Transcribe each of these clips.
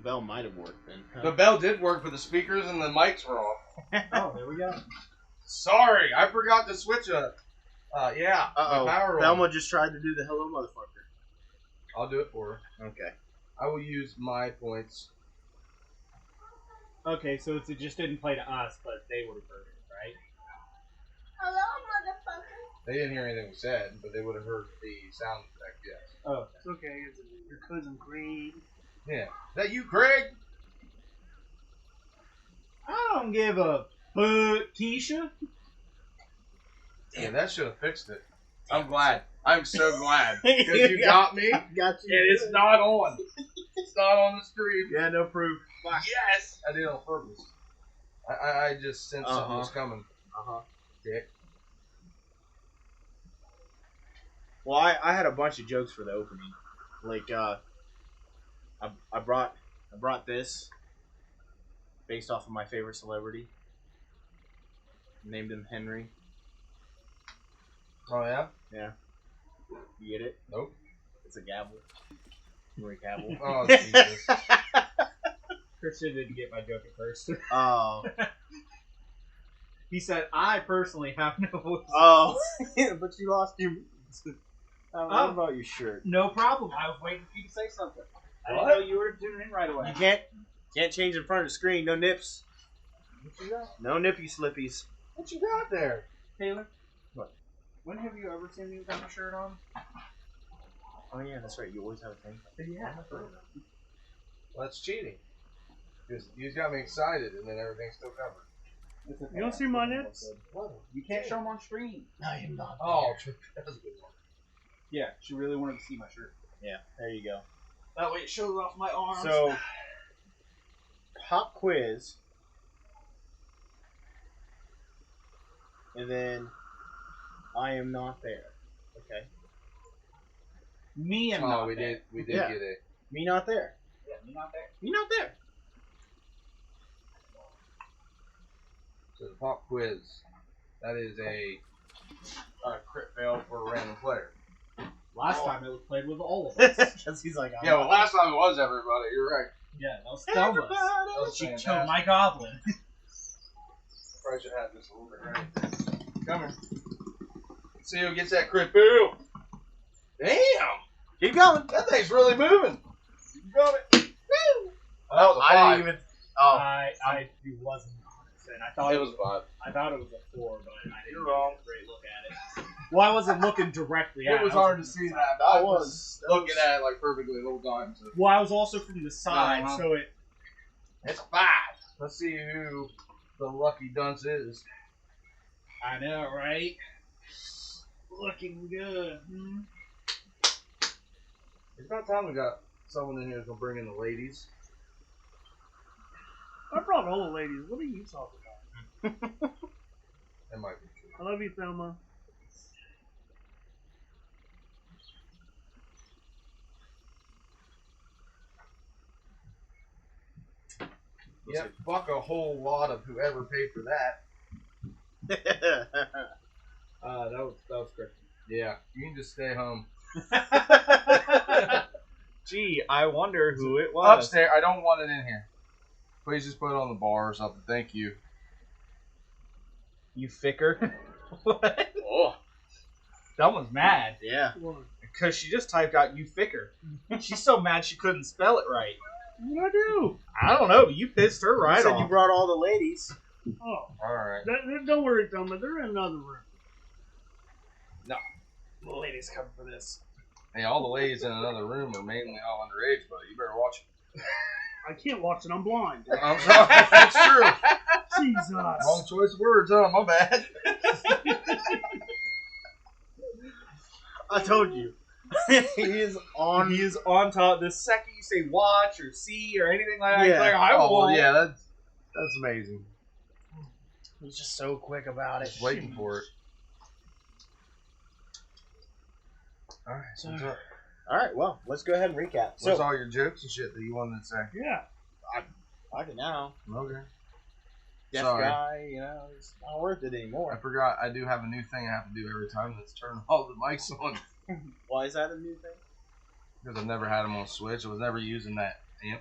bell might have worked then. The bell did work, but the speakers and the mics were off. Oh, there we go. Sorry, I forgot to switch up. Yeah. Uh-oh. My power Thelma on. just tried to do the hello motherfucker. I'll do it for her. Okay. I will use my points. Okay, so it just didn't play to us, but they would have heard it, right? Hello, motherfucker. They didn't hear anything we said, but they would have heard the sound effect, yes. Oh, It's okay. It's your cousin Creed. Yeah. Is that you, Craig? I don't give a fuck, Keisha. Yeah, that should have fixed it. I'm glad. I'm so glad. Because you got me. Got you. And it's not on. It's not on the screen. Yeah, no proof. Yes! I did it on purpose. I just sensed something was coming. Uh-huh. Dick. Well, I had a bunch of jokes for the opening. Like, I brought this based off of my favorite celebrity. Named him Henry. Oh, yeah? Yeah. You get it? Nope. It's a gavel. Henry Cavill. Oh, Jesus. Christian didn't get my joke at first. Oh. He said, I personally have no voice. Oh. But you lost your... What about your shirt? No problem. I was waiting for you to say something. I didn't What? know you were tuning in right away. You can't change in front of the screen. No nips. What you got? No nippy slippies. What you got there? Taylor? What? When have you ever seen me without a shirt on? Oh yeah, that's right. You always have a thing. Yeah. Well, that's cheating. Because you got me excited and then everything's still covered. You don't see my nips? You can't show them on screen. I am not. Oh, that was a good one. Yeah, she really wanted to see my shirt. Yeah, there you go. That way it shows off my arms. So, pop quiz, and then I am not there. Okay. Me and Oh, we did Yeah. get it. Me not there. Yeah, me not there. Me not there. So the pop quiz, that is a crit fail for a random player. Last time it was played with all of us. Because he's like, Yeah, well, last time it was everybody. You're right. Yeah, that was Thelma's. That was She fantastic. killed my goblin. Probably should have this a little bit right. Come here. See who gets that crit fail. Damn! keep going. That thing's really moving. You got it. Woo! Oh, that was a I 5. didn't even. Oh, I wasn't 100%. I thought It was a 5. I thought it was a 4, but I didn't You're wrong. get a great look at it. Well, I wasn't looking directly at it. It was I hard to looking see from that. the I That was was- looking at it like perfectly the whole time. So. side. Well, I was also from the side, Uh-huh. so it. It's a 5. Let's see who the lucky dunce is. I know, right? Looking good. Hmm? It's about time we got someone in here who's gonna bring in the ladies. I brought all the ladies. What are you talking about? That might be true. I love you, Thelma. Yeah, fuck a whole lot of whoever paid for that. That was great. Yeah, you can just stay home. Gee, I wonder who it was. Upstairs, I don't want it in here. Please just put it on the bar or something. Thank you. You ficker. What? Oh, Someone's mad. yeah. What? Because she just typed out you ficker. She's so mad she couldn't spell it right. What did I do? I don't know. You pissed her You right said off. you brought all the ladies. Oh, Alright. don't worry, Thelma. They're in another room. The ladies come for this. Hey, all the ladies in another room are mainly all underage, buddy. You better watch it. I can't watch it. I'm blind. I'm sorry. That's true. Jesus. Wrong choice of words, huh? My bad. I told you. He is on. He is on top. The second you say watch or see or anything like that, Yeah. he's like, I Oh, won't. well, yeah, that's amazing. He's just so quick about it. Just waiting for it. Alright, so All right, well, let's go ahead and recap. what's So, all your jokes and shit that you wanted to say? Yeah. I can now. Okay. Deaf Sorry. guy, you know, it's not worth it I anymore. forgot I do have a new thing I have to do every time. That's turn all the mics on. Why is that a new thing? Because I've never had them on Switch. I was never using that amp.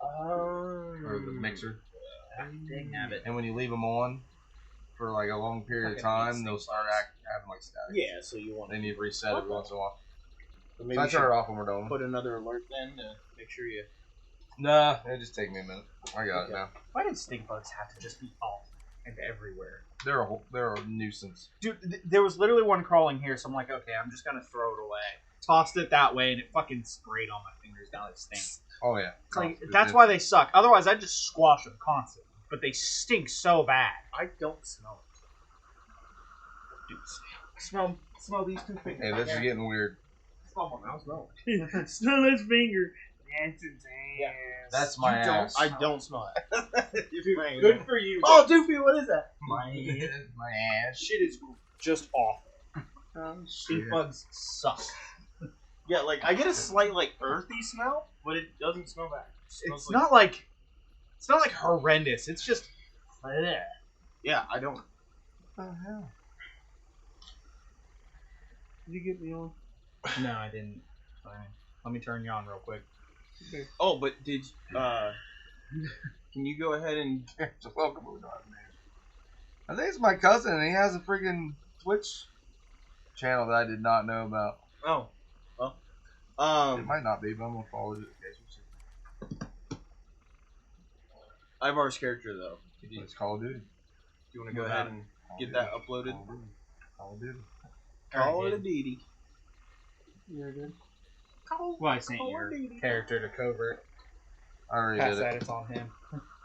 or the mixer. Dang nabbit. And when you leave them on for like a long period of time, they'll start having like static. Yeah, so you want They need to reset every once in a while. So So maybe I you turn should it off when we're done. put another alert then to make sure you. Nah, it just take me a minute. I got it now. Why did stink bugs have to just be off and everywhere? They're a nuisance. Dude, there was literally one crawling here, so I'm like, okay, I'm just gonna throw it away. Tossed it that way, and it fucking sprayed on my fingers. Now they stink. Oh yeah. It's like, that's why they suck. Otherwise, I'd just squash them constantly. But they stink so bad. I don't smell Dude, smell these two fingers. Hey, this is getting weird. Smell my mouth. Smell his finger. That's his Yeah. ass. That's my ass. I don't smell it. Good for you. Oh, Doofy, what is that? my ass. Shit is just awful. Stink bugs suck. Yeah, like I get a slight like earthy smell, but it doesn't smell bad. It's not like horrendous. It's just. Bleh. Yeah, I don't. What the hell? Did you get me on? No, I didn't. Fine. Let me turn you on real quick. Okay. Oh, but did can you go ahead and Welcome, I think it's my cousin, and he has a freaking Twitch channel that I did not know about. oh well It might not be, but I'm gonna follow it. Ivar's character though. Do It's Call of Duty. you want to go ahead and get that uploaded? Call of Duty. Call it a Didi. You're good. Well, I sent your character to covert. I already Pass did that, it. it's on him.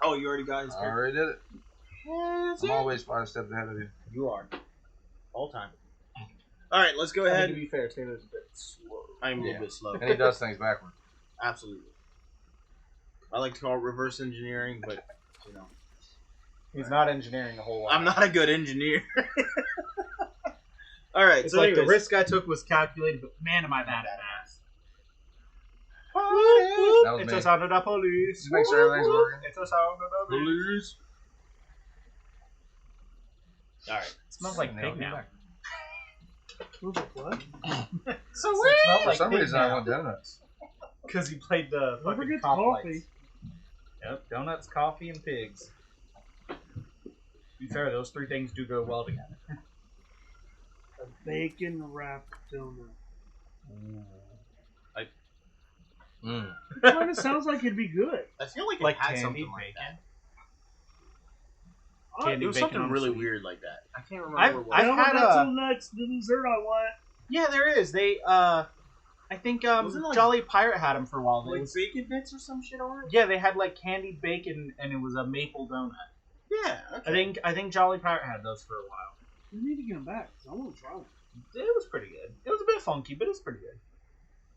Oh, you already got his I character? already did it. I'm always 5 steps ahead of you. You are. All time. Alright, let's go To ahead. be fair, Taylor's a bit slow. I'm a Yeah. little bit slow. And he does things backwards. Absolutely. I like to call it reverse engineering, but you know. He's not engineering a whole lot. I'm not a good engineer. Alright, It's so like anyways. the risk I took was calculated, but man, am I bad at math. That was It's me. a sound of the police. Just make sure everything's working. It's a sound of the police. Alright. It smells like pig now. Smells like what? So it smells For like some pig reason, I now. want donuts. Because he played the Don't fucking forget the cop coffee. lights. Yep, donuts, coffee, and pigs. To be fair, those three things do go well together. A bacon wrapped donut. Mm. Kind of sounds like it'd be good. I feel like it Like had candy something like bacon. that. Candy It was bacon something on really sweet. weird like that. I can't remember I've- what it was. I've Tell had me that's a- so nuts. The dessert I want. Yeah, there is. They, I think, Wasn't it like- Jolly Pirate had them for a while. They like was, bacon bits or some shit on it? yeah, they had like candied bacon, and it was a maple donut. Yeah, okay. I think Jolly Pirate had those for a while. We need to get them back. 'Cause I want to try them. It was pretty good. It was a bit funky, but it's pretty good.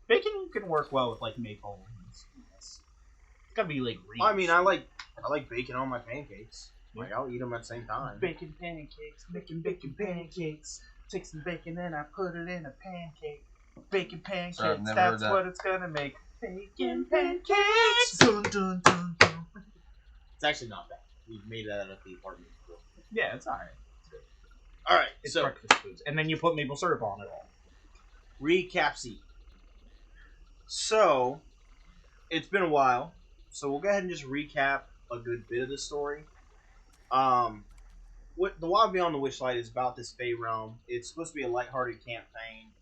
Bacon can work well with like maple. It's gotta be like. Well, I mean, I like bacon on my pancakes. Like I'll eat them at the same time. bacon pancakes, making bacon pancakes. Take some bacon and I put it in a pancake. Bacon pancakes, Sorry, I've never that's heard that. what it's gonna make. Bacon pancakes. Dun, dun, dun, dun. It's actually not bad. We made that at the apartment before. Yeah, it's alright. All right, It's so breakfast foods, and then you put maple syrup on it all. recapsy. So it's been a while, so we'll go ahead and just recap a good bit of the story. What the Wild Beyond the Witchlight is about this Fey realm. It's supposed to be a lighthearted campaign.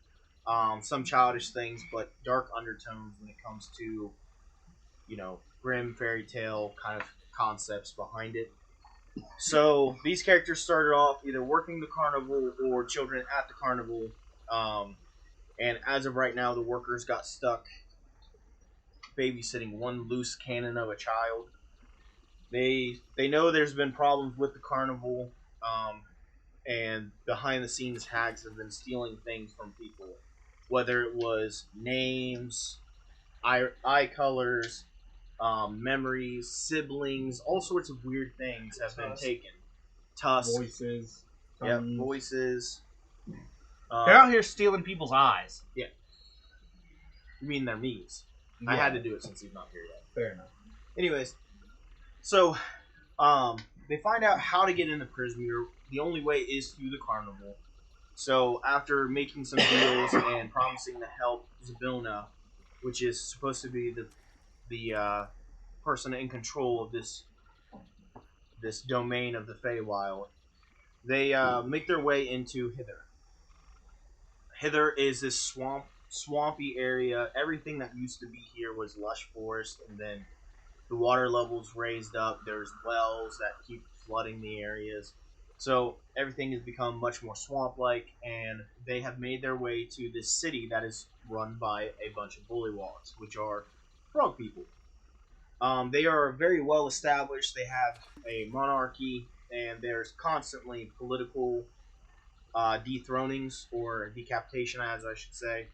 Some childish things, but dark undertones when it comes to, you know, grim fairy tale kind of concepts behind it. So these characters started off either working the carnival or children at the carnival. And as of right now, the workers got stuck babysitting one loose cannon of a child. They know there's been problems with the carnival, and behind the scenes hags have been stealing things from people, whether it was names, eye colors, memories, siblings, all sorts of weird things have been taken. Tusk, Voices. yeah, tongues. voices. They're out here stealing people's eyes. You mean their knees? I had to do it since he's not here yet. Fair enough. Anyways, so they find out how to get into Prismere. The only way is through the carnival. So after making some deals and promising to help Zabilna, which is supposed to be the person in control of this domain of the Feywild. They make their way into Hither. Hither is this swampy area. Everything that used to be here was lush forest, and then the water levels raised up. There's wells that keep flooding the areas. So everything has become much more swamp-like, and they have made their way to this city that is run by a bunch of bullywugs, which are frog people. They are very well established. They have a monarchy, and there's constantly political dethronings or decapitation, as I should say.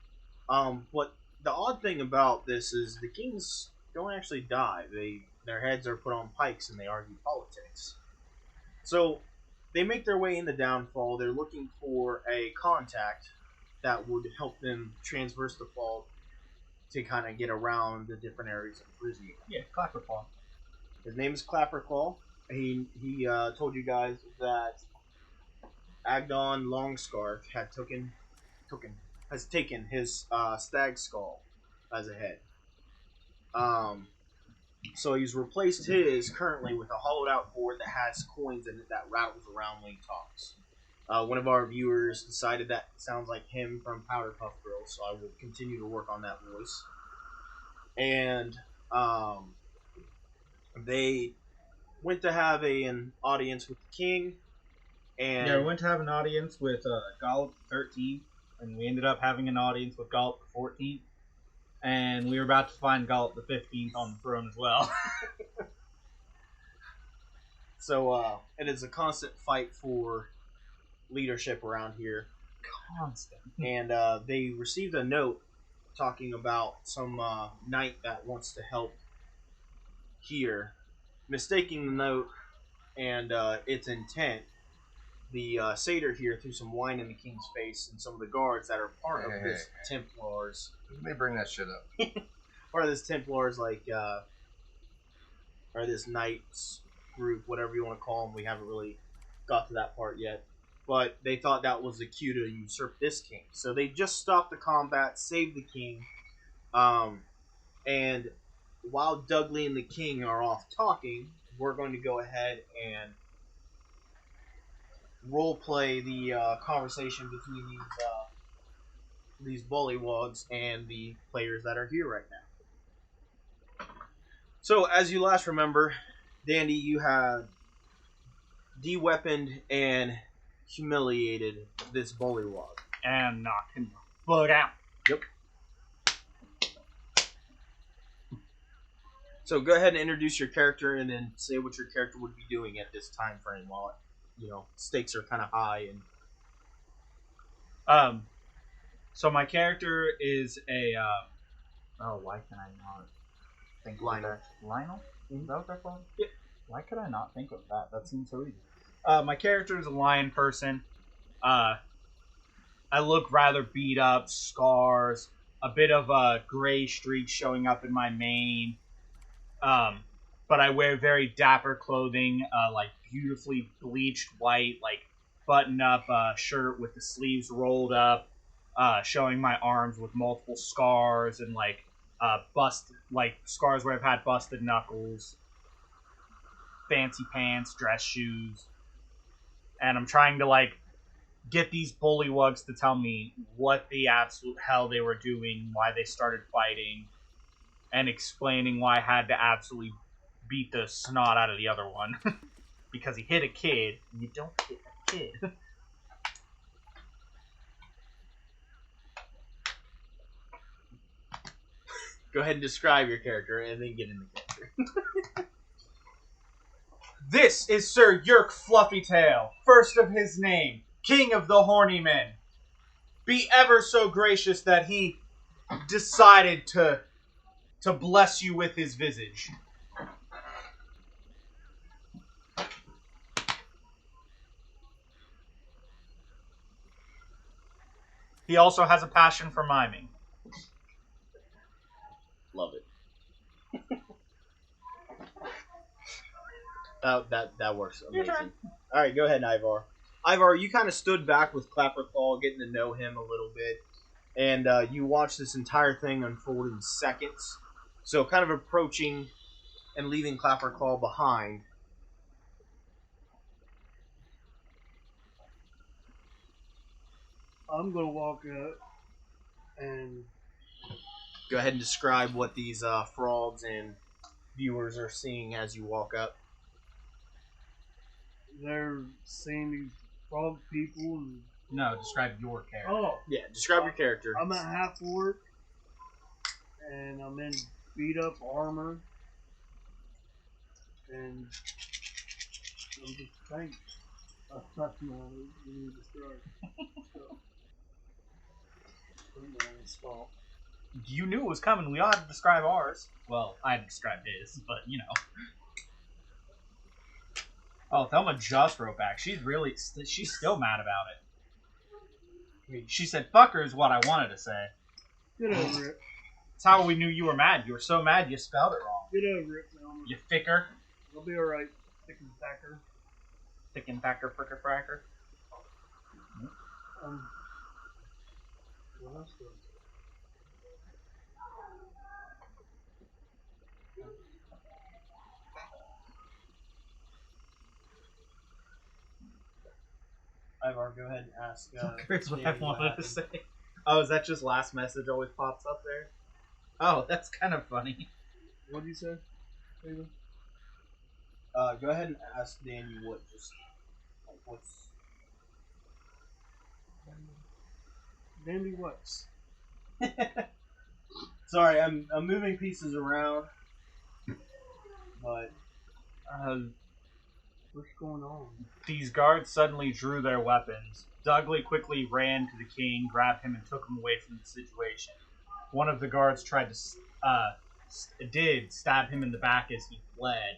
But the odd thing about this is the kings don't actually die. Their heads are put on pikes and they argue politics. So they make their way in the downfall. They're looking for a contact that would help them traverse the fall to kind of get around the different areas of Brizzy. Yeah, Clapperclaw. His name is Clapperclaw. He told you guys that Agdon Longscarf has taken his stag skull as a head. So he's replaced his currently with a hollowed out board that has coins in it that rattles around when he talks. One of our viewers decided that sounds like him from Powderpuff Girls, so I will continue to work on that voice. And they went to have an audience with the king. And Yeah, we went to have an audience with Gollop the 13th, and we ended up having an audience with Gollop the 14th, and we were about to find Gollop the 15th on the throne as well. So it is a constant fight for leadership around here. Constant. And they received a note talking about some knight that wants to help here. Mistaking the note and its intent, the satyr here threw some wine in the king's face, and some of the guards that are part of this Templars. They bring that shit up. Part of this Templars, or this knights group, whatever you want to call them. We haven't really got to that part yet. But they thought that was the cue to usurp this king. So they just stopped the combat, saved the king, and while Dudley and the king are off talking, we're going to go ahead and roleplay the conversation between these bullywugs and the players that are here right now. So, as you last remember, Dandy, you have de-weaponed and humiliated this bullywug. And knocked him the fuck out. Yep. So go ahead and introduce your character, and then say what your character would be doing at this time frame while stakes are kind of high. And So my character is a why can I not think Lionel. of that? Lionel? Is that what they're called? Yep. Why could I not think of that? That seems so easy. My character is a lion person. I look rather beat up, scars, a bit of gray streaks showing up in my mane. But I wear very dapper clothing, like beautifully bleached white, like button-up shirt with the sleeves rolled up, showing my arms with multiple scars and scars where I've had busted knuckles, fancy pants, dress shoes, and I'm trying to get these bullywugs to tell me what the absolute hell they were doing, why they started fighting, and explaining why I had to absolutely beat the snot out of the other one. Because he hit a kid, and you don't hit a kid. go ahead and describe your character, and then get into character. This is Sir Yerk Fluffytail, first of his name, King of the Horny Men. Be ever so gracious that he decided to bless you with his visage. He also has a passion for miming. Love it. That works amazing. All right, go ahead, Ivar. Ivar, you kind of stood back with Clapperclaw, getting to know him a little bit, and you watched this entire thing unfold in seconds. So, kind of approaching and leaving Clapperclaw behind. I'm gonna walk up and Go ahead and describe what these frogs and viewers are seeing as you walk up. they're seeing these frog people and No, describe your character. oh, Yeah, describe your character. I'm a half orc and I'm in beat up armor and I'm just tank. That's my new describe. So, You knew it was coming. We all had to describe ours. Well, I had to describe his, but you know. Oh, Thelma just wrote back. She's still mad about it. She said, "Fucker" is what I wanted to say. get over it. That's how we knew you were mad. You were so mad you spelled it wrong. Get over it, Thelma. You thicker. I'll be alright. Thick and thacker. Thick and thacker, fricker, fracker. What else do I Ivar, go ahead and ask. Here's what I Danny wanted to happened. say. Oh, is that just last message always pops up there? Oh, that's kind of funny. What did you say? Taylor? Go ahead and ask Danny what's. Dandy what? Sorry, I'm moving pieces around, but What's going on? These guards suddenly drew their weapons. Dudley quickly ran to the king, grabbed him, and took him away from the situation. One of the guards tried to stab him in the back as he fled.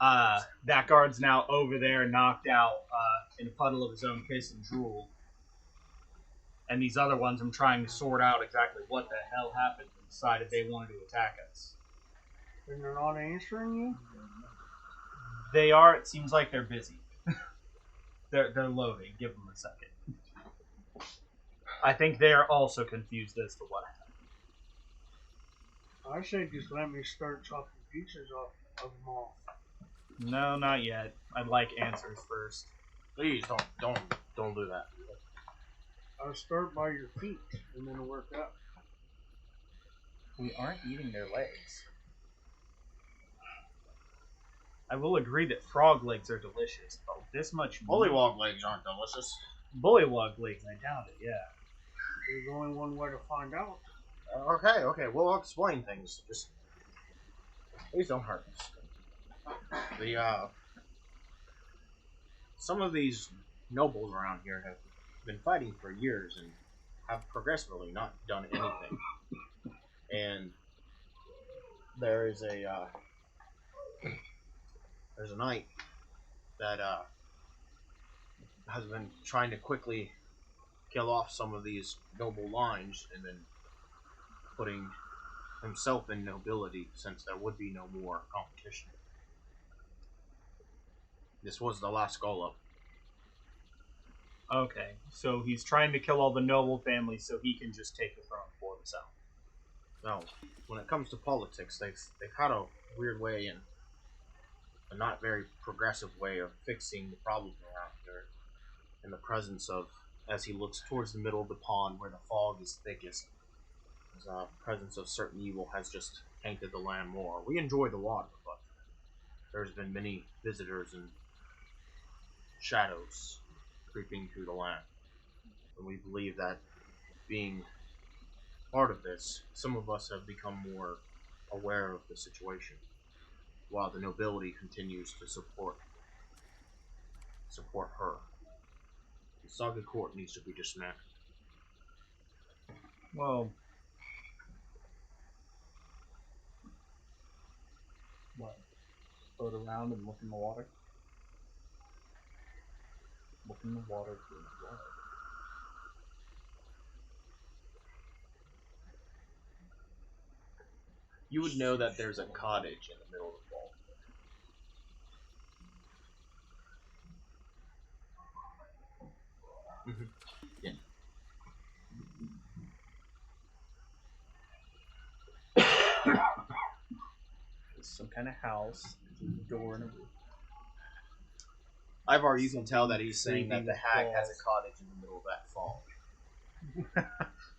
That guard's now over there, knocked out in a puddle of his own piss and drool. And these other ones, I'm trying to sort out exactly what the hell happened and decided they wanted to attack us. And they're not answering you? They are. It seems like they're busy. They're loading. Give them a second. I think they are also confused as to what happened. I say just let me start chopping pieces off of them all. No, not yet. I'd like answers first. Please don't do that. I'll start by your feet and then work up. We aren't eating their legs. I will agree that frog legs are delicious, but with this much meat- Bullywog legs aren't delicious. Bullywug legs, I doubt it, yeah. There's only one way to find out. Okay, we'll explain things. Just please don't hurt us. Some of these nobles around here have been fighting for years and have progressively not done anything. And there's a knight that has been trying to quickly kill off some of these noble lines and then putting himself in nobility since there would be no more competition. This was the last Golub. Okay, so he's trying to kill all the noble families so he can just take the throne for himself. So, when it comes to politics, they've had a weird way and a not very progressive way of fixing the problem around here. In the presence of, as he looks towards the middle of the pond where the fog is thickest, the presence of certain evil has just tainted the land more. We enjoy the water, but there's been many visitors and shadows creeping through the land. And we believe that being part of this, some of us have become more aware of the situation, while the nobility continues to support her. The Saga Court needs to be dismantled. Well, what? Float around and look in the water? Look in the water for blood. You would know that there's a cottage in the middle of the vault. Yeah. kind of house? Door and a roof. Ivar, you can tell that he's saying that the Creepy hag has walls. a cottage in the middle of that fall.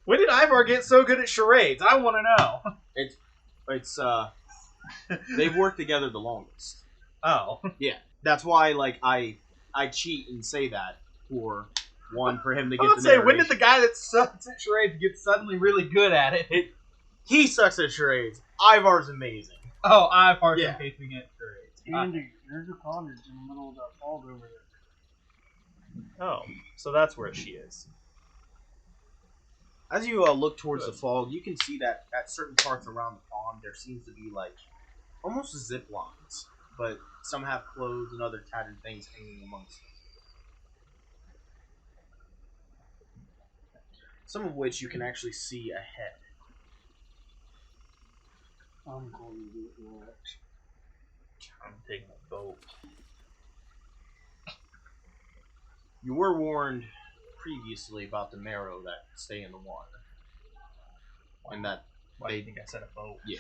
When did Ivar get so good at charades? I want to know. It's they've worked together the longest. Oh. Yeah, that's why I cheat and say that for him to I get would the say, when did narration. the guy that sucks at charades get suddenly really good at it? He sucks at charades. Ivar's amazing. Oh, Ivar's Yeah. amazing at charades. Andy, there's a cottage in the middle of that fog over there. Oh, so that's where she is. As you look towards the fog, you can see that at certain parts around the pond, there seems to be almost zip lines, but some have clothes and other tattered things hanging amongst them. Some of which you can actually see ahead. I'm going to get wet. I'm taking a boat. You were warned previously about the marrow that stay in the water. And that Why do you think I said a boat? Yeah.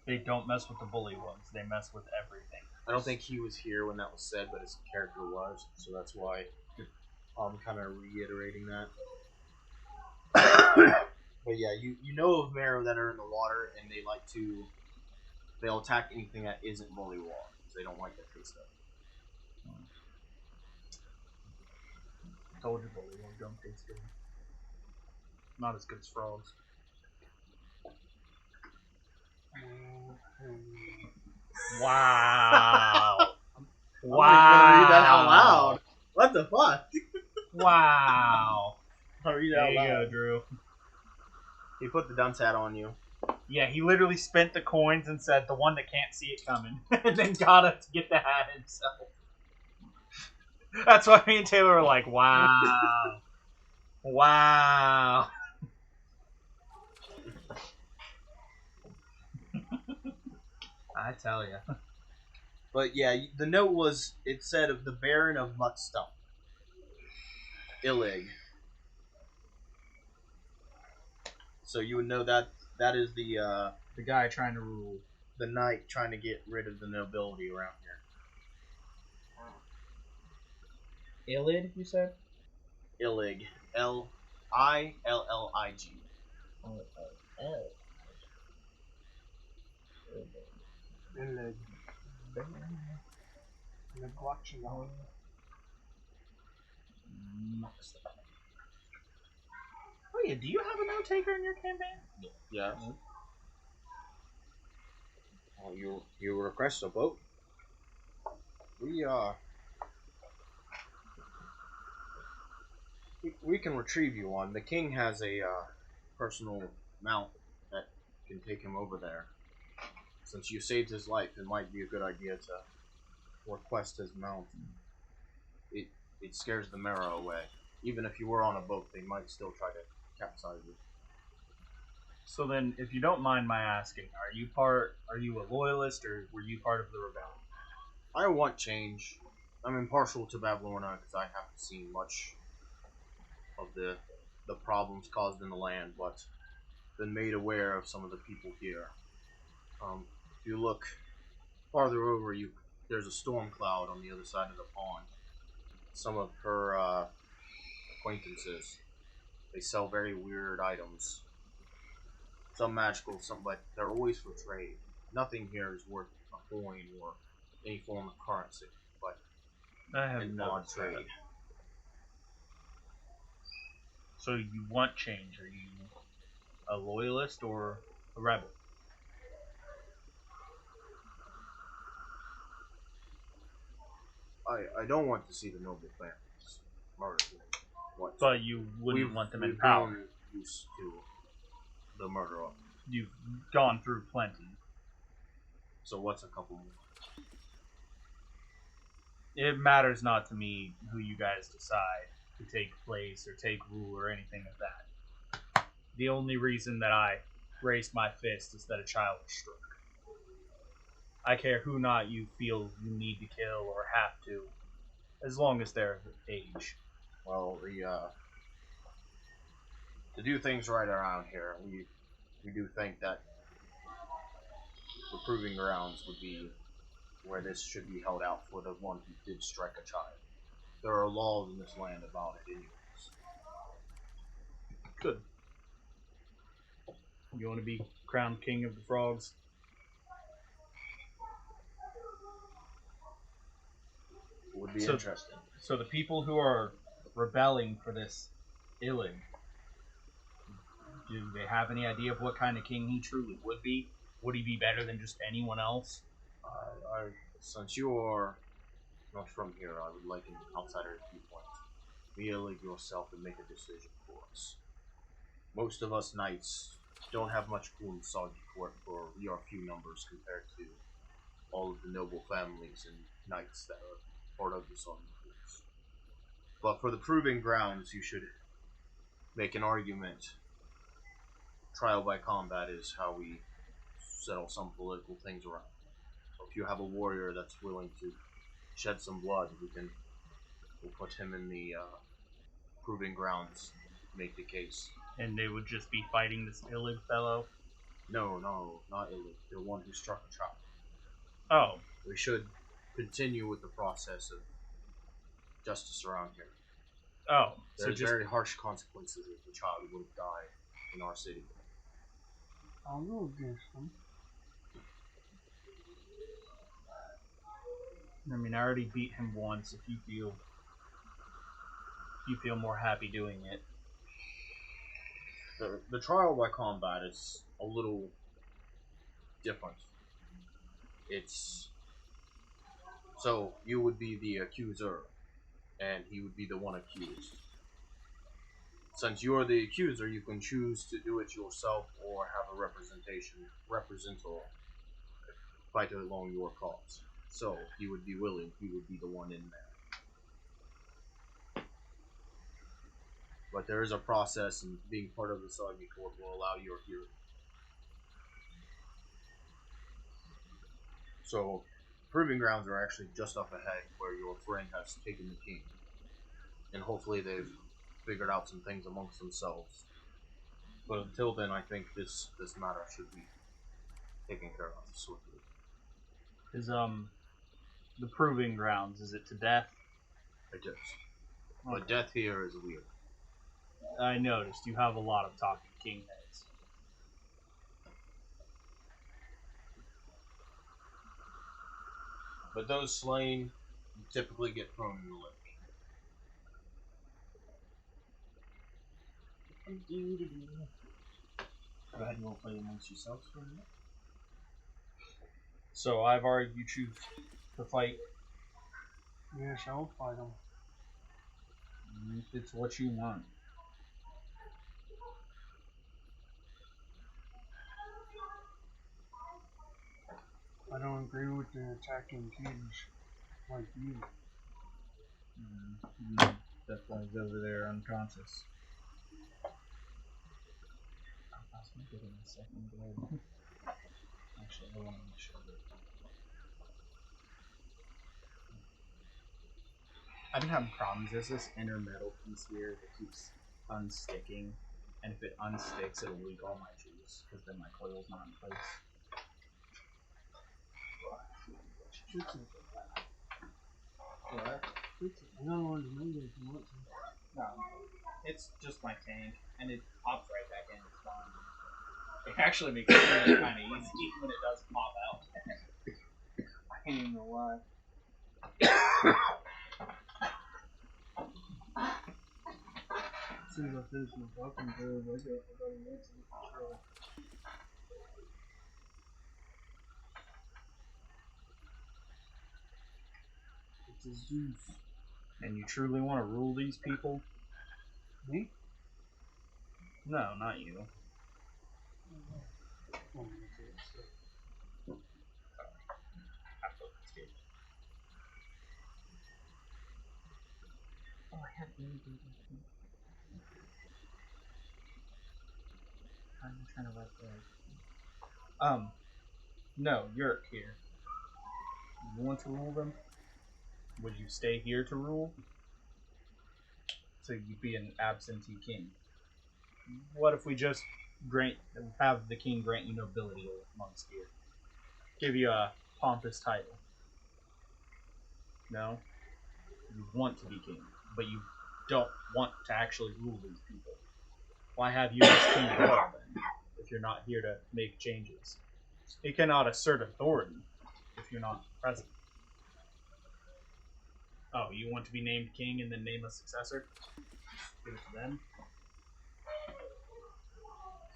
They don't mess with the bully ones. They mess with everything. I don't think he was here when that was said, but his character was, so that's why I'm kind of reiterating that. But yeah, you know of marrow that are in the water, and they'll attack anything that isn't bully water, because they don't like the taste of it. Told you bully ones don't taste good. Not as good as frogs. Wow. Wow. Read that out loud. What the fuck? Wow. I'll read it There out you loud. go, Drew. He put the dunce hat on you. Yeah, he literally spent the coins and said, the one that can't see it coming. And then got us to get the hat himself. That's why me and Taylor were like, wow. Wow. I tell ya. But yeah, the note was, it said of the Baron of Mutstump. Illig. So you would know that is the guy trying to rule. The knight trying to get rid of the nobility around here. Illid, you said? Illig. Lillig. Oh yeah, do you have a note taker in your campaign? Yeah. Oh, you request a boat? We can retrieve you one. The king has a personal mount that can take him over there. Since you saved his life, it might be a good idea to request his mount. It scares the marrow away. Even if you were on a boat, they might still try to capsize you. So then, if you don't mind my asking, are you a loyalist, or were you part of the rebellion? I want change. I'm impartial to Babylona because I haven't seen much of the problems caused in the land, but been made aware of some of the people here. If you look farther over, there's a storm cloud on the other side of the pond. Some of her acquaintances, they sell very weird items. Some magical, some, but they're always for trade. Nothing here is worth a coin or any form of currency, but I have an no odd trade. So you want change? Are you a loyalist or a rebel? I don't want to see the noble families murdered. But you wouldn't want them in power. We've grown used to the murder of them. You've gone through plenty. So what's a couple more? It matters not to me who you guys decide to take place or take rule or anything of that. The only reason that I raised my fist is that a child was struck. I care who not you feel you need to kill or have to, as long as they're of age. Well, to do things right around here, we do think that the proving grounds would be where this should be held out for the one who did strike a child. There are laws in this land about it, anyways. Good. You want to be crowned king of the frogs? Would be So- interesting. So the people who are rebelling for this Illig, do they have any idea of what kind of king he truly would be? Would he be better than just anyone else? Since you are not from here, I would like an outsider's viewpoint. Be Illig yourself and make a decision for us. Most of us knights don't have much pull in Soggy Court, for we are few numbers compared to all of the noble families and knights that are part of the Soggy Courts. But for the proving grounds, you should make an argument. Trial by combat is how we settle some political things around. So if you have a warrior that's willing to shed some blood, we'll put him in the proving grounds, make the case. And they would just be fighting this Illig fellow? No, not Illig. The one who struck a child. Oh, We should continue with the process of justice around here. oh. So There's just very harsh consequences if the child would have died in our city. I'll go against them. I mean, I already beat him once. If you feel more happy doing it. The trial by combat is a little different. It's so you would be the accuser, and he would be the one accused. Since you are the accuser, you can choose to do it yourself or have a representative fight along your cause. So if he would be willing, he would be the one in there. But there is a process, and being part of the Soggy Court will allow your hearing. So, proving grounds are actually just up ahead where your friend has taken the king. And hopefully they've figured out some things amongst themselves. But until then, I think this matter should be taken care of swiftly. Is the proving grounds, is it to death? It is. But death here is weird. I noticed you have a lot of talking king heads. But those slain typically get thrown in the lake. Go ahead and roll play amongst yourselves for a minute. So Ivar, you choose to fight. Yes, I'll fight them. If it's what you want. I don't agree with the attacking kids like you. That's why he's over there unconscious. I'll get in a second. Actually, I want to make sure that I've been having problems. There's this inner metal piece here that keeps unsticking, and if it unsticks, it'll leak all my juice because then my coil's not in place. What? Another one's made if you want to. No, it's just my tank, and it pops right back in. It's fine. It actually makes it really kind of easy when it does pop out. I ain't even gonna lie. As soon as I finish my fucking bird, I got about a minute to control. It's a Zeus. And you truly want to rule these people? Me? No, not you. Oh, that's it. Oh, I have anything. I'm trying to write there. No, you're here. You want to rule them? Would you stay here to rule? So you'd be an absentee king. What if we just have the king grant you nobility amongst here? give you a pompous title. No? You want to be king, but you don't want to actually rule these people. Why have you as king at all, then, if you're not here to make changes? You cannot assert authority if you're not present. Oh, you want to be named king and then name a successor? Give it to them?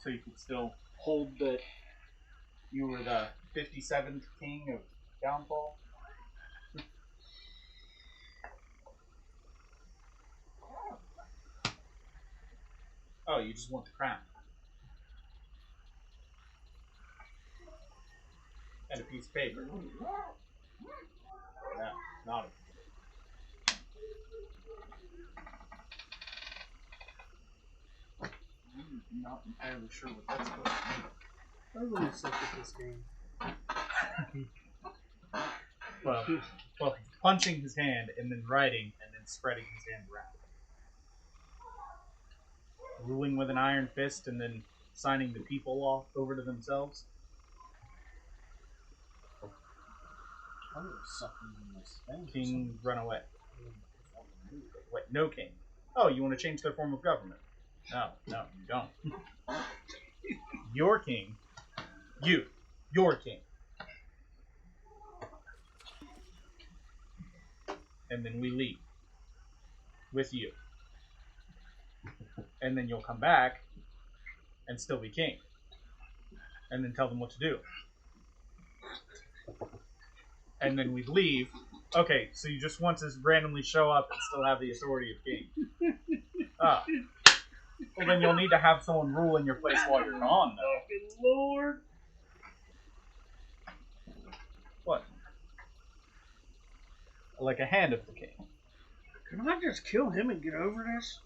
So you could still hold that you were the 57th king of Downfall? Oh, you just want the crown. And a piece of paper. Yeah, not I'm not entirely sure what that's supposed to mean. I really suck at this game. Well, he's punching his hand and then writing and then spreading his hand around. Ruling with an iron fist and then signing the people off over to themselves. I'm gonna suck in this thing. King, run away. Wait, no king. Oh, you want to change their form of government? No, you don't. Your king. Your king. And then we leave. With you. And then you'll come back and still be king. And then tell them what to do. And then we leave. Okay, so you just want to randomly show up and still have the authority of king. Ah. Well, then you'll need to have someone rule in your place while you're gone, though. Fucking Lord. What? Like a hand of the king. Can I just kill him and get over this?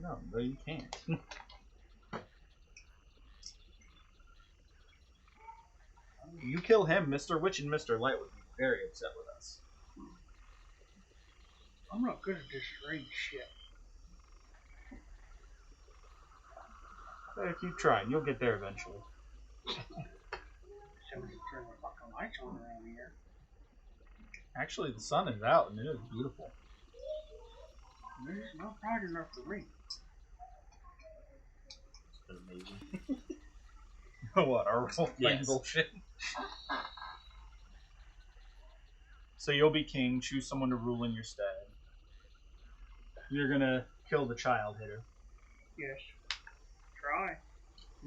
No, you can't. You kill him, Mr. Witch and Mr. Light would be very upset with us. I'm not good at this strange shit. Keep trying. You'll get there eventually. Somebody turn the fucking lights on around here. Actually, the sun is out and it is beautiful. It's not bright enough for me. Amazing. What, our role playing Yes. bullshit? So you'll be king, choose someone to rule in your stead. You're gonna kill the child hitter. Yes. Try. It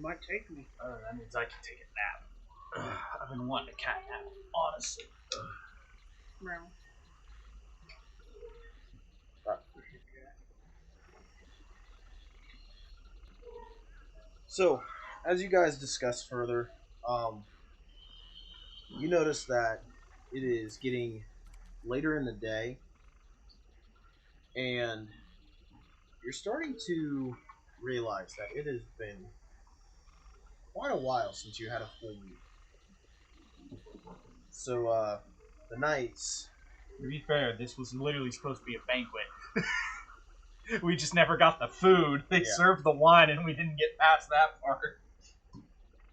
might take me. That means I can take a nap. I've been wanting a cat nap, honestly. Well, So, as you guys discuss further, you notice that it is getting later in the day, and you're starting to realize that it has been quite a while since you had a full meal. So, the knights. To be fair, this was literally supposed to be a banquet. We just never got the food. They Yeah. served the wine and we didn't get past that part.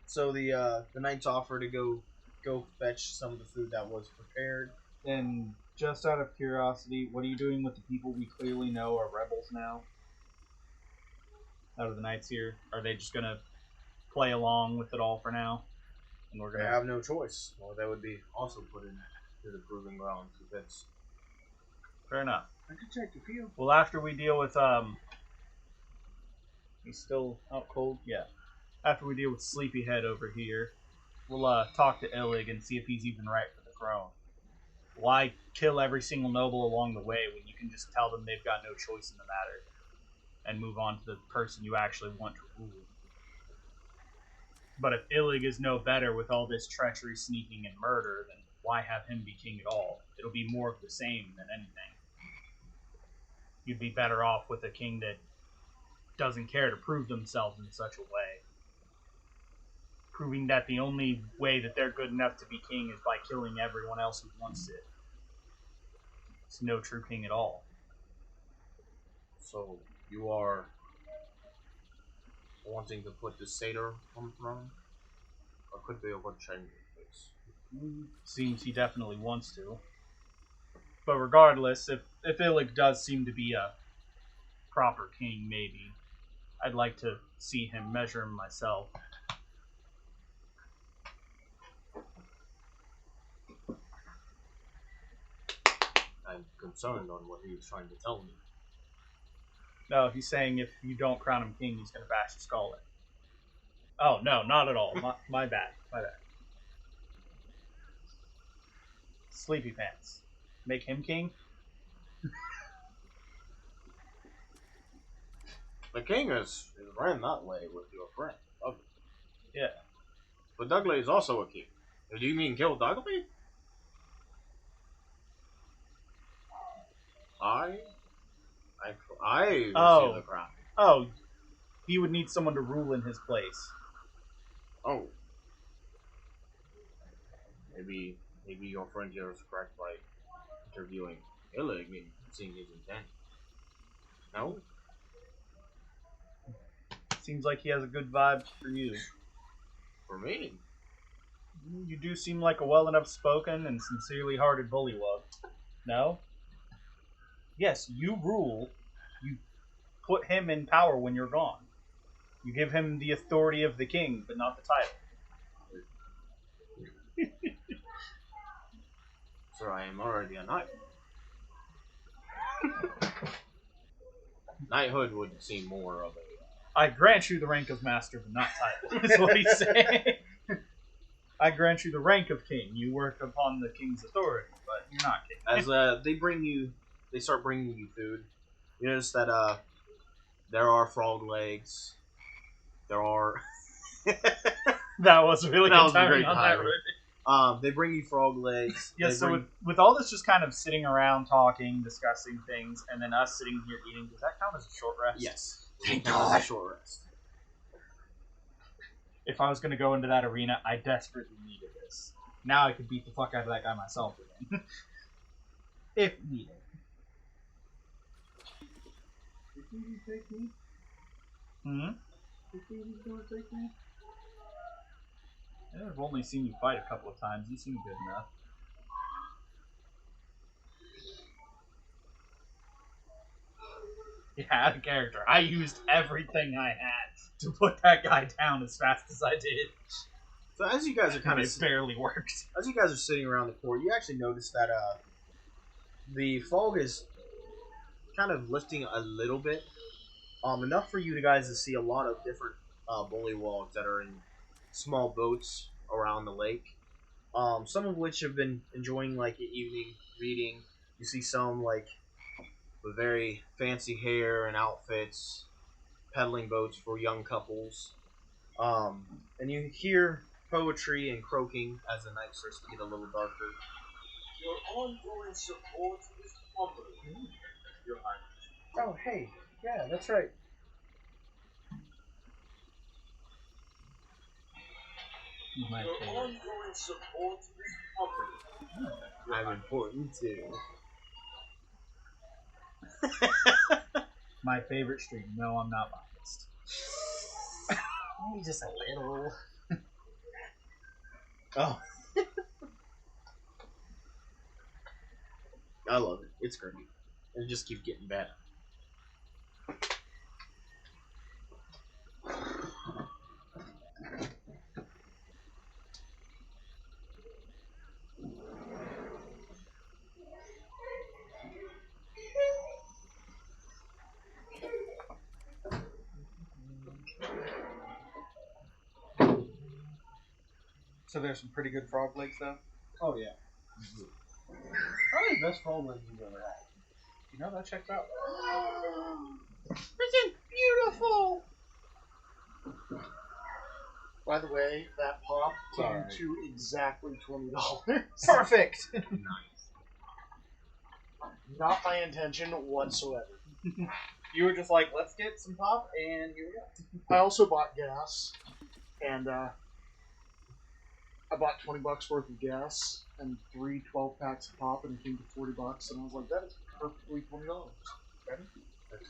So the knights offer to go fetch some of the food that was prepared. And just out of curiosity, what are you doing with the people we clearly know are rebels now? Out of the knights here, are they just gonna play along with it all for now? And we're They gonna have no choice, or they would be also put into the proving grounds if it's. fair enough. I could take a few. Well, after we deal with he's still out cold. Yeah. After we deal with Sleepyhead over here, we'll talk to Illig and see if he's even right for the throne. Why kill every single noble along the way when you can just tell them they've got no choice in the matter and move on to the person you actually want to rule? But if Illig is no better with all this treachery, sneaking, and murder, then why have him be king at all? It'll be more of the same than anything. You'd be better off with a king that doesn't care to prove themselves in such a way. Proving that the only way that they're good enough to be king is by killing everyone else who wants it. It's no true king at all. So you are wanting to put the satyr on the throne, Or could they avoid changing this? Seems he definitely wants to. But regardless, if Illig does seem to be a proper king, maybe I'd like to see him measure him myself. I'm concerned on what he was trying to tell me. No, he's saying if you don't crown him king, he's going to bash your skull in. Oh, no, not at all. My bad. My bad. Sleepy Pants. Make him king? The king is ran that way with your friend, Dudley. Yeah. But Dudley is also a king. Do you mean kill Dudley? I Oh. receive the crown. Oh, he would need someone to rule in his place. Oh. Maybe your friend here is correct by interviewing Illig and seeing his intent. No? Seems like he has a good vibe for you. For me? You do seem like a well enough spoken and sincerely hearted bullywug. No? Yes, you rule. You put him in power when you're gone. You give him the authority of the king, but not the title. Sir, I am already a knight. Knighthood would seem more of a... I grant you the rank of master, but not title, is what he's saying. I grant you the rank of king. You work upon the king's authority, but you're not king. As they start bringing you food, you notice that there are frog legs. There are... That was really That good was a timing great on timing. that. They bring you frog legs. Yeah, They so bring- with all this just kind of sitting around talking, discussing things, and then us sitting here eating, does that count as a short rest? Yes. Thank That was God. a short rest. If I was going to go into that arena, I desperately needed this. Now I could beat the fuck out of that guy myself again. If needed. You think you take me? Hmm? You think he's gonna take me? Yeah, I've only seen you fight a couple of times. You seem good enough. Yeah, out of character. I used everything I had to put that guy down as fast as I did. So as you guys are kind And of it barely worked. as you guys are sitting around the court, you actually notice that the fog is kind of lifting a little bit, enough for you guys to see a lot of different bullywugs that are in small boats around the lake. Some of which have been enjoying like an evening reading. You see some like with very fancy hair and outfits, peddling boats for young couples. And you hear poetry and croaking as the night starts to get a little darker. Your ongoing support is humbling, Your Highness. Oh, hey, yeah, that's right. My Your favorite. ongoing support is humbling. I'm important too. My favorite stream. No, I'm not biased. Maybe just a little. Oh. I love it. It's great. And it just keeps getting better. So there's some pretty good frog legs, though. Oh, yeah. Probably the best frog legs you've ever had. You know, that checks out. Freaking beautiful! By the way, that pop Sorry. came to exactly $20. Perfect! Nice. Not my intention whatsoever. You were just like, let's get some pop, and here we go. I also bought gas, and I bought $20 worth of gas and 3 12-packs of pop, and it came to $40, and I was like, that is perfectly $20. That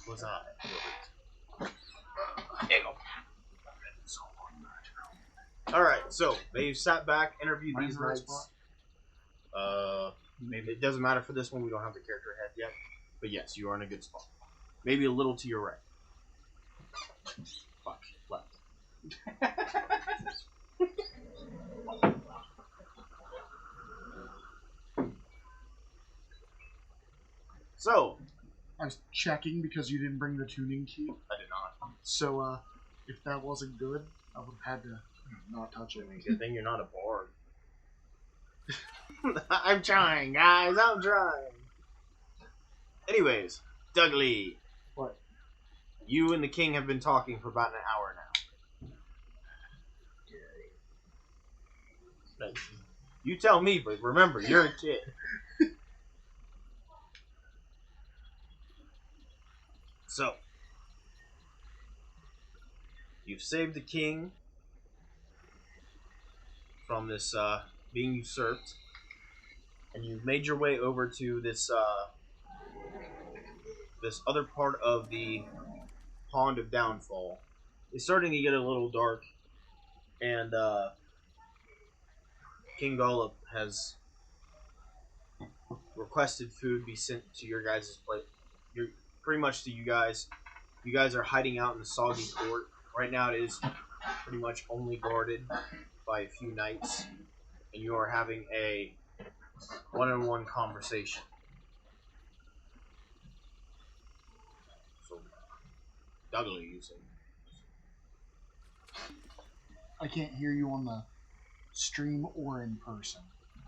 was All right, so they've sat back, interviewed Mine's these the right knights. Maybe. It doesn't matter for this one. We don't have the character ahead yet, but yes, you are in a good spot. Maybe a little to your right. Fuck, left. So, I was checking because you didn't bring the tuning key. I did not. So, if that wasn't good, I would have had to not touch it. Good thing you're not a bard. I'm trying, guys. I'm trying. Anyways, Doug Lee. What? You and the king have been talking for about an hour now. You tell me, but remember, you're a kid. So, you've saved the king from this being usurped, and you've made your way over to this this other part of the Pond of Downfall. It's starting to get a little dark, and King Gollop has requested food be sent to your guys' plate. You're pretty much to you guys. You guys are hiding out in the Soggy Court. Right now it is pretty much only guarded by a few knights, and you are having a one-on-one conversation. So, Douglas, you say. I can't hear you on the stream or in person.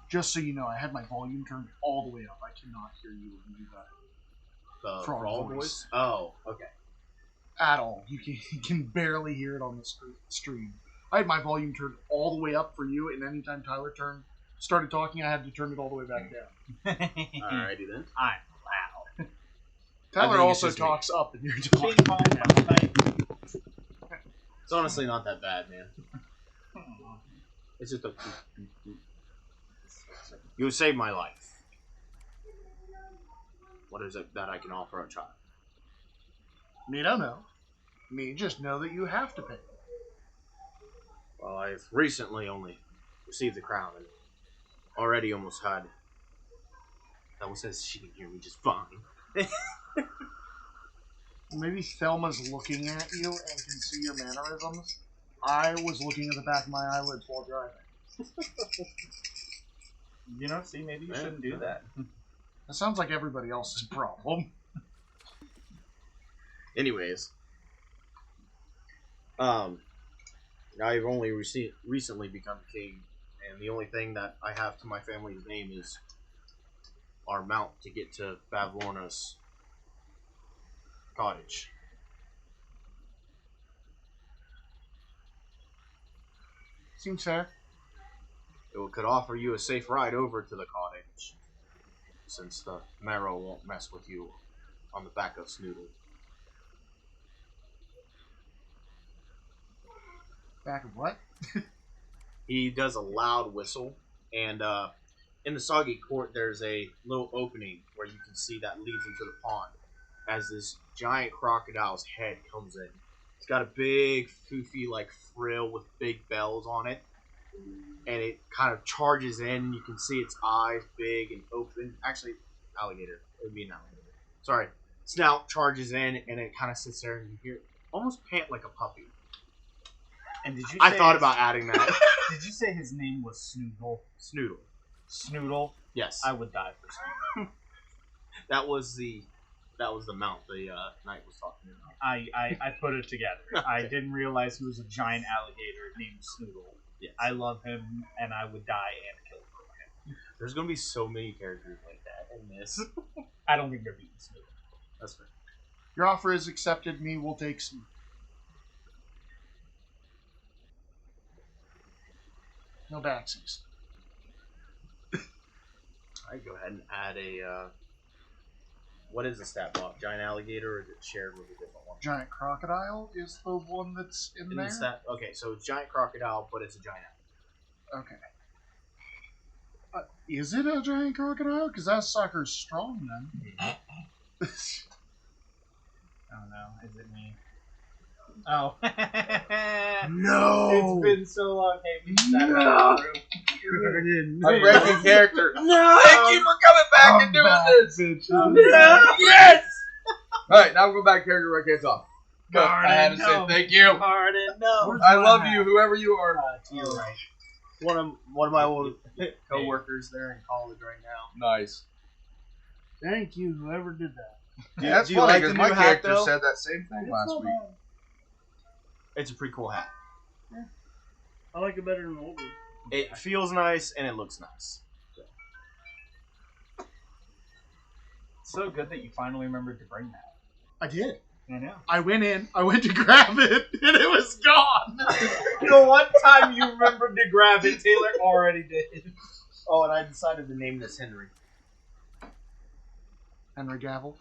Just so you know, I had my volume turned all the way up. I cannot hear you when you do that. The Frog frog voice. voice? Oh, okay. At all. You can barely hear it on the stream. I had my volume turned all the way up for you, and anytime Tyler started talking, I had to turn it all the way back down. Alrighty then. I'm loud. Tyler think it's also just me. talks up, and you're talking. It's honestly not that bad, man. It's just a... You saved my life. What is it that I can offer a child? Me don't know. Me just know that you have to pay. Well, I've recently only received the crown and already almost had... That one says she can hear me just fine. Maybe Thelma's looking at you and can see your mannerisms. I was looking at the back of my eyelids while driving. You know, see, maybe you shouldn't do that. That sounds like everybody else's problem. Anyways. I've only recently become king, and the only thing that I have to my family's name is our mount to get to Bavlorna's cottage. Seems fair. It could offer you a safe ride over to the cottage, since the marrow won't mess with you on the back of Snoodle. Back of what? He does a loud whistle, and in the Soggy Court there's a little opening where you can see that leads into the pond as this giant crocodile's head comes in. It's got a big, foofy, like, frill with big bells on it, and it kind of charges in. You can see its eyes big and open. Actually, alligator. It would be an alligator. Sorry. Snout charges in, and it kind of sits there, and you hear it almost pant like a puppy. And did you? I say thought about adding that. Did you say his name was Snoodle? Snoodle. Snoodle? Yes. I would die for Snoodle. That was the mount the knight was talking about. I put it together. I didn't realize he was a giant alligator named Snoodle. Yes. I love him, and I would die and kill for him. There's gonna be so many characters like that in this. I don't think they're beating Snoodle. That's fair. Your offer is accepted. Me will take some. No backsies. Alright, go ahead and add a what is the stat block? Giant alligator, or is it shared with a different one? Giant crocodile is the one that's in In there. the stat, okay, so it's giant crocodile, but it's a giant alligator. Okay. Is it a giant crocodile? Because that sucker's strong then. I don't know. Is it me? Oh. No. It's been so long. Hey, we just sat around the room. I'm breaking character. No. Thank you for coming back and doing this. Yes. All right, now we'll go back to character where I can't talk. But I had to say thank you. Pardon, no. I love you, whoever you are. To your right. One of my old co-workers there in college right now. Nice. Thank you, whoever did that. Do- That's do you funny like because the my new hat, character though? said that same thing last week. It's a pretty cool hat. I like it better than the old one. It feels nice and it looks nice. It's so good that you finally remembered to bring that. I did. I know. I went to grab it, and it was gone. The one time you remembered to grab it, Taylor already did. Oh, and I decided to name this Henry. Henry Gavel.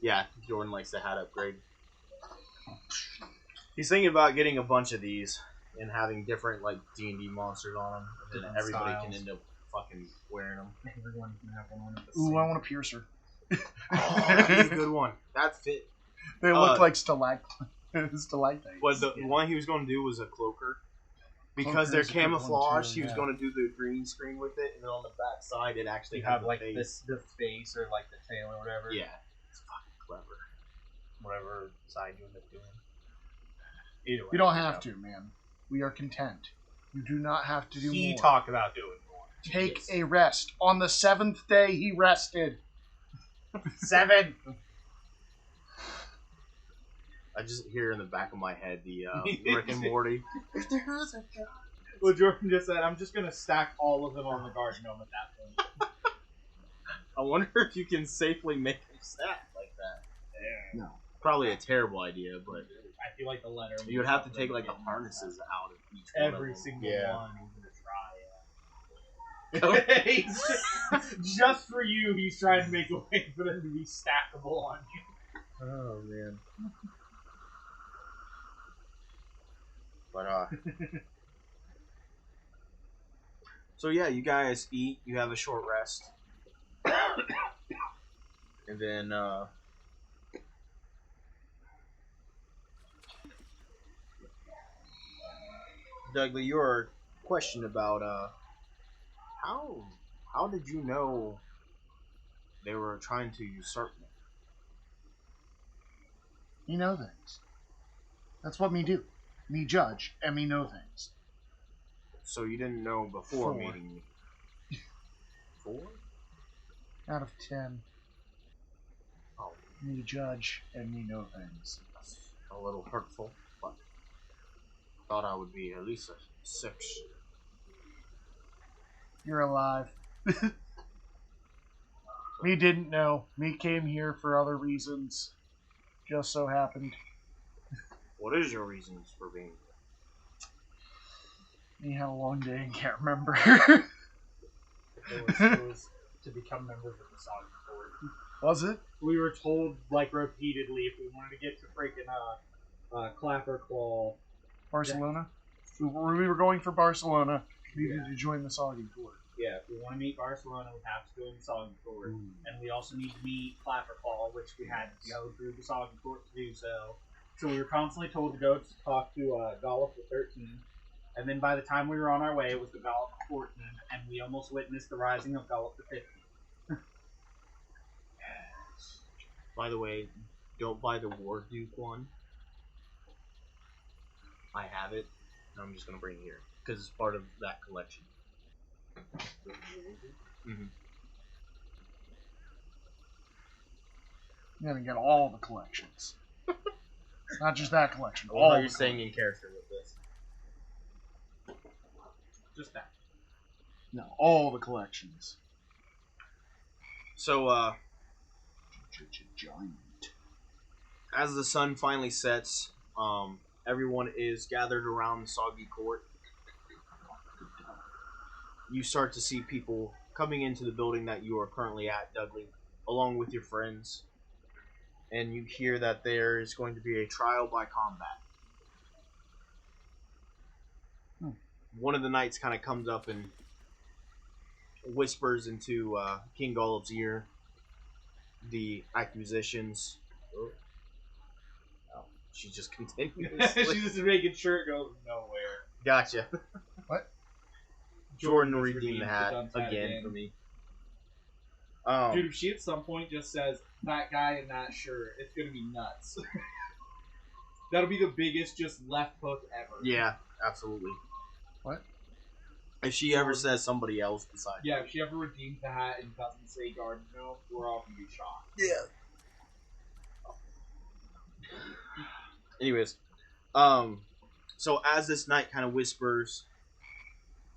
Yeah, Jordan likes the hat upgrade. He's thinking about getting a bunch of these and having different like D&D monsters on them, and then Different everybody styles. can end up fucking wearing them. Everyone can have one of the Ooh, same. I want a piercer. Oh, that's a good one. That fit. They look like stalactites. But the one he was going to do was a cloaker. Because Cloaker they're is a good one, camouflage, too, he was yeah. going to do the green screen with it, and then on the back side it actually You had have the like face. the face or like the tail or whatever. Yeah, it's fucking clever. Whatever side you end up doing. Either way. You don't have to, man. We are content. You do not have to do He more. talked about doing more. Take Yes. a rest. On the 7th day, he rested. 7. I just hear in the back of my head the Rick and Morty. Well, Jordan just said, I'm just going to stack all of them on the guard gnome at that point. I wonder if you can safely make them stack like that. Yeah. No. Probably a terrible idea, but I feel like the letter. you would have to take like the harnesses out of each one Every of them. single Yeah. one. He's going to try, yeah. Just for you, he's trying to make a way for them to be stackable on you. Oh man. But so yeah, you guys eat, you have a short rest. And then Dougley, your question about how did you know they were trying to usurp me? Me know things. That's what me do. Me judge, and me know things. So you didn't know before 4. meeting me? 4? Out of 10. Oh, Me judge, and me know things. that's a little hurtful, but I thought I would be at least a 6. You're alive. Me didn't know. Me came here for other reasons. Just so happened. What is your reasons for being here? Me had a long day and can't remember. It was to become members of the Soggy Court. Was it? We were told, like, repeatedly, if we wanted to get to freaking, Clapper Claw. Barcelona? We were going for Barcelona. We needed to join the Soggy Court. Yeah, if we want to meet Barcelona, we have to go in the Soggy Court. Ooh. And we also need to meet Clapper Claw, which we had to go through the Soggy Court to do so. So we were constantly told to go to talk to Gollop the 13. And then by the time we were on our way, it was the Gollop the 14. And we almost witnessed the rising of Gollop the 15. By the way, don't buy the War Duke one. I have it, and I'm just gonna bring it here because it's part of that collection. Mm-hmm. You're gonna get all the collections. Not just that collection. All All you're the staying in character with this. Just that. No, all the collections. So, Giant. as the sun finally sets, everyone is gathered around the Soggy Court. You start to see people coming into the building that you are currently at, Dudley, along with your friends. And you hear that there is going to be a trial by combat. One of the knights kind of comes up and whispers into King Golub's ear the accusations. Oh, she just continues. She's just making sure it goes nowhere. Gotcha. What? Jordan just redeemed the hat Dump's hat again for me. Dude, if she at some point just says, that guy in that shirt, it's gonna be nuts. That'll be the biggest just left hook ever. Yeah, absolutely. What? If she ever says somebody else besides. Yeah, if she ever redeems the hat and doesn't say Garden Gnome, we're all gonna be shocked. Yeah. Anyways, so as this knight kind of whispers,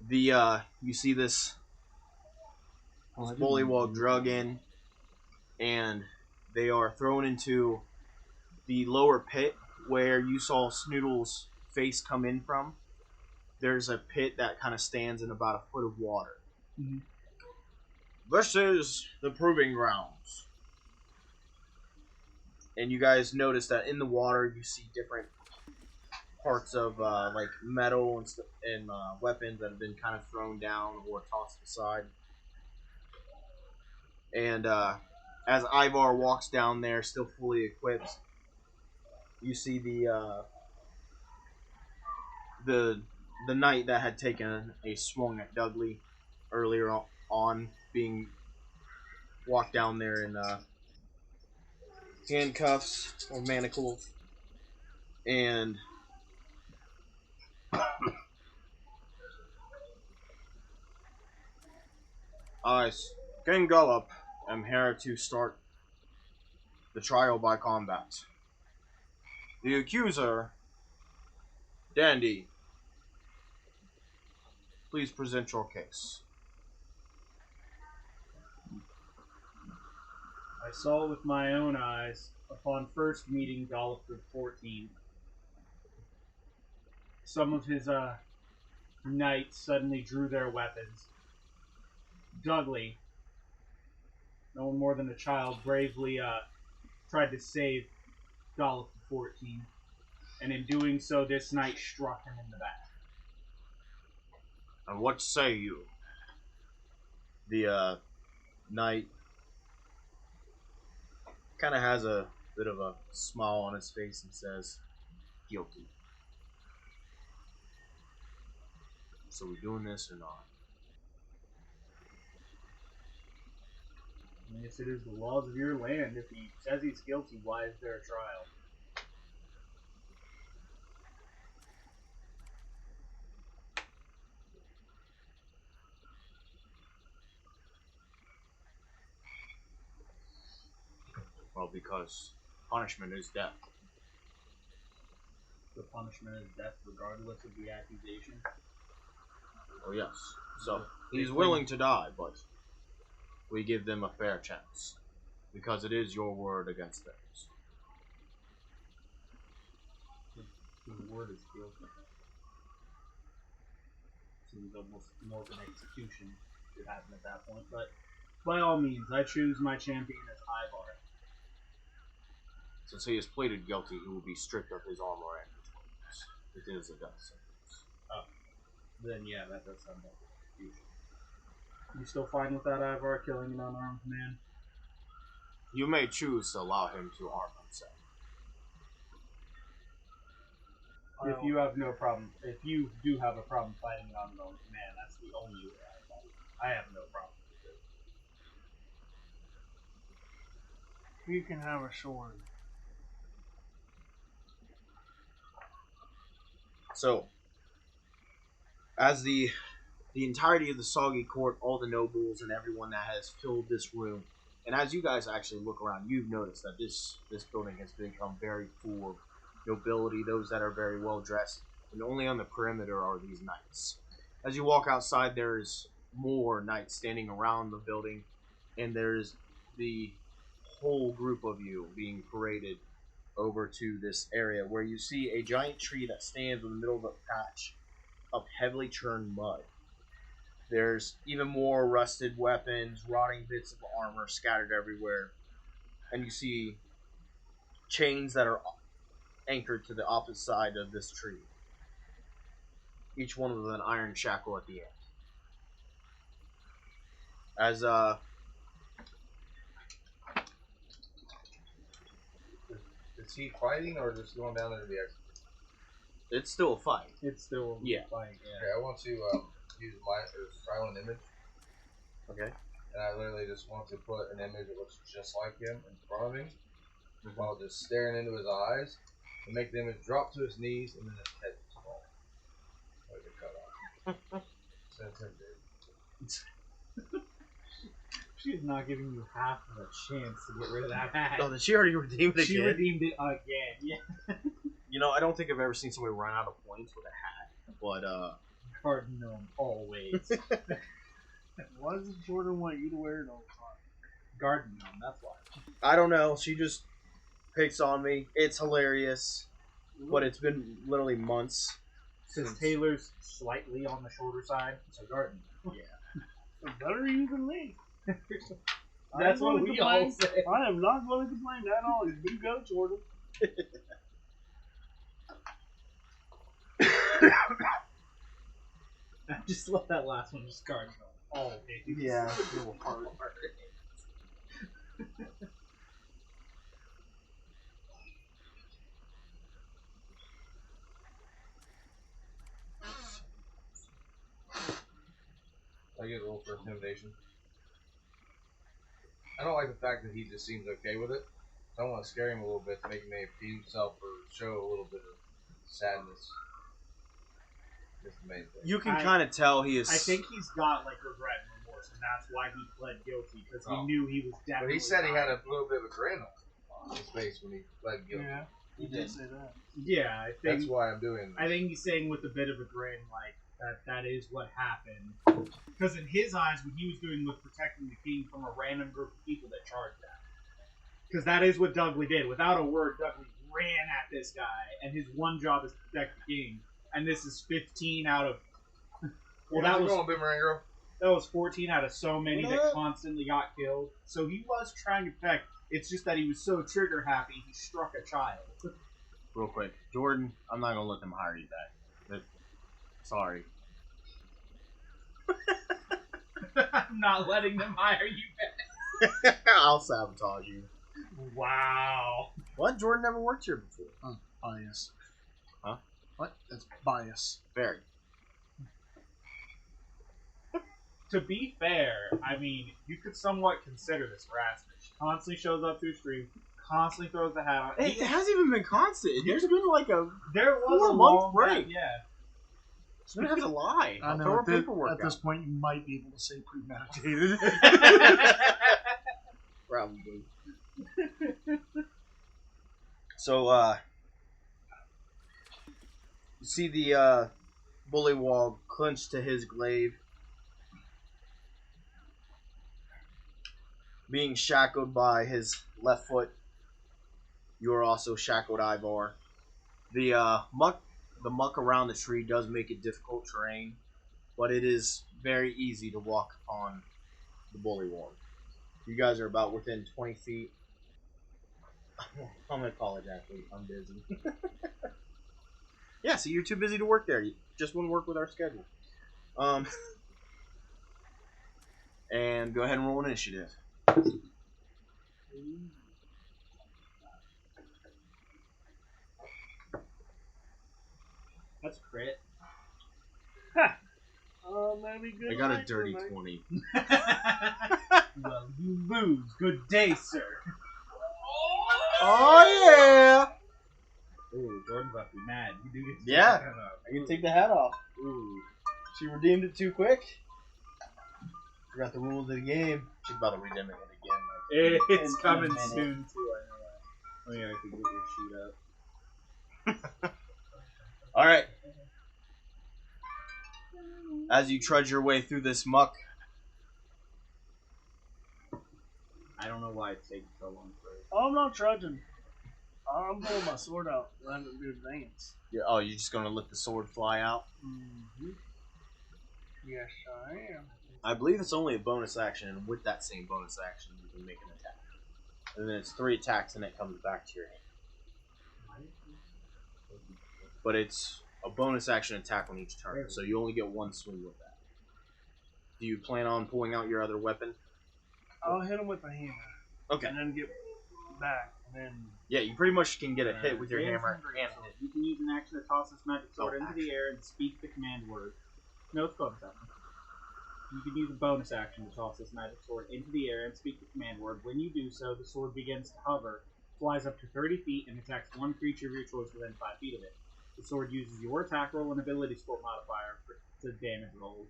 you see this bullywug drug in, and they are thrown into the lower pit where you saw Snoodle's face come in from. There's a pit that kind of stands in about a foot of water. Mhm. This is the proving grounds. And you guys notice that in the water you see different parts of like metal and weapons that have been kind of thrown down or tossed aside. And as Ivar walks down there, still fully equipped, you see the knight that had taken a swung at Dudley earlier on being walked down there in handcuffs or manacles, and I, King Gullop, am here to start the trial by combat. The accuser, Dandy, please present your case. I saw with my own eyes, upon first meeting Gollop 14, some of his knights suddenly drew their weapons. Dudley, no more than a child, bravely tried to save Gollop 14, and in doing so, this knight struck him in the back. And what say you? The knight kind of has a bit of a smile on his face and says, guilty. So we doing this or not? Yes, it is the laws of your land. If he says he's guilty, why is there a trial? Well, because punishment is death. The punishment is death regardless of the accusation. Oh yes. So he's willing to die, but we give them a fair chance. Because it is your word against theirs. His word is guilty. Seems almost more of an execution should happen at that point, but by all means, I choose my champion as Ivar. Since he has pleaded guilty, he will be stripped of his armor and his weapons. It is a death sentence. Oh. Then yeah, that does sound like execution. You still fine with that, Ivar, killing an unarmed man? You may choose to allow him to arm himself. If you have no problem, if you do have a problem fighting an unarmed man, that's the only way I fight. I have no problem with it. You can have a sword. So, as the entirety of the Soggy Court, all the nobles and everyone that has filled this room, and as you guys actually look around, you've noticed that this building has become very full of nobility, those that are very well dressed, and only on the perimeter are these knights. As you walk outside, there's more knights standing around the building, and there's the whole group of you being paraded over to this area where you see a giant tree that stands in the middle of a patch of heavily churned mud. There's even more rusted weapons, rotting bits of armor scattered everywhere, and you see chains that are anchored to the opposite side of this tree, each one with an iron shackle at the end. As Is he fighting or just going down there to be executed? it's still a fight. It's still Yeah. fight. Okay, I want to use my silent image, Okay. and I literally just want to put an image that looks just like him in front of him, while just staring into his eyes, and make the image drop to his knees, and then his head just fall. Like a cut off. Send him, dude. She's not giving you half of a chance to get rid of that hat. Oh, did she already redeem it She again? redeemed it again. Yeah. You know, I don't think I've ever seen somebody run out of points with a hat. But Garden gnome always. Why does Jordan want you to wear it all the time? Garden gnome. That's why. I don't know. She just picks on me. It's hilarious, but it's been literally months. Since Taylor's slightly on the shorter side, so garden. Better you than me. That's what we all say. I am not going to complain at all. You go, Jordan. Just let that last one just garden gnome all day. Yeah. Little heart. I get a little for intimidation. I don't like the fact that he just seems okay with it. So I want to scare him a little bit to make him be himself or show a little bit of sadness. That's the main thing. You can I- kind of tell he is. I think he's got like regret and remorse, and that's why he pled guilty because he knew he was But definitely. he said he had a little bit of a grin on his face when he pled guilty. Yeah, he did say that. Yeah, I think. That's why I'm doing this. I think he's saying with a bit of a grin, like that is what happened. Because in his eyes, what he was doing was protecting the king from a random group of people that charged at him. Because that is what Dudley did. Without a word, Dudley ran at this guy, and his one job is to protect the king. And this is 15 out of. Well, that was going, Boomerang Girl. that was 14 out of so many that constantly got killed. So he was trying to protect. It's just that he was so trigger happy, he struck a child. Real quick, Jordan, I'm not gonna let them hire you back. Sorry. I'm not letting them hire you back. I'll sabotage you. Wow. What? Jordan never worked here before. Bias. Huh? What? That's bias. Very. To be fair, I mean, you could somewhat consider this harassment. She constantly shows up to a stream, constantly throws the hat on. It hasn't even been constant. There's been like a. There was 4 a month long break. Yeah. She's gonna have to lie. I I'll know. throw her At, this, paperwork at this out. point, you might be able to say premeditated. Probably. So, you see the bullywog clenched to his glaive, being shackled by his left foot. You are also shackled, Ivar. The muck around the tree does make it difficult terrain, but it is very easy to walk on the bullywog. You guys are about within 20 feet. I'm a college athlete. I'm busy. Yeah, so you're too busy to work there. You just wouldn't work with our schedule. And go ahead and roll initiative. That's crit. That'd be good. I got a night, dirty good night. 20. Well, you lose. Good day, sir. Oh, yeah! Ooh, Jordan's about to be mad. You do get to Yeah. take that up. I can take the hat off. Ooh. She redeemed it too quick. Forgot the rules of the game. She's about to redeem it again. It's In a coming minute. soon, too. I know that. Oh, yeah, I could get your sheet up. Alright. As you trudge your way through this muck, I don't know why it's taking so long for it. I'm not trudging. I'm pulling my sword out. Letting it do advance. you're just going to let the sword fly out. Mm-hmm. Yes, I am. I believe it's only a bonus action, and with that same bonus action, you can make an attack. And then it's 3 attacks, and it comes back to your hand. But it's a bonus action attack on each turn, so you only get 1 swing with that. If Do you plan on pulling out your other weapon? I'll hit him with a hammer. Okay. And then get back. And then. Yeah, you pretty much can get a hit with your hammer and hit. You can use an action to toss this magic sword into action. the air and speak the command word. No, it's bonus action. You can use a bonus action to toss this magic sword into the air and speak the command word. When you do so, the sword begins to hover, flies up to 30 feet, and attacks one creature of your choice within 5 feet of it. The sword uses your attack roll and ability score modifier to damage rolls.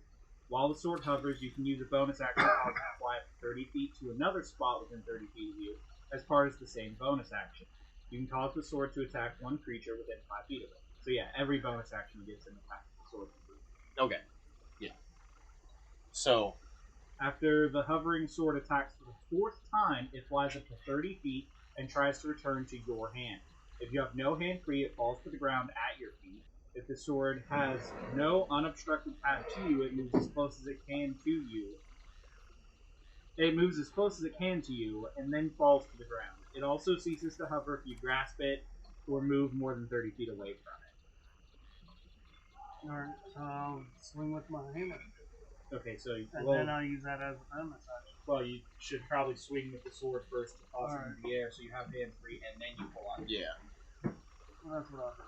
While the sword hovers, you can use a bonus action to fly up to 30 feet to another spot within 30 feet of you, as part of the same bonus action. You can cause the sword to attack one creature within 5 feet of it. So yeah, every bonus action gives an attack with the sword. Okay. Yeah. So, after the hovering sword attacks for the 4th time, it flies up to 30 feet and tries to return to your hand. If you have no hand free, it falls to the ground at your feet. If the sword has no unobstructed path to you, it moves as close as it can to you. It moves as close as it can to you, and then falls to the ground. It also ceases to hover if you grasp it or move more than 30 feet away from it. Alright, so I'll swing with my hammer. Okay, so And then I'll use that as a bonus action. well, you should probably swing with the sword first to toss it Alright. into the air, so you have hands free, and then you pull out. yeah. Well, that's what I'll do.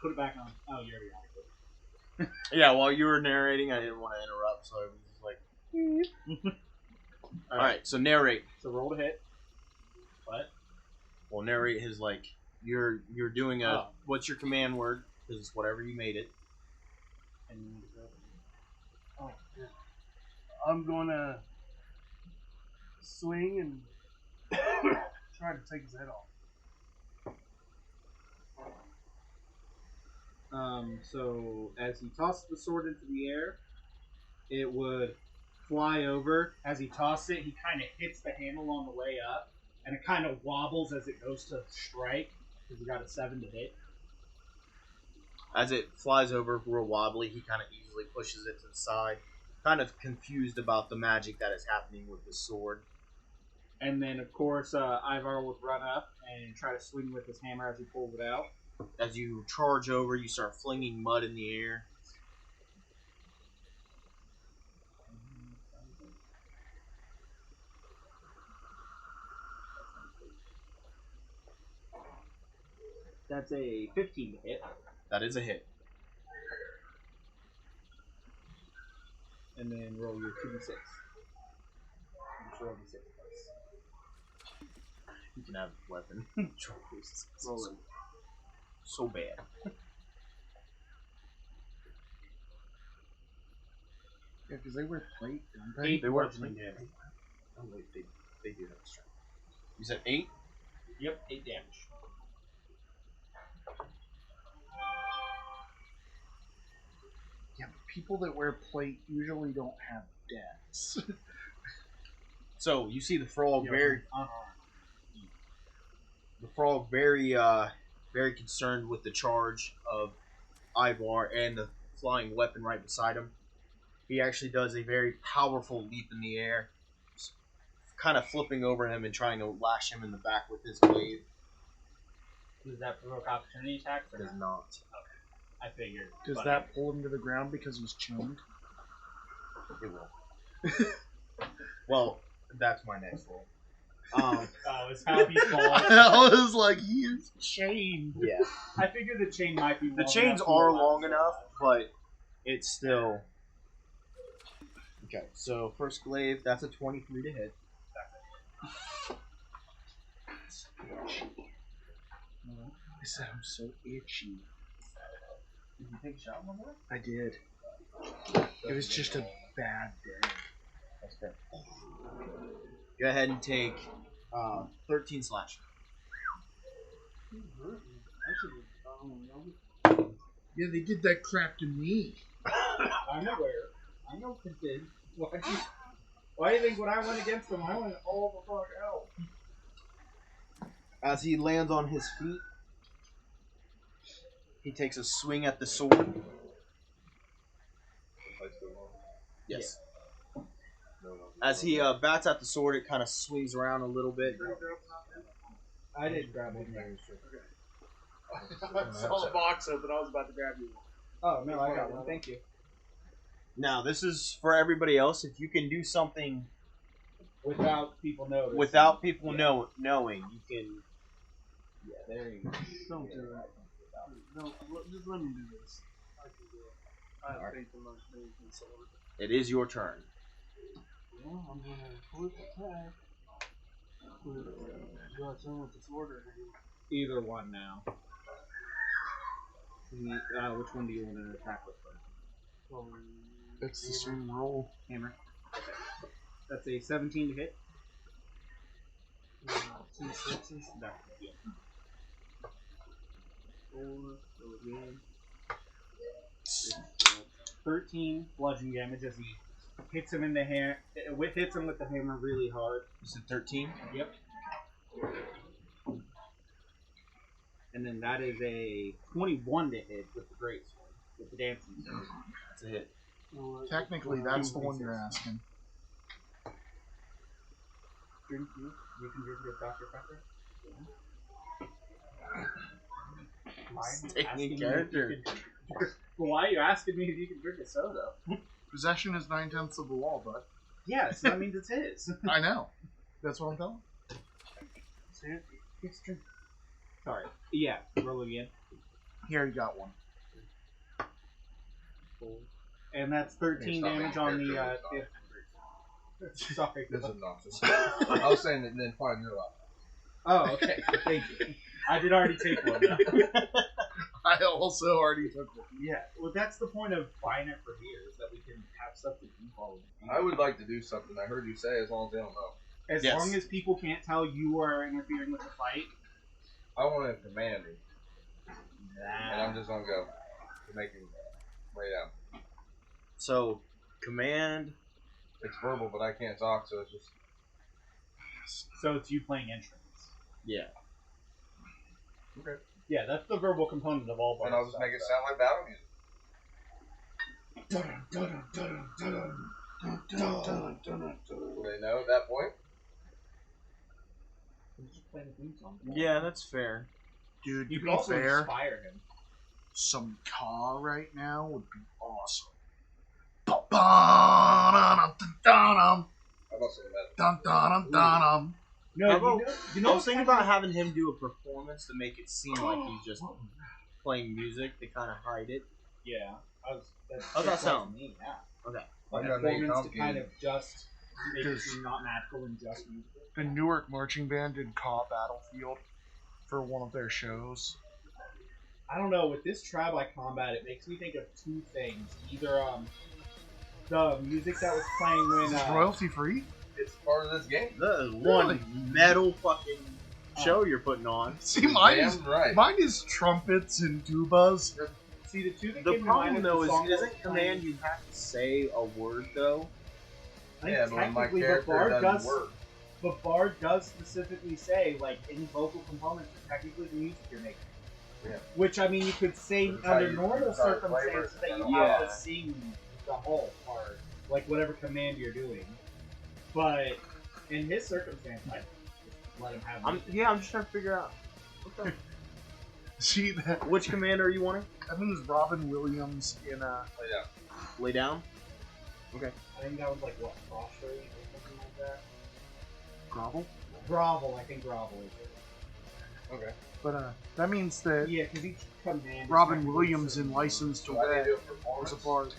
Put it back on. Oh, you already got it. Yeah, while you were narrating, I didn't want to interrupt, so I was just like... Alright, so narrate. So roll to hit. What? Well, narrate his, like, you're doing a... Oh. What's your command word? Because it's whatever you made it. And Oh, yeah. I'm going to swing and try to take his head off. So as he tosses the sword into the air, it would fly over. As he tosses it, he kind of hits the handle on the way up, and it kind of wobbles as it goes to strike, because he got a 7 to hit. As it flies over real wobbly, he kind of easily pushes it to the side, kind of confused about the magic that is happening with the sword. And then, of course, Ivar would run up and try to swing with his hammer as he pulls it out. As you charge over, you start flinging mud in the air. That's a 15 to hit. That is a hit. And then roll your 2d6. Just roll d6 twice. You can have a weapon. Roll it. So bad. Yeah, because they wear plate, don't they? 8 They wear bludgeoning plate. damage. Oh wait, they do have strength. You said 8? Yep, 8 damage. Yeah, but people that wear plate usually don't have deaths. So you see the frog Yeah, very unarmed. very concerned with the charge of Ivar and the flying weapon right beside him. He actually does a very powerful leap in the air, kind of flipping over him and trying to lash him in the back with his blade. Does that provoke opportunity attacks? Or It does not? not. I figured. Does but- that pull him to the ground because he's chained? It will. Well, that's my next roll. Oh, it's Happy's fault. I was like, he is chained. Yeah. I figured the chain might be long The chains enough to are allow long it. enough, but it's still... Okay, so first glaive, that's a 23 to hit. I said I'm so itchy. Did you take a shot one more? I did. It was just a bad day. That's fair. Go ahead and take 13 slash. Yeah, they did that crap to me. I'm aware. I know it did. Why do you think when I went against him, I went all the fuck out? As he lands on his feet, he takes a swing at the sword. Yes. As he bats at the sword, it kind of swings around a little bit. I did grab one there. I saw the box open. I was about to grab you. Oh, no, I got one. Thank you. Now, this is for everybody else. If you can do something Without people noticing. without people knowing, you can. Yeah, there you go. Don't do that. Just let me do this. I can do it. I have faith in my faith and sword. It is your turn. Well, I'm gonna flip attack. Do I turn with the sword or Either one now. Which one do you want to attack with first? It's the same roll. Hammer. Okay. That's a 17 to hit. 2 sixes? No. Yeah. 4. Go again. 13 bludgeoning damage as he hits him in the hand. Hits him with the hammer really hard. You said 13? Yep. And then that is a 21 to hit with the greatsword, with the dancing sword. That's a hit. Technically, that's the one you're asking. Drink you. You can drink your Dr. Pepper. Taking character. Well, why are you asking me if you can drink a soda? Possession is 9/10 of the law, bud. Yes, that means it's his. I know. That's what I'm telling. Sorry. Yeah, roll again. Here, you got one. And that's 13 damage on the. Sorry. This is nonsense. I was saying that then fine, you're allowed. Oh, okay. Thank you. I did already take one. Though. I also already took one. Yeah. Well, that's the point of buying it for here, is that we can have stuff to do while we I would like to do something. I heard you say as long as they don't know. As Yes. long as people can't tell you are interfering with the fight. I want to command him, and I'm just gonna go to make him lay down. So, command. It's verbal, but I can't talk, so it's just. So it's you playing entrance. Yeah. Okay. Yeah, that's the verbal component of all And bards. I'll just make it sound like battle music. Do they know at that point? Just play the theme song. Yeah, that's fair. Dude, You to can be also fair, inspire him. some Ka right now would be awesome. How about some metal? No, I was thinking about having him do a performance to make it seem like he's just playing music to kind of hide it. Yeah. How's that sound? Me, yeah. Okay. I A gotta make it performance to kind of complicated. just make it Because- seem not magical and just musical. The Newark Marching Band did Ka Battlefield for one of their shows. I don't know, with this tri-by combat, it makes me think of two things. Either the music that was playing when Is it royalty free? It's part of this game. That is one metal fucking show you're putting on. See, mine Damn is right. mine is trumpets and tubas. see the two that The came to mind problem is though the is song that was isn't command you have to say a word though. I think Yeah, but when my technically the character bard doesn't does. work. The bard does specifically say like any vocal components are technically the music you're making. Yeah. Which I mean, you could say But it's how under you normal start flavors circumstances that you and have yeah. to sing the whole part, like whatever command you're doing. But in his circumstance, I just let him have. I'm just trying to figure out See that? which command are you wanting? I think it was Robin Williams in Oh, yeah. Lay down. I think that was like what prostrate or something like that. Grovel. Grovel, I think grovel is it. Okay. But that means that Yeah, because each command. Robin Williams in License to So I need Wed to do a was performance. a part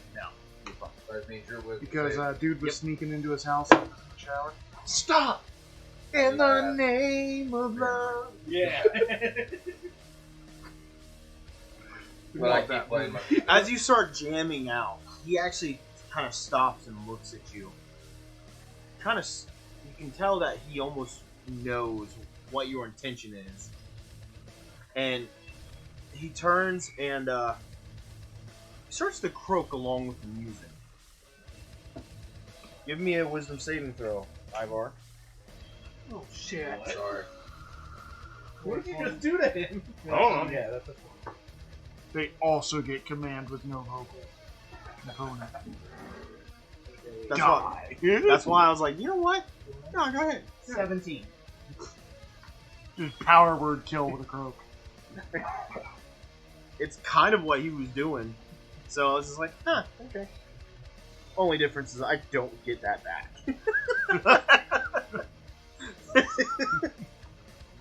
That means you're with because the dude was Yep. sneaking into his house in the shower. Stop! In the name of love. Yeah. But I Love that keep playing my As you start jamming out, he actually kind of stops and looks at you. Kind of, you can tell that he almost knows what your intention is, and he turns and starts to croak along with the music. Give me a wisdom saving throw, Ivar. Oh shit! Sorry. What did you just do to him? Oh. Yeah, that's a They also get command with no vocal component. That's why I was like, you know what? No, go ahead. 17. Just power word kill with a croak. It's kind of what he was doing, so I was just like, huh, okay. Only difference is I don't get that back.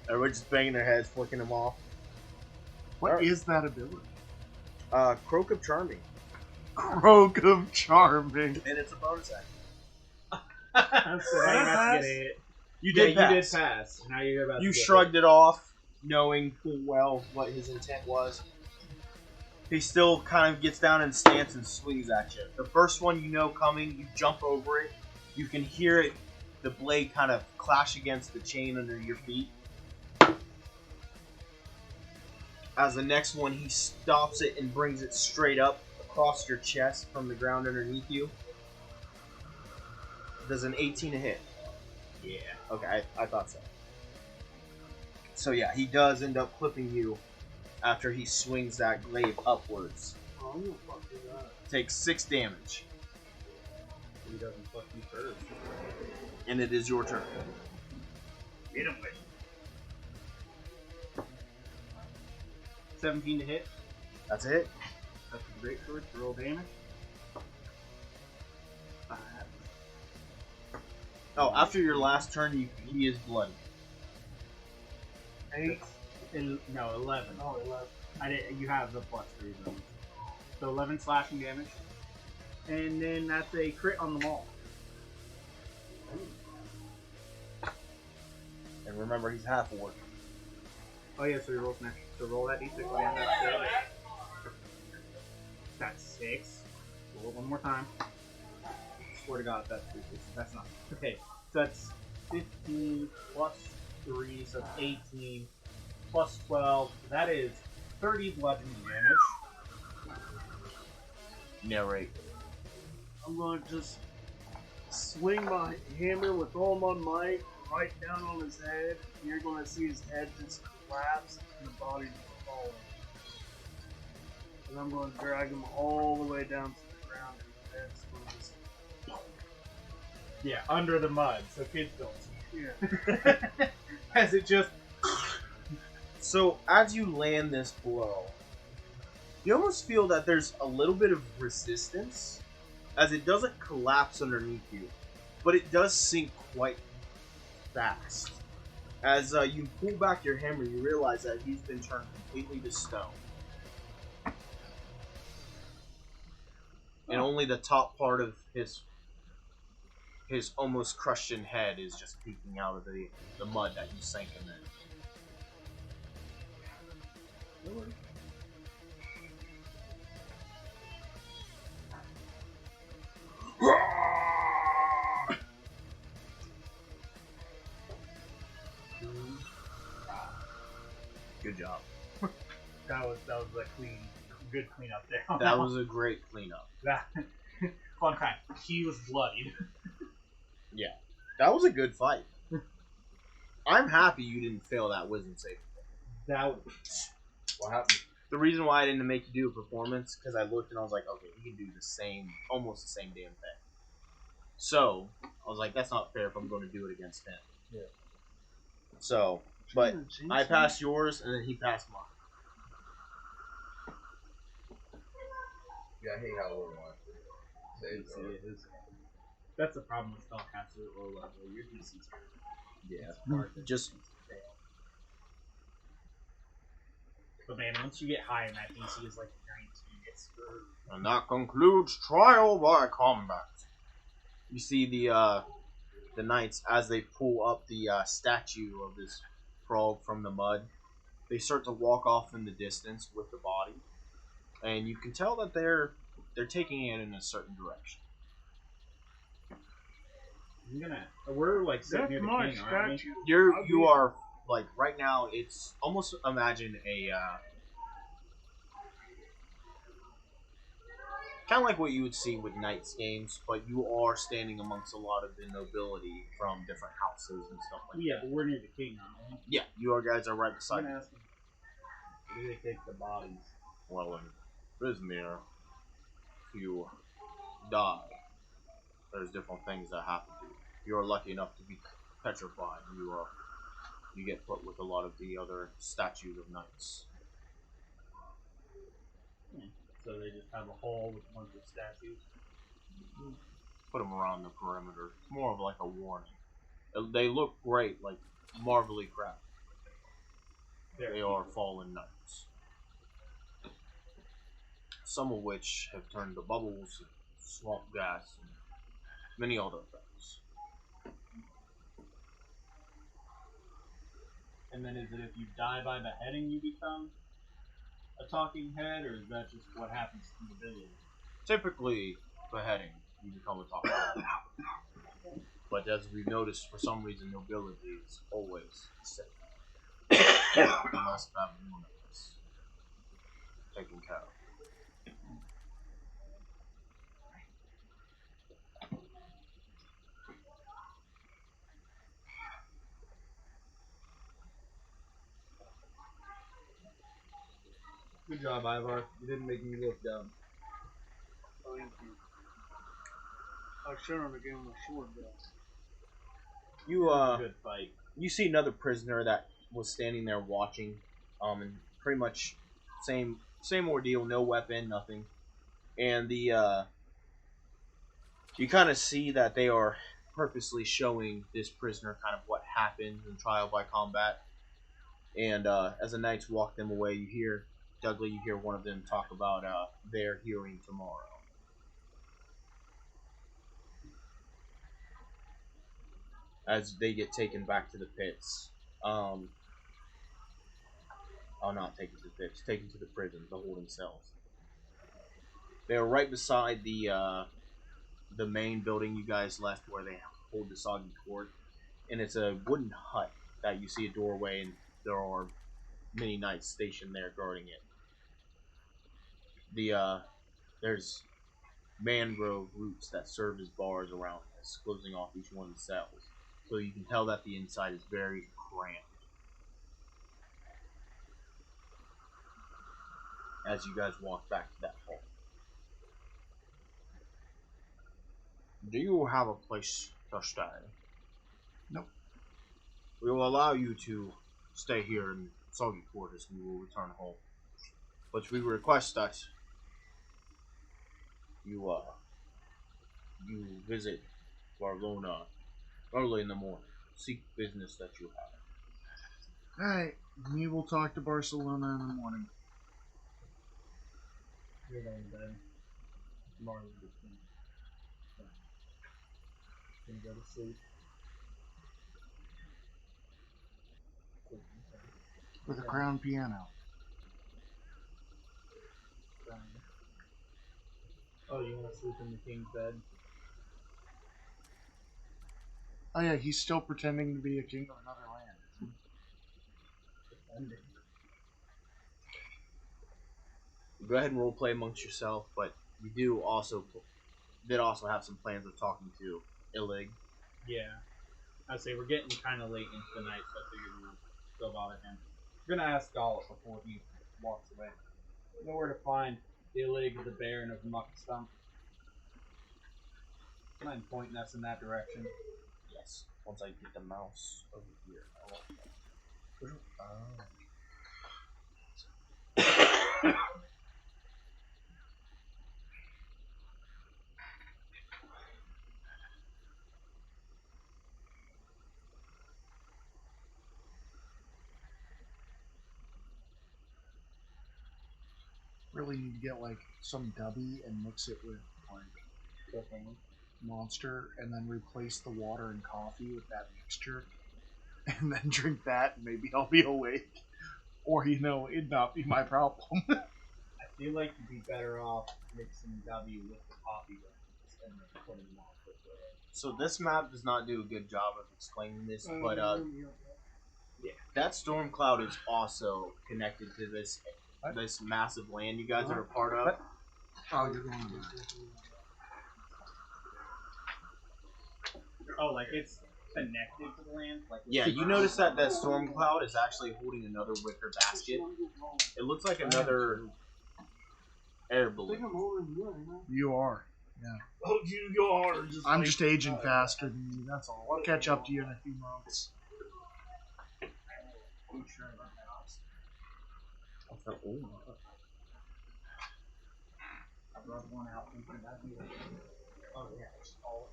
Everybody's just banging their heads, flicking them off. What is that ability? Croak of Charming. Croak of Charming. And it's a bonus action. So now you have to get it. You Yeah, did pass. you did pass. Now you're about You to get shrugged it off, knowing full well what his intent was. He still kind of gets down in stance and swings at you. The first one you know coming, you jump over it. You can hear it, the blade kind of clash against the chain under your feet. As the next one, he stops it and brings it straight up across your chest from the ground underneath you. Does an 18 to hit? Yeah. Okay, I thought so. So yeah, he does end up clipping you after he swings that glaive upwards. Oh, I'm gonna fuck you that. Takes 6 damage, He doesn't fuck you first. and it is your turn. Hit him with 17 to hit. That's a hit. That's a great sword to roll damage. 5. Oh, after your last turn, he is bloody. 8. No, 11. Oh, 11. I did. You have the +3 though. So 11 slashing damage, and then that's a crit on the maul. And remember, he's half orc. Oh yeah, so he rolls next. So roll that d6 again. That's 6. Roll it one more time. Swear to God, that's 3. That's not. Okay, so that's 15 plus 3, so that's 18 plus 12. So that is 30 bludgeoning damage. Narrate. I'm gonna just swing my hammer with all my might right down on his head. And you're gonna see his head just collapse and the body just fall. And I'm gonna drag him all the way down to the ground and his head's gonna just Yeah, under the mud, so kids don't see yeah. it. As it just So as you land this blow, you almost feel that there's a little bit of resistance, as it doesn't collapse underneath you, but it does sink quite fast. As you pull back your hammer, you realize that he's been turned completely to stone. And only the top part of his almost crushed in head is just peeking out of the mud that you sank him in. Good job. that was a good cleanup there. That was a great cleanup. Fun fact: he was bloodied. Yeah, that was a good fight. I'm happy you didn't fail that wisdom save. That What happened? The reason why I didn't make you do a performance, because I looked and I was like, okay, he can do almost the same damn thing. So, I was like, that's not fair if I'm going to do it against him. Yeah. So, but Jinx I me. passed yours, and then he passed mine. Yeah, I hate how low one. That's the problem with spellcasters at low level. Your DC's Yeah. hard to Just fail. But man, once you get high in that DC is like 19, it's screwed. And that concludes trial by combat. You see the knights as they pull up the statue of this frog from the mud. They start to walk off in the distance with the body, and you can tell that they're taking it in a certain direction. We're like sitting That's near the my king, aren't we? statue. You are like right now. It's almost imagine a kind of like what you would see with knights games, but you are standing amongst a lot of the nobility from different houses and stuff like Yeah, that. but we're near the king, aren't we? Yeah, you guys are right I'm beside gonna me. ask him. Where do they take the bodies? Well, in Bismir, if you die, there's different things that happen to you. If you're lucky enough to be petrified, you get put with a lot of the other statues of knights. So they just have a hall with a bunch of statues. Put them around the perimeter. It's more of like a warning. They look great, like marvelly crafted. They are fallen knights. Some of which have turned to bubbles, swamp gas, and many other things. And then is it if you die by beheading you become a talking head, or is that just what happens to the village? Typically, beheading, you become a talking head. But as we've noticed, for some reason, nobility is always sick. Unless that one is taken care of. Good job, Ivar. You didn't make me look dumb. Thank you. I shouldn't have given him a sword though. You Good fight. you see another prisoner that was standing there watching, and pretty much same ordeal, no weapon, nothing, and the you kind of see that they are purposely showing this prisoner kind of what happened in trial by combat, and as the knights walk them away, you hear Dudley, you hear one of them talk about their hearing tomorrow. As they get taken back to the pits. Oh, not taken to the pits, taken to the prison, the holding cells. They are right beside the main building you guys left where they hold the soggy court. And it's a wooden hut that you see a doorway, and there are many knights stationed there guarding it. There's mangrove roots that serve as bars around this, closing off each one of the cells. So you can tell that the inside is very cramped. As you guys walk back to that hall. Do you have a place to stay? Nope. We will allow you to stay here in soggy quarters and we will return home. But we request that you visit Barlona early in the morning. Seek business that you have. Alright, we will talk to Barcelona in the morning. You're going to bed. Tomorrow will be clean. Gonna go to sleep. With a crown piano. Oh, you want to sleep in the king's bed? Oh yeah, he's still pretending to be a king of another land. Defending. Go ahead and roleplay amongst yourself, but you did also have some plans of talking to Illig. Yeah. I say we're getting kind of late into the night, so I figured we would still bother him. We're gonna ask Gollop before he walks away. You know where to find Illig, the Baron of Muckstump? Mind pointing us in that direction? Yes. Once I get the mouse over here. Really need to get like some dubby and mix it with like Monster, and then replace the water and coffee with that mixture, and then drink that, and maybe I'll be awake. Or it'd not be my problem. I feel like you'd be better off mixing W with the coffee grounds and then putting them off with the... So this map does not do a good job of explaining this, but that storm cloud is also connected to this massive land you guys are a part of. Oh, you're going to do Oh, like it's connected to the land? Like Yeah, you notice that storm cloud is actually holding another wicker basket. It looks like another air balloon. You are. Yeah. Oh, you are just. I'm just aging faster than you, that's all. I'll catch up to you in a few months. I brought one out thinking that'd be Oh yeah, it's all.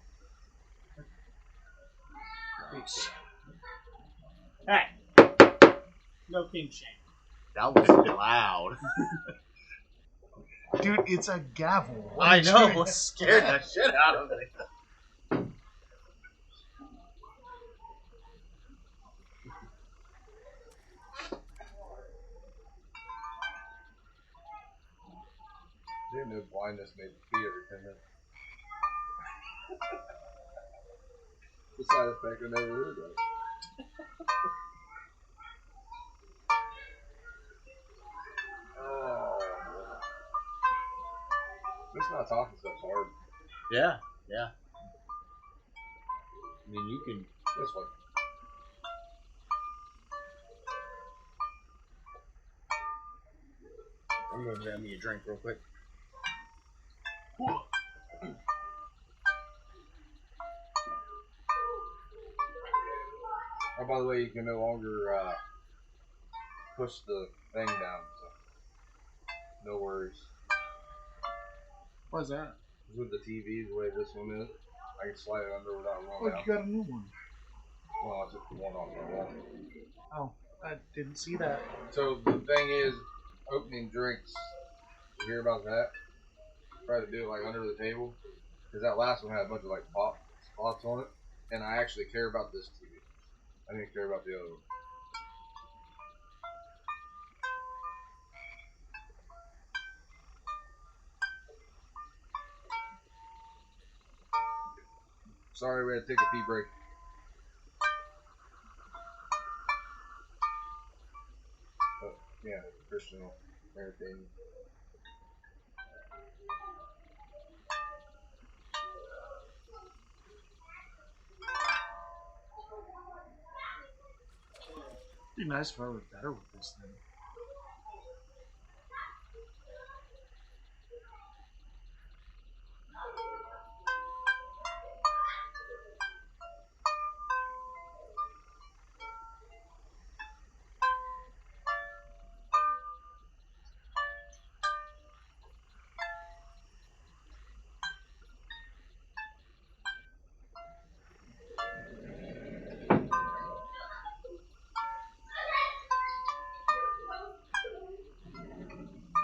Hey, no king shame. That was loud. Dude, it's a gavel. What I are you know. doing? It scared the shit out of me. Didn't know blindness made fear dependent. The side effect I never heard of. Oh, this not talking stuff's hard. Yeah, yeah. I mean, you can. This one. I'm gonna grab me a drink real quick. Oh, by the way, you can no longer push the thing down. So no worries. What's that? With the TV, the way this one is, I can slide it under without Oh, rolling down. you got a new one. Well, I took the one off the wall. Oh, I didn't see that. So the thing is, opening drinks. You hear about that? Try to do it like under the table, because that last one had a bunch of like pop spots on it, and I actually care about this TV. I didn't care about the other one. Sorry, we had to take a pee break. But yeah, Christian entertaining. It'd be nice if I were better with this thing.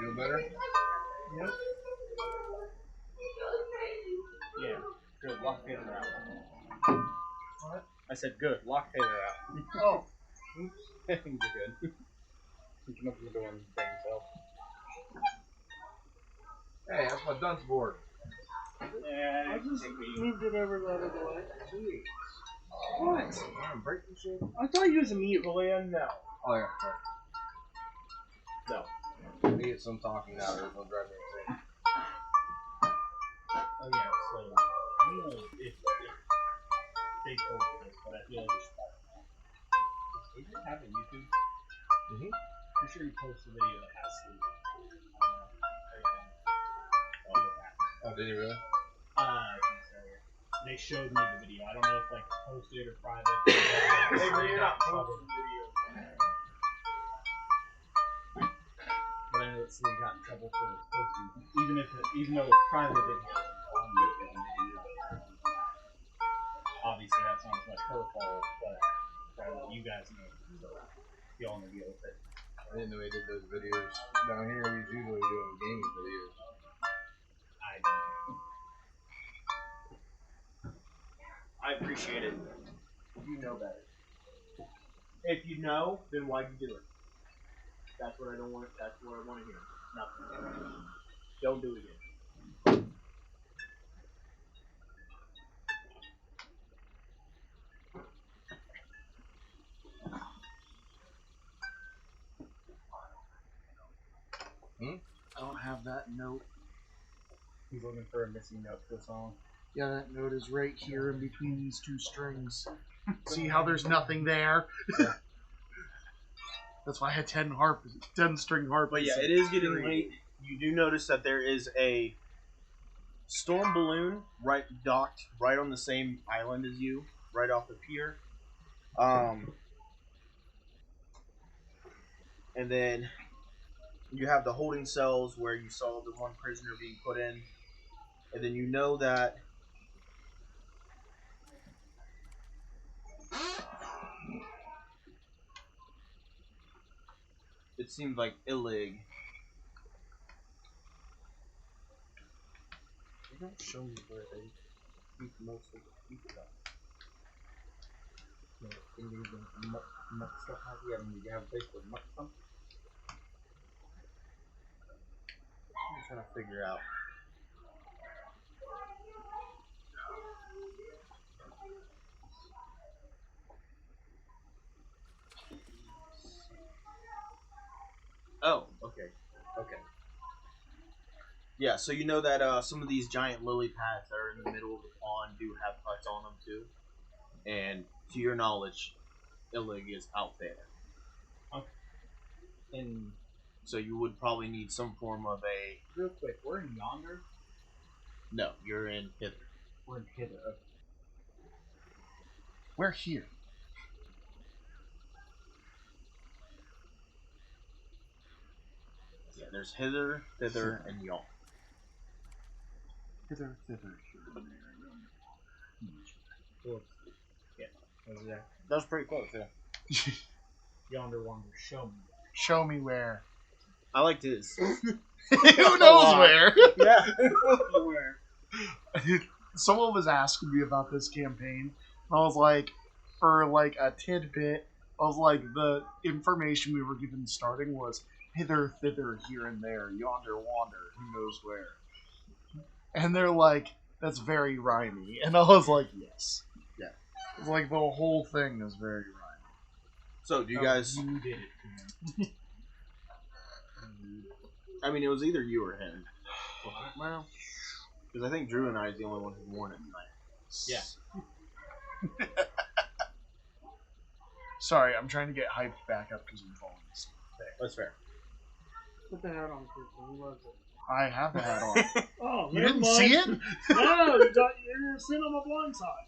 Feel better? Yep. Yeah. Good. Lock Taylor out. What? I said good. Lock Taylor out. Oh, You're good. You can open the door and bang yourself. Hey, that's my dunce board. Yeah, I just moved it over the other way. What? I'm breaking shit. I thought you was a meat land. No. Oh yeah, No. right. Me get some talking now, or it'll drive me insane. Oh yeah. So I don't know if they told you this, but I feel like you should probably know. Does Adrian have a YouTube? Mm-hmm. Pretty sure he posts a video that has sleep. Oh, did he really? I think so. Yeah. They showed me the video. I don't know if like posted or private. Hey, but you're not posting videos. But I know that Slee got in trouble for posting, even though it's private videos on YouTube, and they didn't know that. Obviously, that's not as much her fault, but trying to let you guys know, so y'all know deal with it. I didn't know he did those videos down here. He's usually doing gaming videos. I don't. I appreciate it. You know better. If you know, then why'd you do it? That's what I don't want. That's what I want to hear. Nothing. Don't do it again. I don't have that note. He's looking for a missing note to a song. Yeah, that note is right here in between these two strings. See how there's nothing there? That's why I had 10 string harp. But yeah, it is getting late. You do notice that there is a storm balloon docked right on the same island as you, right off the pier. And then you have the holding cells where you saw the one prisoner being put in. And then you know that it seems like Illig. They don't show me where they keep most of the people at. You know, Indians and muck stuff out here. I mean, you have a place for muck stuff. I'm trying to figure out. Oh, okay. Okay. Yeah, so you know that some of these giant lily pads that are in the middle of the pond do have huts on them too? And to your knowledge, Illig is out there. And So you would probably need some form of a... real quick, we're in yonder. No, you're in hither. We're in hither. Okay. We're here. Yeah, there's hither, thither, and yon. Hither, thither, here and there. Well, yeah. Exactly. That was pretty close, yeah. Yonder wander. Show me. Show me where. I liked his. Who knows where? Yeah. Where? Someone was asking me about this campaign, and I was like, for like a tidbit, I was like, the information we were given starting was hither, thither, here and there, yonder, wander, who knows where. And they're like, that's very rhymey. And I was like, yes. Yeah. It's like the whole thing is very rhymey. So, do you guys... You did it. I mean, it was either you or him. Well, Because I think Drew and I is the only one who's worn it tonight. Yeah. sorry, I'm trying to get hyped back up because I'm falling asleep. That's fair. Put the hat on, Kristen. Who was it? I have the hat on. Oh, You never didn't mind. see it? No, you're sitting on my blind side.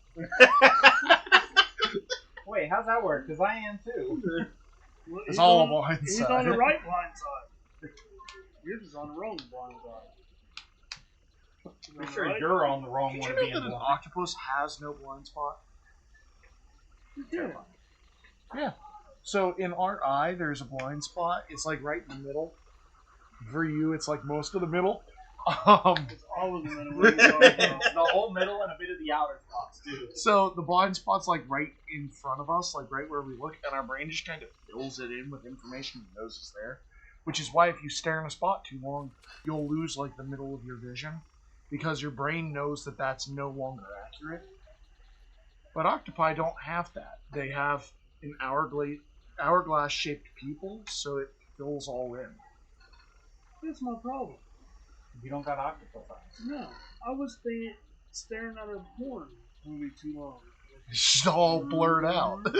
Wait, how's that work? Because I am too. Well, It's he's all on, a blind He's side. on the right blind side. Yours is on the wrong blind side. I'm sure you're on the wrong Did one you of know being that an blind. octopus has no blind spot? Yeah. Yeah. So in our eye, there's a blind spot. It's like right in the middle. For you, it's like most of the middle. It's always in the middle. What are you talking about? The whole middle and a bit of the outer spots too. So the blind spot's like right in front of us, like right where we look, and our brain just kind of fills it in with information and knows it's there. Which is why if you stare in a spot too long, you'll lose like the middle of your vision, because your brain knows that that's no longer accurate. But octopi don't have that. They have an hourglass-shaped pupil, so it fills all in. That's my problem. You don't got octopus eyes. No, I was staring at a porn movie too long. It's just all blurred out. Yeah.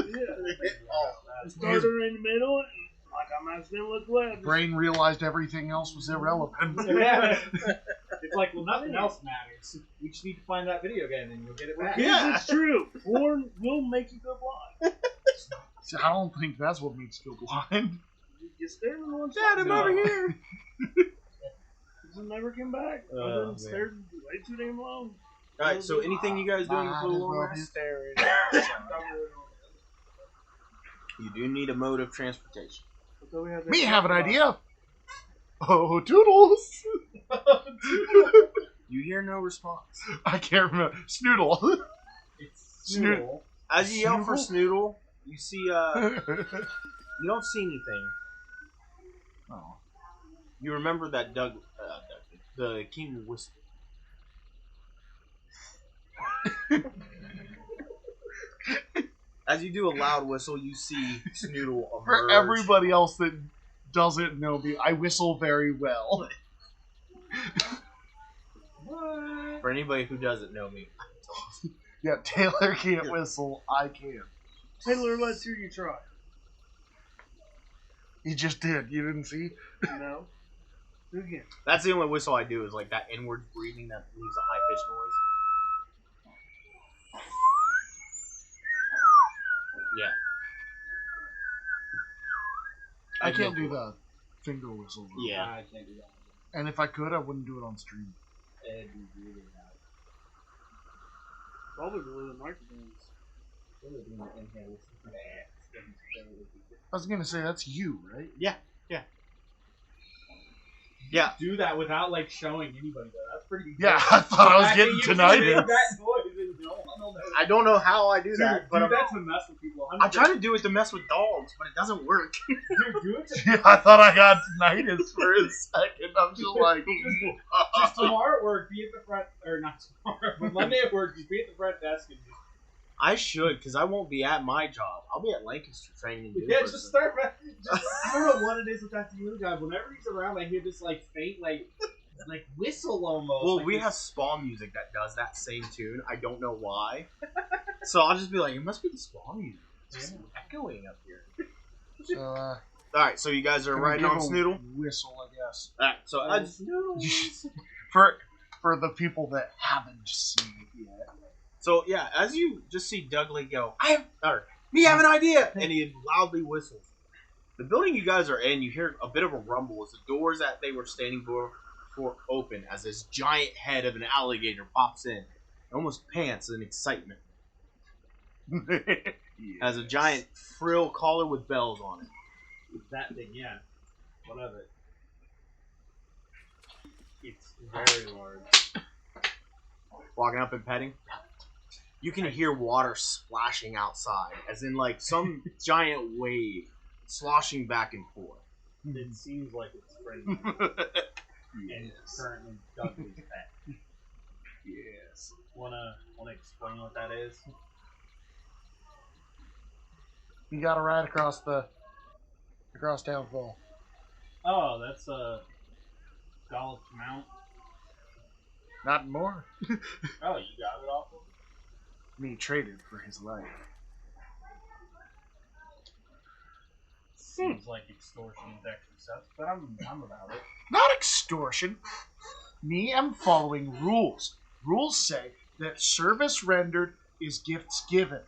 I started in the middle, and like I'm accidentally look left. Brain realized everything else was irrelevant. Yeah. It's like, well, nothing else matters. We just need to find that video again, and you'll get it back. Yes, it's true. Porn will make you go blind. See, I don't think that's what makes you go blind. You stare at one Dad, spot. I'm No. over here. Just never came back. I Oh, didn't stare way too damn long. Alright, so anything you guys doing Might before the as long well rest? be staring. You do need a mode of transportation. So we have Me have an idea. Oh, Toodles! You hear no response. I can't remember. Snoodle. It's Snoodle. Snoodle. As you yell for Snoodle? Snoodle, you see, you don't see anything. Oh. You remember that the king whistled. As you do a loud whistle, you see Snoodle emerge. For everybody else that doesn't know me, I whistle very well. For anybody who doesn't know me, Yeah, Taylor can't whistle. I can. Taylor, let's hear you try. He just did. You didn't see? No. Do it again. that's the only whistle I do is like that inward breathing that leaves a high pitched noise. Yeah. I can't do the finger whistle. though. Yeah. I can't do that. And if I could, I wouldn't do it on stream. It'd be really loud. Probably below the microphones. Really doing the inhale. I was gonna say that's you, right? Yeah. Yeah. Do that without like showing anybody though. That's pretty. Yeah, I thought I was That- getting you can tinnitus. make that noise and no one will know. I don't know how I do Dude, that, but do I'm, that to mess with people. I try to do it to mess with dogs, but it doesn't work. Dude, do it to Yeah, I thought I got tinnitus for a second. I'm just like, just tomorrow at work. Be at the front, or not tomorrow, but Monday at work. Just be at the front desk and just I should, because I won't be at my job. I'll be at Lancaster training. yeah, just start. Just, I don't know what it is with that new guy. Whenever he's around, I hear this like faint like whistle almost. Well, like we this- have spa music that does that same tune. I don't know why. So I'll just be like, it must be the spa music. It's just echoing up here. so, All right, so you guys are gonna riding give on a Snoodle. whistle, I guess. All right, so I just, For the people that haven't seen it yet. so yeah, as you just see Dudley go, me have an idea, and he loudly whistles. The building you guys are in, you hear a bit of a rumble as the doors that they were standing for open as this giant head of an alligator pops in, and almost pants in excitement. Has a giant frill collar with bells on it. that thing, yeah. What of it? It's very large. Walking up and petting. You can hear water splashing outside, as in like some giant wave sloshing back and forth. It seems like it's frozen. And it's currently Dudley's pet. Yes. Wanna explain what that is? You gotta ride across town fall. Oh, that's a Gollop's mount. Not more. Oh, you got it off of? Me traded for his life. Seems like extortion and extra stuff, but I'm about it. Not extortion. Me, I'm following rules. Rules say that service rendered is gifts given.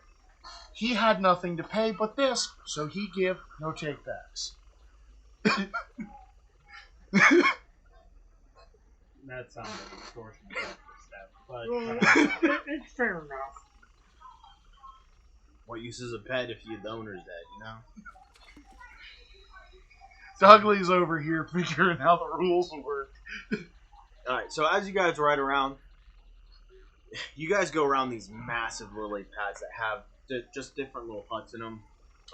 He had nothing to pay but this, so he give, no takebacks. That sounds like extortion and extra stuff, but It's fair enough. What use is a pet if the owner's dead, you know? Dudley's over here figuring how the rules work. Alright, so as you guys ride around, you guys go around these massive lily pads that have just different little huts in them.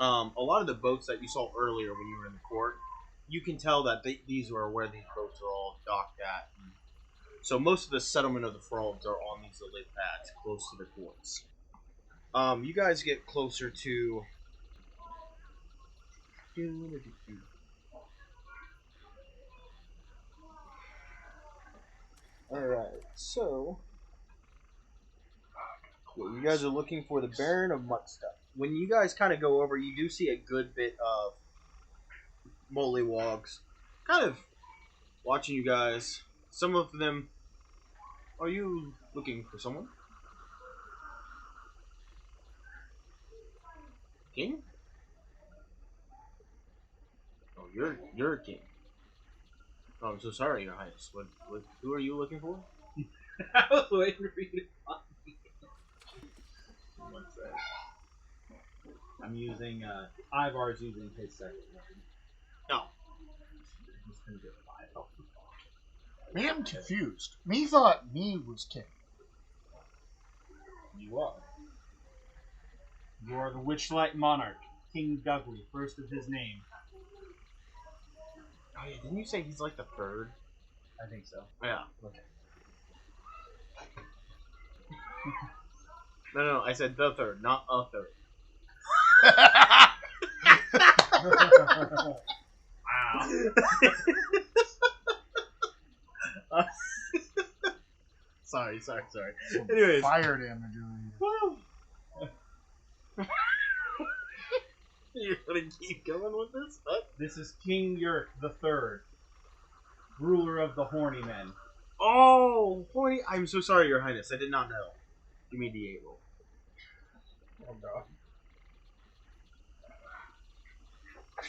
A lot of the boats that you saw earlier when you were in the court, you can tell that these are where these boats are all docked at. So most of the settlement of the frogs are on these lily pads close to the courts. You guys get closer to... Alright, so... Cool. You guys are looking for the Baron of Muttstuff. When you guys kind of go over, you do see a good bit of mollywogs kind of watching you guys. Some of them... Are you looking for someone? King? Oh, you're a king. Oh, I'm so sorry, Your Highness. Who are you looking for? I was waiting for you to find me. One sec. I'm using, Ivar's using his second weapon. No. He's gonna get 5 health. Me, I'm confused. Me thought me was king. You are. You are the Witchlight Monarch, King Dudley, first of his name. Oh yeah, didn't you say he's like the third? I think so. Yeah. Okay. No, I said the third, not a third. Wow. Sorry. Some Anyways. fire damage over here. You're gonna keep going with this? Huh? This is King Yurk the Third, ruler of the Horny Men. Oh, boy, I'm so sorry, Your Highness. I did not know. Give me the 8 roll. Oh god.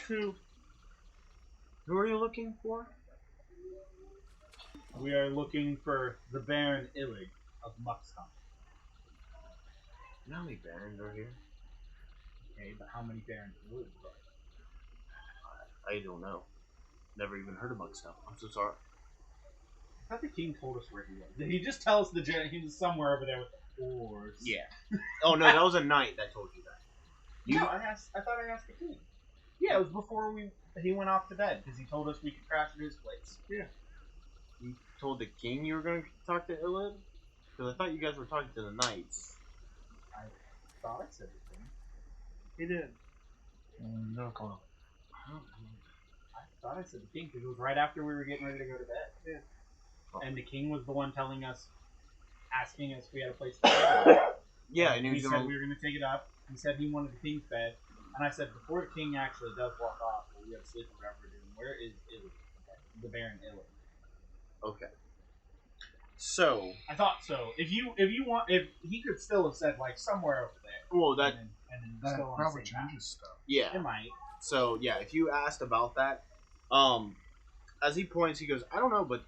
2. Who are you looking for? We are looking for the Baron Illig of Muxham. You know how many barons are here? Okay, but how many Barons Illig are I don't know. Never even heard of Muckstone. I'm so sorry. I thought the king told us where he was. Did he just tell us he was somewhere over there with the horse? Yeah. Oh no, that was a knight that told you that. No, I thought I asked the king. Yeah, it was before he went off to bed because he told us we could crash at his place. Yeah. You told the king you were going to talk to Illid? Because I thought you guys were talking to the knights. I thought I said the king. He did. No clue. I thought I said the king because it was right after we were getting ready to go to bed. Yeah. And the king was the one telling us, asking us if we had a place to stay. Yeah, and he we was said going we were going to take it up. He said he wanted the king's bed. And I said, before the king actually does walk off, or we have to sleep or whatever we're doing, where is Illid? The Baron Illid. Okay. So, I thought so. If he could still have said like somewhere over there. well, that, and then That still on the probably same path. changes stuff. yeah. It might. So, yeah, if you asked about that, as he points, he goes, I don't know, but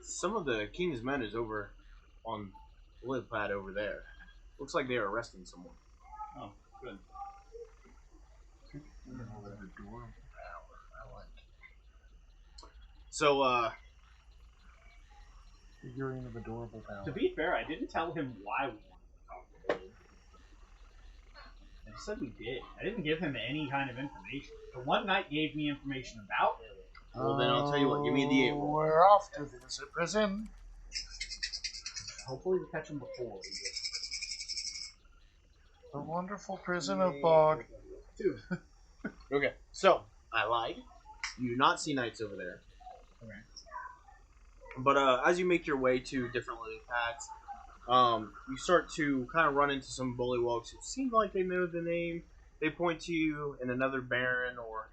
some of the king's men is over on the live pad over there. Looks like they're arresting someone. Oh, good. Adorable power. I like So, figurine of adorable power. To be fair, I didn't tell him why we wanted to talk to Illid. I just said we did. I didn't give him any kind of information. The one night gave me information about Illid. well, then I'll tell you what, give me the 8 roll. We're off to visit prison. Hopefully we catch him before we get. The wonderful prison of Bog. Dude. Okay, so, I lied. You do not see knights over there. Okay. But as you make your way to different lily pads, you start to kind of run into some bullywugs who seem like they know the name. They point to you and another baron, or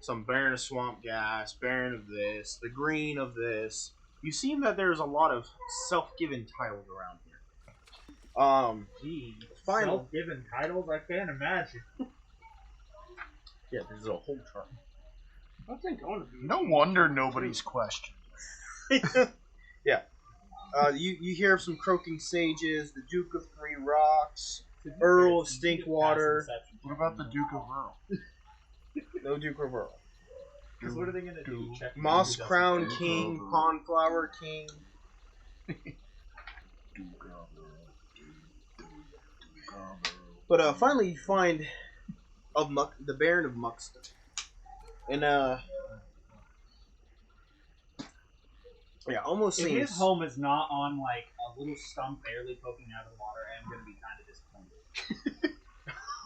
some baron of swamp gas, baron of this, the green of this. You see that there's a lot of self-given titles around here. Gee, Finally. self-given titles? I can't imagine. Yeah, there's a whole chart. I think I want to be. No wonder nobody's questioned. Yeah. You hear of some croaking sages, the Duke of Three Rocks, Earl of Stinkwater. What about the Duke of Earl? No Duke of Earl. Because what are they going to do? Check Moss the Crown Duke of King, Earl. Pondflower King. Duke of Earl. But finally you find the Baron of Muckstone. And yeah, almost If seems his home is not on like a little stump barely poking out of the water, I'm going to be kind of disappointed.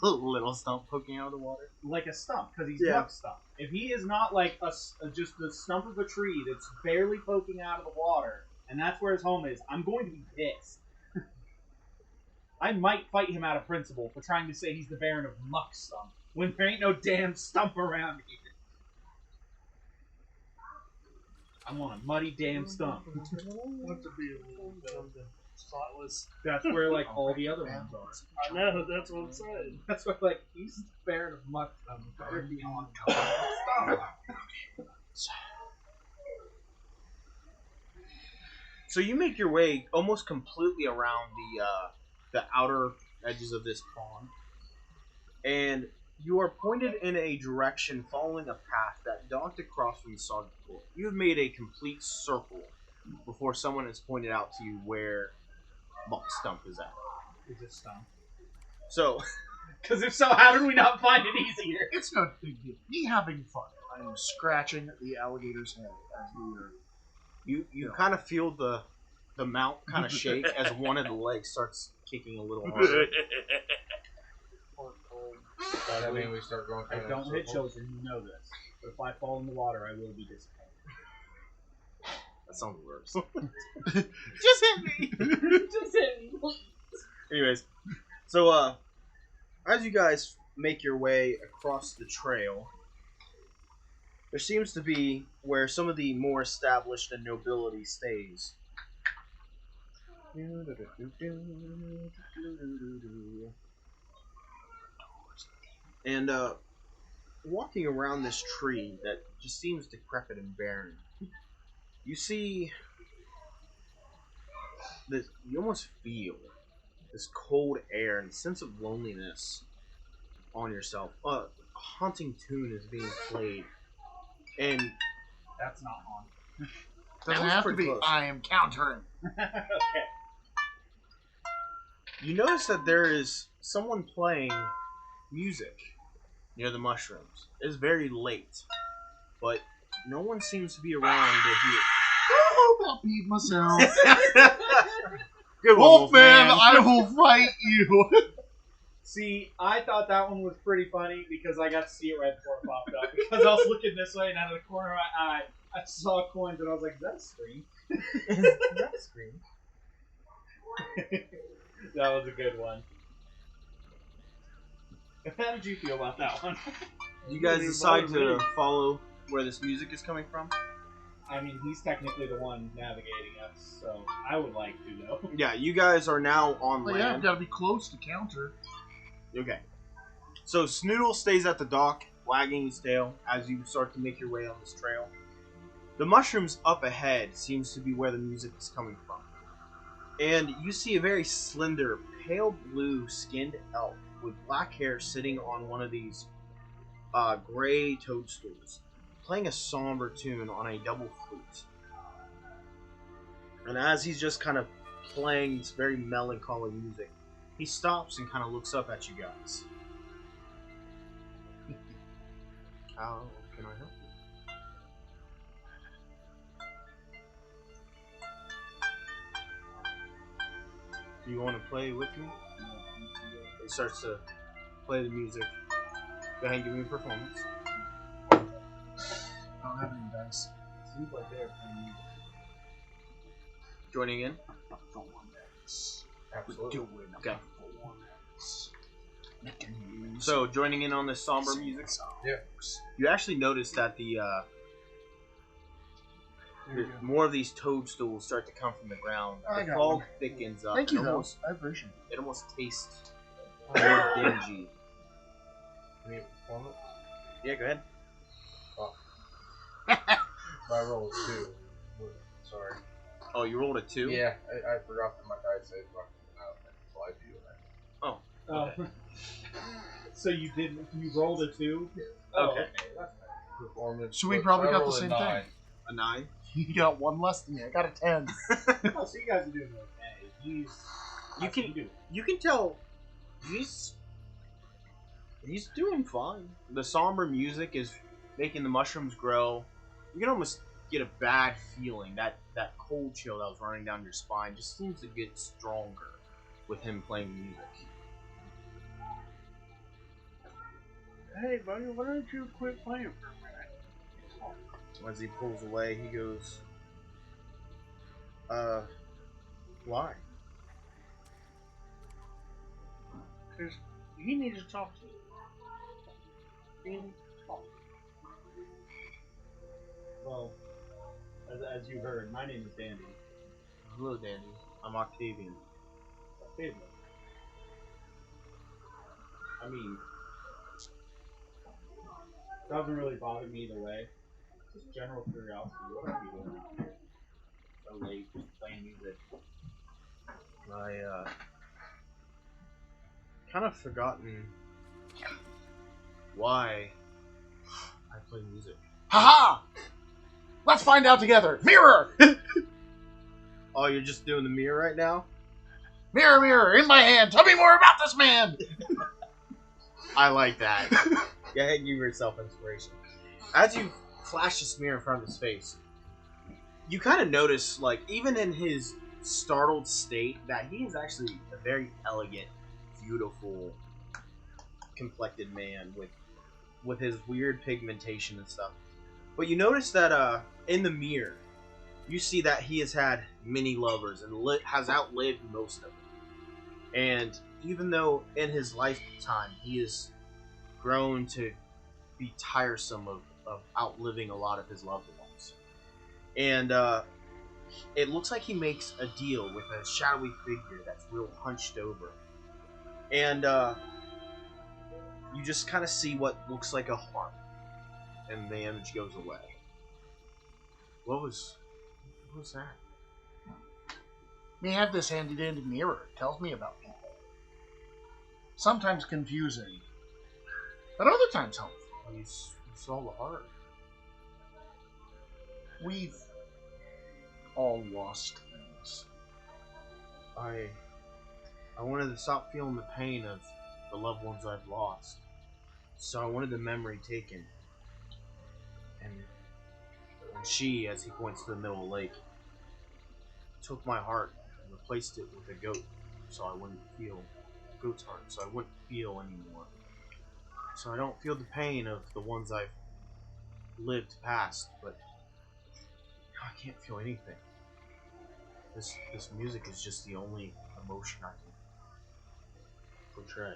a little stump poking out of the water. Like a stump, because he's Yeah. muck stump. If he is not like just the stump of a tree that's barely poking out of the water, and that's where his home is, I'm going to be pissed. I might fight him out of principle for trying to say he's the Baron of Muck Stump when there ain't no damn stump around here. I'm on a muddy damn stump. I want to be a little spotless. That's where like all the other ones are. I know, that's what I'm saying. That's why like he's the Baron of Muck Stump. Better be on stump. So you make your way almost completely around the outer edges of this pond, and you are pointed in a direction following a path that docked across from the soggy floor. You have made a complete circle before someone has pointed out to you where Muck Stump is at. Is it stump? So, Because if so, how did we not find it easier? It's no big deal. Me having fun. I am scratching the alligator's head as we are. you kind of feel the mount kind of shake as one of the legs starts kicking a little harder. Does that mean we start going I kind of don't hit circles? children, you know this. But if I fall in the water, I will be disappointed. That sounds worse. Just hit me. Just hit me, please. Anyways, so as you guys make your way across the trail, there seems to be where some of the more established and nobility stays. And walking around this tree that just seems decrepit and barren, you see this. You almost feel this cold air and sense of loneliness on yourself. A haunting tune is being played And That's not on. Doesn't was have to pretty be. close. I am countering. Okay. you notice that there is someone playing music near the mushrooms. It's very late, but no one seems to be around to I about beat myself. hear. Good one, Wolfman, I will fight you. See, I thought that one was pretty funny because I got to see it right before it popped up. Because I was looking this way and out of the corner of my eye, I saw coins and I was like, is that a screen? That screen. That was a good one. How did you feel about that one? You guys decide to follow where this music is coming from? I mean, he's technically the one navigating us, so I would like to know. Yeah, you guys are now on Well, yeah, I've land. got to be close to counter. Okay. So Snoodle stays at the dock, wagging his tail as you start to make your way on this trail. The mushrooms up ahead seems to be where the music is coming from. And you see a very slender, pale blue skinned elf with black hair sitting on one of these gray toadstools, playing a somber tune on a double flute. And as he's just kind of playing this very melancholy music, he stops and kind of looks up at you guys. How can I help you? Do you want to play with me? He starts to play the music. Go ahead and give me a performance. I don't have any dice. Seems like they're playing music. Joining in? For one dice. Absolutely. Doing Okay. for one dice. Making music. So, joining in on this somber music, Yeah. you actually notice that the more of these toadstools start to come from the ground. I The got fog one. thickens up. Thank you, and though. almost, I appreciate it. it almost tastes more dingy. Can you perform it? Yeah, go ahead. My roll is 2. Sorry. Oh, you rolled a 2? Yeah, I forgot that my dice said fucking out. So I do that. Oh. So you didn't? You rolled a 2? Oh, Okay. That's Performance. So we but probably I got the rolled a same 9. thing. A 9? You got one less than me. I got a 10. oh, so you guys are doing okay. You How's can- he doing? You can tell he's doing fine. The somber music is making the mushrooms grow. You can almost get a bad feeling. That cold chill that was running down your spine just seems to get stronger with him playing music. Hey, buddy, why don't you quit playing for a minute? As he pulls away, he goes, why? Because he needs to talk to you. He needs to talk. Well, as you heard, my name is Dandy. Hello, Dandy. I'm Octavian. Octavian. I mean, doesn't really bother me either way. Just general curiosity. What are you doing out here? So late, playing music. I, kind of forgotten why I play music. Haha! Let's find out together. Mirror! Oh, you're just doing the mirror right now? Mirror, mirror, in my hand. Tell me more about this man. I like that. Go ahead and give yourself inspiration. As you flash this mirror in front of his face, you kind of notice, like, even in his startled state, that he is actually a very elegant, beautiful, complected man with his weird pigmentation and stuff. But you notice that in the mirror, you see that he has had many lovers and has outlived most of them. And even though in his lifetime he has grown to be tiresome of outliving a lot of his loved ones. And it looks like he makes a deal with a shadowy figure that's real hunched over. And you just kind of see what looks like a harp. And the image goes away. What was that? Me have this handy dandy mirror. It tells me about people. Sometimes confusing, but other times helpful. You saw the heart. We've all lost things. I wanted to stop feeling the pain of the loved ones I've lost. So I wanted the memory taken. And she, as he points to the middle of the lake, took my heart and replaced it with a goat, so I wouldn't feel goat's heart, so I wouldn't feel anymore. So I don't feel the pain of the ones I've lived past, but I can't feel anything. This music is just the only emotion I can portray.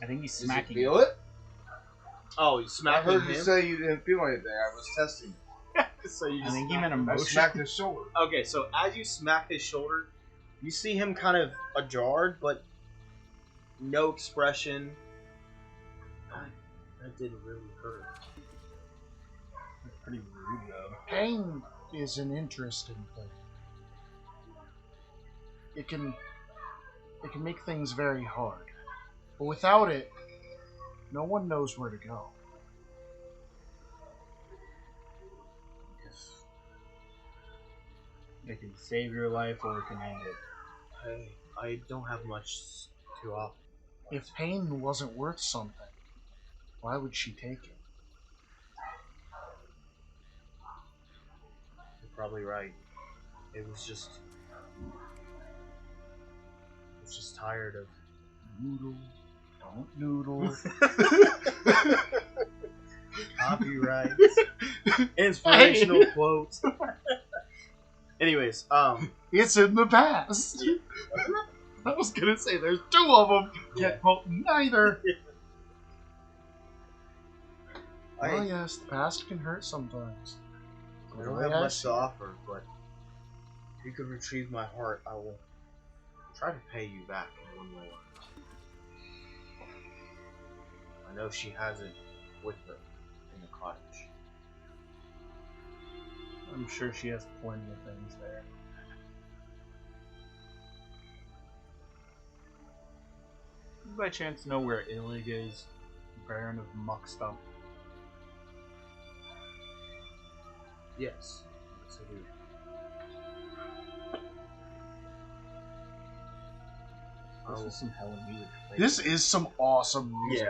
I think he's Did you smacking feel it? Oh, you I smacking heard him? you say you didn't feel anything. I was testing. So you I just think he meant I emotion. smacked his shoulder. Okay, so as you smack his shoulder, you see him kind of ajar, but no expression. That did really hurt. That's pretty rude, though. Pain is an interesting thing. It can make things very hard. But without it, no one knows where to go. It can save your life or it can end it. I don't have much to offer. If pain wasn't worth something, why would she take it? You're probably right. It was just tired of Noodle, don't noodle. copyright, inspirational quotes. Anyways, It's in the past. I was gonna say there's two of them. Yet both neither. Oh yes, the past can hurt sometimes. I don't have much to offer, but if you could retrieve my heart, I will try to pay you back in one way or another. I know she has it with her in the cottage. I'm sure she has plenty of things there. Do you by chance know where Illig is? Baron of Muckstump. Yes, yes I do. This is some hella music. This is some awesome music.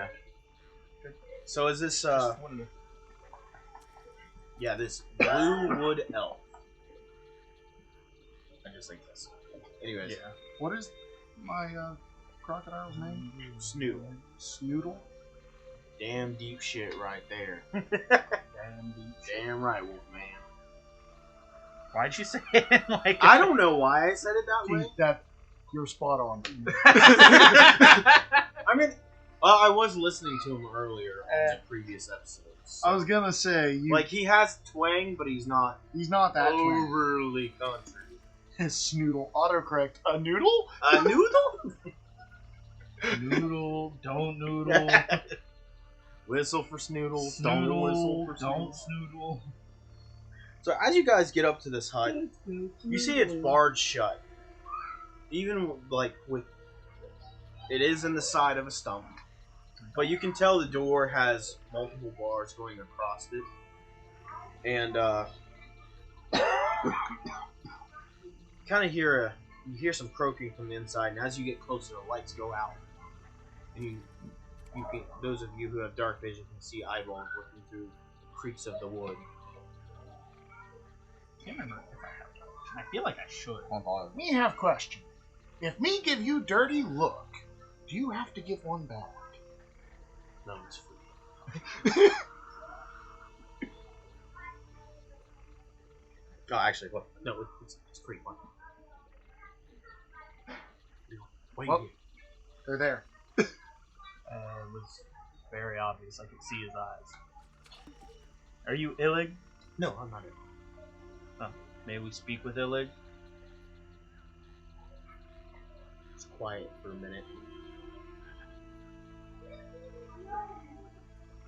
Yeah. So is this Just wanted to- yeah, this blue wood elf. I just like this. Anyways, Yeah. What is my crocodile's name? Snoot. Snoodle? Damn deep shit right there. Damn beach. Damn right, Wolfman. Why'd you say it like I don't know why I said it that way. That you're spot on. I mean, I was listening to him earlier on the previous episodes. So. I was gonna say Like, he has twang, but he's not he's not that twin. overly country. Snoodle. Autocorrect. A noodle? A noodle? Noodle, don't noodle. Whistle for Snoodle. Snoodle, Don't whistle for don't Snoodle. snoodle. So as you guys get up to this hut, you see it's barred shut. Even like with, it is in the side of a stump, but you can tell the door has multiple bars going across it, and kind of you hear some croaking from the inside. And as you get closer, the lights go out, and you can, those of you who have dark vision can see eyeballs looking through creaks of the wood. I can't remember if I have that. I feel like I should. Me have question. If me give you dirty look, do you have to give one back? No, it's free. Oh, actually, well, no, it's pretty fun. Wait, Well, they're there. It was very obvious. I could see his eyes. Are you Illig? no, I'm not. May we speak with Illig? It's quiet for a minute.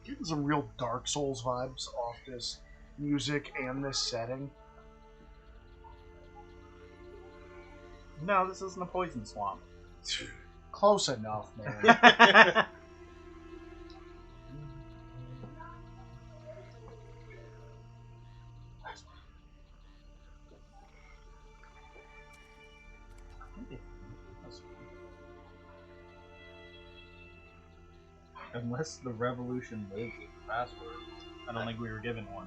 Getting some real Dark Souls vibes off this music and this setting. No, this isn't a poison swamp. Close enough, man. Unless the revolution lives with the password. I don't think we were given one.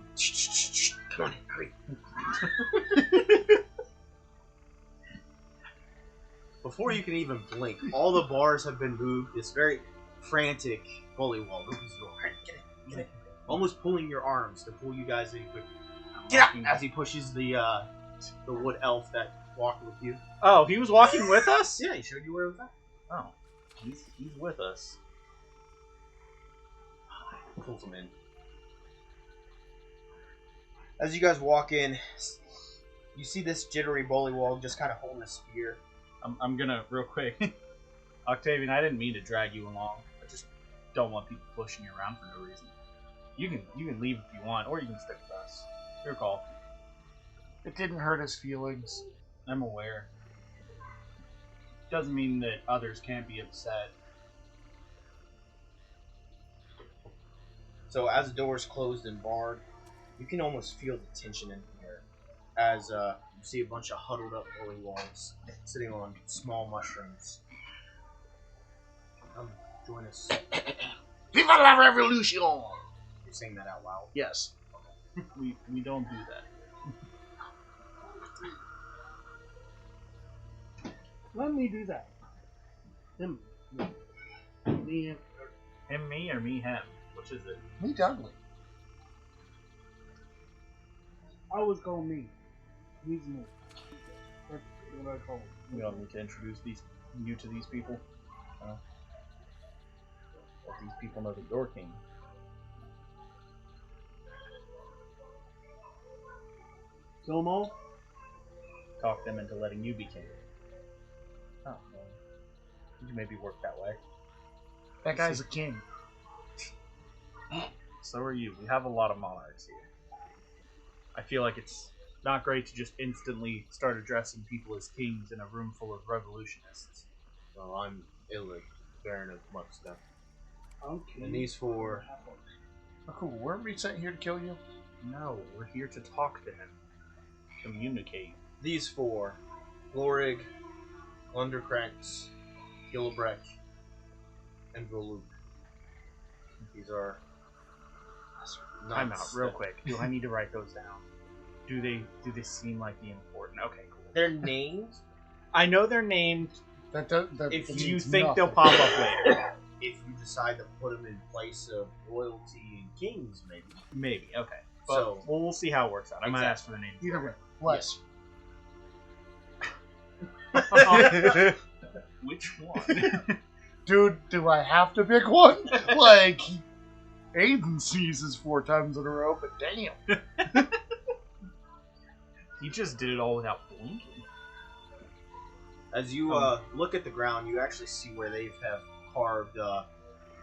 Come on, hurry. Before you can even blink, all the bars have been moved. This very frantic bullywall opens the door. Get it. Almost pulling your arms to pull you guys in quick. Get out! As he pushes the wood elf that walked with you. Oh, he was walking with us? Yeah, he showed you where it was at. Oh, he's with us. Pulls him in. As you guys walk in, you see this jittery bullywog just kind of holding a spear. I'm gonna, real quick. Octavian, I didn't mean to drag you along. I just don't want people pushing you around for no reason. You can leave if you want, or you can stick with us. Your call. It didn't hurt his feelings. I'm aware. Doesn't mean that others can't be upset. So as the door's closed and barred, you can almost feel the tension in here. As you see a bunch of huddled up bullywogs sitting on small mushrooms. Come join us. Viva la revolution! You're saying that out loud. Yes. We don't do that. Let me do that. Him. Me. Him, me, or me, him? Which is it? Me, Dudley. I always call me. He's me. That's what I call him. We all need to introduce you to these people. Let these people know that you're king. Kill them all? Talk them into letting you be king. Oh, well, you can maybe work that way. That guy's a king. So are you. We have a lot of monarchs here. I feel like it's not great to just instantly start addressing people as kings in a room full of revolutionists. Well, I'm Illig, Baron of Muckstuff. Okay. And these four... Oh, cool. Weren't we sent here to kill you? No, we're here to talk to him. Communicate. These four, Glorig, Lundercranks, Gilbreck, and Voluk. These are... I'm out, real quick. Do I need to write those down? Do they seem like the important? Okay, cool. They're named. I know they're named. That If Do you means think nothing. they'll pop up later? If you decide to put them in place of royalty and kings, maybe. Maybe, okay. But So, we'll see how it works out. I might ask for the name. Either way, bless. Which one? Dude, do I have to pick one? Like, Aiden sneezes 4 times in a row, but damn. He just did it all without blinking. as you look at the ground, you actually see where they have carved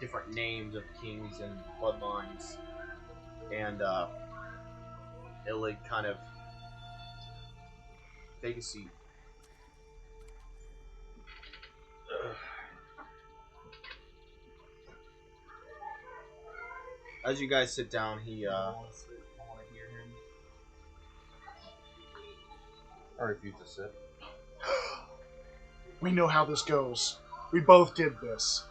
different names of kings and bloodlines. And Illig kind of take a seat. As you guys sit down, he I want to hear him. I refuse to sit. We know how this goes. We both did this.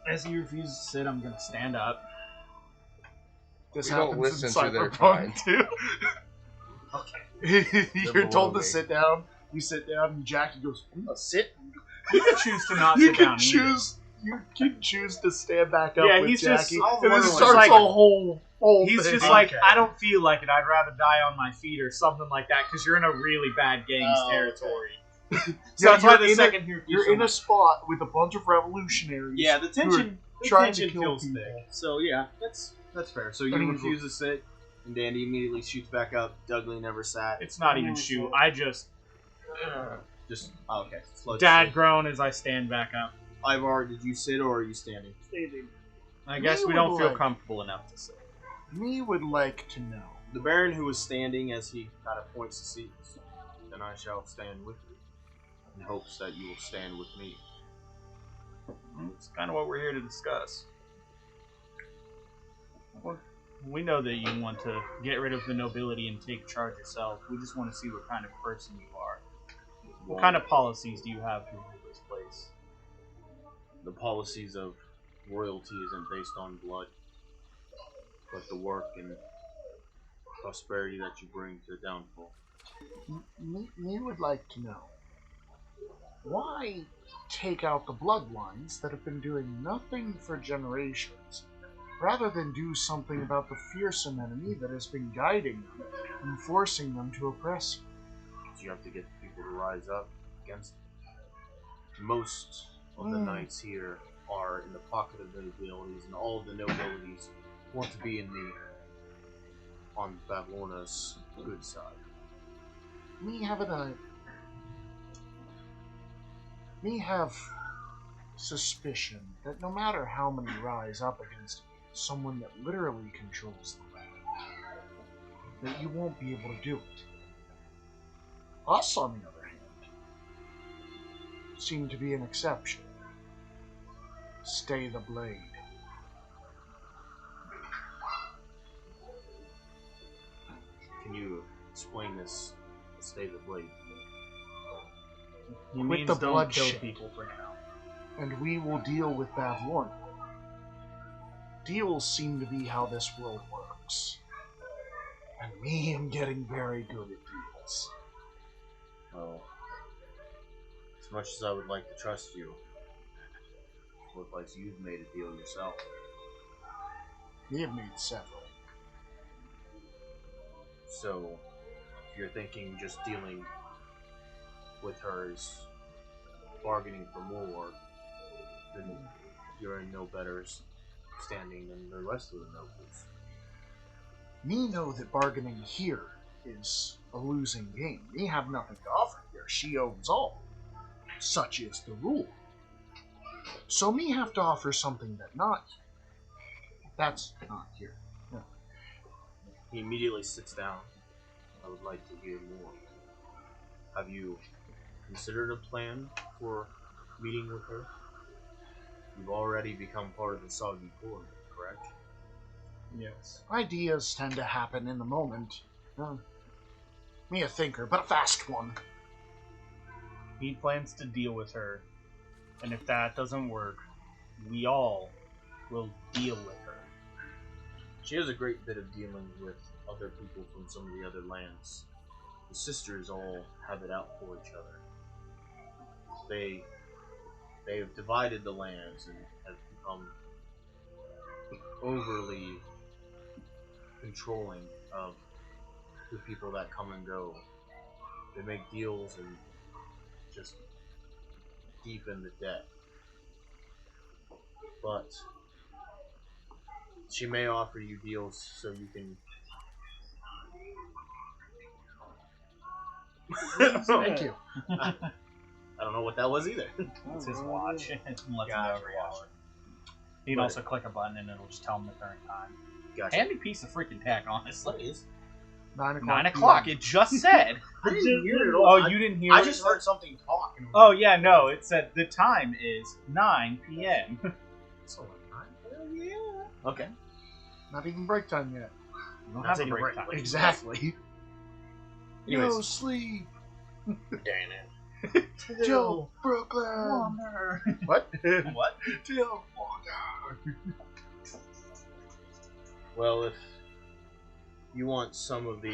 As he refuses to sit, I'm gonna stand up. This We don't happens in listen to their Cyberpunk kind. too. Okay. You're told to me. sit down. You sit down, and Jackie goes, "I'm gonna sit." You can choose to not You sit can down. choose. You can choose to stand back up Yeah, with he's just- Jackie, I'll and then wonder starts like- a whole He's thing. just like, Okay. I don't feel like it. I'd rather die on my feet or something like that because you're in a really bad gangs Oh, okay. territory. Yeah, So that's why you're the in a- second here. You're in a spot with a bunch of revolutionaries. Yeah, the tension, trying to kill feels people. thick. So yeah, that's fair. So you And he refuse to sit, and Dandy immediately shoots back up. Dudley never sat. It's not even shoot. I just Just okay. Slow dad groan as I stand back up. Ivar, did you sit or are you standing? Standing. I guess Me we don't would feel like- comfortable enough to sit. Me would like to know. The Baron, who was standing as he kind of points to seats, then I shall stand with you, in hopes that you will stand with me. It's kind of what we're here to discuss. We know that you want to get rid of the nobility and take charge yourself. We just want to see what kind of person you are. What kind of policies do you have to rule this place? The policies of royalty isn't based on blood, but the work and prosperity that you bring to the downfall. Me would like to know, why take out the bloodlines that have been doing nothing for generations, rather than do something about the fearsome enemy that has been guiding them and forcing them to oppress you? You have to get the people to rise up against it. Most of the knights here are in the pocket of the nobilities, and all of the nobilities want to be on Bavlorna's good side. Me have suspicion that no matter how many rise up against someone that literally controls the land, that you won't be able to do it. Us, on the other hand, seem to be an exception. Stay the blade. Can you explain this? Stay the blade. He Quit means the don't kill bloodshed. people for now. And we will deal with Bavlorna. Deals seem to be how this world works. And me am getting very good at deals. Well, as much as I would like to trust you, it looks like you've made a deal yourself. We have made several. So, if you're thinking just dealing with her is bargaining for more, then you're in no better standing than the rest of the nobles. Me know that bargaining here is a losing game. Me have nothing to offer here. She owns all. Such is the rule. So me have to offer something that's not here. No. He immediately sits down. I would like to hear more. Have you considered a plan for meeting with her? You've already become part of the Soggy Core, correct? Yes. Ideas tend to happen in the moment. Me a thinker, but a fast one. He plans to deal with her, and if that doesn't work, we all will deal with her. She has a great bit of dealing with other people from some of the other lands. The sisters all have it out for each other. They have divided the lands and have become overly controlling of the people that come and go. They make deals and just deepen the debt. But she may offer you deals so you can. Thank you. I don't know what that was either. It's his watch. It lets him know every hour. You can also click a button and it'll just tell him the current time. Gotcha. Handy piece of freaking tech, honestly. What is? 9 o'clock. 9 o'clock, it just said. I didn't hear it at Oh, all. you didn't hear I it? just heard something talk. Oh, yeah, no, it said the time is 9 p.m. So, yeah. Okay. Not even break time yet. You don't That's have a taking a break break. time. Exactly. Anyways. No sleep. Damn it. Till Brooklyn. What? What? Till Water. Well, if you want some of the,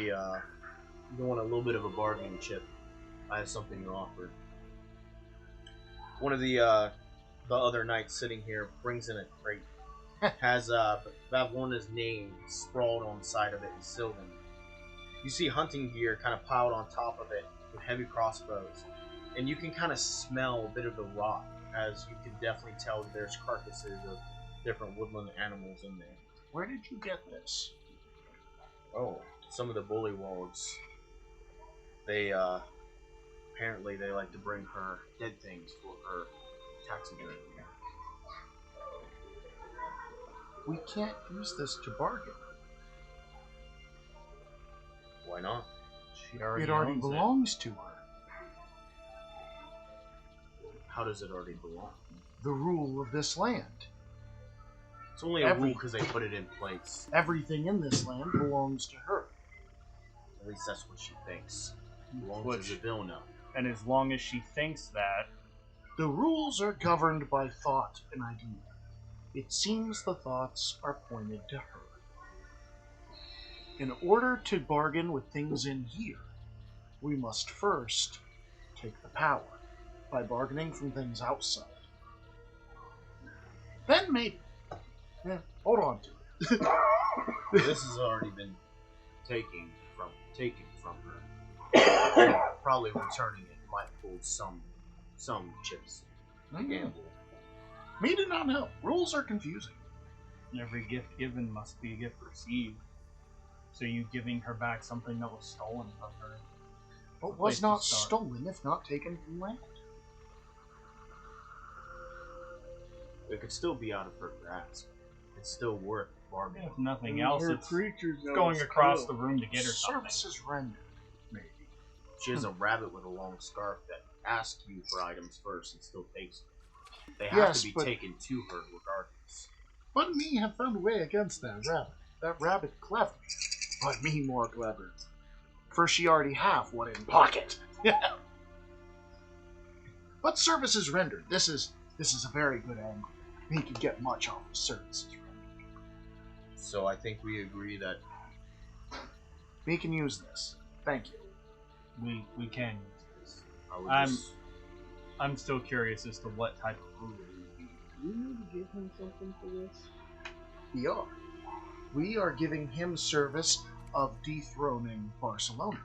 you want a little bit of a bargaining chip, I have something to offer. One of the other knights sitting here brings in a crate. Has Bavlorna's name sprawled on the side of it in Sylvan. You see hunting gear kind of piled on top of it with heavy crossbows. And you can kind of smell a bit of the rot, as you can definitely tell there's carcasses of different woodland animals in there. Where did you get this? Oh, some of the bullywogs. They, apparently they like to bring her dead things for her taxidermy. We can't use this to bargain. Why not? She already It already owns belongs to her. How does it already belong? The rule of this land. It's only a rule because they put it in place. Everything in this land belongs to her. At least that's what she thinks. it. Belongs Which, to Zavilna. and as long as she thinks that, The rules are governed by thought and idea. It seems the thoughts are pointed to her. In order to bargain with things in here, we must first take the power by bargaining from things outside. Then maybe. Hold on to it. This has already been taken from her. Probably returning it might hold some chips to gamble. Me do not know. Rules are confusing. Every gift given must be a gift received. So you giving her back something that was stolen from her. But was not stolen if not taken from land. It could still be out of her grasp. It's still worth bargaining. If nothing else, Her it's creatures know going it's across good. the room to get her something. Services rendered, maybe. She has a rabbit with a long scarf that asks you for items first and still takes them. They have Yes, to be but- taken to her regardless. But me have found a way against that rabbit. That rabbit clever, but me more clever. For she already have what in pocket. But services rendered. This is a very good angle. Me could get much off of services rendered. So I think we agree that Me can use this. Thank you. We can use this. I would I'm- just I'm still curious as to what type of rule it would be. Do we need to give him something for this? We are. We are giving him service of dethroning Barcelona.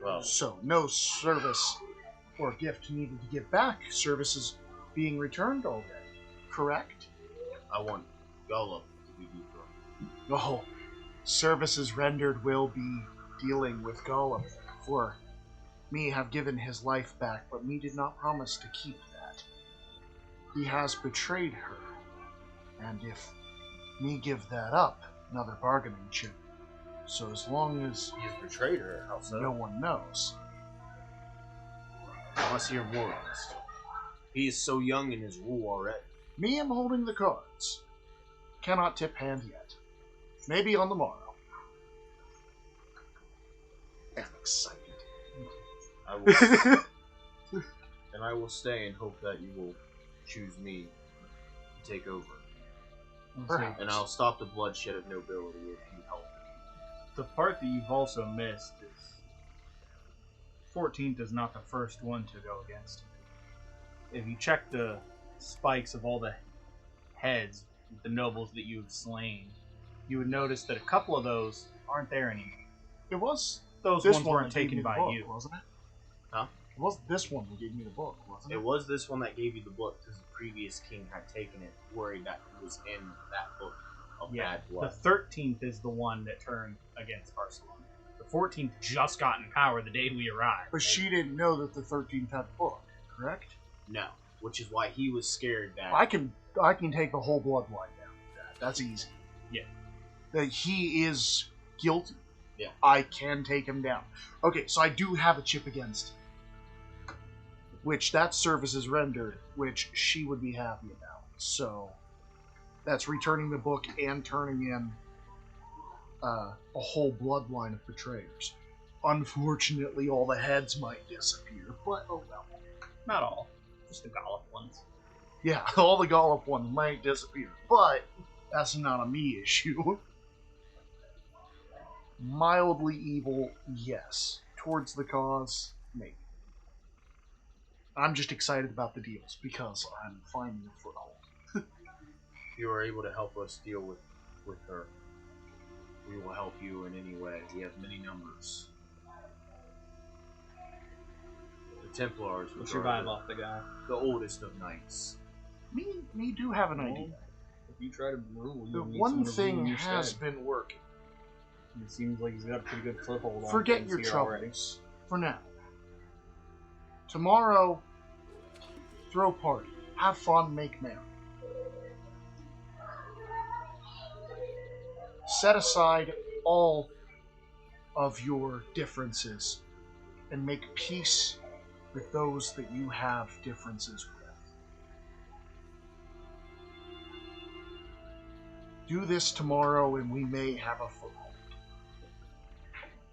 well, So, no service or gift needed to give back. Services being returned already. Correct? I want Gollum to be dethroned. Oh, services rendered will be dealing with Gollum. For me have given his life back, but me did not promise to keep that. He has betrayed her. And if me give that up, another bargaining chip. So as long as He has betrayed her. How so? no one knows. I must hear more of this. He is so young in his rule already. Me am holding the cards. Cannot tip hand yet. Maybe on the morrow. I'm excited. I will, and I will stay and hope that you will choose me to take over. Perhaps. And I'll stop the bloodshed of nobility if you help. The part that you've also missed is 14th is not the first one to go against you. If you check the spikes of all the heads, the nobles that you've slain, you would notice that a couple of those aren't there anymore. It was Those this ones one weren't that gave taken me the by book, you. wasn't it? Huh? It was this one that gave me the book, wasn't it? It was this one that gave you the book because the previous king had taken it, worried that it was in that book of Yeah, bad the blood. 13th is the one that turned against Barcelona. The 14th just got in power the day we arrived. But she didn't know that the 13th had the book, correct? No, which is why he was scared that I can take the whole bloodline down with that. That's easy. Yeah. That he is guilty. Yeah. I can take him down. Okay, so I do have a chip against him. Which that service is rendered, which she would be happy about. So that's returning the book and turning in a whole bloodline of betrayers. Unfortunately, all the heads might disappear, but oh well. Not all, just the Gollop ones. Yeah, all the Gollop ones might disappear, but that's not a me issue. Mildly evil, yes. Towards the cause, maybe. I'm just excited about the deals because I'm finding a foothold. if you are able to help us deal with her, we will help you in any way. We have many numbers. The Templars, We'll which survive are off the guy. the oldest of knights. Me do have an idea. If you try to rule, The you need one someone to rule in thing your has stead. been working. It seems like he's got a pretty good foothold on Forget things your here troubles for now. Tomorrow, throw party, have fun, make merry. Set aside all of your differences and make peace with those that you have differences with. Do this tomorrow and we may have a foothold.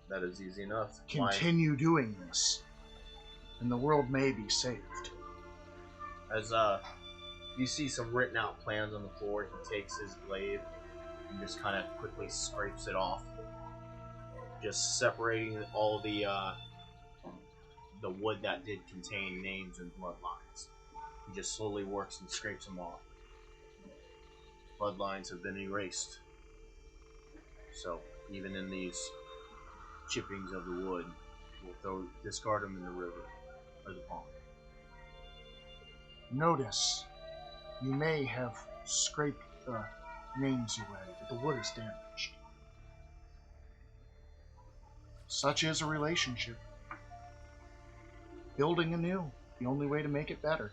That is easy enough. Continue doing this, and the world may be saved. As you see some written out plans on the floor, he takes his blade and just kind of quickly scrapes it off, just separating all the wood that did contain names and bloodlines. He just slowly works and scrapes them off. Bloodlines have been erased. So, even in these chippings of the wood, we'll discard them in the river or the pond. Notice, you may have scraped the names away, but the wood is damaged. Such is a relationship. Building anew, the only way to make it better.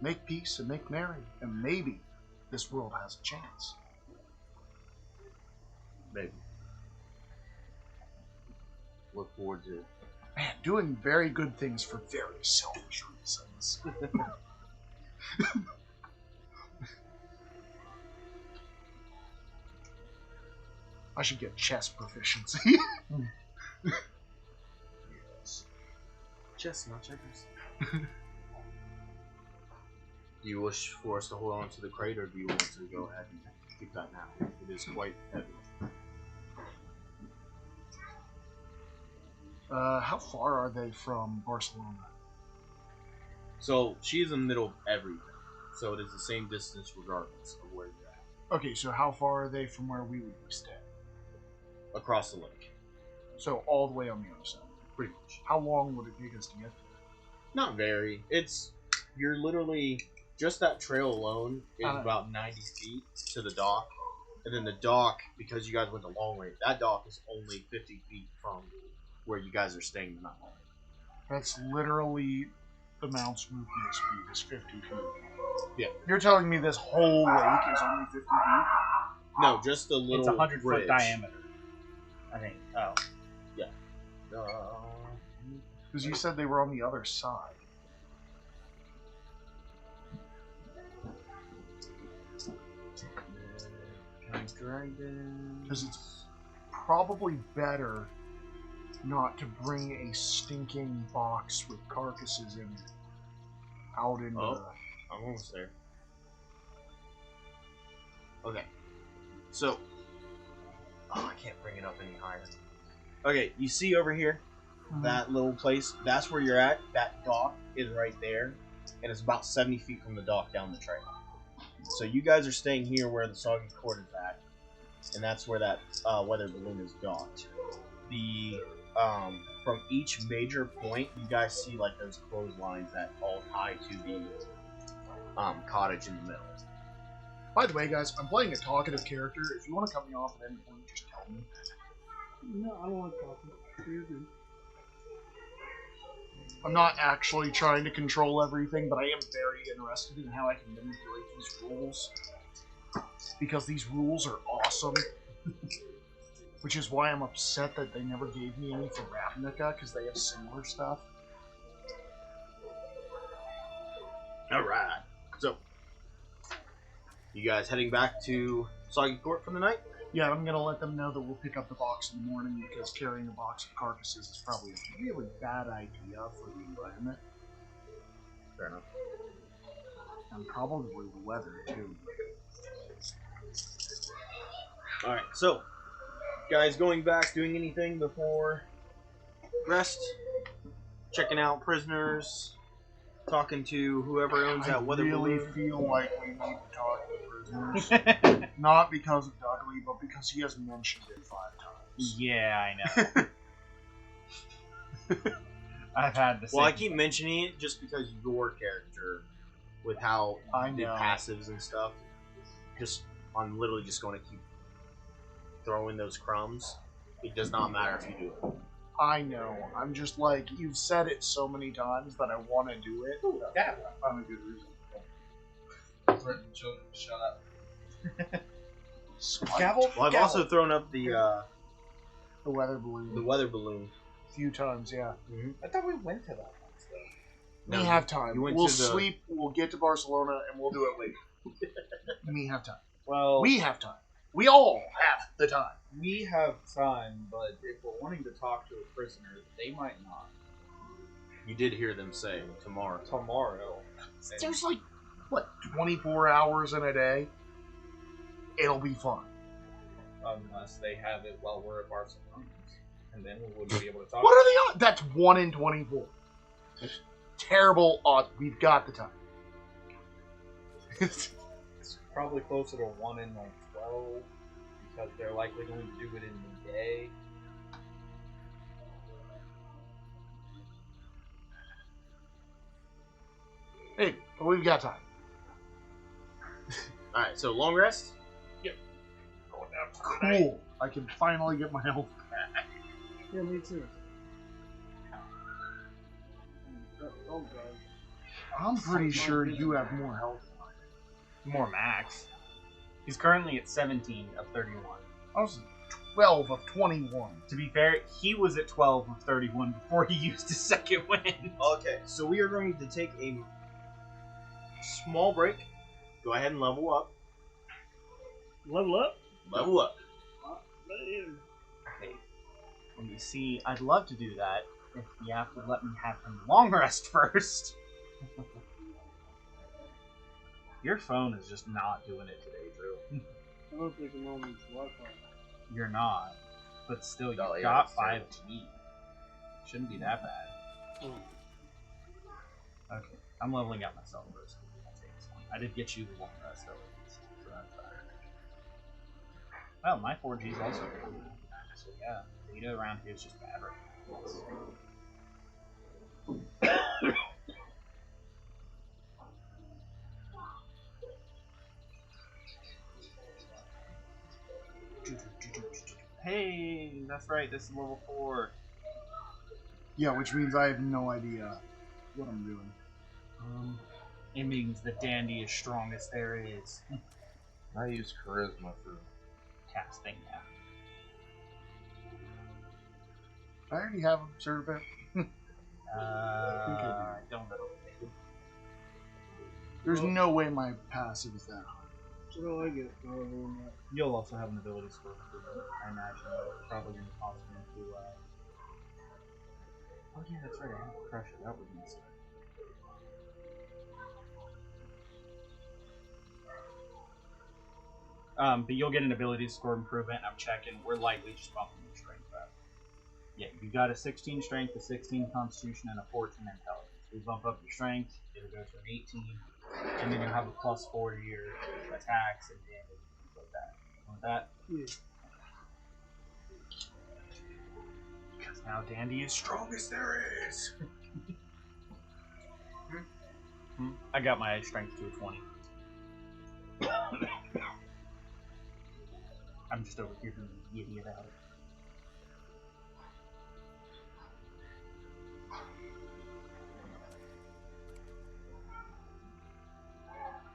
Make peace and make merry, and maybe this world has a chance. Maybe. Look forward to it. Man, doing very good things for very selfish reasons. I should get chess proficiency. Yes. Chess, not checkers. Do you wish for us to hold on to the crate, or do you want to go ahead and keep that now? It is quite heavy. How far are they from Barcelona? So, she's in the middle of everything. So it is the same distance regardless of where you're at. Okay, so how far are they from where we would be staying? Across the lake. So all the way on the other side. Pretty much. How long would it take us to get there? Not very. You're literally, just that trail alone is about 90 feet to the dock. And then the dock, because you guys went the long way, that dock is only 50 feet from where you guys are staying the night. That's literally the mount's movement speed is 50 feet. Yeah. You're telling me this whole lake is only 50 feet? No, just the little It's 100 bridge. foot diameter. I think. Oh. Because you said they were on the other side. Because it's probably better not to bring a stinking box with carcasses in it out into Oh. I'm almost there. Okay. So. Oh, I can't bring it up any higher. Okay, you see over here? That little place? That's where you're at. That dock is right there. And it's about 70 feet from the dock down the trail. So you guys are staying here where the soggy cord is at. And that's where that weather balloon is docked. The from each major point, you guys see like those clotheslines that all tie to the cottage in the middle. By the way, guys, I'm playing a talkative character. If you want to cut me off at any point, just tell me. No, I don't want to talk. You're good. I'm not actually trying to control everything, but I am very interested in how I can manipulate these rules. Because these rules are awesome. Which is why I'm upset that they never gave me any for Ravnica, because they have similar stuff. Alright. So, you guys heading back to Soggy Court for the night? Yeah, I'm gonna let them know that we'll pick up the box in the morning, because carrying a box of carcasses is probably a really bad idea for the environment. Fair enough. And probably the weather, too. Alright, so, guys going back, doing anything before rest? Checking out prisoners? Talking to whoever owns that weather really balloon? feel like we need to talk to the prisoners. Not because of Dudley, but because he has mentioned it 5 times. Yeah, I know. I've had the same. Well, I keep mentioning it just because your character, with how I the know. passives and stuff, I'm literally just going to keep throwing those crumbs. It does not matter if you do it. I know. I'm just like, you've said it so many times that I want to do it. Yeah. I found a good reason. Threaten children to shut up. Gavel? Well, I've also thrown up the The weather balloon. weather balloon. A few times, yeah. I thought we went to that once, though. We have time. You went We'll to the- sleep, we'll get to Barcelona, and we'll do it later. We have time. Well, We have time. We all have the time. We have time, but if we're wanting to talk to a prisoner, they might not. You did hear them say tomorrow. Tomorrow. There's like, what, 24 hours in a day? It'll be fun. Unless they have it while we're at Barcelona. And then we wouldn't be able to talk. What are the odds? That's 1 in 24. Terrible odds. We've got the time. It's probably closer to 1 in like 12, because they're likely going to do it in the day. Hey, but we've got time. Alright, so long rest? Cool. I can finally get my health back. Yeah, me too. Oh, God. I'm pretty sure you have more health than I do. More max. He's currently at 17 of 31. I was at 12 of 21. To be fair, he was at 12 of 31 before he used his second win. Okay, so we are going to take a small break. Go ahead and level up. Level up? Level up. Man. Okay. And you see, I'd love to do that if the app would let me have him long rest first. Your phone is just not doing it today, Drew. I don't think I'm on Wi-Fi. You're not. But still, you Oh, yeah, got that's 5G. Shouldn't be that bad. Oh. Okay, I'm leveling up myself first. I'll take this one. I did get you the long rest, though. So that's better. Well, my 4G is also good. So yeah, data around here is just bad right now. Hey, that's right, this is level 4. Yeah, which means I have no idea what I'm doing. It means the dandy is strongest there is. I use charisma for Casting, yeah. I already have observed it. I don't know. There's no way my passive is that high. So do I get for leveling up? You'll also have an ability score improvement, I imagine. Probably going to cost me to, Oh yeah, that's right, I have to crush it out with me. But you'll get an ability score improvement. I'm checking. We're likely just bumping your strength up. Yeah, you got a 16 strength, a 16 constitution, and a 14 intelligence. We bump up your strength, it'll go to an 18, and then you'll have a +4 to your attacks and damage and things like that. Want that? Yeah. Because now Dandy is strongest there is. I got my strength to a 20. I'm just over here being giddy about it.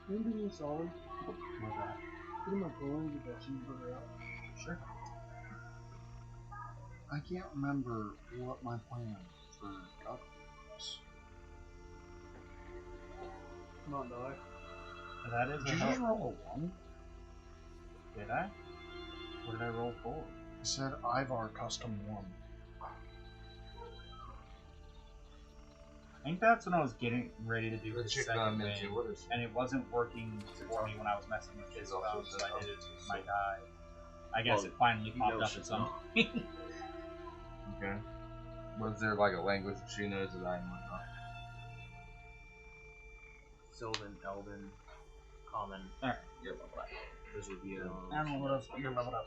Can you do me a solid? What's that? Put in my phone and get that cheeseburger out. Sure. I can't remember what my plan for God was. Not die. That is Did a you help. just roll a 1? Did I? What did I roll for? I said Ivar custom 1. I think that's when I was getting ready to do the the chick second I'm win, into. What is and it wasn't working for me when I was messing with his also phone, so I did it to my so- guy. I guess Well, it finally he popped knows up at she's some not. point. Okay. Was there like a language that she knows that I might not? Sylvan, Elven, Common. Alright, you're leveled up. Those would be I don't know what else, but you're leveled up.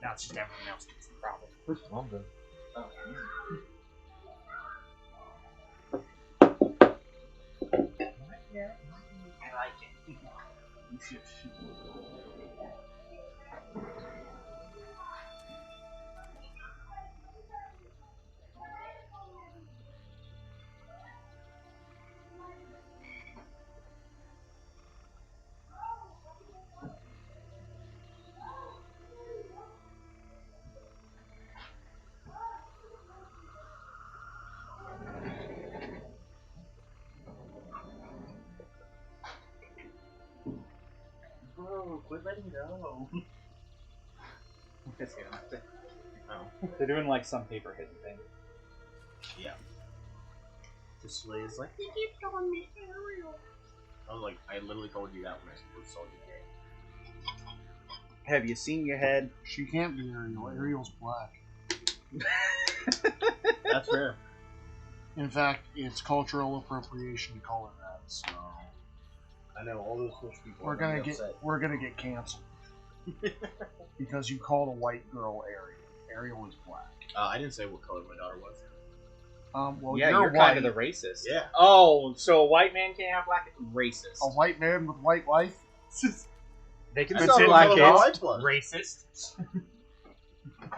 Now it's just everything else that's the problem. I'm good. Yeah, I like it. You should shoot. Bro, No, quit letting go. Oh, They're doing like some paper hitting thing. yeah. This lady is like, He keeps calling me Ariel. I was like, I literally told you that when I first saw you today. Have you seen your head? She can't be Ariel. Ariel's black. That's fair. In fact, it's cultural appropriation to call her that. So I know all those fish people. we're gonna get canceled because you called a white girl Ariel. Ariel is black. I didn't say what color my daughter was. Well, Yeah, you're white. kind of the racist. Yeah. Oh, so a white man can't have black? Racist. A white man with white wife. They can I say saw black what kids. color my was. Racist.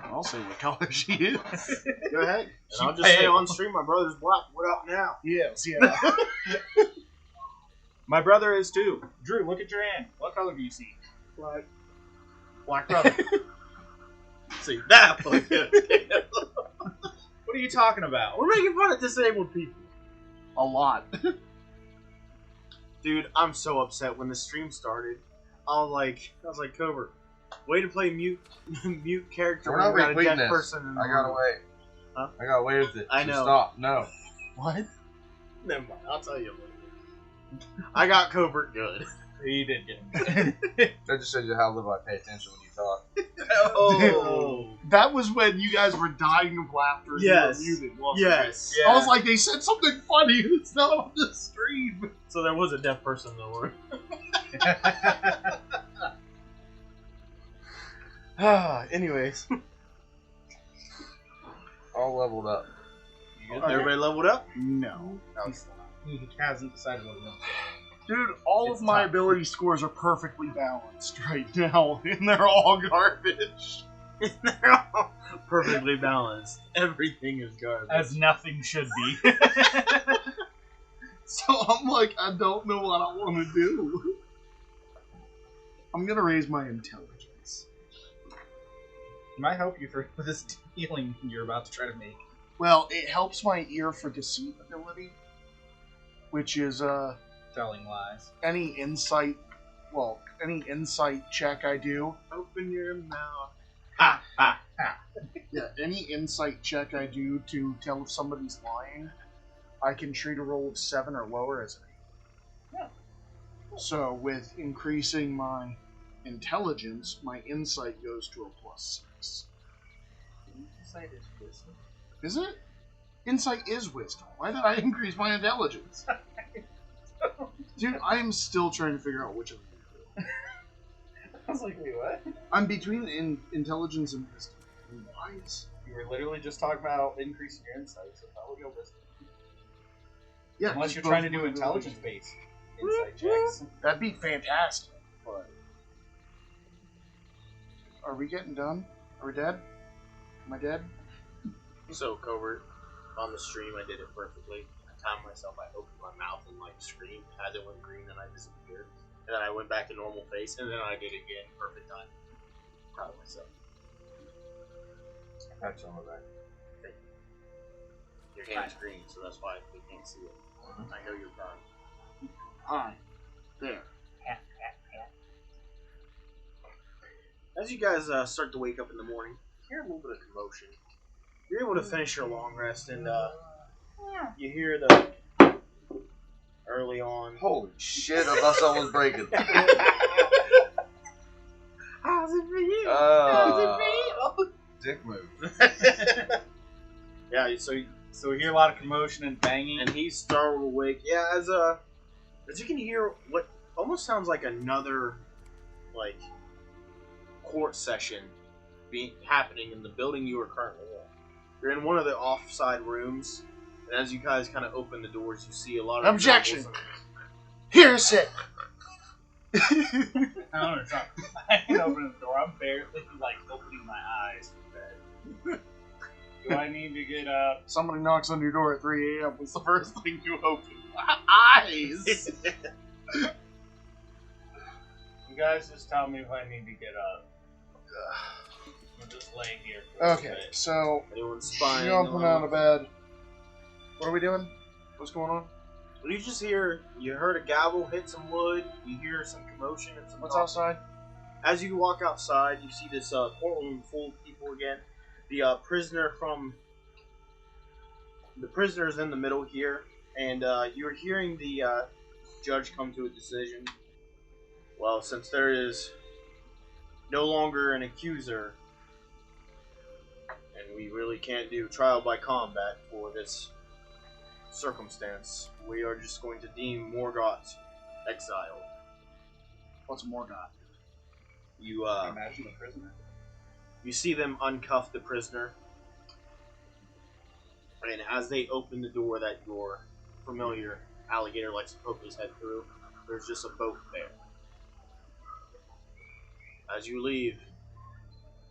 I'll say what color she is. Go ahead. And I'll just say on stream, my brother's black. What up now? Yes, yeah. My brother is too. Drew, look at your hand. What color do you see? Black. Black brother. See that? What What are you talking about? We're making fun of disabled people. A lot. Dude, I'm so upset when the stream started. I was like, Covert, way to play mute character We're when not you got a retweeting deaf this. person in the I got room. away. Huh? I got away with it. I So know. Stop. No. What? Never mind, I'll tell you later. I got Covert good. You did get him. That just shows you how little I pay attention when you talk. Oh. That was when you guys were dying of laughter. And Yes. You were muted, wasn't Yes. it? I was like, they said something funny that's not on the stream. So there was a deaf person in the room. Anyways. All leveled up. Everybody leveled up? No. He hasn't decided what he wants. Dude, all It's of my tough. ability scores are perfectly balanced right now, and they're all garbage. They're all perfectly balanced. Everything is garbage. As nothing should be. So I'm like, I don't know what I want to do. I'm gonna raise my intelligence. Might help you for this healing you're about to try to make. Well, it helps my ear for deceit ability, which is Telling lies. any insight check I do. Open your mouth. Yeah, any insight check I do to tell if somebody's lying, I can treat a roll of 7 or lower as an 8. Yeah. So with increasing my intelligence, my insight goes to a +6. Insight is wisdom. Is it? Insight is wisdom. Why did I increase my intelligence? Dude, I am still trying to figure out which of them. I was like, wait, what? I'm between intelligence and wisdom. Why is... You were literally just talking about increasing your insight, so probably go wisdom. Yeah, Unless just you're both trying to of do my intelligence-based insight checks. That'd be fantastic. But are we getting done? Are we dead? Am I dead? So Covert, on the stream, I did it perfectly. I timed myself. I opened my mouth and like screamed as it went green, and I disappeared. And then I went back to normal face, and then I did it again. Perfect time. Proud of myself. Pat you on the back. Your hand's green, so that's why we can't see it. I know you're proud. Hi. There. As you guys start to wake up in the morning, you hear a little bit of commotion. You're able to finish your long rest, and you hear the early on. Holy shit, I thought someone was breaking. How's it for you? How's it for you? Dick move. Yeah, so So we hear a lot of commotion and banging. and he's startled awake. Yeah, as you can hear what almost sounds like another like court session happening in the building you are currently in. You're in one of the offside rooms, and as you guys kind of open the doors, you see a lot of Objection. nobles Here's it. I don't know. It's not, I ain't opening the door. I'm barely like opening my eyes for bed. Do I need to get up? Somebody knocks on your door at 3 a.m. What's the first thing you open? Eyes. You guys just tell me if I need to get up. I'll just lay here for a Okay, bit. so Anyone spying? jumping out of bed. What are we doing? What's going on? You just hear, you heard a gavel hit some wood, you hear some commotion and some What's talking. outside? As you walk outside, you see this courtroom full of people again. The prisoner's in the middle here, and you're hearing the judge come to a decision. Well, since there is no longer an accuser, and we really can't do trial by combat for this circumstance, we are just going to deem Morgoth exiled. What's Morgoth? You Imagine the prisoner. you see them uncuff the prisoner, and as they open the door that your familiar alligator likes to poke his head through, there's just a boat there. As you leave,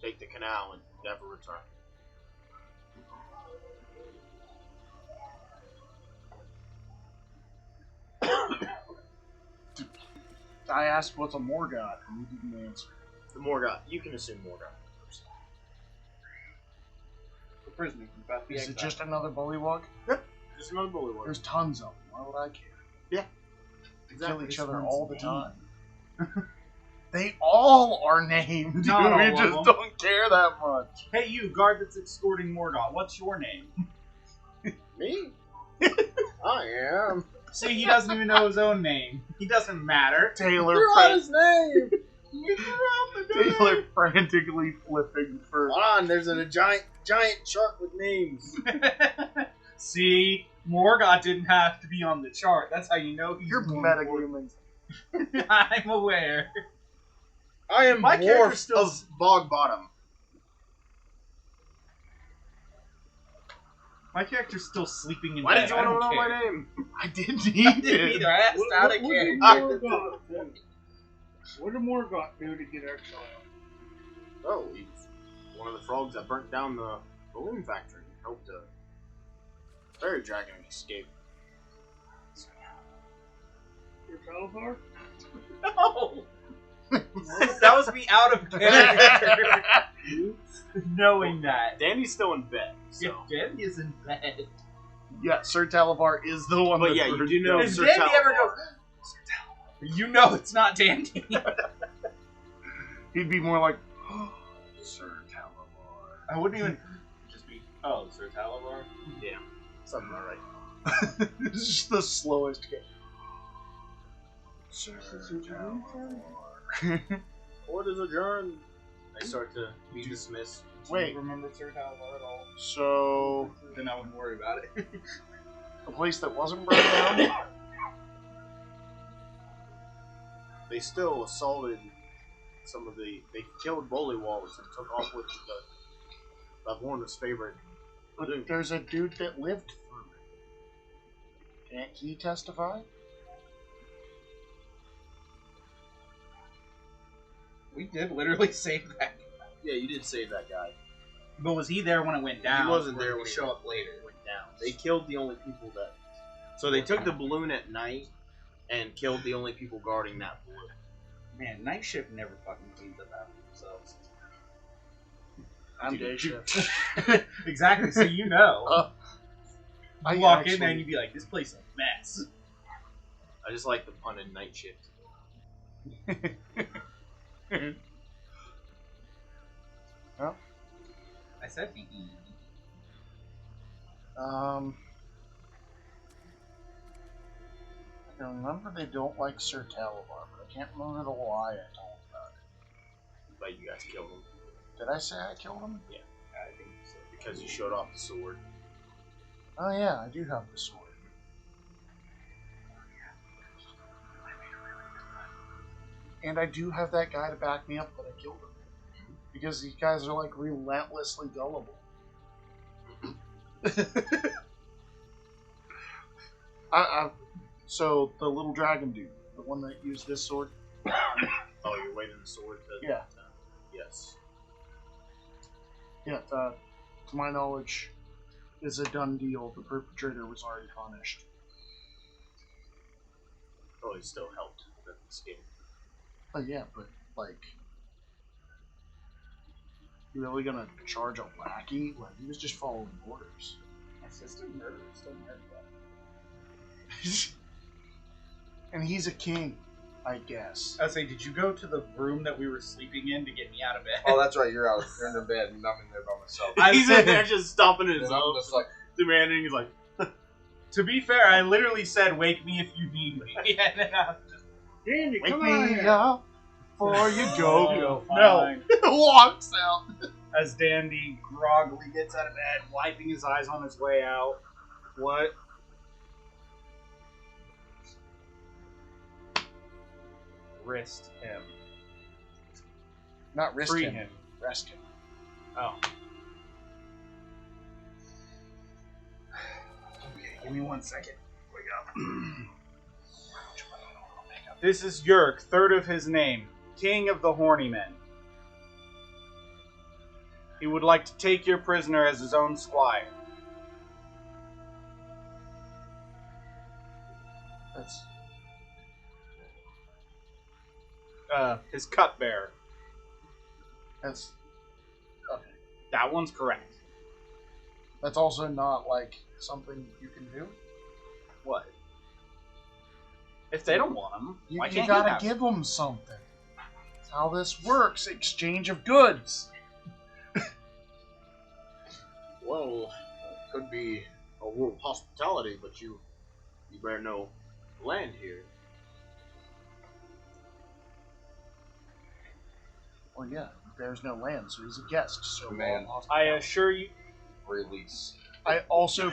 take the canal and never return. I asked what's a Morgoth, and you didn't answer. The Morgoth, you can assume Morgoth. The prisoner. About the Is it just another bullywug? Just another bullywug. There's tons of them. Why would I care? Yeah. They kill each other one's all the name. time. They all are named, dude. Not all We of just them. don't care that much. Hey, you guard that's escorting Morgoth. What's your name? Me? I am. See, he doesn't even know his own name. He doesn't matter. Taylor, You're on his name. Taylor frantically flipping for. Hold on, there's a giant chart with names. See, Morgoth didn't have to be on the chart. That's how you know he's You're going metagaming. forward. I'm aware. I am My character's Dwarf still- of Bog Bottom. My character's still sleeping in Why bed. did you I want to don't know care. my name? I didn't I didn't either. either. I asked out of character. What did Morgoth do to get exiled? Oh, he's one of the frogs that burnt down the balloon factory. Helped a fairy dragon escape. Your Calabar? No! That was me out of character. Knowing that. Danny's still in bed, so. Yeah, Danny is in bed. Yeah, Sir Talavar is the one. But that yeah, you burned do know down. Does Sir Danny Talavar. ever go, Sir Talavar? You know it's not Danny. He'd be more like, Sir Talavar. I wouldn't even just be, oh, Sir Talavar? Yeah, something alright. It's just the slowest game. Sir Talavar. Court is adjourned. They start to be dismissed. Do Wait. you remember Sir Talavar at all? So, Then I wouldn't worry about it. the place that wasn't burned down? They still assaulted some of the. They killed Bullywallers and took off with the Horner's favorite. But there's a dude that lived through it. Can't he testify? We did literally save that. Yeah, you did save that guy. But was he there when it went down? He wasn't Or there did when he it show up later. went down. They killed the only people that. So they took the balloon at night and killed the only people guarding that balloon. Man, night shift never fucking cleans up after themselves. I'm day shift. Exactly, so you know. I You walk in actually- there and you'd be like, this place is a mess. I just like the pun in night shift. I said I can remember they don't like Sir Talavar, but I can't remember the lie I told about it. But you guys killed him. Did I say I killed him? I think so. Because you showed off the sword. Oh yeah, I do have the sword. And I do have that guy to back me up that I killed him. Because these guys are like relentlessly gullible. So the little dragon dude, the one that used this sword. Oh, you're waving the sword to. Yeah. Yes. Yeah, to my knowledge, is a done deal. The perpetrator was already punished. Probably still helped with the escape. Oh yeah, but like, you really gonna charge a lackey? Like he was just following orders. My sister murdered, still murdered that. And he's a king. I guess. I say, did you go to the room that we were sleeping in to get me out of bed? Oh, that's right. You're out. You're in the bed, and I'm in there by myself. He's in there just stomping his And I'm own, just like, demanding. He's like, To be fair, I literally said, "Wake me if you need me." And then I was just, Dandy, Wake come on me here. up before you go. fine. Walks out. As Dandy groggily gets out of bed, wiping his eyes on his way out. What? Wrist him. Not risk Free him. him. Rest him. Oh. Okay, give me 1 second. Wake up. This is Yerk, third of his name, King of the Horny Men. He would like to take your prisoner as his own squire. That's His cupbearer. that's That one's correct. that's also not like something you can do. What? If they don't want him, You, why you can't gotta he have give them something. That's how this works. Exchange of goods. well, could be a rule of hospitality, but you better know land here. Well, yeah, there's no land, so he's a guest. So Man. I assure you, release. I also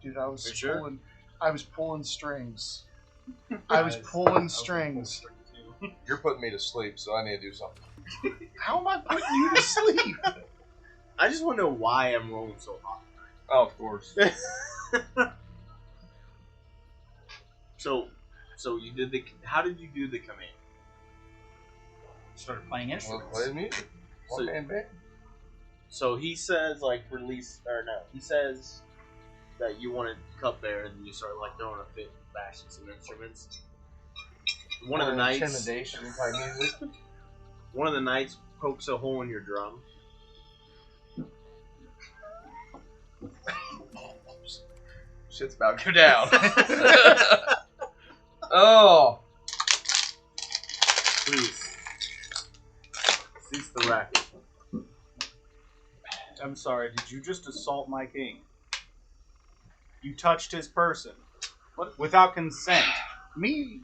dude, I was You sure? pulling. I was pulling strings. I was pulling strings. You're putting me to sleep, so I need to do something. How am I putting you to sleep? I just want to know why I'm rolling so hot. Oh, of course. So you did the. How did you do the command? started playing Well, instruments. play music. So- One man band. So he says like release or no? He says that you wanted cupbearer, and you start like throwing a fit, bashing some instruments. One of the knights. Intimidation type music. One of the knights pokes a hole in your drum. Shit's about to go down. Oh. Please cease the racket. I'm sorry, did you just assault my king? You touched his person. What? Without consent. Me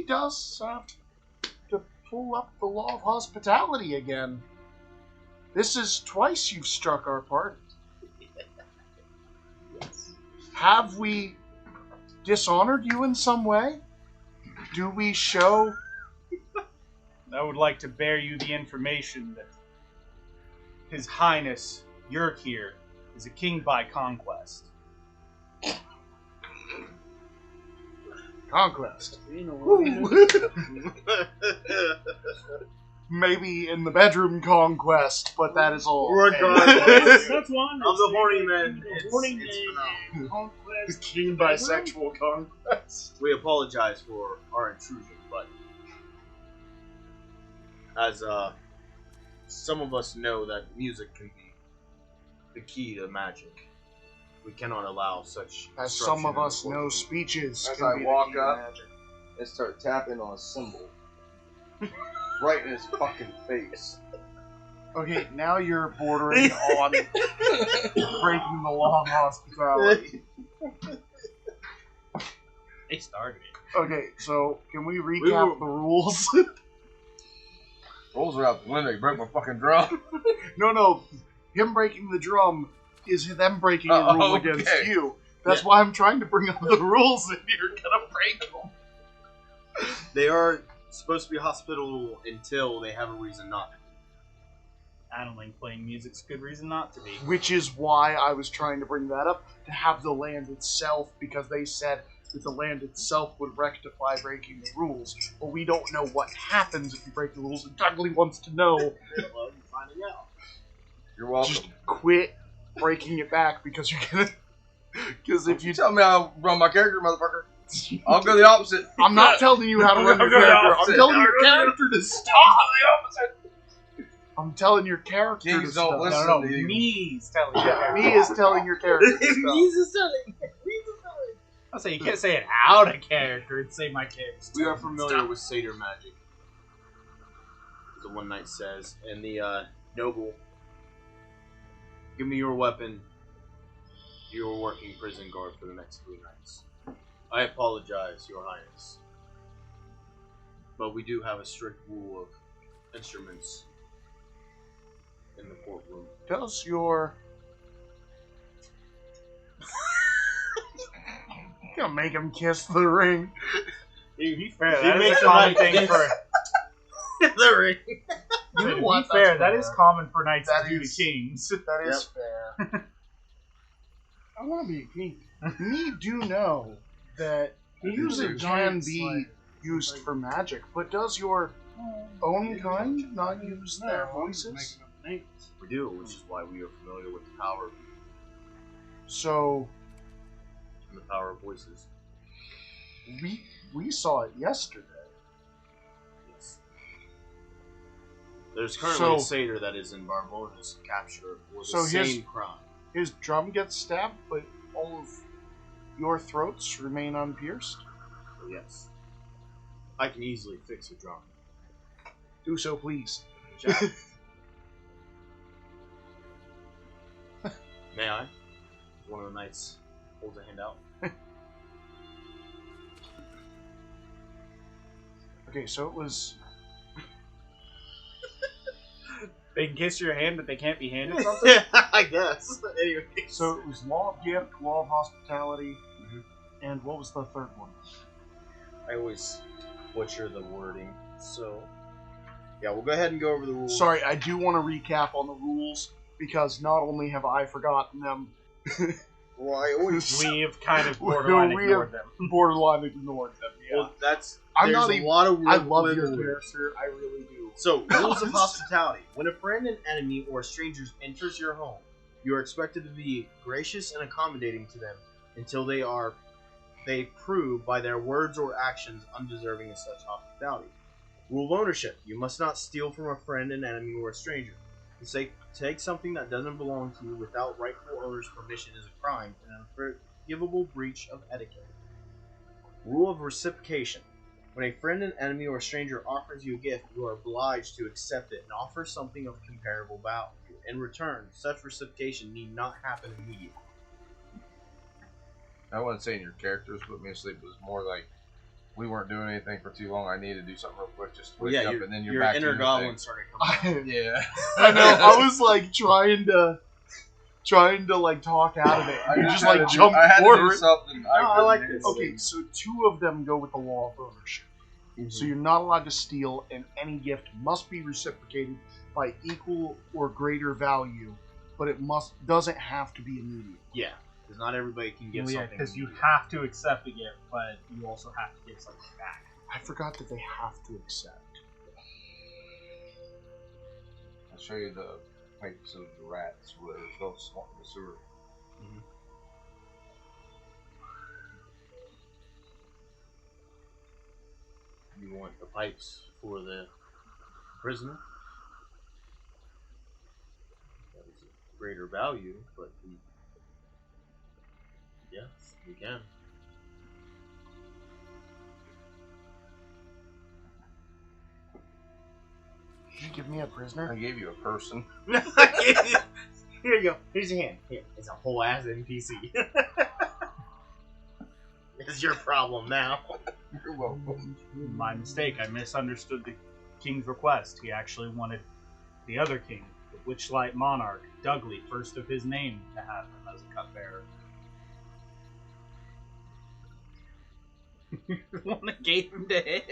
does have to pull up the law of hospitality again. This is twice you've struck our party. Yes. Have we dishonored you in some way? Do we show? I would like to bear you the information that His Highness Yerk here is a king by conquest. Conquest. You know what? Maybe in the bedroom conquest, but that is all. Regardless. That's one. Of the horny men, The it's horny phenomenal. conquest. King bisexual conquest. We apologize for our intrusion, but as some of us know that music can be the key to magic. We cannot allow such. As disruption some of in us the know, world. speeches As can I be walk the key to up- magic. And start tapping on a cymbal. Right in his fucking face. Okay, now you're bordering on breaking the law of hospitality. They started it. Okay, so can we recap were- the rules? Rolls are out the window. You broke my fucking drum. No. Him breaking the drum is them breaking a rule Okay. against you. That's why I'm trying to bring up the rules, and you're gonna break them. They are supposed to be hospitable until they have a reason not to. I don't think playing music's a good reason not to be. Which is why I was trying to bring that up, to have the land itself, because they said that the land itself would rectify breaking the rules. But we don't know what happens if you break the rules, and Dougley wants to know. Well, I'm finding out. You're welcome. Just quit breaking it back, because you're gonna... Because if If you... you tell me how to run my character, motherfucker, I'll go the opposite. I'm not telling you how to run your I'm gonna go the character. I'm opposite. telling your character to stop. I'm telling your character to Kings don't stop. listen. No, to you. me's telling you. Yeah, me is telling your character to stop. Jesus telling. Jesus telling. I'll say you can't say it out of character and say my character. We are familiar with satyr magic, the one knight says, and the noble. Give me your weapon. You are working prison guard for the next 3 nights. I apologize, Your Highness, but we do have a strict rule of instruments in the courtroom. Does your... Gonna make him kiss the ring. To be fair, He that is makes a a common knight thing kiss. for. The ring. To be what? fair, That's that fair. is common for knights That to do to is- kings. That is fair. I want to be a king. Me do know that music can giant be slayer. used for magic, but does your own kind not use their No, I'm just voices? making up names. We do, which is why we are familiar with the power So and the power of voices. we saw it yesterday. Yes. There's currently a So- satyr that is in Barbona's capture for the So his- same crime. His drum gets stabbed, but all of your throats remain unpierced. So yes. I can easily fix a drum. Do so, please. May I? One of the knights holds a hand out. Okay, so it was. They can kiss your hand, but they can't be handed something. I guess. Anyway, So it was law of gift, law of hospitality, and what was the third one? I always butcher the wording. So, yeah, we'll go ahead and go over the rules. Sorry, I do want to recap on the rules because not only have I forgotten them, Well, I always. We've kind of borderline We ignored them. borderline ignored them. Yeah. Well, that's. I'm there's not a even- lot of I wiggle love your room. character, I really do. So, rules of hospitality. When a friend, an enemy, or strangers enters your home, you are expected to be gracious and accommodating to them until they prove by their words or actions undeserving of such hospitality. Rule of ownership. You must not steal from a friend, an enemy, or a stranger. To say, take something that doesn't belong to you without rightful owner's permission is a crime and an unforgivable breach of etiquette. Rule of reciprocation. When a friend, an enemy, or a stranger offers you a gift, you are obliged to accept it and offer something of comparable value. In return, such reciprocation need not happen immediately. I wouldn't say in your characters put me asleep. It was more like we weren't doing anything for too long. I needed to do something real quick just to wake up, and then you're your back inner to your goblin thing. started coming out. Yeah. I know. I was like trying to like talk out of it. I You just just had like to do- jump I had to do forward. something. I like couldn't this. do. Okay, so 2 of them go with the law of ownership. So you're not allowed to steal, and any gift must be reciprocated by equal or greater value, but it doesn't have to be immediate. Yeah, because not everybody can give Well, yeah, something. because you have to accept a gift, but you also have to give something back. I forgot that they have to accept. I'll show you the pipes of the rats where there's no swamp in the sewer. You want the pipes for the prisoner. That is a greater value, but yes, we can. Did you give me a prisoner? I gave you a person. Here you go. Here's your hand. Here, it's a whole ass NPC. It's your problem now. You're welcome. My mistake. I misunderstood the king's request. He actually wanted the other king, the Witchlight monarch, Dudley, first of his name, to have him as a cupbearer. One gave him to him.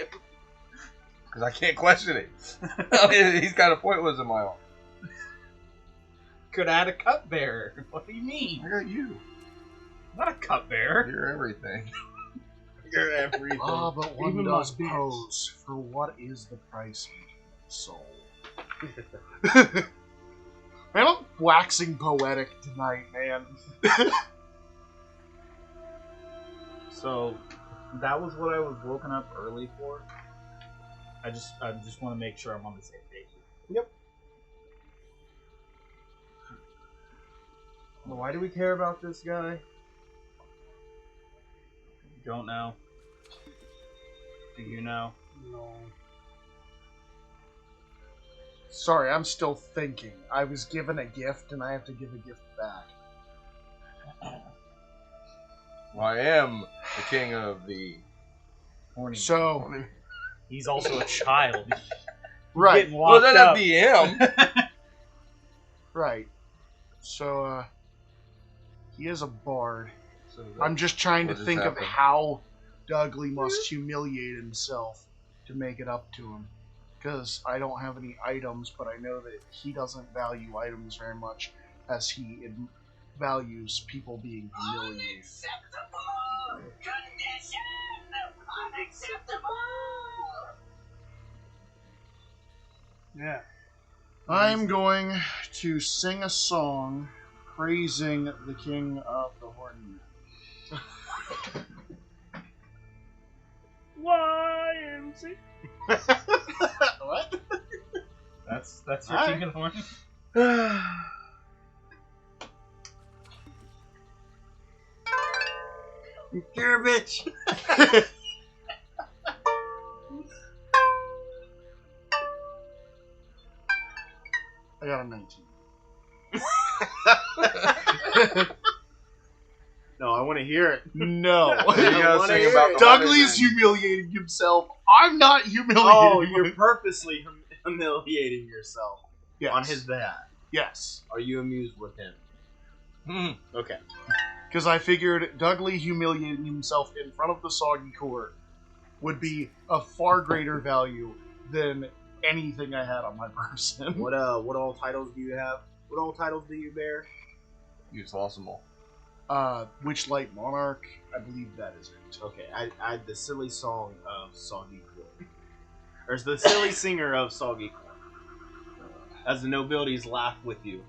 Because I can't question it. He's got a point wisdom my own. Could add a cupbearer. What do you mean? I got you. Not a cupbearer. You're everything. You're everything. Ah, but one Even my does bits. pose for what is the price of soul. Man, I'm waxing poetic tonight, man. So that was what I was woken up early for. I just want to make sure I'm on the same page. Why do we care about this guy? don't know. Do you know? No. Sorry, I'm still thinking. I was given a gift, and I have to give a gift back. Well, I am the king of the. Horny. So, He's also a child. right, Getting Well, locked that'd up. be him. right. So, he is a bard. So I'm just trying to what just think of happened? how Dudley must humiliate himself to make it up to him. Because I don't have any items, but I know that he doesn't value items very much as he values people being humiliated. Yeah. I'm going to sing a song praising the king of the Horny YMC. What? That's your king of the horny. You're a bitch. I got a 19. No, I want to hear it. No. You gotta wanna sing hear about it. the Douglas Honeyman. humiliating himself. I'm not humiliating Oh, him. you're purposely humiliating yourself Yes. on his behalf. Yes. Are you amused with him? Okay. Because I figured Dudley humiliating himself in front of the Soggy Court would be of far greater value than anything I had on my person. What all titles do you have? What all titles do you bear? You just lost them all. Witchlight Monarch, I believe that is it. Okay, I the silly song of Soggy Court. Or the silly singer of Soggy Court. As the nobilities laugh with you.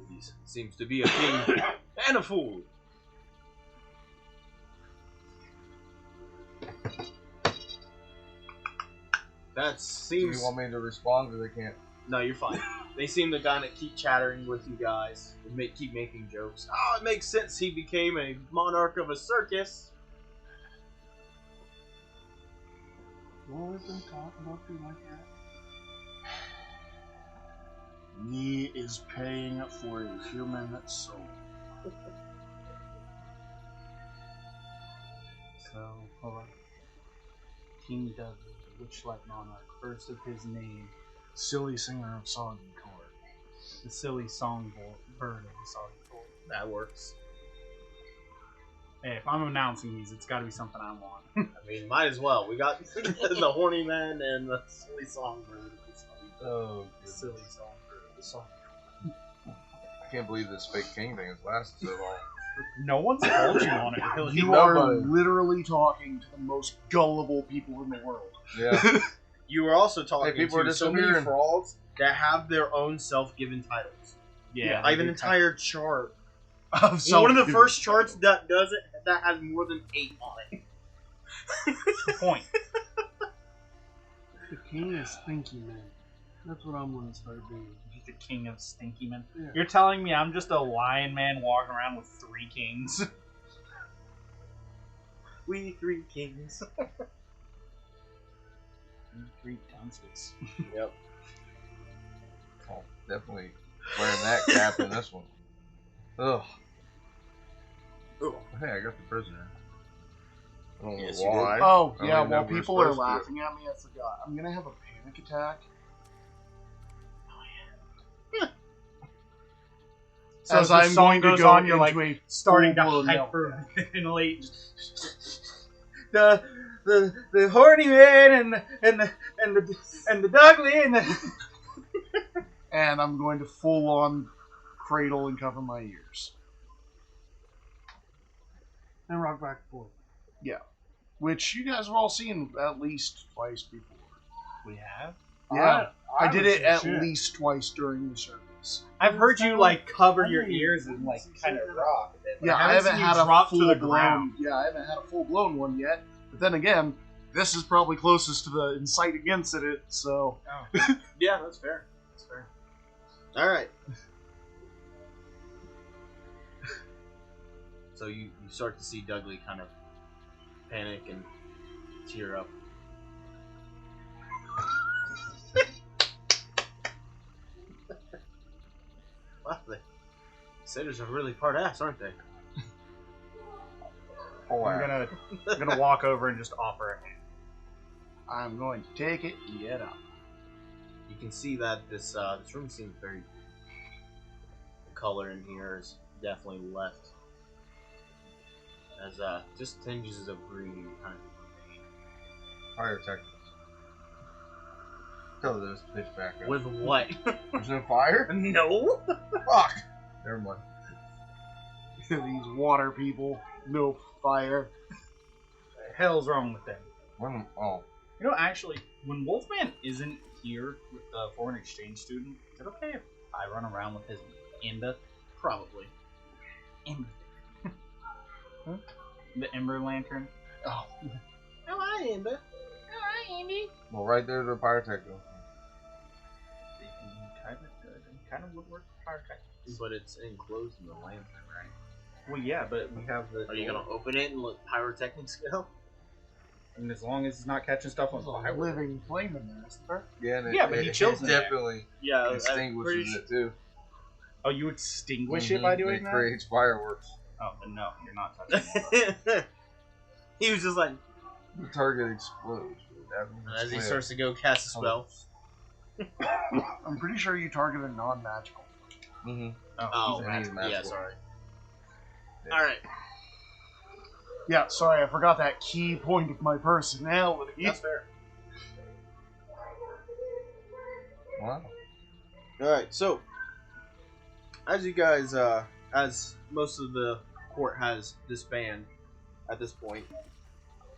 He seems to be a king and a fool. That Do seems... you want me to respond, or they can't? No, you're fine. They seem to kind of keep chattering with you guys. And keep making jokes. Oh, it makes sense he became a monarch of a circus. What was they talk about you like that? He is paying for a human soul. So, hold on. King Douglas, Witchlight Monarch, first of his name, Silly singer of Soggy Court. the silly songbird of the Soggy Court. That works. Hey, if I'm announcing these, it's got to be something I want. I mean, might as well. We got the horny man and the silly songbird. Oh, Silly songbird. The song. I can't believe this fake king thing has lasted so long. No one's told you on it. Really. You are Nobody. literally talking to the most gullible people in the world. Yeah. You were also talking Hey, people are to so many disappearing. frauds that have their own self-given titles. Yeah, I have an they entire chart. Of One of the some- first charts that does it that has more than 8 on it. What's the point? The king is Stinky Man. That's what I'm gonna start doing. He's the king of stinky men. Yeah. You're telling me I'm just a lion man walking around with 3 kings? We 3 kings. 3 dunces. Yep. Oh, definitely wearing that cap in this one. Ugh. Ugh. Hey, I got the prisoner. I don't know Yes, you why. Oh, I don't yeah, even know while if we're people are supposed to. laughing at me, I forgot. I'm gonna have a panic attack. So As as the I'm song going to goes go on, you're like into a starting to full-blown hyperventilate. The horny man and the Dudley and the and I'm going to full on cradle and cover my ears. And rock back and forth. Which you guys have all seen at least twice before. we have. Yeah, I did it at shit. least twice during the service. I've heard you like cover your ears and like kind of rock. Yeah, I haven't seen you had a drop to full the blown. ground. Yeah, I haven't had a full blown one yet. But then again, this is probably closest to the inciting incident. So Yeah, that's fair. That's fair. Alright. So you start to see Dudley kind of panic and tear up. Wow, the satyrs are really part ass, aren't they? I'm gonna walk over and just offer a hand. I'm going to take it and get up. You can see that this room seems very. The color in here is definitely left as just tinges of green kind of. Pyrotechnics. Tell this pitch back up. With what? There's no fire? No. Fuck! Never mind. These water people, no fire. What the hell's wrong with them? Oh. You know, actually, when Wolfman isn't here with the foreign exchange student, is it okay if I run around with his Ember? Probably. Ember. Huh? The Ember Lantern? Oh. Oh, hi, Ember. Well, right there's a pyrotechnic. Kind of would work for pyrotechnics. But it's enclosed in the lantern, right? Well, yeah, but we have the. Are you gonna open it and let pyrotechnics go? And as long as it's not catching stuff on There's fire. a living flame in there, isn't there? Yeah, Yeah, but he chills in there. definitely Yeah, extinguishes it too. Oh, you extinguish it by doing it that? creates fireworks. Oh, then no, you're not touching it. He was just like, The target explodes. as he starts to go cast a spell. I'm pretty sure you targeted non-magical. Mm-hmm. Oh, and he's yeah, magical. sorry. Yeah. Alright. Yeah, sorry, I forgot that key point of my personality. That's fair. Wow. Alright, so, as you guys, as most of the court has disbanded at this point,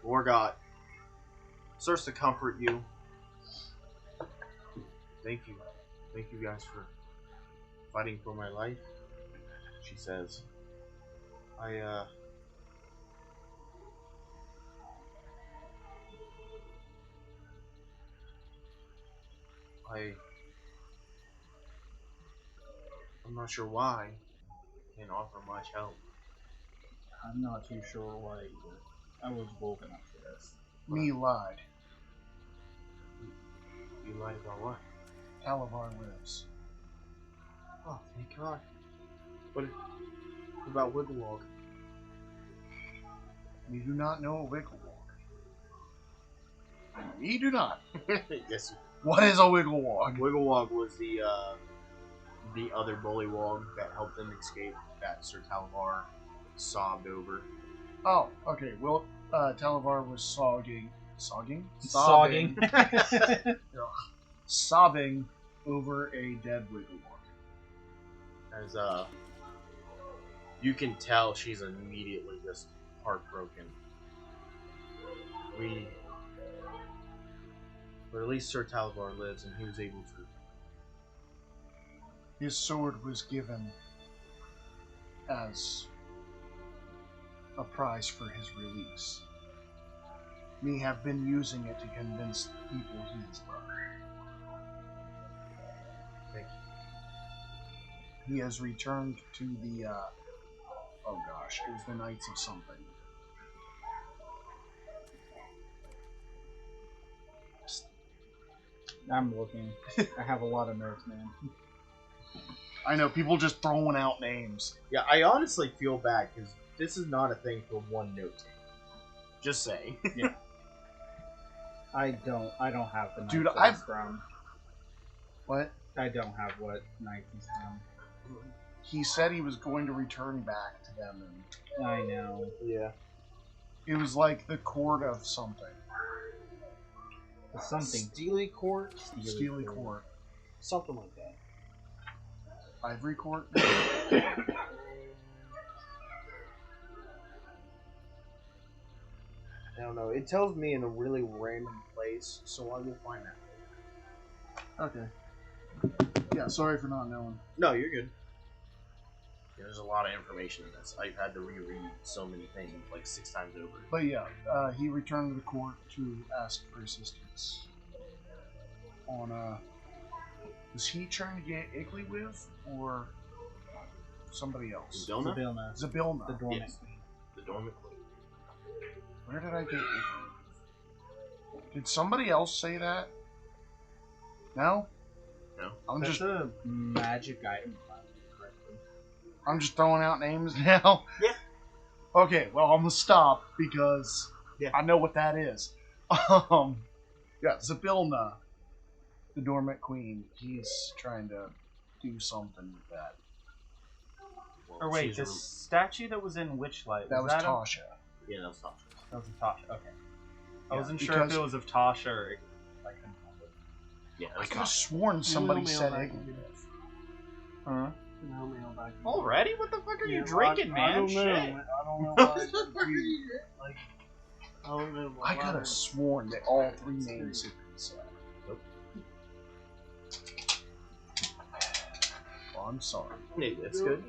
Wargot starts to comfort you. Thank you. Thank you guys for fighting for my life, she says. I'm not sure why. Can't offer much help. I'm not too sure why either. I was woken up for this. Me lied. You lied about what? Talavar lives. Oh, thank God. What about Wigglewog? We do not know a Wigglewog. We do not. Yes. What is a Wigglewog? Wigglewog was the other bullywog that helped them escape that Sir Talavar sobbed over. Oh, okay. Well, Talavar was sobbing over a dead Wigglewog. As you can tell, she's immediately just heartbroken. But at least Sir Talavar lives, and he was able to. His sword was given as a prize for his release. We have been using it to convince people he is brother. Thank He has returned to the, oh gosh, it was the Knights of something. I'm looking. I have a lot of notes, man. I know, people just throwing out names. Yeah, I honestly feel bad because this is not a thing for one note taker. Just saying. Yeah. I don't have the Dude, Knights I've- of from. What? I don't have what Knights is from. He said he was going to return back to them, and I know. Yeah. it was like the court of something. Something. Steely Court? Steely Court. Something like that. Ivory Court? I don't know. It tells me in a really random place, so I will find out. Okay. Yeah, sorry for not knowing. No, you're good. Yeah, there's a lot of information in this. I've had to reread so many things like 6 times over. But yeah, he returned to the court to ask for assistance. On, was he trying to get Igglywiff or somebody else? Zona? Zabilna. Zabilna. The dormant Yes. queen. the Dormant Queen. Where did I get Igley? Did somebody else say that? No? No. I'm That's just a magic item. if I remember correctly. I'm just throwing out names now. Yeah. Okay, well I'm gonna stop because I know what that is. Yeah, Zabilna, the Dormant Queen, he's trying to do something with that. Well, Or wait, she's the statue that was in Witchlight, That was that Tasha. Yeah, that's not. That was of Tasha. Okay. I Yeah, wasn't sure if because- it was of Tasha or Igley. I couldn't remember. Yeah, I that's could not. have sworn somebody Email said back. Igley. Huh? No, mail back. Already? What the fuck are you Yeah, drinking, I man? don't know. Shit. I don't know why. Like, I don't know. I could have sworn that all three names had been said. Nope. Well, I'm sorry. Hey, that's good.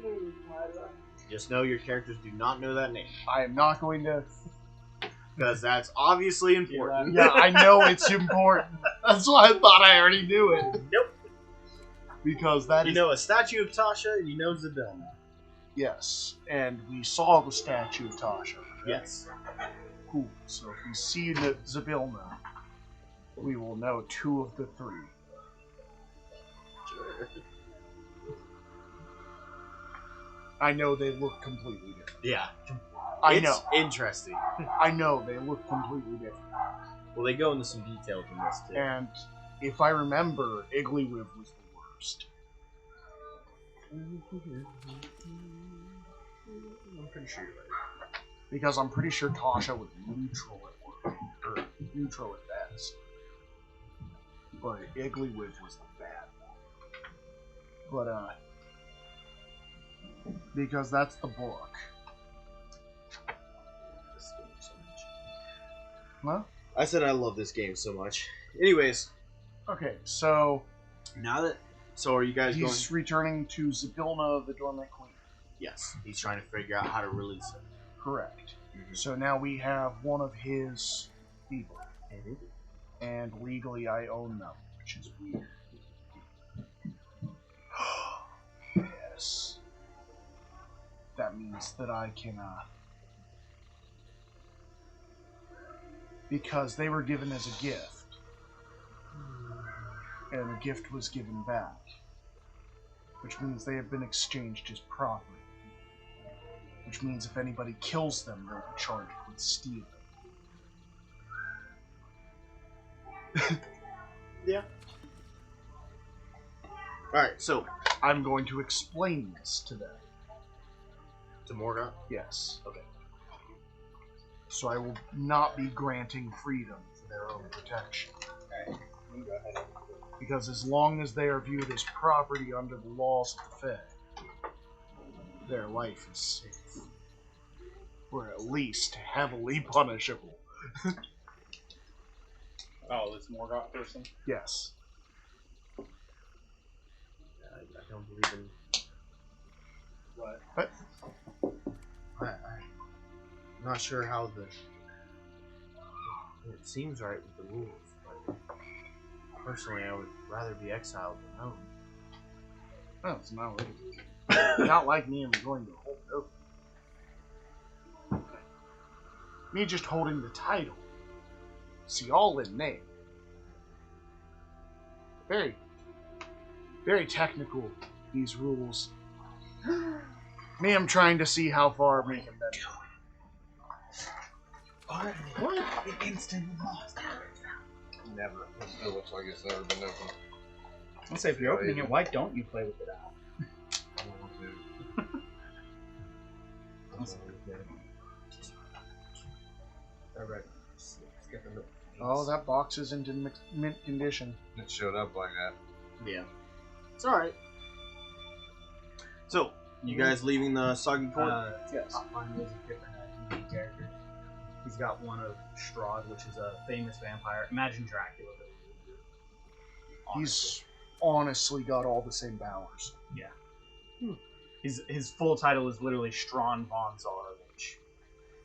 Just know your characters do not know that name. I am not going to. Because that's obviously important. Yeah, I know it's important. That's why I thought I already knew it. Nope. Because that You is know a statue of Tasha, and you know Zabilna. yes, and we saw the statue of Tasha. Yes. Cool. So if we see the Zabilna, we will know two of the three. Sure. I know they look completely different. Yeah. I It's know. interesting. I know they look completely different. Well, they go into some details in this, too. And if I remember, Igglywiv was the worst. I'm pretty sure you're right. Because I'm pretty sure Tasha was neutral at work. Or neutral at best. But Igglywiv was the bad one. But, because that's the book. This game so much. Well, I said I love this game so much. Anyways, okay, so now that... So are you guys going... he's returning to Zabilna, the Dormant Queen. Yes. He's trying to figure out how to release it. Correct. So now we have one of his people. Mhm. And legally I own them, which is weird. Yes. That means that I can, because they were given as a gift. And the gift was given back. Which means they have been exchanged as property. Which means if anybody kills them, they'll be charged with stealing. Alright, so... I'm going to explain this to them. To Morgoth? Yes. Okay. So I will not be granting freedom for their own protection. Because as long as they are viewed as property under the laws of the Fae, their life is safe. Or at least heavily punishable. Oh, this Morgoth person? Yes. I don't believe in... What? But I'm not sure how the... It seems right with the rules, but... Personally, I would rather be exiled than owned. no, it's not really. Not like me and going to hold it open. Me just holding the title. See, all in name. Very, very technical, these rules. Me, I'm trying to see how far we can bend. What? The instant lost. Never. It looks like it's never been opened. I'll say if you're opening it, why don't you play with it out? I don't want to. Alright. Let's get the little... Oh, that box isn't in mint condition. It showed up like that. Yeah. It's alright. So, you guys leaving the Soggy Port? Yes. Mine was a different main character. He's got one of Strahd, which is a famous vampire. Imagine Dracula. But He's honestly got all the same powers. his full title is literally Strahd von Zar, which...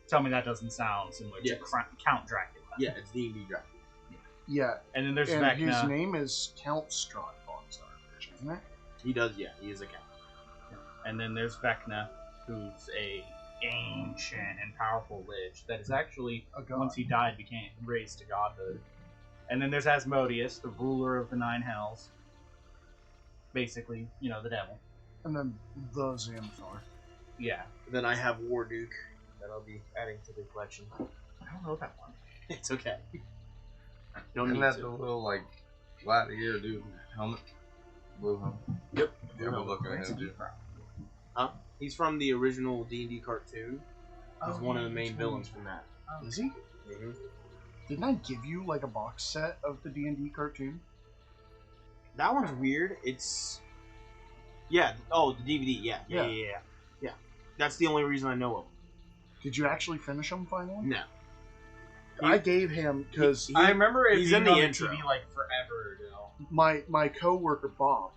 Tell me that doesn't sound similar to Yes. Count Dracula. Yeah, it's D&D Dracula. Yeah, And then there's and Vecna. his name is Count Strahd von Zarvich, isn't it? He does, yeah, he is a cat. And then there's Vecna, who's a ancient and powerful lich that is actually, A god. once he died, became raised to godhood. And then there's Asmodeus, the ruler of the Nine Hells. Basically, you know, the devil. And then the Xanathar. Yeah. Then I have Warduke that I'll be adding to the collection. I don't know that one. It's okay. Don't Isn't need that to. the little like flat ear dude helmet? Blue helmet. Yep. Yeah, I'm looking at him too. He's from the original D&D cartoon. He's one of the main villains from that. Is he? Mm-hmm. Didn't I give you like a box set of the D&D cartoon? That one's weird. It's yeah. Oh, the DVD. Yeah. That's the only reason I know of him. Did you actually finish them finally? No. I gave him because I remember it he's being in the on intro. TV like forever ago. my coworker Bob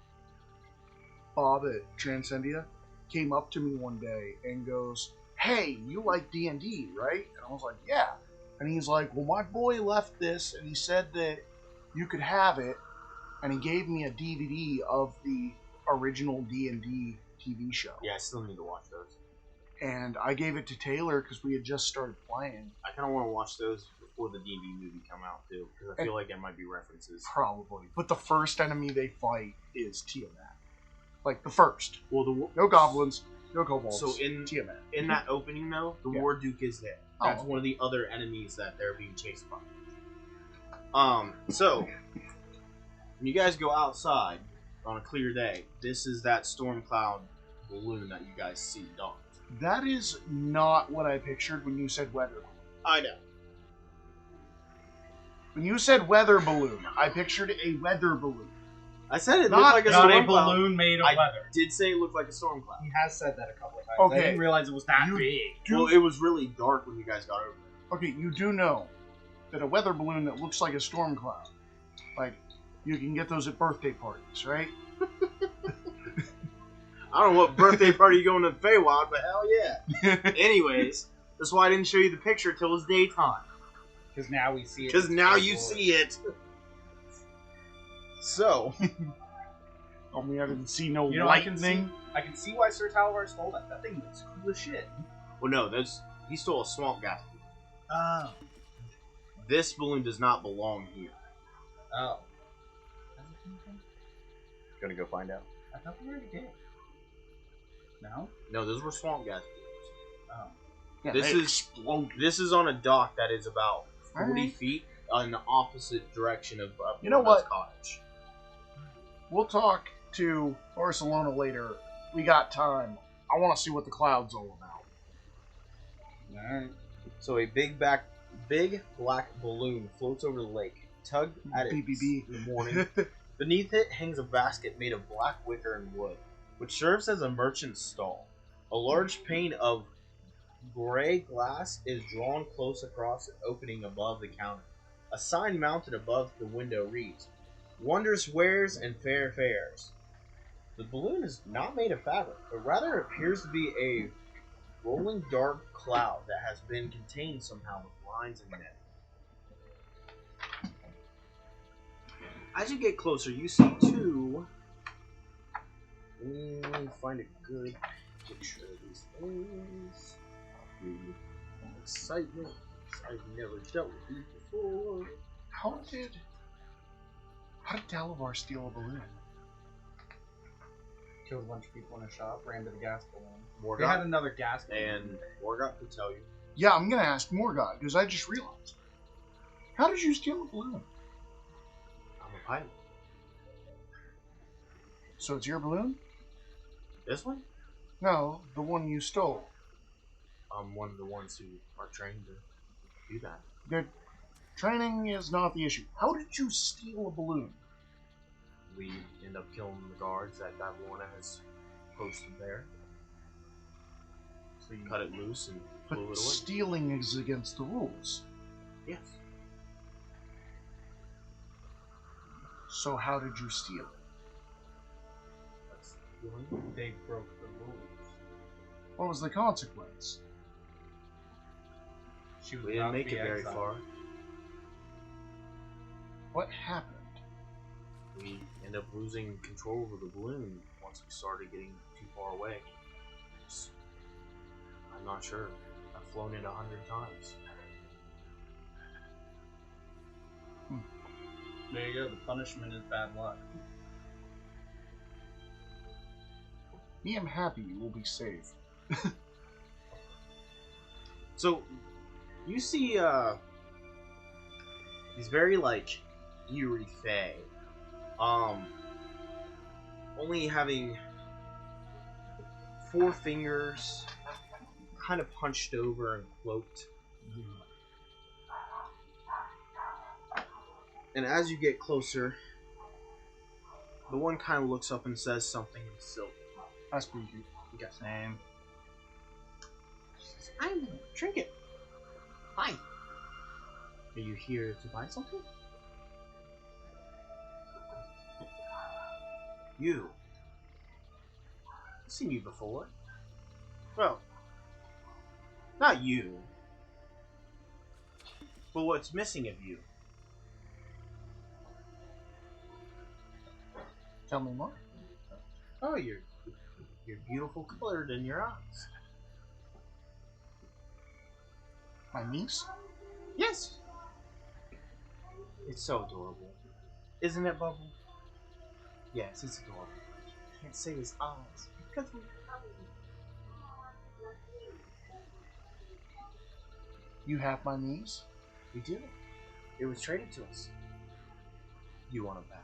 at Transcendia came up to me one day and goes, "Hey, you like D&D, right?" And I was like, "Yeah." And he's like, "Well, my boy left this and he said that you could have it." And he gave me a DVD of the original D&D TV show. Yeah, I still need to watch those. And I gave it to Taylor because we had just started playing. I kind of want to watch those before the D&D movie come out too, because I feel like there might be references. Probably. But the first enemy they fight is Tiamat. Like, the first. Well, No goblins, no kobolds. So in Tiamat. in that opening though, the Yeah. Warduke is there. Oh. That's one of the other enemies that they're being chased by. So when you guys go outside on a clear day, this is that storm cloud balloon that you guys see, don't? That is not what I pictured when you said weather balloon. I know. When you said weather balloon, I pictured a weather balloon. I said it Not- looked like a Not storm a cloud. balloon made of I leather. Did say it looked like a storm cloud. He has said that a couple of times. Okay. I didn't realize it was that You- big. Well, it was really dark when you guys got over there. Okay, you do know that a weather balloon that looks like a storm cloud, like, you can get those at birthday parties, right? I don't know what birthday party you going to Feywild, but hell yeah. Anyways, that's why I didn't show you the picture till it's daytime. Because now we see it. Because now you see it. So, Only I didn't see no You know, I can lightning. see why Sir Talvar stole that. That thing looks cool as shit. well, no, he stole a swamp gas. Oh. This balloon does not belong here. Oh. Gonna go find out. I thought we already did. No? No, those were swamp gas. Oh. Yeah, This they is explode. This is on a dock that is about 40 Alright. feet in the opposite direction of You know Bruno's what? cottage. We'll talk to Barcelona later. We got time. I want to see what the cloud's all about. Alright. So a big black balloon floats over the lake, tugged at it BBB. in the morning. Beneath it hangs a basket made of black wicker and wood, which serves as a merchant's stall. A large pane of gray glass is drawn close across an opening above the counter. A sign mounted above the window reads, "Wondrous wares and fair fares." The balloon is not made of fabric, but rather appears to be a rolling dark cloud that has been contained somehow with lines and net. As you get closer, you see two. Let me find a good picture of these things. Excitement. I've never dealt with these before. How did Talavar steal a balloon? Killed a bunch of people in a shop, ran to the gas balloon. Morgoth They had another gas balloon. and Morgoth could tell you. Yeah, I'm gonna ask Morgoth because I just realized. How did you steal a balloon? I'm a pilot. So it's your balloon? This one? No, the one you stole. I'm one of the ones who are trained to do that. The training is not the issue. How did you steal a balloon? We end up killing the guards that Davorna has posted there. So you cut it loose and But flew it away. stealing is against the rules. Yes. So how did you steal it? That's the feeling. They broke the rules. What was the consequence? She was We didn't about to make be it very exiled. far. What happened? We end up losing control over the balloon once we started getting too far away. I I'm not sure. I've flown it 100 times. There you go. The punishment is bad luck. Me, I'm happy you will be safe. So, you see, he's very, like, eerie fae. Only having 4 fingers, kind of hunched over and cloaked. And as you get closer, the one kind of looks up and says something in Sylvan. That's pretty cute. Yes. Same. I'm Trinket. Hi. Are you here to buy something? You. I've seen you before. Well, not you. But what's missing of you? Tell me more. Oh, you're beautiful colored in your eyes. My niece? Yes. It's so adorable. Isn't it, Bubble? Yes, it's adorable. I can't say his eyes because we You have my niece? do. It was traded to us. You want it back?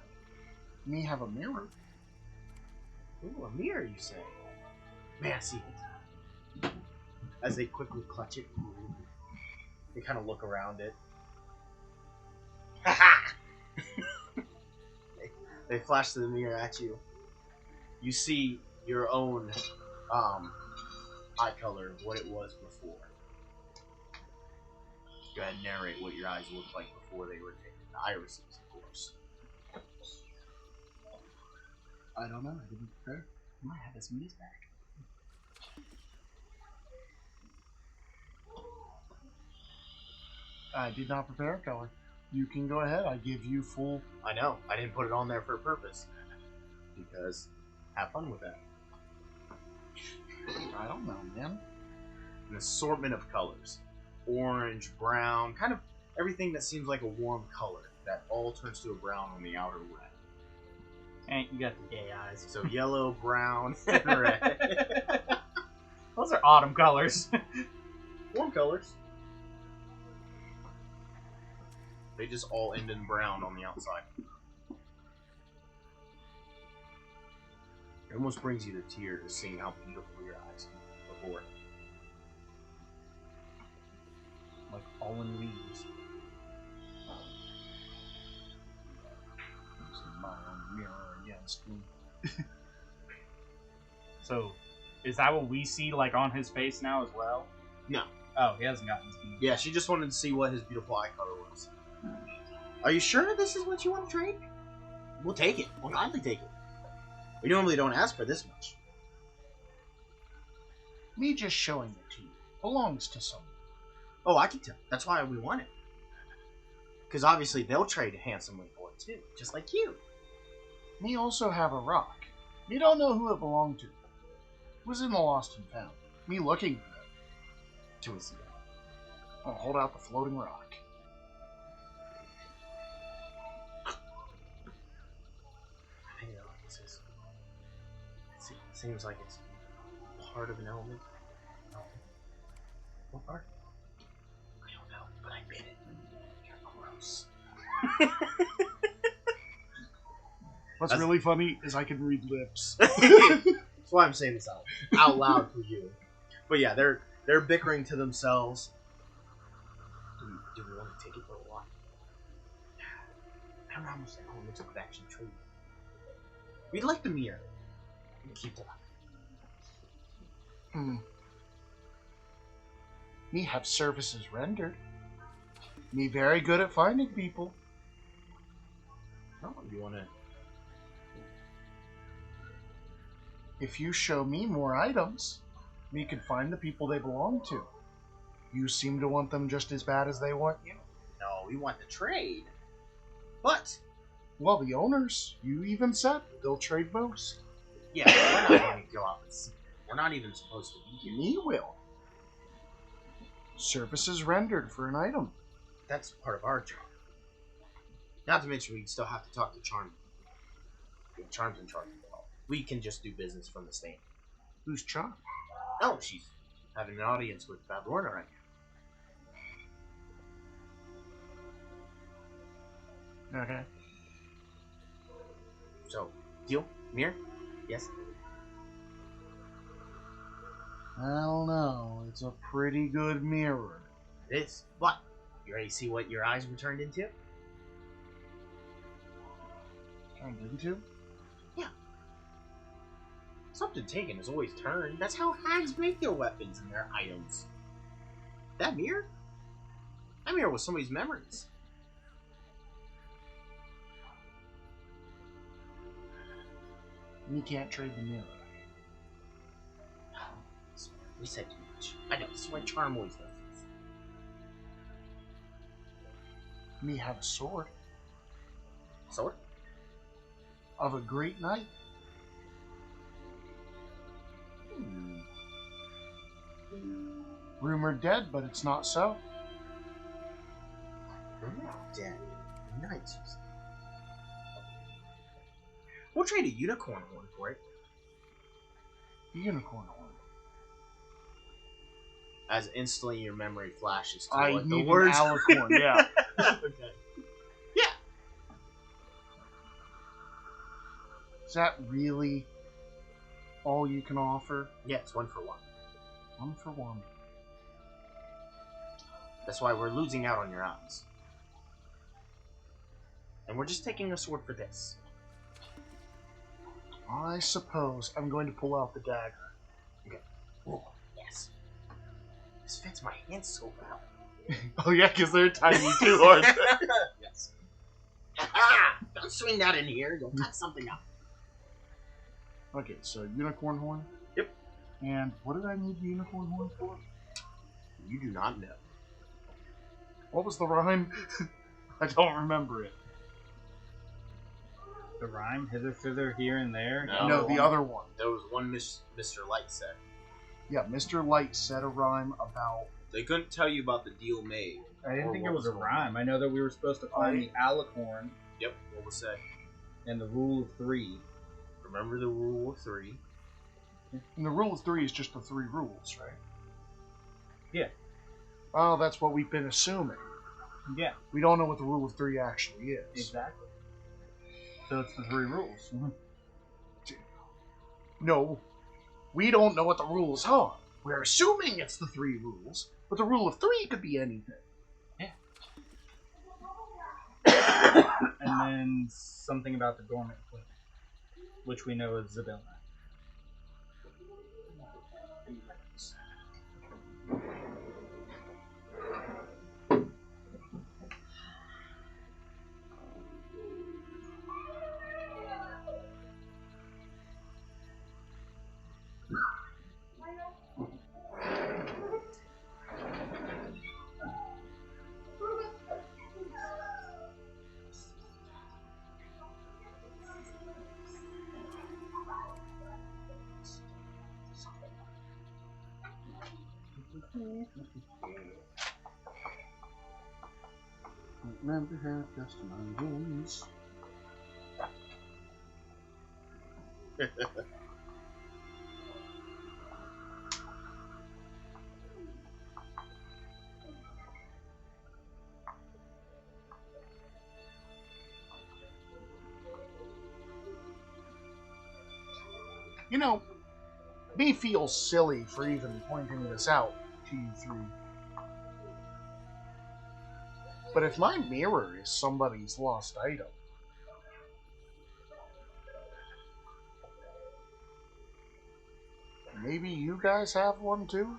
Me have a mirror? Ooh, a mirror, you say? May I see it? As they quickly clutch it, they kind of look around it. Ha! They flash the mirror at you. You see your own eye color of what it was before. Go ahead and narrate what your eyes looked like before they were taken. The irises, of course. I don't know. I didn't prepare. I might have his knees back. I did not prepare color. You can go ahead. I give you full. I know. I didn't put it on there for a purpose. Because have fun with that. I don't know, man. An assortment of colors. Orange, brown, kind of everything that seems like a warm color. That all turns to a brown on the outer red. Hey, you got the gay eyes. So yellow, brown, and red. Those are autumn colors. Warm colors. They just all end in brown on the outside. It almost brings you to tears just seeing how beautiful your eyes are before. Like fallen leaves. Using my own mirror against me. So, is that what we see, like, on his face now as well? No. Oh, he hasn't gotten his beat. Yeah, she just wanted to see what his beautiful eye color was. Are you sure this is what you want to trade? We'll take it. We'll gladly take it. We normally don't ask for this much. Me just showing it to you belongs to someone. Oh, I can tell. That's why we want it. Because obviously they'll trade handsomely for it too, just like you. Me also have a rock. Me don't know who it belonged to. It was in the lost and found. Me looking for it. To his I'll hold out the floating rock. I know, it seems like it's part of an element. What part? I don't know, but I bit it. You're gross. What's That's- really funny is I can read lips. That's why I'm saying this out loud for you. But yeah, they're bickering to themselves. Do we want to take it for a walk? I don't know how much that elements could actually trade. We'd like the mirror. We keep the Me have services rendered. Me very good at finding people. Oh, you want to? If you show me more items, me can find the people they belong to. You seem to want them just as bad as they want you. No, we want the trade. But Well, the owners, you even said, they'll trade most. yeah, we're not going to go out and see. We're not even supposed to be here. Me will. Services rendered for an item. That's part of our job. Not to mention, we still have to talk to Charm. Charm's in charge of it all. We can just do business from the stand. Who's Charm? Oh, she's having an audience with Bablorna right now. Okay. So, deal? Mirror? Yes? I don't know. It's a pretty good mirror. It is. What? You ready to see what your eyes were turned into? Turned into? Something taken is always turned. That's how hags make their weapons and their items. That mirror? That mirror was somebody's memories. You can't trade the mirror. We said too much. I know, this is why Charm always does this. Me have a sword Sword? of a great knight. Rumored dead, but it's not so. Dead. Nice. We'll trade a unicorn horn for it. Unicorn horn. As instantly your memory flashes to I what need the words. an alicorn, yeah. Okay. Yeah. Is that really all you can offer? Yeah, it's 1 for 1. 1 for 1. That's why we're losing out on your eyes. And we're just taking a sword for this. I suppose I'm going to pull out the dagger. Okay. Oh, yes. This fits my hands so well. Oh yeah, because they're tiny too, aren't they? Yes. Ha! Don't swing that in here. You'll cut something up. Okay, so unicorn horn. Yep. And what did I need the unicorn horn for? You do not know. What was the rhyme? I don't remember it. The rhyme, hither, thither, here, and there. No, the other one. There was one Mr. Light said. Yeah, Mr. Light said a rhyme about... They couldn't tell you about the deal made. I didn't Or think what it was a was going rhyme. I know that we were supposed to find the alicorn Yep, what was said? and the rule of 3. Remember the rule of 3. And the rule of 3 is just the 3 rules, right? Yeah. Oh, that's what we've been assuming. Yeah, We don't know what the rule of 3 actually is. exactly. So it's the 3 rules. No, we don't know what the rules are. We're assuming it's the 3 rules, but the rule of 3 could be anything. And then something about the dormant queen, which we know is Zabilla. Remember her just my wounds. You know, me feels silly for even pointing this out to you 3. But if my mirror is somebody's lost item, maybe you guys have one too?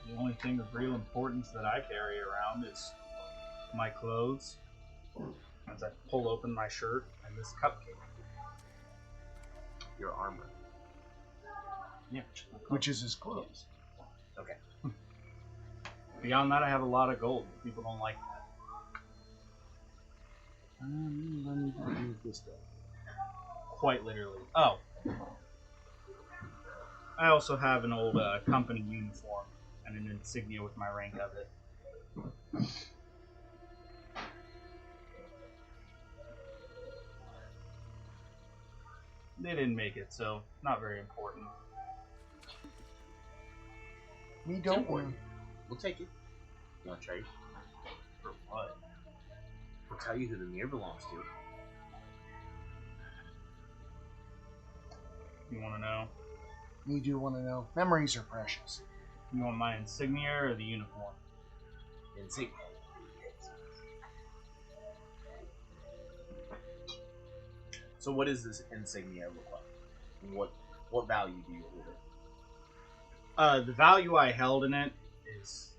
The only thing of real importance that I carry around is my clothes. As I pull open my shirt and this cupcake. Your armor. Yeah, Which is his clothes. Okay. Beyond that, I have a lot of gold. People don't like this day. Quite literally. Oh. I also have an old company uniform and an insignia with my rank of it. They didn't make it, so not very important. We It's don't important. want. We'll take it. You want to trade? For what? We'll tell you who the mirror belongs to. You want to know? We do want to know. Memories are precious. You want my insignia or the uniform? Insignia. So what does this insignia look like? What value do you hold it? The value I held in it is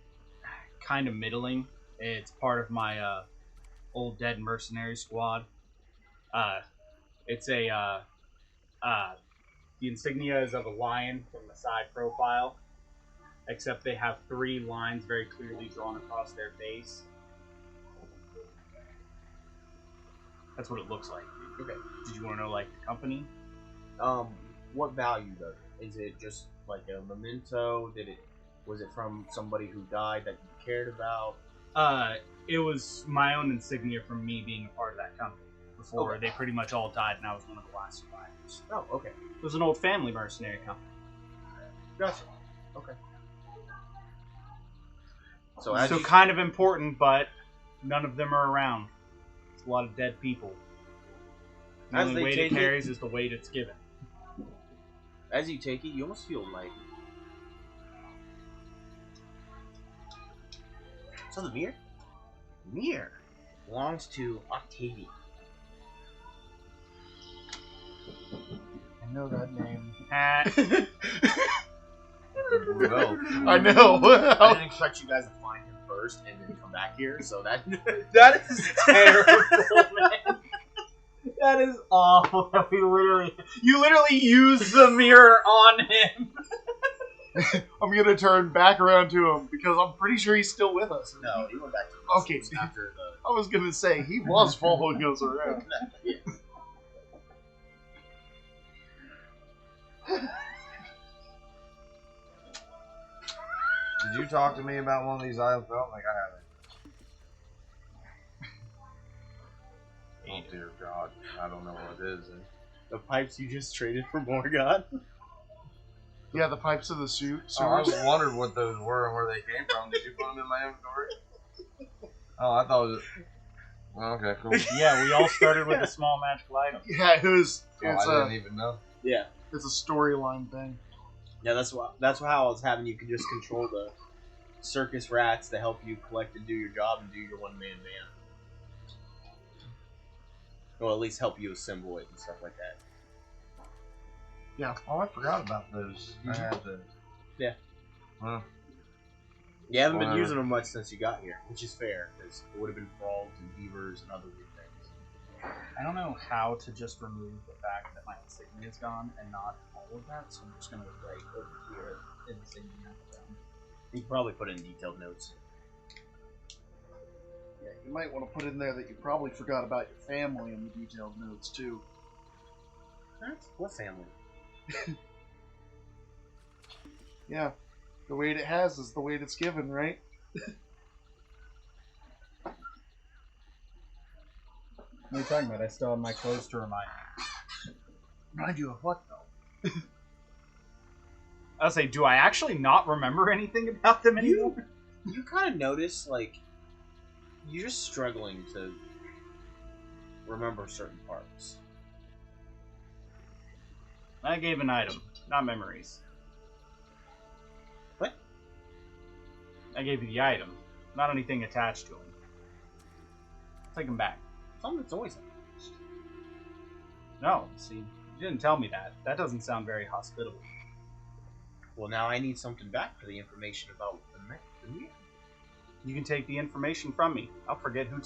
kind of middling. It's part of my old dead mercenary squad. It's a the insignia is of a lion from the side profile, except they have 3 lines very clearly drawn across their face. That's what it looks like. Okay. Did you want to know like the company? What value though? Is it just like a memento? Was it from somebody who died that you cared about? It was my own insignia from me being a part of that company. Before Okay. they pretty much all died, and I was one of the last survivors. Oh, okay. It was an old family mercenary company. Gotcha. Okay. So So kind of important, but none of them are around. It's a lot of dead people. The As only they weight it take it- carries is the weight it's given. as you take it, you almost feel like. So the mirror belongs to Octavian. I know that name. Well, I know. I didn't expect you guys to find him first and then come back here, so that is Terrible, man. That is awful. You literally use the mirror on him. I'm gonna turn back around to him because I'm pretty sure he's still with us. No, he went back to the Okay. mushrooms after the. I was gonna say he was following us around. Yeah. did you talk to me about one of these items? I don't think I haven't. Oh dear God, I don't know what it is. The pipes you just traded for Morgoth. Yeah, the pipes of the suit. Oh, I Sewers. was wondered what those were and where they came from. Did you put them in my inventory? Oh, I thought it was. Well, okay, cool. Yeah, we all started with a small magical item. Yeah, it was. Oh, It's I a didn't even know. Yeah. it's a storyline thing. Yeah, that's how I was having you can just control the circus rats to help you collect and do your job and do your one-man band. Or at least help you assemble it and stuff like that. Oh, I forgot about those. I had those. Yeah. Huh. You haven't been Whatever. using them much since you got here, which is fair, because it would have been frogs and beavers and other weird things. I don't know how to just remove the fact that my insignia is gone and not all of that, so I'm just gonna write over here insignia down. You can probably put in detailed notes. Yeah, you might want to put in there that you probably forgot about your family in the detailed notes too. What family? Yeah, the weight it has is the weight it's given, right? What are you talking about? I still have my clothes to remind me. Remind you of what though? I'll say, do I actually not remember anything about them anymore? You kind of notice, like, you're just struggling to remember certain parts. I gave an item, not memories. What? I gave you the item, not anything attached to them. Take them back. Something's always. No, see, you didn't tell me that. That doesn't sound very hospitable. Well, now I need something back for the information about the mirror. You can take the information from me. I'll forget who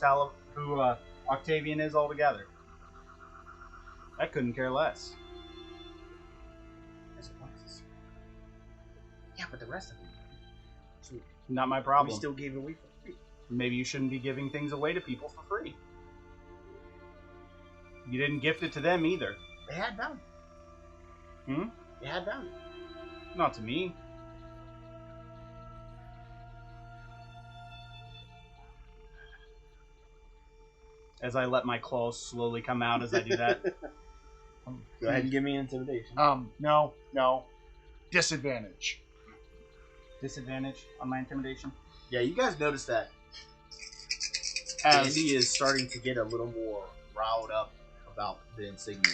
Octavian is altogether. I couldn't care less. As it was. Yeah, but the rest of them. So Not my we problem. still gave it away for free. Maybe you shouldn't be giving things away to people for free. You didn't gift it to them either. They had value. Hmm? They had value. Not to me. As I let my claws slowly come out as I do that. Go ahead and give me intimidation. No. Disadvantage. Disadvantage on my intimidation. Yeah, you guys noticed that As Andy is starting to get a little more riled up about the insignia.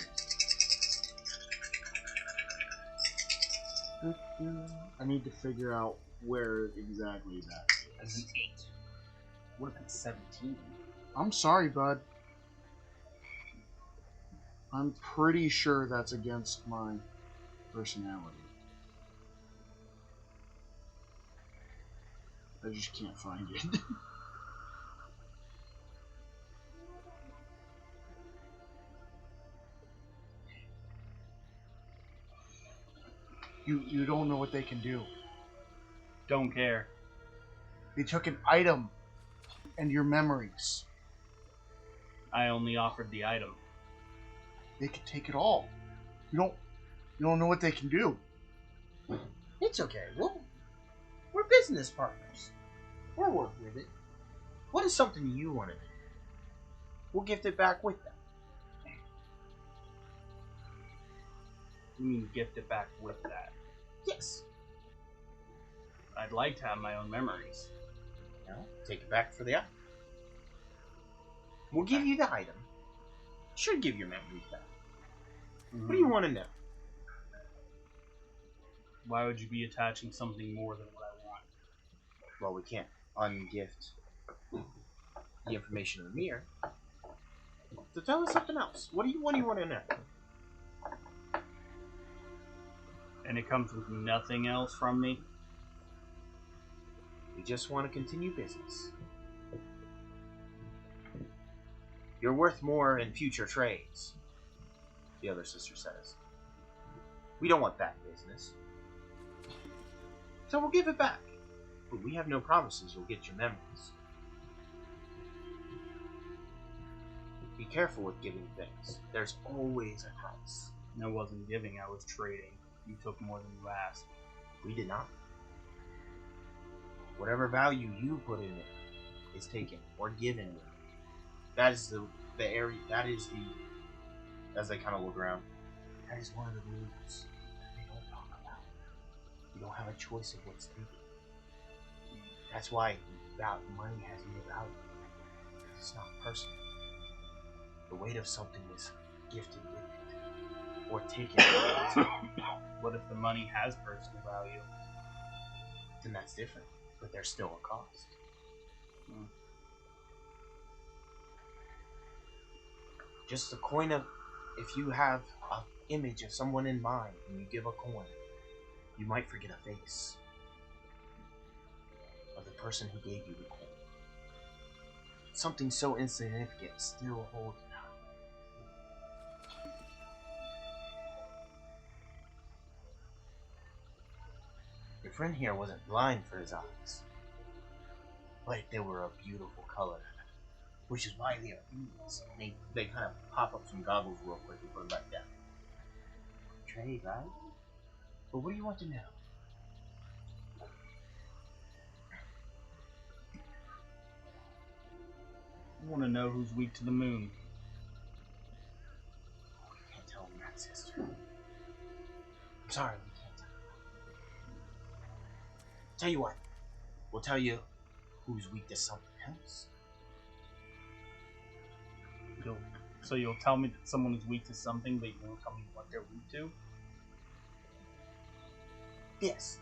I need to figure out where exactly that As an 8. Would have been 17. I'm sorry, bud. I'm pretty sure that's against my personality. I just can't find it. You don't know what they can do. Don't care. They took an item and your memories. I only offered the item. They could take it all. You don't know what they can do. It's okay. We're business partners. We'll work with it. What is something you want to do? We'll gift it back with them. You mean gift it back with that? Yes. I'd like to have my own memories. Now, take it back for the item. We'll give you the item. Should give your memories back. What do you want to know? Why would you be attaching something more than what I want? Well, we can't ungift the information in the mirror. So tell us something else. What do you want to know? And it comes with nothing else from me? We just want to continue business. You're worth more in future trades, the other sister says. We don't want that business. So we'll give it back. But we have no promises you'll get your memories. Be careful with giving things. There's always a price. I wasn't giving, I was trading. You took more than you asked. We did not. Whatever value you put in it is taken or given. That is the area. That is the. As they kind of look around. That is one of the rules they don't talk about. You don't have a choice of what's taken. That's why money has no value. It's not personal. The weight of something is gifted with it or taken with it. What if the money has personal value? Then that's different. But there's still a cost. Just a coin of, if you have an image of someone in mind and you give a coin, you might forget a face of the person who gave you the coin. Something so insignificant still holds power. Your friend here wasn't blind for his eyes, but they were a beautiful color. Which is why they are bees. They kind of pop up some goggles real quick and put them back down. Trade, right? But what do you want to know? I want to know who's weak to the moon. We can't tell them that, sister. I'm sorry, we can't tell them. Tell you what, we'll tell you who's weak to something else. So you'll tell me that someone is weak to something, but you won't tell me what they're weak to? Yes.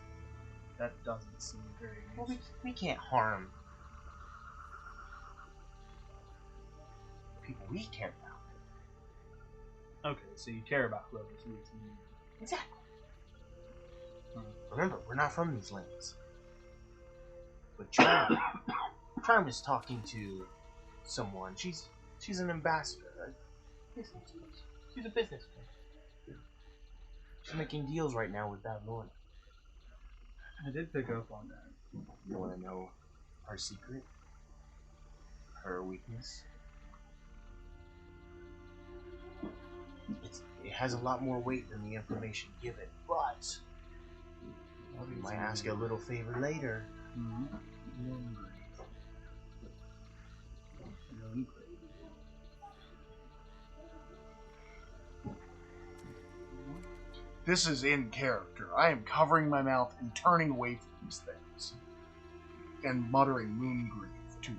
That doesn't seem very Well, useful. we can't harm people we care about. Okay, so you care about whoever's weak to you. Exactly. Remember, we're not from these lands. But Charm is talking to someone. She's an ambassador, right? She's a businessman. She's making deals right now with that Lord. I did pick up on that. You want to know her secret? Her weakness? has a lot more weight than the information given, but we might ask you a little favor later. This is in character. I am covering my mouth and turning away from these things. And muttering Moongrave, too.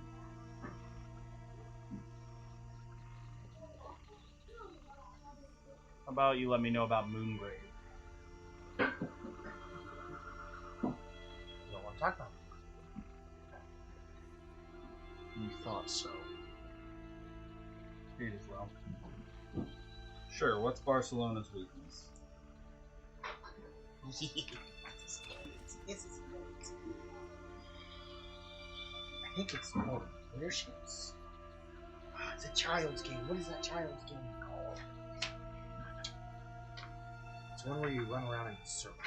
How about you let me know about Moongrave? You don't want to talk about You thought so. Read as well. Sure, what's Barcelona's weakness? I think it's more leaderships. It's a child's game. What is that child's game called? It's one where you run around in a circle.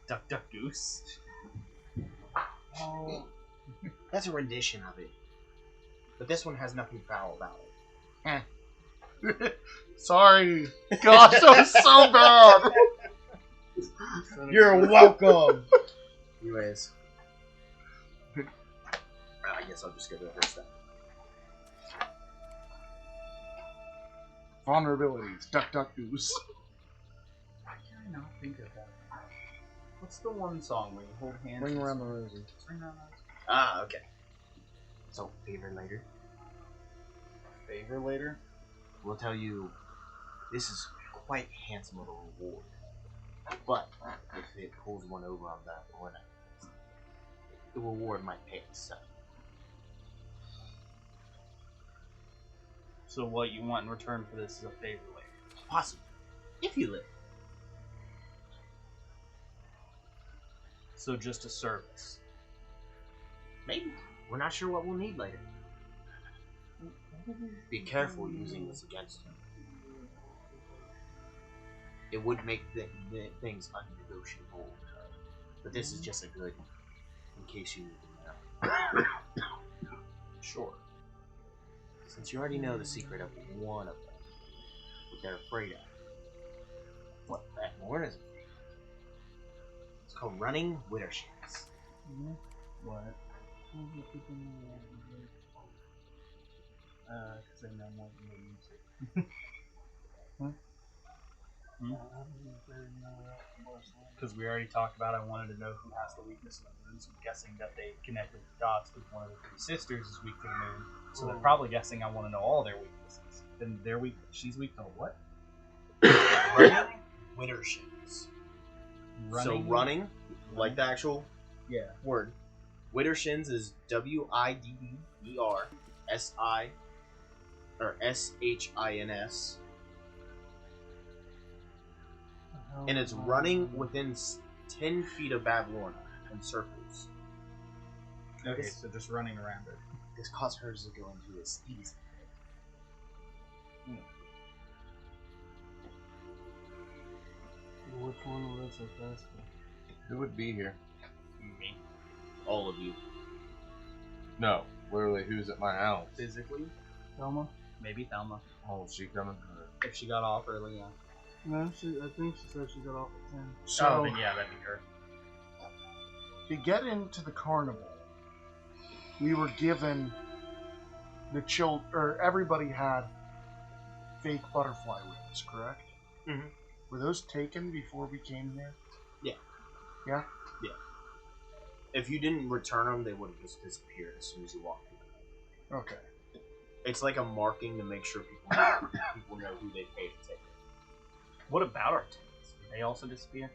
Duck, duck, goose. Oh, that's a rendition of it. But this one has nothing foul about it. Sorry. Gosh, that was so bad. You're welcome. Anyways, I guess I'll just get rid of her stuff. Vulnerabilities. Duck, duck, goose. Why can I not think of that? What's the one song where you hold hands? Ring around the rosy. Ah, okay. So, favor later. Favor later? We'll tell you, this is quite handsome little reward. But, if it pulls one over on that one, the reward might pay itself. So what you want in return for this is a favor later. Possibly. If you live. So just a service. Maybe. We're not sure what we'll need later. Be careful using this against him. It would make the things unnegotiable. But this is just a good, in case you need to know. Sure. Since you already know the secret of one of them, what they're afraid of. What that more is. It's called running widowships. What? Because I know more than the music. Because we already talked about, I wanted to know who has the weakness of the moon, so I'm guessing that they connected the dots with one of the three sisters is weak to the moon. So they're probably guessing I want to know all their weaknesses. Then they're weak. She's weak to what? Running widowships. So Running? running, like the actual Yeah. word. Widdershins is WIDDERSI or SHINS. And it's running within 10 feet of Bavlorna in circles. Okay, so just running around her. This caused hers to go into a speed. Which one was the first one? Who would be here? Me. All of you. No, literally, who's at my house? Physically? Thelma? Maybe Thelma. Oh, is she coming? If she got off early, yeah. No, I think she said she got off at 10. So, then yeah, that'd be her. to get into the carnival, we were given everybody had fake butterfly wings, correct? Mhm. Were those taken before we came here? Yeah. Yeah? If you didn't return them, they would have just disappeared as soon as you walked in. Okay. It's like a marking to make sure people know who they paid to take it. What about our tickets? Did they also disappear?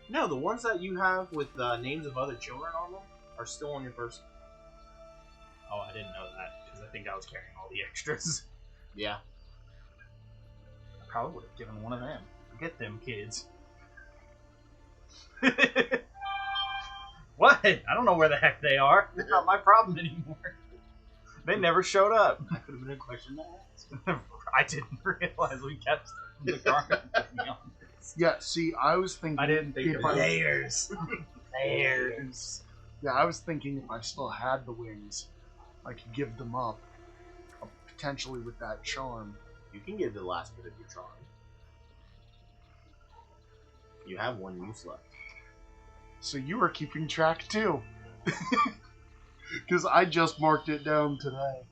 No, the ones that you have with names of other children on them are still on your person. Oh, I didn't know that, because I think I was carrying all the extras. Yeah. I probably would have given one of them. Forget them kids. What? I don't know where the heck they are. They're not my problem anymore. They never showed up. That could have been a question to ask. I didn't realize we kept them in the car. To be honest. Yeah, see, I was thinking... I didn't think if of I- Layers. Layers. Yeah, I was thinking if I still had the wings, I could give them up, potentially with that charm. You can give the last bit of your charm. You have 1 use left. So you are keeping track too. Because I just marked it down today.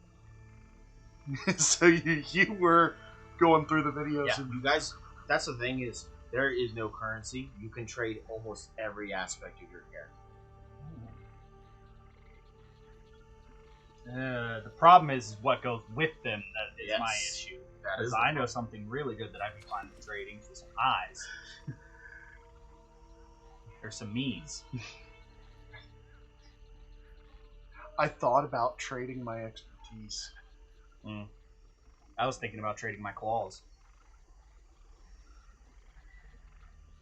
So you were going through the videos. Yeah, And you guys. That's the thing is, there is no currency. You can trade almost every aspect of your character. The problem is what goes with them that is Yes. my issue. That Because is I know something really good that I'd be fine with trading for some eyes. Or some me's. I thought about trading my expertise. I was thinking about trading my claws.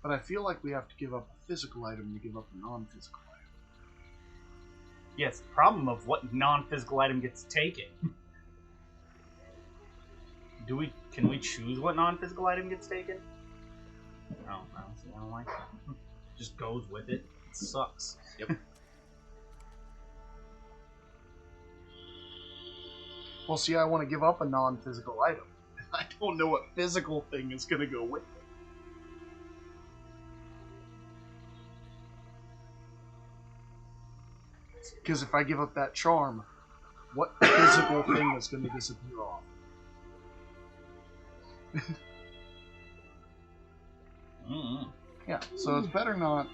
But I feel like we have to give up a physical item to give up a non-physical item. Yes, the problem of what non-physical item gets taken. Can we choose what non-physical item gets taken? No, I don't like that. Just goes with it. It sucks. Yep. Well, see, I want to give up a non-physical item. I don't know what physical thing is going to go with it. Because if I give up that charm, what physical thing is going to disappear off? Yeah, so it's better not.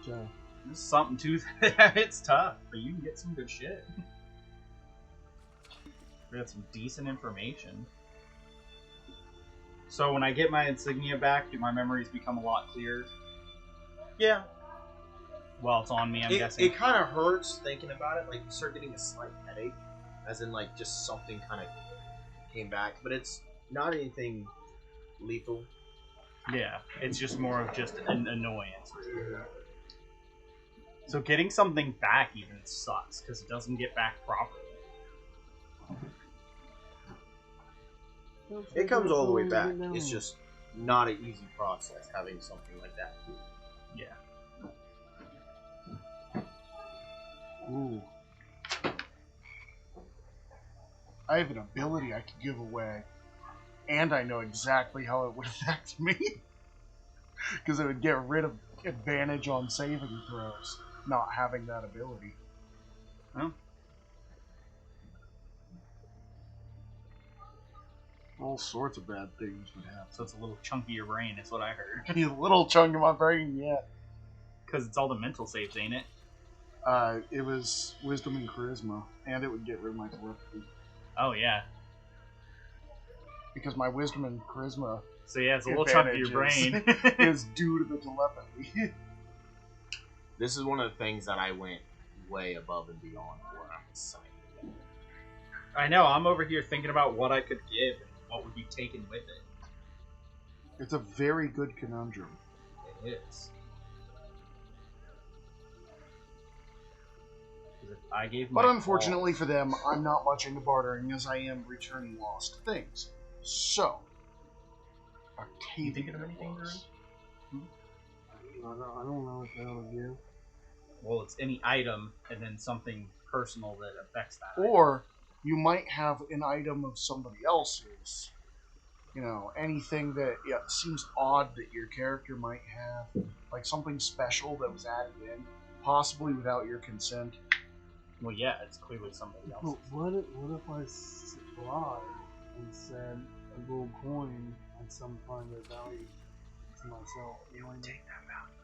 There's something to that. It's tough, but you can get some good shit. We got some decent information. So when I get my insignia back, do my memories become a lot clearer? Yeah. Well, it's on me, I'm guessing. It kind of hurts thinking about it. Like, you start getting a slight headache. As in, like, just something kind of came back. But it's not anything lethal. Yeah, it's just more of just an annoyance. So getting something back even sucks, because it doesn't get back properly. It comes all the way back. It's just not an easy process having something like that. Yeah. Ooh. I have an ability I could give away, and I know exactly how it would affect me. Because it would get rid of advantage on saving throws, not having that ability. Huh? All sorts of bad things would happen. So it's a little chunk of your brain, is what I heard. A little chunk of my brain, yeah. Because it's all the mental saves, ain't it? It was wisdom and charisma, and it would get rid of my telepathy. Oh, yeah. Because my wisdom and charisma So yeah, it's a little chunk of your brain. is due to the telepathy. This is one of the things that I went way above and beyond for. I'm excited. I know, I'm over here thinking about what I could give and what would be taken with it. It's a very good conundrum. It is. If I gave But my unfortunately for them, I'm not much into bartering as I am returning lost things. So, You thinking of anything, Drew? I don't know what the hell to do. Well, it's any item and then something personal that affects that. or you might have an item of somebody else's. You know, anything that seems odd that your character might have, like something special that was added in, possibly without your consent. Well, yeah, it's clearly somebody But else's. what if I lied and said a gold coin had some kind of value to myself? You know what I mean? Take that value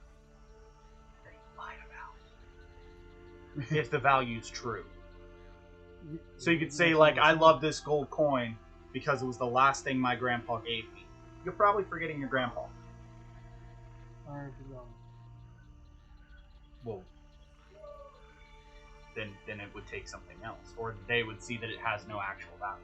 that you lied about. If the value's true. So you could say, like, I love this gold coin because it was the last thing my grandpa gave me. You're probably forgetting your grandpa. Alright, Well, then it would take something else. Or they would see that it has no actual value.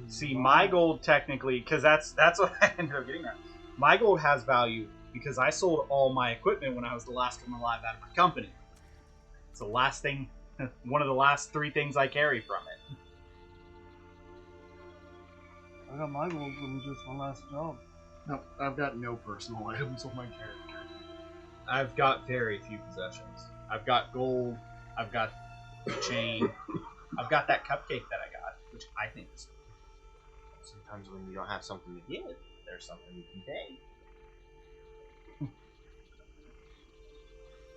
See, my gold technically, because that's what I ended up getting at. My gold has value because I sold all my equipment when I was the last one alive out of my company. It's the last thing, one of the last 3 things I carry from it. I got my gold from just my last job. No, I've got no personal items on my character. I've got very few possessions. I've got gold, I've got the chain, I've got that cupcake that I got, which I think is cool. Sometimes when you don't have something to give, there's something you can take.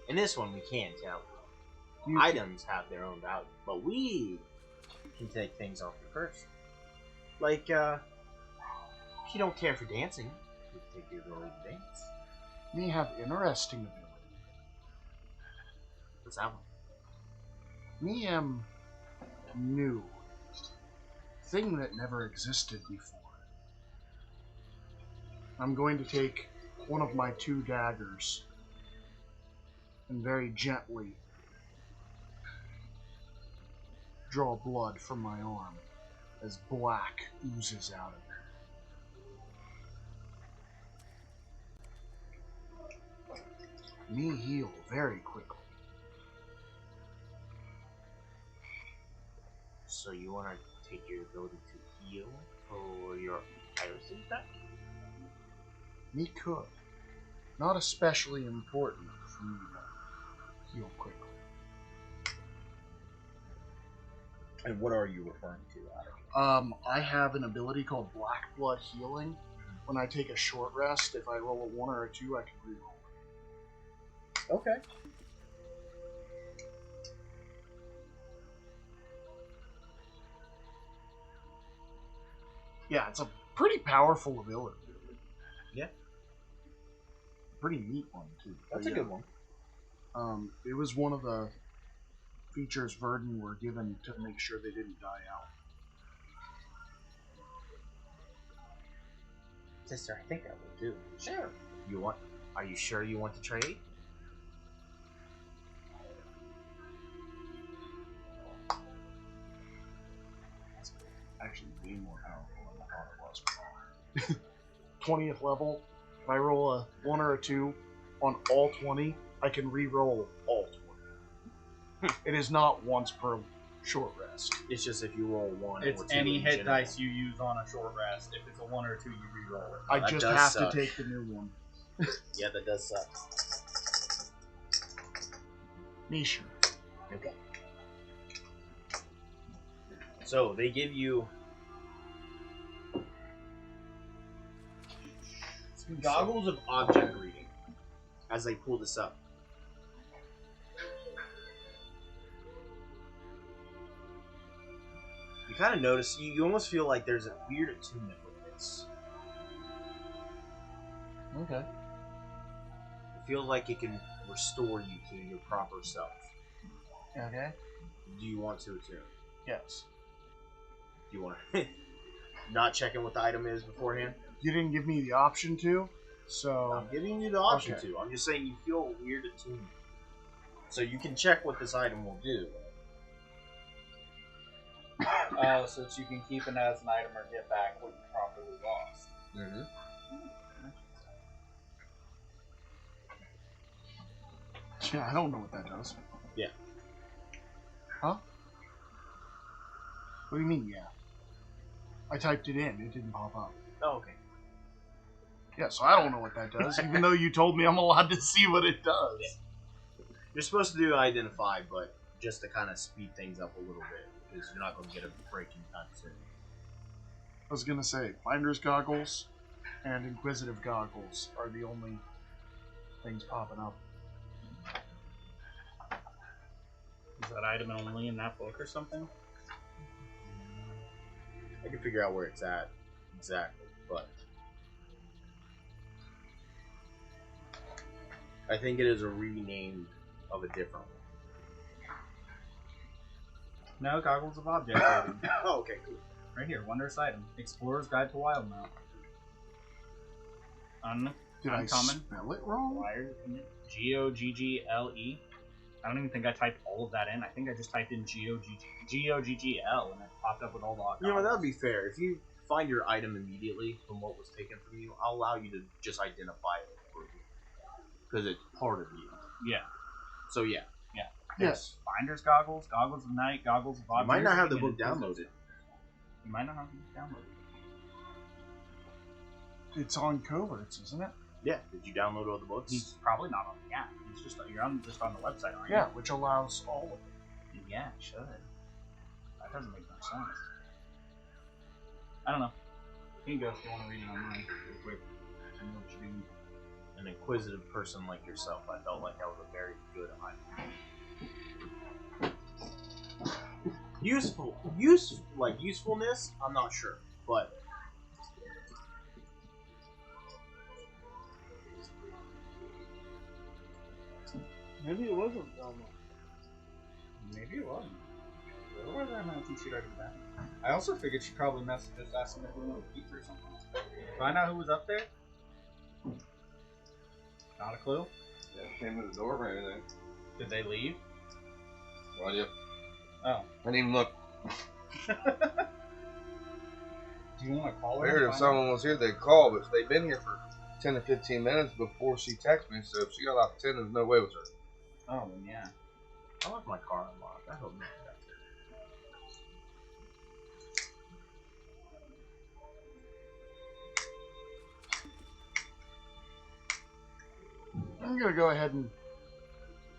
In this one, we can't tell. You- Items have their own value, but we can take things off your person. Like, if you don't care for dancing, you can take your ability to dance. Me have interesting ability. What's that one? Me am new. Thing that never existed before. I'm going to take one of my 2 daggers and very gently draw blood from my arm as black oozes out of it. Me heal very quickly. So you want to take your ability to heal for your irises back? Me could. Not especially important for me to heal quickly. And what are you referring to, Adam? I have an ability called Black Blood Healing. When I take a short rest, if I roll a 1 or a 2, I can reroll. Okay. Yeah, it's a pretty powerful ability. Yeah. Pretty neat one, too. That's a good one. It was one of the features Verdun were given to make sure they didn't die out. Sister, I think that will do. Sure. Are you sure you want to trade? Actually, way more powerful than I thought it was. 20th level, if I roll a 1 or a 2 on all 20, I can re-roll all 20. It is not once per short rest. It's just if you roll 1 It's or 2 any in hit general. dice you use on a short rest. If it's a 1 or 2, you re-roll it. I that just does have suck. to take the new one. Yeah, that does suck. Nisha. Okay. So they give you goggles of object reading as they pull this up. You kind of notice, you almost feel like there's a weird attunement with this. Okay. It feels like it can restore you to your proper self. Okay. Do you want to attune? Yes. Do you want to not checking what the item is beforehand? You didn't give me the option to, so I'm giving you the option Okay. to. I'm just saying you feel a weird attunement. So you can check what this item will do. Oh, so that you can keep it as an item or get back what you properly lost. Mm-hmm. yeah, I don't know what that does. Yeah. Huh? What do you mean, yeah? I typed it in, it didn't pop up. Oh, okay. Yeah, so I don't know what that does, even though you told me I'm allowed to see what it does. Yeah. You're supposed to do identify, but just to kind of speed things up a little bit, because you're not going to get a break anytime soon. I was gonna say, Finder's Goggles and Inquisitive Goggles are the only things popping up. Is that item only in that book or something? I can figure out where it's at exactly, but I think it is a rename of a different one. No, goggles of object reading. Oh, okay, cool. Right here, wondrous item. Explorer's Guide to Wildmount. Did I Uncommon. spell it wrong? Wired. Goggle. I don't even think I typed all of that in. I think I just typed in Goggl and it popped up with all the You know, that would be fair. If you find your item immediately from what was taken from you, I'll allow you to just identify it for you. Because it's part of you. Yeah. So, yeah. Yes. Finder's Goggles, Goggles of Night, Goggles of You Object might not have the Reading, book and downloaded. You might not have the book downloaded. It's on coverts, isn't it? Yeah. Did you download all the books? He's probably not on the app. He's just you're on the website, aren't you? Yeah, which allows all of it. Yeah, it should. That doesn't make no sense. I don't know. You can go if you want to read it online real quick. I know what you're doing. an inquisitive person like yourself, I felt like that was a very good item. Usefulness, I'm not sure, but Maybe it wasn't Velma. Maybe it wasn't. Otherwise, I don't think she'd already been. I also figured she probably messaged us asking if we wanted pizza or something. Find out who was up there? Not a clue. Yeah, came to the door or anything. Did they leave? No idea. Oh. I didn't even look. Do you want to call I her? heard and if find someone was here, they'd call, but they've been here for 10 to 15 minutes before she texted me, so if she got off 10, there's no way it was her. out? Oh, then yeah. I left my car unlocked. I hope not. I'm gonna go ahead and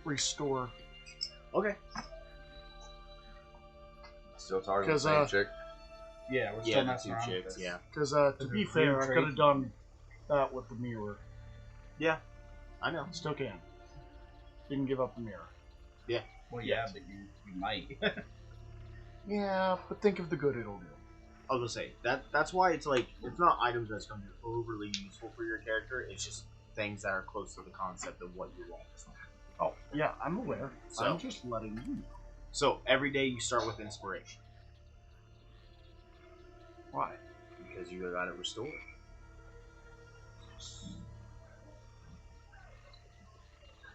restore. Okay. Still talking to the 'Cause, same chick. Yeah, we're Yeah, still the messing two around chicks. with this. Yeah, Because to The be weird fair, I trait. could have done that with the mirror. I know. Still can. Didn't give up the mirror. Well, yeah, but you might. Yeah, but think of the good it'll do. I was gonna say that's why it's like it's not items that's gonna be overly useful for your character. It's just things that are close to the concept of what you want. Oh, yeah, I'm aware. So- I'm just letting you know. So every day you start with inspiration Why? because you got it restored.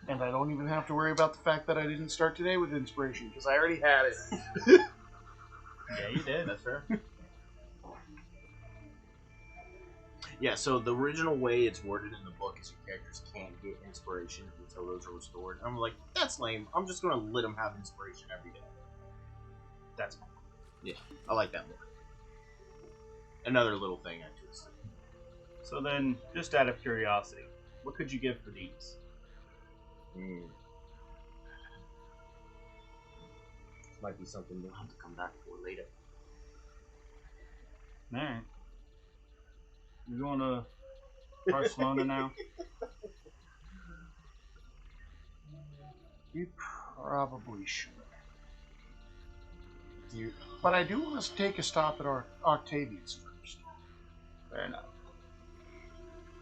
And I don't even have to worry about the fact that I didn't start today with inspiration, because I already had it. Yeah, you did. That's fair. Yeah, so the original way it's worded in the book is your characters can't get inspiration until those are restored. I'm like, that's lame. I'm just gonna let them have inspiration every day. That's fine. Yeah, I like that more. Another little thing I twisted. So then, just out of curiosity, what could you give for these? Might be something we'll have to come back for later. Alright. You going to Barcelona now? You probably should. You But I do want to take a stop at Octavius first. Fair enough.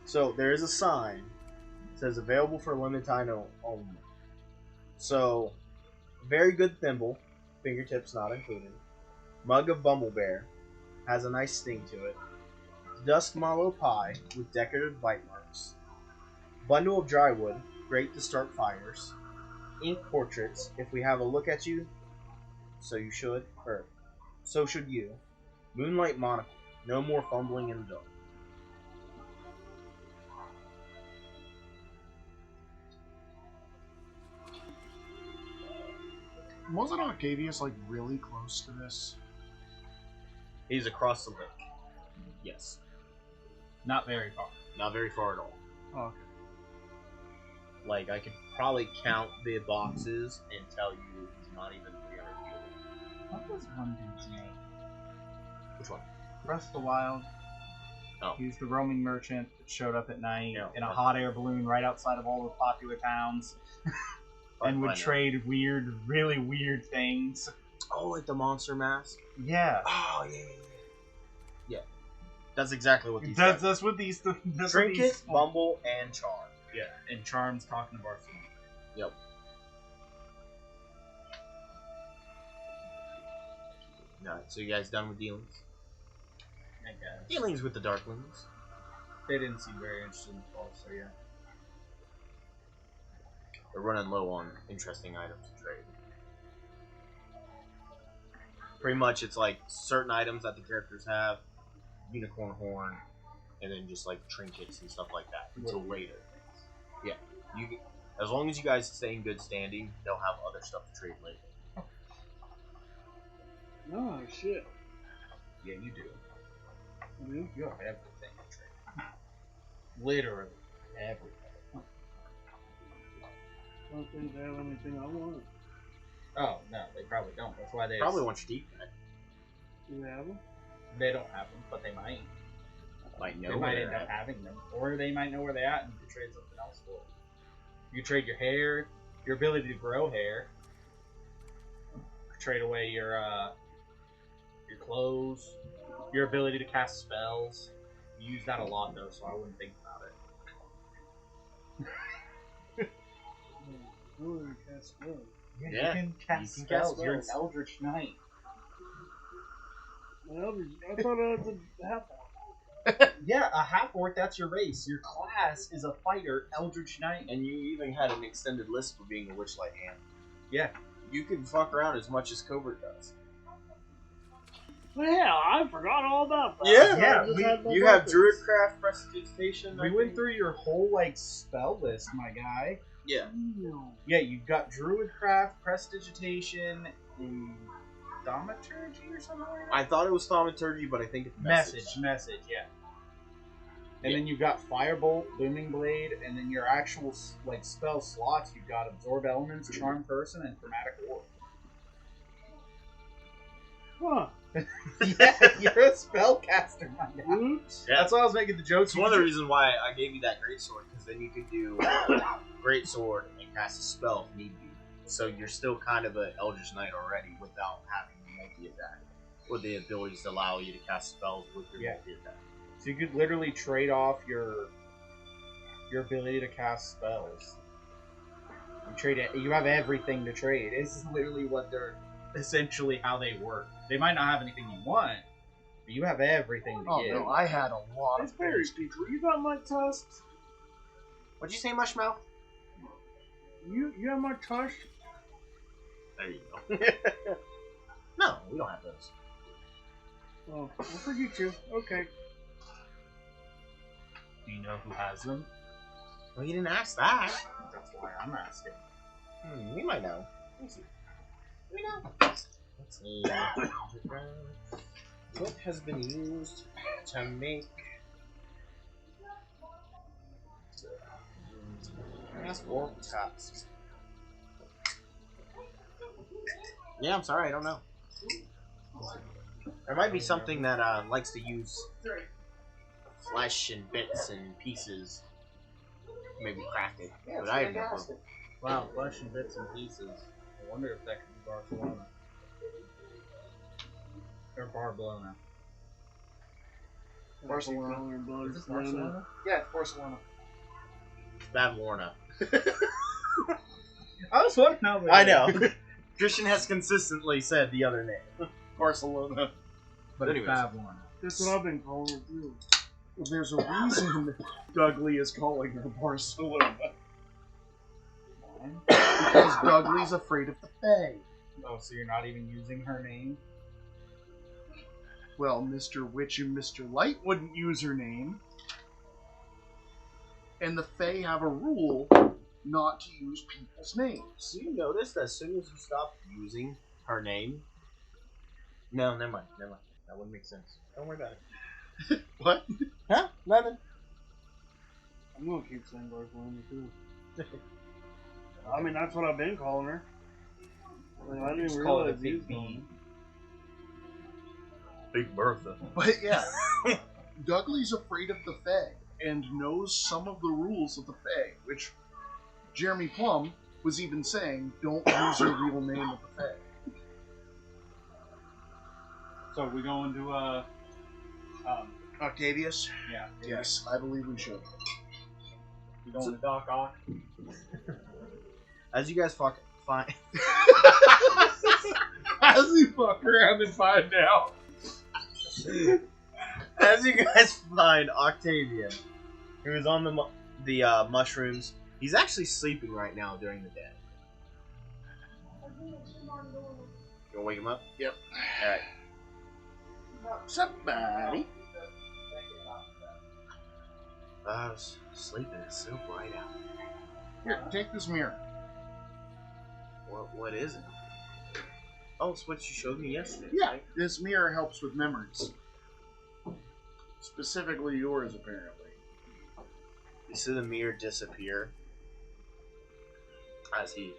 So there is a sign that says available for limited time only. So very good thimble, fingertips not included. Mug of Bumblebear has a nice sting to it. Dusk mallow pie with decorative bite marks. Bundle of dry wood, great to start fires. Ink portraits, if we have a look at you, so you should, or so should you. Moonlight monocle, no more fumbling in the dark. Wasn't Octavius like really close to this? He's across the lake. Yes. Not very far. Not very far at all. Oh, okay. Like, I could probably count the boxes and tell you he's not even 300 feet away. What was one dude's name? Which one? Breath of the Wild. Oh. He was the roaming merchant that showed up at night Yeah, in a okay. hot air balloon right outside of all the popular towns and would trade really weird things. Oh, like the monster mask? Yeah. Oh, yeah. Yeah. That's exactly what these That's guys what these. That's what Trinket, these- Bumble, and Charm. Yeah, and Charm's talking to Barcelona. Yep. Alright, so you guys done with dealings? I guess. Dealings with the Darklings. They didn't seem very interested in Paul, so yeah. They're running low on interesting items to trade. Pretty much, it's like certain items that the characters have, unicorn horn, and then just like trinkets and stuff like that until later. Yeah, as long as you guys stay in good standing, they'll have other stuff to trade later. Oh, shit. Yeah, you do. Mhm. You have everything to trade. Literally everything. I don't think they have anything I want. Oh, no, they probably don't. That's why they Probably want your deep back. Do they have them? They don't have them, but they might. Might know They where might they're end up at. having them, or they might know where they're at and you could trade something else for it. You could trade your hair, your ability to grow hair. Trade away your clothes, your ability to cast spells. You use that a lot though, so I wouldn't think about it. Really cast spells. Yeah, Yeah, you can cast you can cast spells. You're an spells. Eldritch Knight. Well, I thought I was a half orc. Yeah, a half orc. That's your race. Your class is a fighter, Eldritch Knight. And you even had an extended list for being a witchlight hand. Yeah. You can fuck around as much as Covert does. Well, I forgot all about that. Yeah. Yeah, I just we- had no You have weapons. Druidcraft, Prestidigitation. We went through your whole like spell list, my guy. Yeah. No. Yeah, you've got Druidcraft, Prestidigitation, and Thaumaturgy or something like that. I thought it was Thaumaturgy, but I think it's Message. Message, yeah. And Yeah. then you've got Firebolt, Booming Blade, and then your actual like spell slots. You've got Absorb Elements, Charm Person, and Chromatic Orb. Huh. Yeah, you're a spellcaster, my guy. Oops. Yeah. That's why I was making the jokes. It's one of the reasons why I gave you that greatsword, because then you could do greatsword and cast a spell if need be. So you're still kind of an Eldritch Knight already without having the multi-attack. Or the abilities to allow you to cast spells with your Yeah. multi-attack. So you could literally trade off your ability to cast spells. You trade it. You have everything to trade. It's literally what they're essentially how they work. They might not have anything you want, but you have everything to Oh give. no, I had a lot It's of very things. people. You got my tusk. What'd you say, Mushmouth? You have my tusk. There you go. No, we don't have those. Oh, I'll forget you. Okay. Do you know who has them? Well, you didn't ask that. That's why I'm asking. We might know. Let's see. We know. Let's see. What has been used to make... Ask orc tasks. Yeah, I'm sorry, I don't know. There might be something that likes to use flesh and bits and pieces. Maybe craft it. But I have no clue. Wow, flesh and bits and pieces. I wonder if that could be Barcelona. Or Barcelona. Barcelona. Is this Barcelona? Yeah, Barcelona. Bad Lorna. I was wondering how they I know. Christian has consistently said the other name. Barcelona. But Anyways. it's Babylon. That's what I've been calling it too. There's a reason Dudley is calling her Barcelona. Because Dudley's afraid of the Fae. Oh, so you're not even using her name? Well, Mr. Witch and Mr. Light wouldn't use her name. And the Fae have a rule not to use people's names. Do you notice that as soon as you stop using her name... No, never mind. Never mind. That wouldn't make sense. Don't worry about it. What? Huh? Nothing. I'm gonna keep saying Barcelona too. I mean, that's what I've been calling her. I mean, I didn't Just call it a realize you big B. Big Bertha. But yeah, Dudley's afraid of the Fae and knows some of the rules of the Fae, which Jeremy Plum was even saying, don't use your real name with the Fae. So we going to Octavius? yeah. Yes, I believe we should. We going to Doc Ock? As you guys find... As you fuck around and find out. As you guys find Octavian, who is on the mushrooms, he's actually sleeping right now during the day. You gonna wake him up? Yep. Alright. Somebody. I was sleeping. It's so bright out. Here, take this mirror. What is it? Oh, it's what you showed me yesterday. Yeah, this mirror helps with memories. Specifically yours, apparently. You see the mirror disappear as he...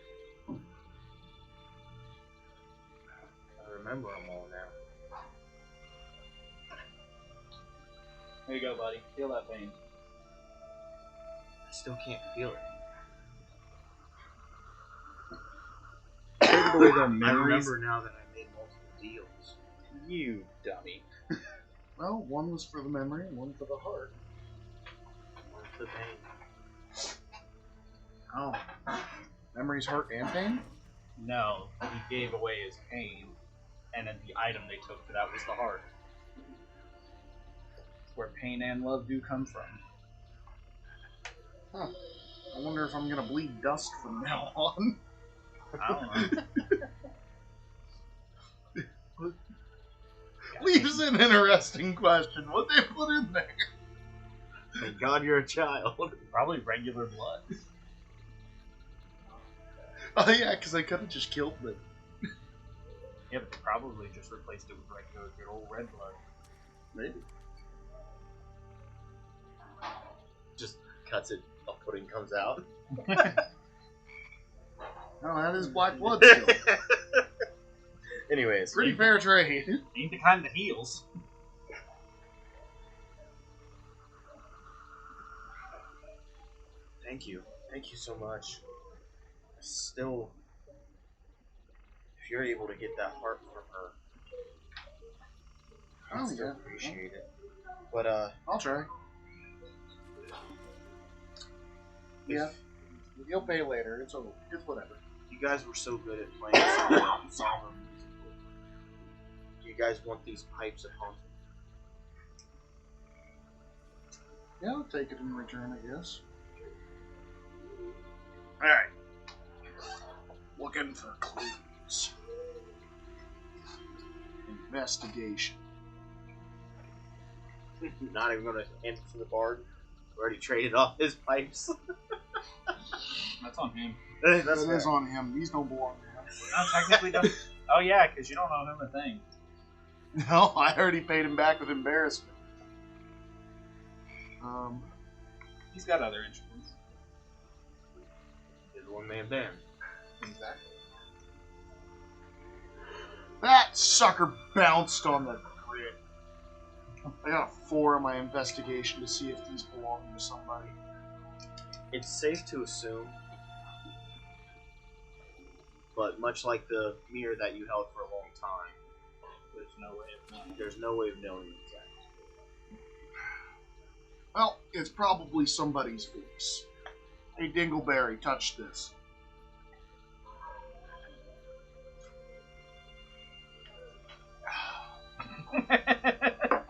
I remember them all now. Here you go, buddy. Feel that pain. I still can't feel it. Take away the I memories. remember now that I made multiple deals. You dummy. Well, one was for the memory and one for the heart. What's the pain? Oh. Memories, heart, and pain? No, he gave away his pain, and then the item they took for that was the heart. Where pain and love do come from. Huh. I wonder if I'm gonna bleed dust from now on. I don't know. Leaves an interesting question. What they put in there? Thank God you're a child. Probably regular blood. Oh yeah, because I could have just killed them. Yeah, but they probably just replaced it with regular good old red blood. Maybe. Just cuts it, a pudding comes out. No, that is black blood still. Anyways, Pretty fair trade. Ain't the kind that heals. thank you. Thank you so much. Still, if you're able to get that heart from her, I Oh, still yeah. appreciate it. But, I'll try. Yeah. You'll pay later. It's whatever. you guys were so good at playing somber music. Do you guys want these pipes at home? Yeah, I'll take it in return, I guess. Alright. Looking for clues. Investigation. Not even going to answer the bard. Already traded off his pipes. That's on him. That's That fair. is on him. These don't belong to him. No, technically don't. Oh yeah, because you don't owe him a thing. No, I already paid him back with embarrassment. He's got other instruments. He's a one-man band. Exactly. That sucker bounced on the grid. I got a 4 on my investigation to see if these belong to somebody. It's safe to assume, but much like the mirror that you held for a long time, there's no way of knowing exactly. Well, it's probably somebody's voice. Hey, Dingleberry, touch this.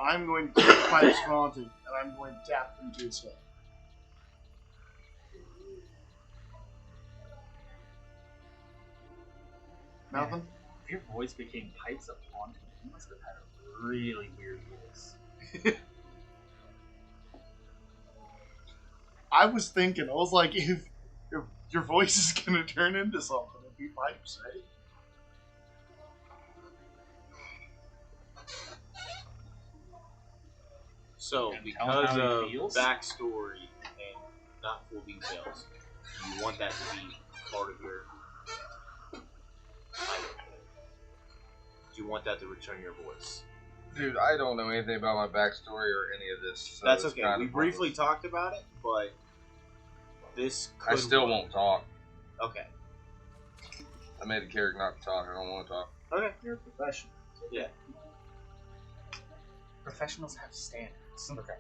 I'm going to take Pipes Haunting, and I'm going to tap into his head. Nothing? If your voice became Pipes of Haunting, you must have had a really weird voice. I was thinking, I was like, if your voice is going to turn into something, it'd be Pipes, right? So, And tell him because how of he feels? backstory and not full details, you want that to be part of your item. Do you want that to return your voice? Dude, I don't know anything about my backstory or any of this. So That's it's okay. kinda We briefly pointless. talked about it, but this could I still work. won't talk. Okay. I made a character not to talk. I don't want to talk. Okay. You're a professional. Yeah. Professionals have standards. Okay.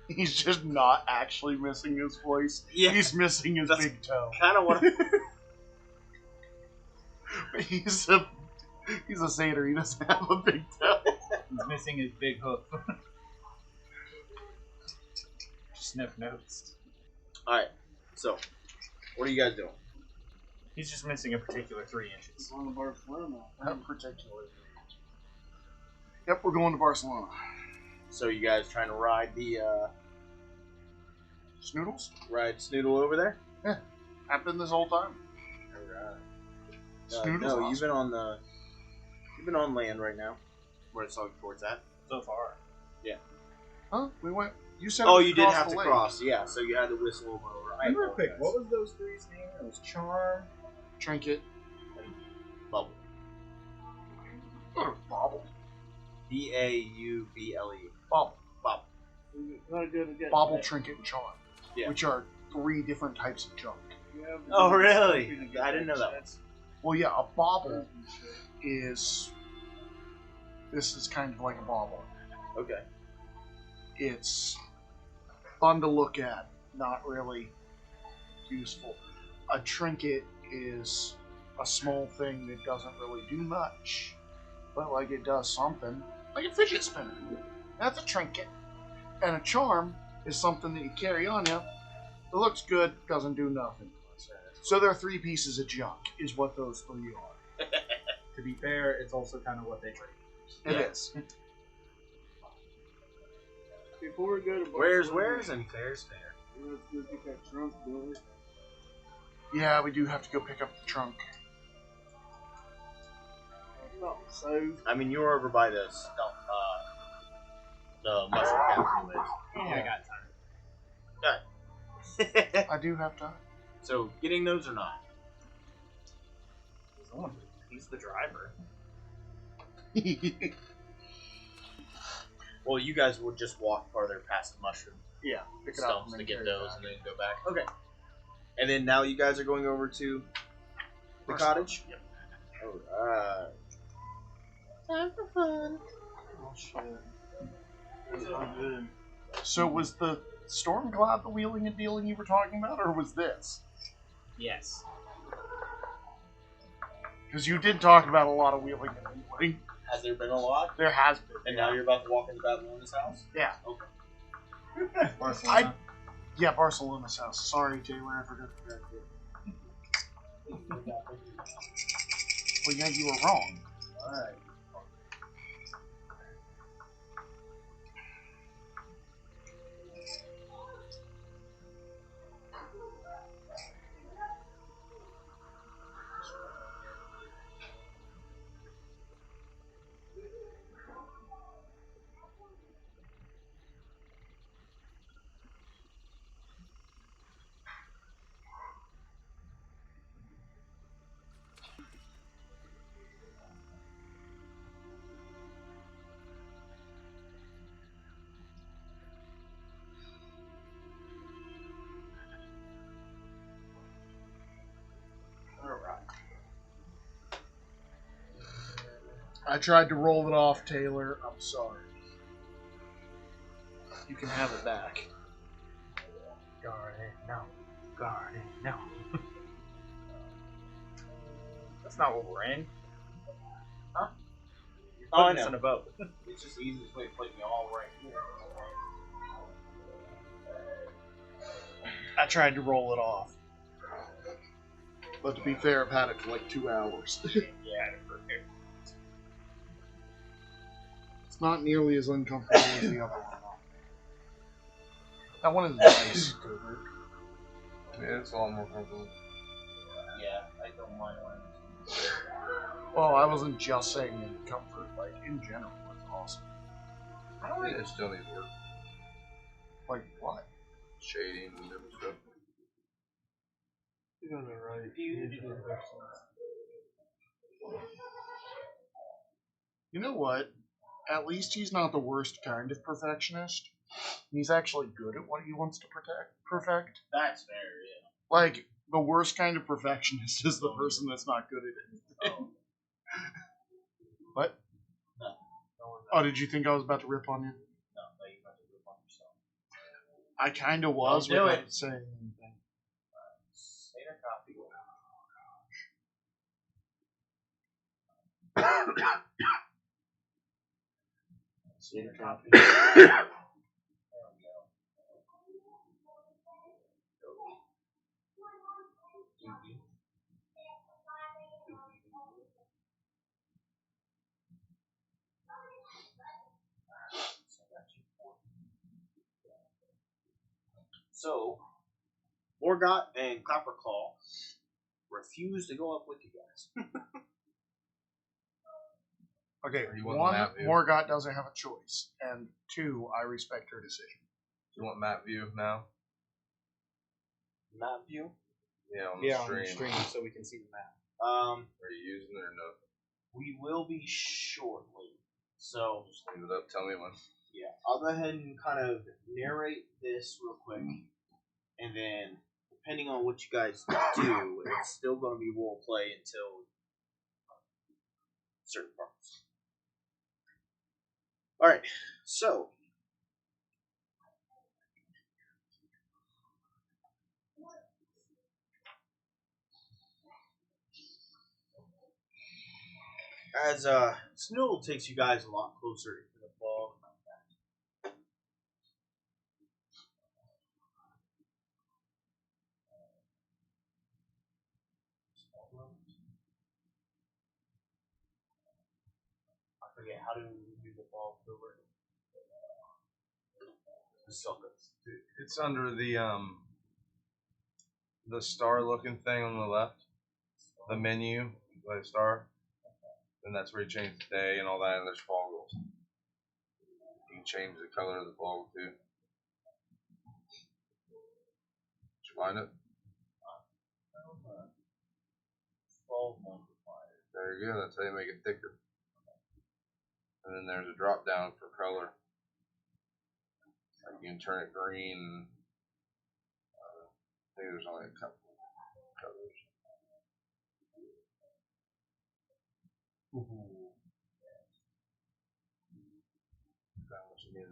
He's just not actually missing his voice. Yeah. He's missing his That's- big toe. Kind of what. He's a satyr. He doesn't have a big toe. He's missing his big hoof. Just never noticed. All right. So, what are you guys doing? He's just missing a particular 3 inches. It's on the Barcelona. Not particularly. Yep, we're going to Barcelona. So, you guys trying to ride the Snoodles? Snoodle over there? I've been this whole time. Alright. Snoodle's No, awesome. you've been on land right now. Where it's all towards that. So far. Huh? We went. You said. Oh, we you did crossed have the to lake. cross. Yeah, so you had to whistle over. I Real quick, apologize. what was those 3's name? It was Charm. Trinket. Bubble? Bobble. Bauble. Bobble. Bubble. Not good again. bauble, trinket, and charm, Yeah. which are 3 different types of junk. Oh, really? I didn't know that one. Well, yeah, a bauble is. This is kind of like a bauble. Okay. It's fun to look at, not really useful. A trinket is a small thing that doesn't really do much, but like it does something, like a fidget spinner. That's a trinket. And a charm is something that you carry on you. It looks good, doesn't do nothing. So there are 3 pieces of junk, is what those 3 are. To be fair, it's also kind of what they trade. It is. Before we go to Where's and fair's fair. let's go get that trunk, Billy. Yeah, we do have to go pick up the trunk. No, so I mean, you were over by the mushroom capsule is. Yeah, I got time. I do have time. So, getting those or not? He's the driver. Well, you guys would just walk farther past the mushroom Yeah, pick it up stumps and to then get carry those it and then go back. Okay. And then now you guys are going over to the cottage? Yep. Alright. Time for fun. oh shit. That's not good. So was the storm cloud the wheeling and dealing you were talking about, or was this? Yes. Because you did talk about a lot of wheeling and dealing. Has there been a lot? There has been. And now you're about to walk into Babylona's house? Yeah. Okay. Barcelona. Yeah, Barcelona's house. Sorry, Taylor, I forgot to correct you. Well, yeah, you were wrong. Alright. I tried to roll it off, Taylor. I'm sorry. You can have it back. Garden, no. Garden, no. That's not what we're in. Huh? You're Oh, I putting us know. in a boat. It's just the easiest way to put me all right here. I tried to roll it off. But to be fair, I've had it for like 2 hours. Yeah, perfect. It's not nearly as uncomfortable as the other one. That one is nice. Yeah, it's a lot more comfortable. Yeah, I don't mind one. Well, I wasn't just saying in comfort, like in general, it's awesome. I don't think it still needs work. Like what? Shading and different stuff. You're on the right. You know what? At least he's not the worst kind of perfectionist. He's actually good at what he wants to perfect. That's fair, yeah. Like, the worst kind of perfectionist is the person that's not good at anything. What? No. Oh, did you think I was about to rip on you? No, you have to rip on yourself. I kind of was Don't do without it. saying anything. Stater copy. Stater copy. There we go. So, Morgott and Copperclaw refuse to go up with you guys. Okay, You want one, the map view? Morgott doesn't have a choice, and 2, I respect her decision. Do you want map view now? Map view? Yeah, on the Yeah, on stream. the stream so we can see the map. Are you using it or no? We will be shortly. So, Just leave it up. Tell me when. Yeah, I'll go ahead and kind of narrate this real quick, and then depending on what you guys do, it's still going to be role play until certain parts. All right, so as Snow takes you guys a lot closer to the fog. I forget how do we do the fog over. The suckers. It's under the star looking thing on the left. The menu, the star. And that's where you change the day and all that, and there's fog rules. You can change the color of the fog too. Did you find it? Fog multiplier. There you go, that's how you make it thicker. And then there's a drop down for color. Like you can turn it green. I think there's only a couple colors. That was new.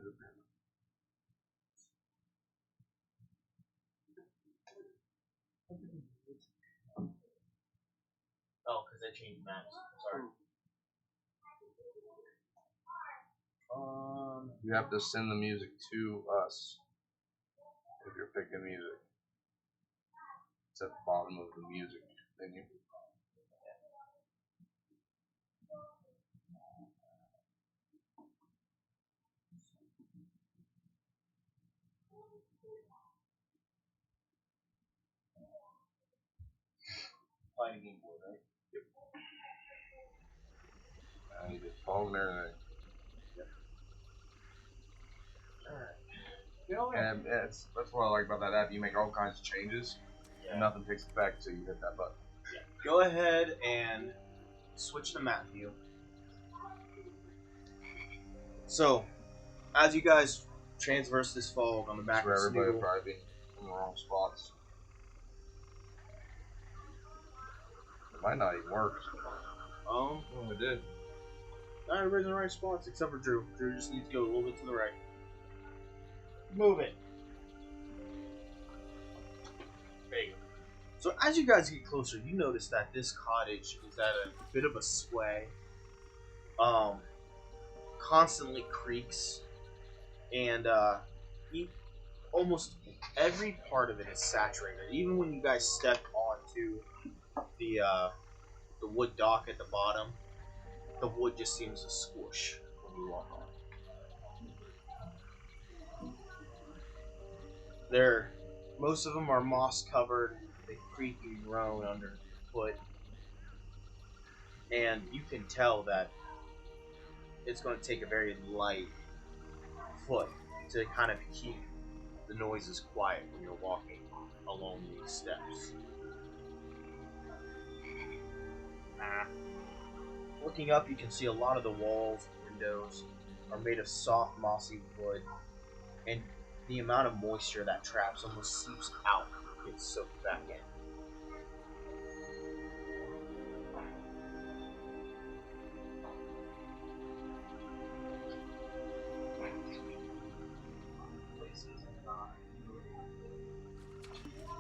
Oh, because I changed maps. Sorry. You have to send the music to us if you're picking music. It's at the bottom of the music menu. Playing a Game Boy, right? Yep. And you just fog and everything. And that's what I like about that app. You make all kinds of changes, and nothing takes effect until you hit that button. Yeah. Go ahead and switch to map view. So, as you guys transverse this fog on the back That's where of everybody Snoodle, probably be in the wrong spots. It might not even work. oh, It did. not everybody's in the right spots except for Drew. Drew just needs to go a little bit to the right. Move it. There you go. So as you guys get closer, you notice that this cottage is at a bit of a sway. Constantly creaks, and almost every part of it is saturated. Even when you guys step onto the wood dock at the bottom, the wood just seems to squish when you walk on it. Most of them are moss covered. They creak and groan underfoot, and you can tell that it's going to take a very light foot to kind of keep the noises quiet when you're walking along these steps. Looking up, you can see a lot of the walls and windows are made of soft, mossy wood, and the amount of moisture that traps almost seeps out and gets soaked back in.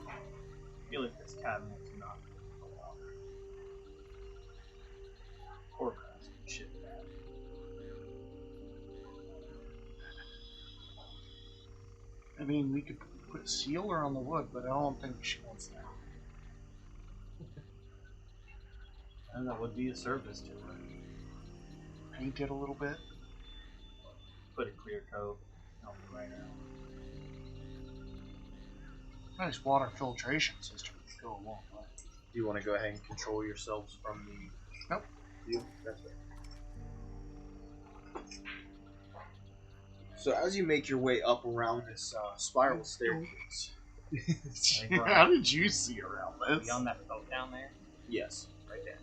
I feel like this cabinet's not going to allow organized and shit. I mean, we could put a sealer on the wood, but I don't think she wants that. And that would be a service to her. Paint it a little bit. Put a clear coat on the right now. Nice water filtration system would go a long way. Do you want to go ahead and control yourselves from the Nope. view? That's right. So as you make your way up around this spiral staircase, How did you see around this? Beyond that boat down there? yes, Right there.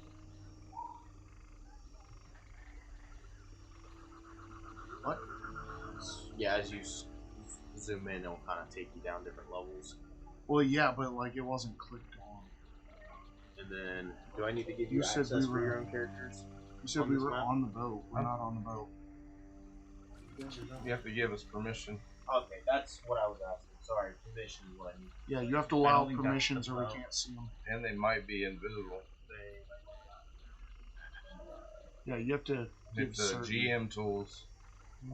What? Yeah, as you zoom in, it'll kind of take you down different levels. Well, yeah, but like it wasn't clicked on. And then, do I need to give You you said access we for your were- own characters? You said On we this were map? on the boat. We're not on the boat. You have to give us permission. Okay, that's what I was asking. Sorry, permission is what I need. Yeah, you have to I allow don't think that's permissions the or we boat. can't see them. And they might be invisible. Yeah, you have to give Hit the certain... GM tools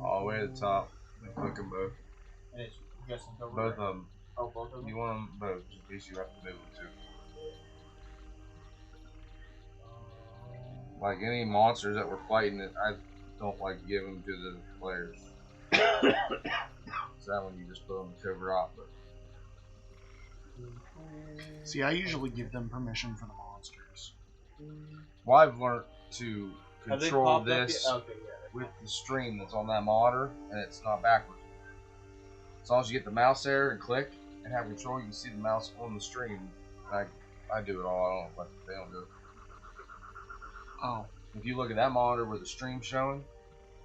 all the way to the top and click them both. And it's just over Both there? of them. Oh, both of them? You want them both, just in case you have to move them too. Like any monsters that we're fighting, I don't like giving to the players. So that one you just put on the cover up. But See, I usually give them permission for the monsters. well, I've learned to Have they control popped up this yet? Okay, yeah. with the stream that's on that monitor, and it's not backwards. As long as you get the mouse there and click and have control, you can see the mouse on the stream. I do it all. I don't let they don't do it. Oh, If you look at that monitor with the stream showing,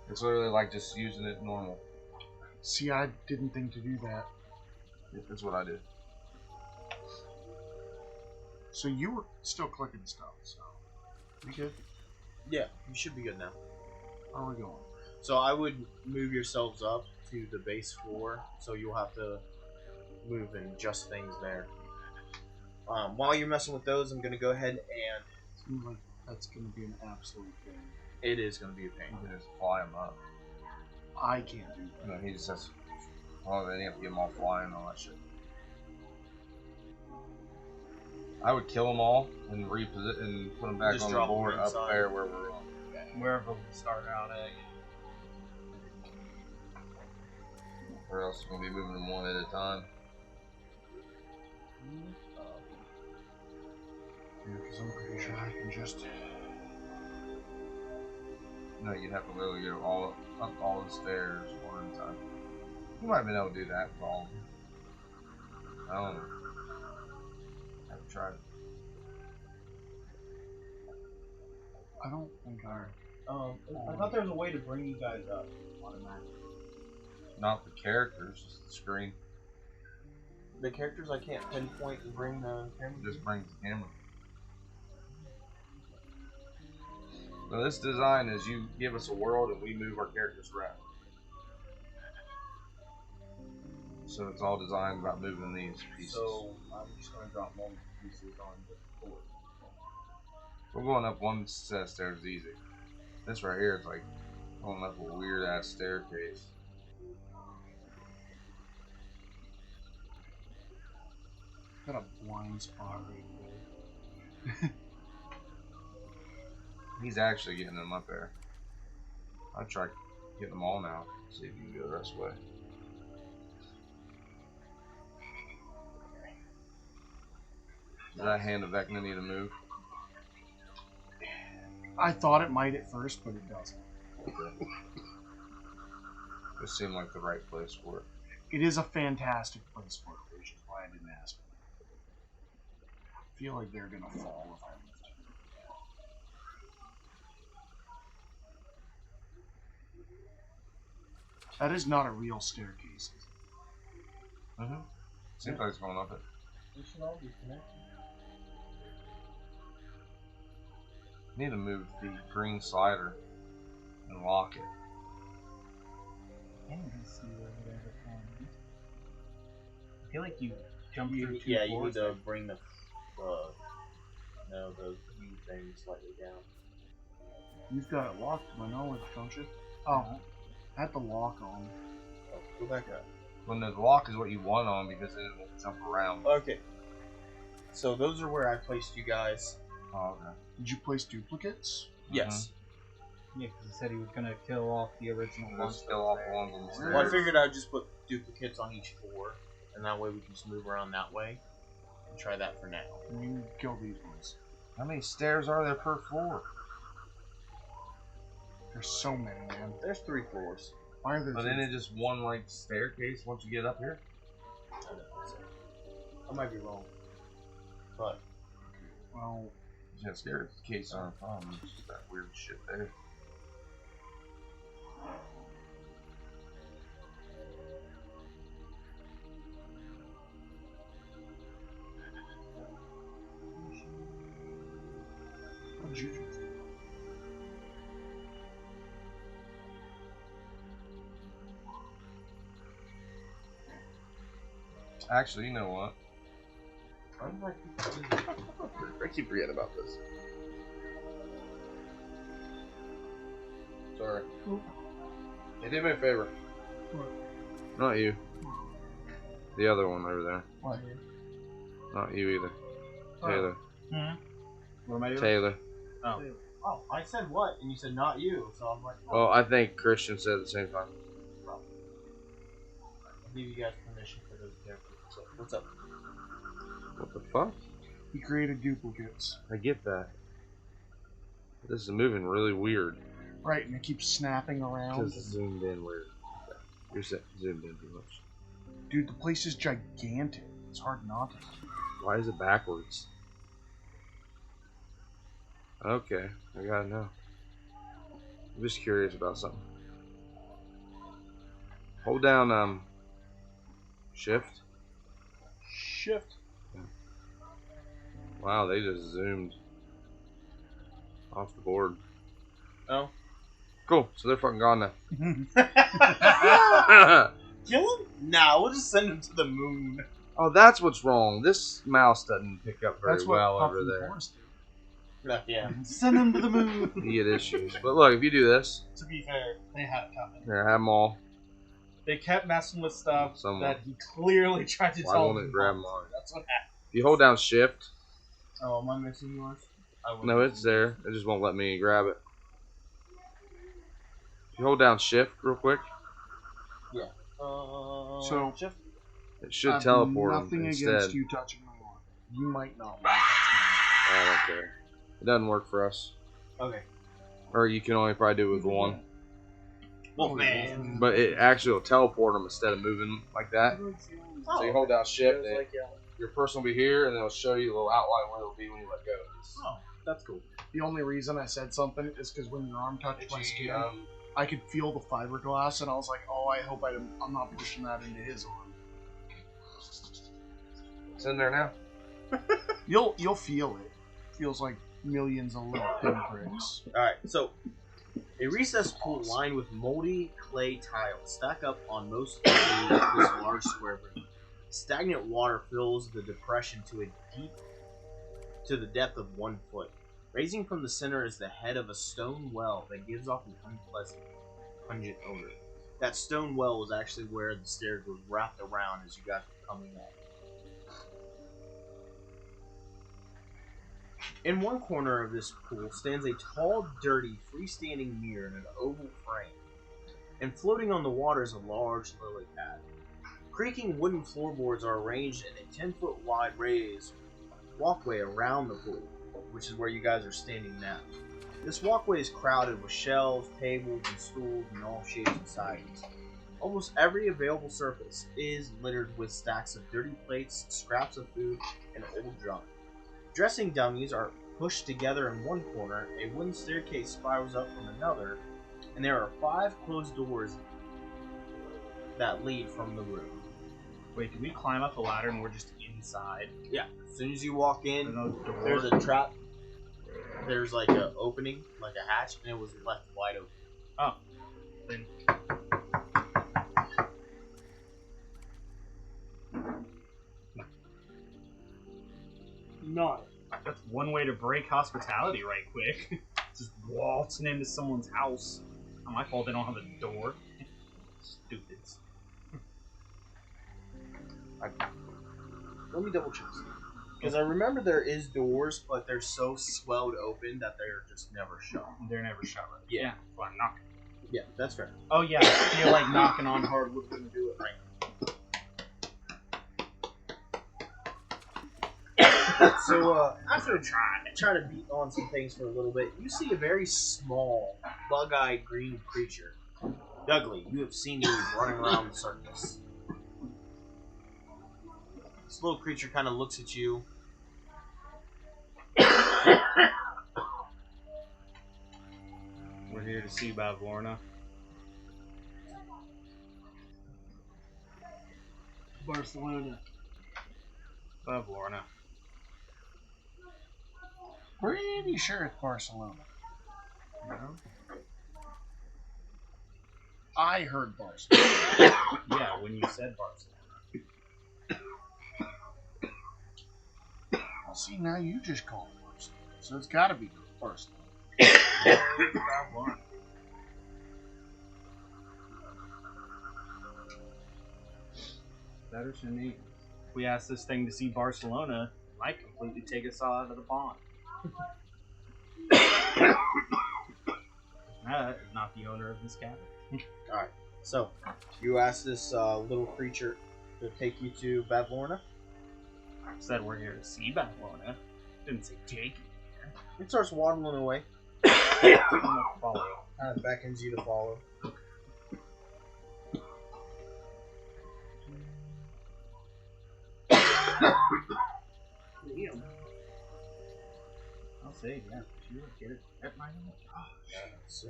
it's literally like just using it normal. see, I didn't think to do that. That's what I did. So you were still clicking stuff, so... We good? Yeah, you should be good now. Where are we going? So I would move yourselves up to the base floor, so you'll have to move and adjust things there. While you're messing with those, I'm going to go ahead and... Seems like that's going to be an absolute thing. It is going to be a pain. You can just fly him up. I can't do that. No, he just has. Oh, then you have to get them all flying and all that shit. I would kill them all and reposition and put them back Just on the drop them board up inside. there where we're on. Wherever we start out at. Or else we're gonna be moving them one at a time. Yeah, because I'm pretty sure I can just... No, you'd have to literally go all up all the stairs one at a time. You might have been able to do that with all of them. I don't know. I haven't tried it. I don't think I... I thought there was a way to bring you guys up automatically. Not the characters, just the screen. The characters I can't pinpoint and bring the camera. It just brings the camera. So this design is you give us a world and we move our characters around. So it's all designed about moving these pieces. So I'm just going to drop multiple pieces on the board. We're going up one set of stairs is easy. This right here is like going up a weird ass staircase. Got a blind spot right there. He's actually getting them up there. I'll try getting them all now. See if you can go the rest of the way. Does that hand of Vecna need to move? I thought it might at first, but it doesn't. Okay. This seemed like the right place for it. It is a fantastic place for it, which is why I didn't ask. I feel like they're gonna fall if I lift it. That is not a real staircase. Mm-hmm. Seems like it's going up it. We should all be connected. Need to move the green slider and lock it. I can't even see where you guys are going. I feel like you jumped You, through two yeah, you floors. need to bring the view thing slightly down. You've got it locked to my knowledge, don't you? Oh, I had the lock on. Oh, go back up. When the lock is what you want on because then it won't jump around. Okay. So those are where I placed you guys. Oh, okay. Did you place duplicates? Yes. Yeah, because he said he was going to kill off the original Let's monster. kill off the ones on the stairs. Well, I figured I'd just put duplicates on each floor, and that way we can just move around that way. And try that for now. And you kill these ones. How many stairs are there per floor? There's so many, man. There's 3 floors. Why are there But three? then it just one like staircase once you get up here. I don't know, so I might be wrong. But Well, Yeah, staircase on a problem. It's just that weird shit there. Actually, you know what? I keep forgetting about this. Sorry. Hey, do me a favor. What? Not you. The other one over there. What? Not you either. Oh. Taylor. What am I doing? Taylor. Oh. Oh, I said what? And you said not you. So I'm like, oh. Well, I think Christian said at the same time. I'll give you guys permission for those characters. So, what's up? What the fuck? He created duplicates. I get that. This is moving really weird. Right, and it keeps snapping around. Because it's zoomed in weird. Okay. You're zoomed in too much. Dude, the place is gigantic. It's hard not to. Why is it backwards? Okay, I gotta know. I'm just curious about something. Hold down shift. Shift. Wow, they just zoomed off the board. Oh. Cool, so they're fucking gone now. Kill him? Nah, we'll just send him to the moon. Oh, that's what's wrong. This mouse doesn't pick up very That's what well Puff over and there. Forrest do. Yeah. Send him to the moon. You get issues. But look, if you do this, To be fair, they had it coming. here, have them all. They kept messing with stuff Someone. that he clearly tried to Why tell won't them. it grab not. mine? That's what happened. If you hold down shift, Oh, am I missing yours? no, it's there. It just won't let me grab it. If you hold down shift real quick, So, shift. it should I have teleport them nothing instead. against you touching my arm. You might not. I don't care. It doesn't work for us. Okay. Or you can only probably do it with one. Wolfman. But it actually will teleport them instead of moving like that. So you hold down shift, and your person will be here, and it'll show you a little outline where it'll be when you let go. Oh, that's cool. The only reason I said something is because when your arm touched my skin, I could feel the fiberglass, and I was like, "Oh, I hope I'm not pushing that into his arm." It's in there now. You'll feel it. Feels like millions of little pinpricks. Alright, so a recessed pool lined with moldy clay tiles stack up on most of this large square room. Stagnant water fills the depression to the depth of 1 foot. Raising from the center is the head of a stone well that gives off an unpleasant, pungent odor. That stone well was actually where the stairs was wrapped around as you guys were coming up. In one corner of this pool stands a tall, dirty, freestanding mirror in an oval frame, and floating on the water is a large lily pad. Creaking wooden floorboards are arranged in a 10-foot wide raised walkway around the pool, which is where you guys are standing now. This walkway is crowded with shelves, tables, and stools in all shapes and sizes. Almost every available surface is littered with stacks of dirty plates, scraps of food, and old junk. Dressing dummies are pushed together in one corner, a wooden staircase spirals up from another, and there are 5 closed doors that lead from the room. Wait, did we climb up the ladder and we're just inside? Yeah, as soon as you walk in, There's no door. there's a trap. There's like an opening, like a hatch, and it was left wide open. Oh. Then Not. that's one way to break hospitality right quick. Just waltzing into someone's house. Not my fault they don't have a door. Stupids. Let me double check. Because I remember there is doors, but they're so swelled open that they're just never shut. They're never shut right. Yeah. Well, I'm knocking. Yeah, that's fair. Oh yeah, I feel like knocking on hardwood wouldn't do it right. So, after trying to beat on some things for a little bit, you see a very small, bug-eyed green creature. Dudley, you have seen these running around the circus. This little creature kind of looks at you. We're here to see Bavlorna. Barcelona. Bavlorna. Pretty sure it's Barcelona. No? I heard Barcelona. Yeah, when you said Barcelona. See, now you just call it Barcelona, so it's got to be Barcelona. Better to me. If we ask this thing to see Barcelona, it might completely take us all out of the pond. That is not the owner of this cabin. Alright, so you asked this little creature to take you to Bavlorna. Said we're here to see Barcelona. Didn't say take It starts waddling away. it. Follow. Kind of beckons you to follow. Damn. I'll say, yeah. She would get it at my name. So.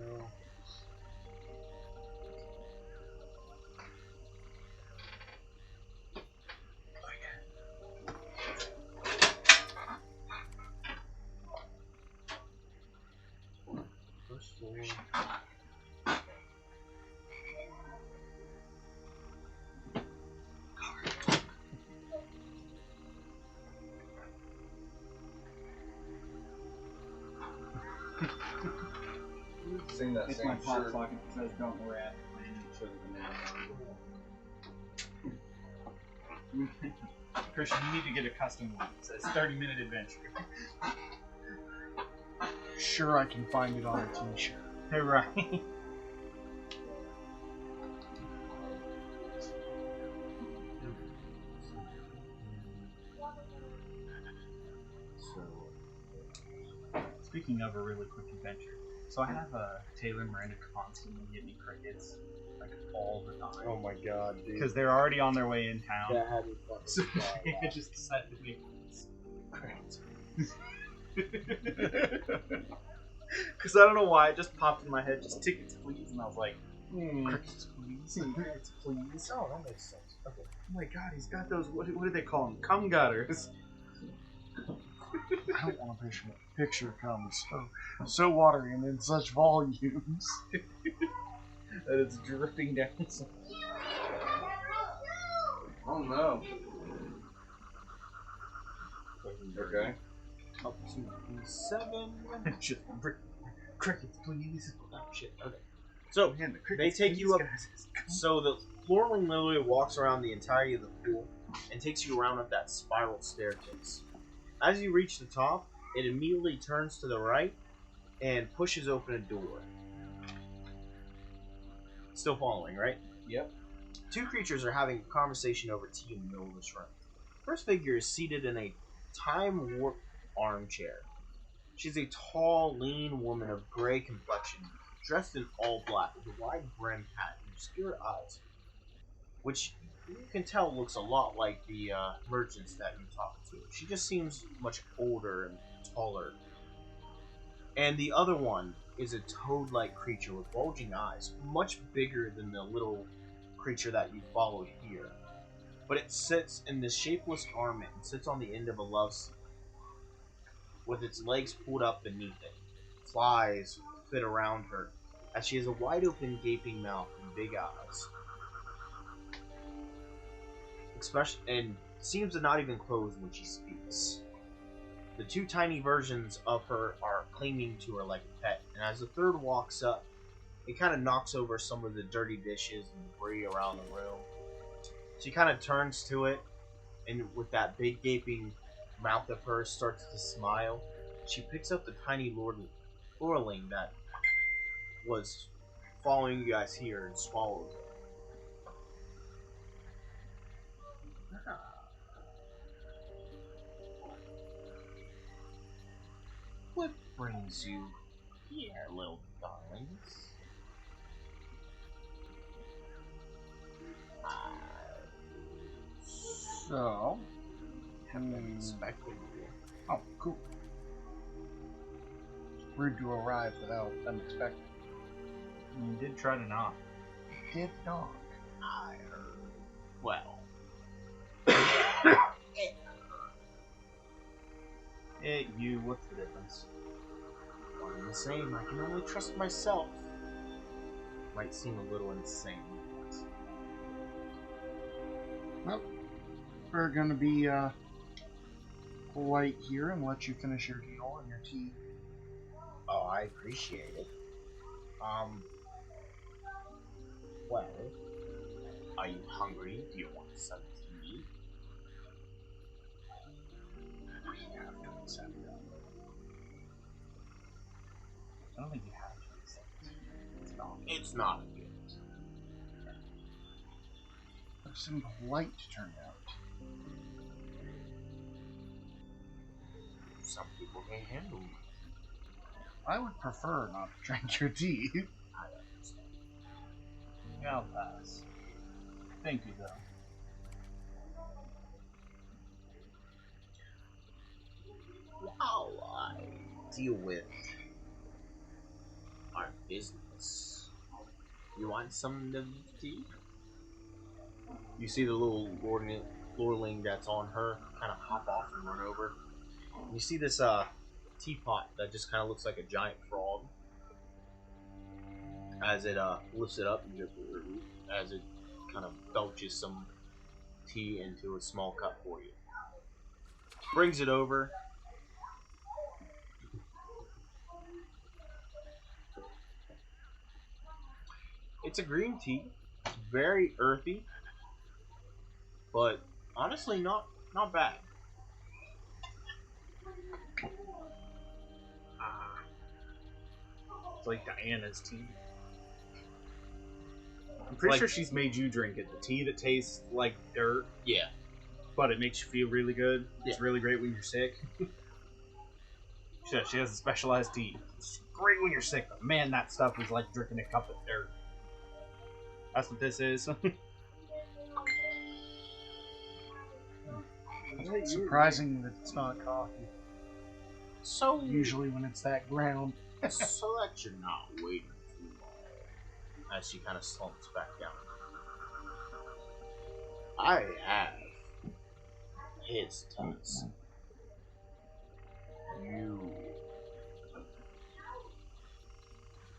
First floor. Sing that It's same my pop shirt. socket that says don't worry, I need to the map. Christian, you need to get a custom one. It says 30-minute adventure. Sure, I can find it on a t-shirt. Hey, right. Speaking of a really quick adventure, so I have Taylor and Miranda constantly get me crickets, like all the time. Oh my god, dude. Because they're already on their way in town. That had me fucking So dying. I just decided to make this. Because I don't know why, it just popped in my head, just tickets please, and I was like, crickets please, crickets please. Oh, that makes sense. Okay. Oh my god, he's got those, what do they call them? Cum gutters. I don't want to picture cum so watery and in such volumes. That it's dripping down. Oh no. Okay. Up to 7. Just crickets please. Oh, shit. Okay. So, Man, the they crickets take please, you up. guys. So the Lorling literally walks around the entirety of the pool and takes you around up that spiral staircase. As you reach the top, it immediately turns to the right and pushes open a door. Still following, right? Yep. Two creatures are having a conversation over tea in the middle of this room. First figure is seated in a time-warped armchair. She's a tall, lean woman of gray complexion, dressed in all black with a wide brimmed hat and obscure eyes, which you can tell looks a lot like the merchants that you talk to. She just seems much older and taller. And the other one is a toad-like creature with bulging eyes, much bigger than the little creature that you followed here. But it sits in this shapeless garment and sits on the end of a love seat, with its legs pulled up beneath it. Flies fit around her, as she has a wide-open, gaping mouth and big eyes. And seems to not even close when she speaks. The two tiny versions of her are clinging to her like a pet, and as the third walks up, it kind of knocks over some of the dirty dishes and debris around the room. She kind of turns to it, and with that big gaping mouth of hers starts to smile. She picks up the tiny lorling that was following you guys here and swallows it. What brings you here, little darlings? So, Have been expecting you. oh, cool. Rude to arrive without them expecting. You did try to knock. Did not. I heard. Well. Hey, you, what's the difference? One and the same. I can only trust myself. Might seem a little insane. Well, we're gonna be polite here and let you finish your deal and your tea. Oh, I appreciate it. Well, are you hungry? Do you want some tea? We have to accept that. I don't think you have to accept it. It's not a gift. It's impolite to turn out. Some people can handle it. I would prefer not to drink your tea. I understand. Yeah, I'll pass. Thank you, though. While I deal with our business, you want some of the tea? You see the little lordling that's on her kind of hop off and run over. You see this teapot that just kind of looks like a giant frog as it lifts it up and as it kind of belches some tea into a small cup for you. Brings it over. It's a green tea, very earthy, but honestly not bad. It's like Diana's tea. I'm pretty sure she's made you drink it. The tea that tastes like dirt, Yeah. but it makes you feel really good. It's Yeah. really great when you're sick. She has a specialized tea. It's great when you're sick, but man, that stuff is like drinking a cup of dirt. That's what this is. Surprising that it's not coffee. So Usually when it's that ground. so that you're not waiting too long. As she kind of slumps back down. I have his tusk. You.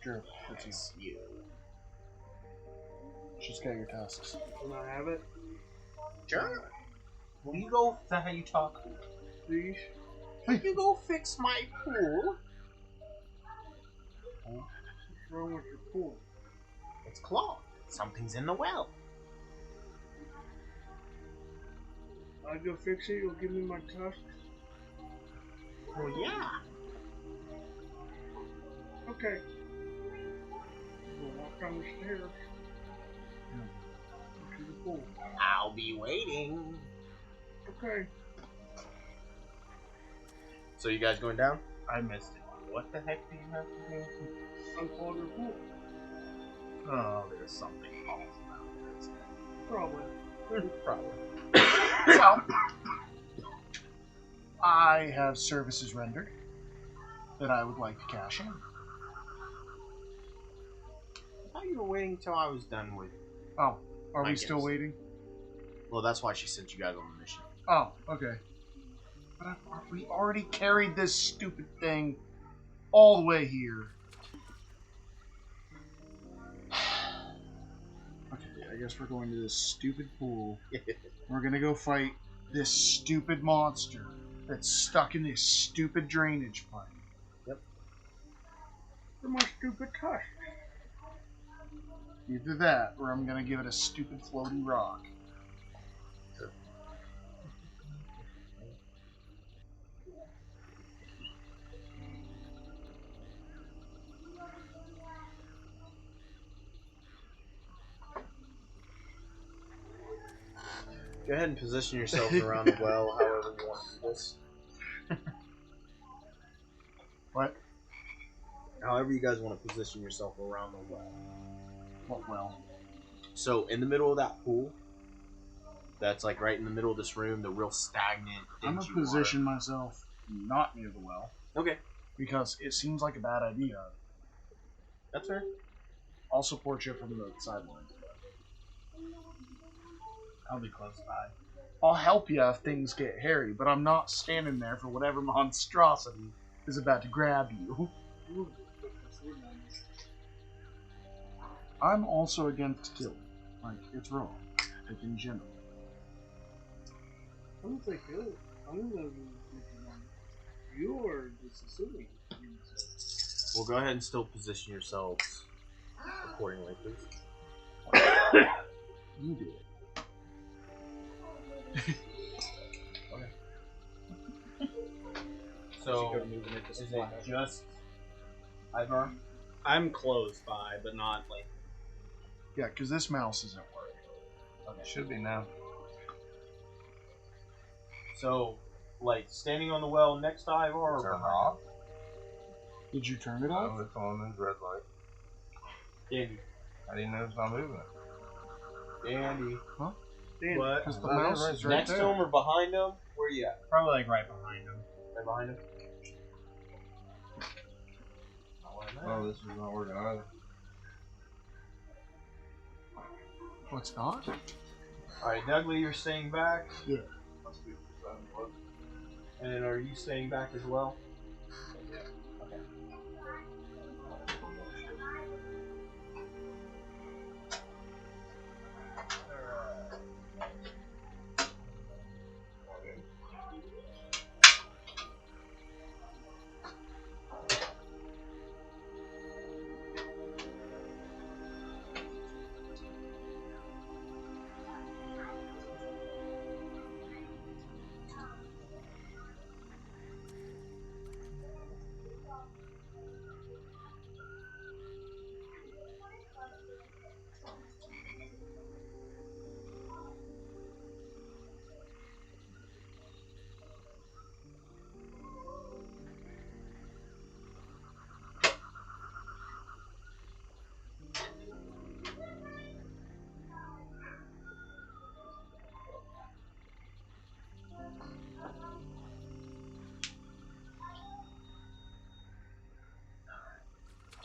Sure, that's Yes, you. She's got your tusks. Can I have it, Sure. Will you go? Is that how you talk? please? Will you go fix my pool? What's wrong with your pool? It's clogged. Something's in the well. I go fix it. You'll give me my tusks. Well, yeah. Okay. We'll walk down the stairs. To the pool. I'll be waiting. Okay. So you guys going down? I missed it. What the heck do you have to do? Unclog your pool. Oh, there's something off about this. Probably. Probably. So, I have services rendered that I would like to cash in. I thought you were waiting until I was done with. Oh, are I we still guess. waiting? Well, that's why she sent you guys on the mission. Oh, okay. But we already carried this stupid thing all the way here. Okay, I guess we're going to this stupid pool. We're gonna go fight this stupid monster that's stuck in this stupid drainage pipe. For my stupid tusk. Either that, or I'm gonna give it a stupid floaty rock. Go ahead and position yourself around the well, however you want to do this. What? However you guys want to position yourself around the well. What well? So, in the middle of that pool, that's like right in the middle of this room, the real stagnant, I'm gonna dingy position myself not near the well, water. Okay, because it seems like a bad idea. that's fair. I'll support you from the sidelines. I'll be close by. I'll help you if things get hairy, but I'm not standing there for whatever monstrosity is about to grab you. Ooh. I'm also against killing. Like, it's wrong. Like, in general. Who's they kill? I'm gonna be looking on you or just assuming. Well, go ahead and still position yourselves accordingly, please. You do it. So, is it just Ivar? I'm close by, but not like. Yeah, because this mouse isn't working. Okay. Should be now. So, like, standing on the well next to Ivar or Turn it behind off. Did you turn it off? Oh, it's on this red light. Dandy. I didn't know it's not moving. Dandy. Dan, What? Because the Right mouse here, is right Next there. to him or behind him? Where you at? Probably like right behind him. Right behind him? Not like that. Oh, this is not working either. What's not? Alright, Dougley, you're staying back. Yeah. Must be something working. And are you staying back as well? Yeah. Okay.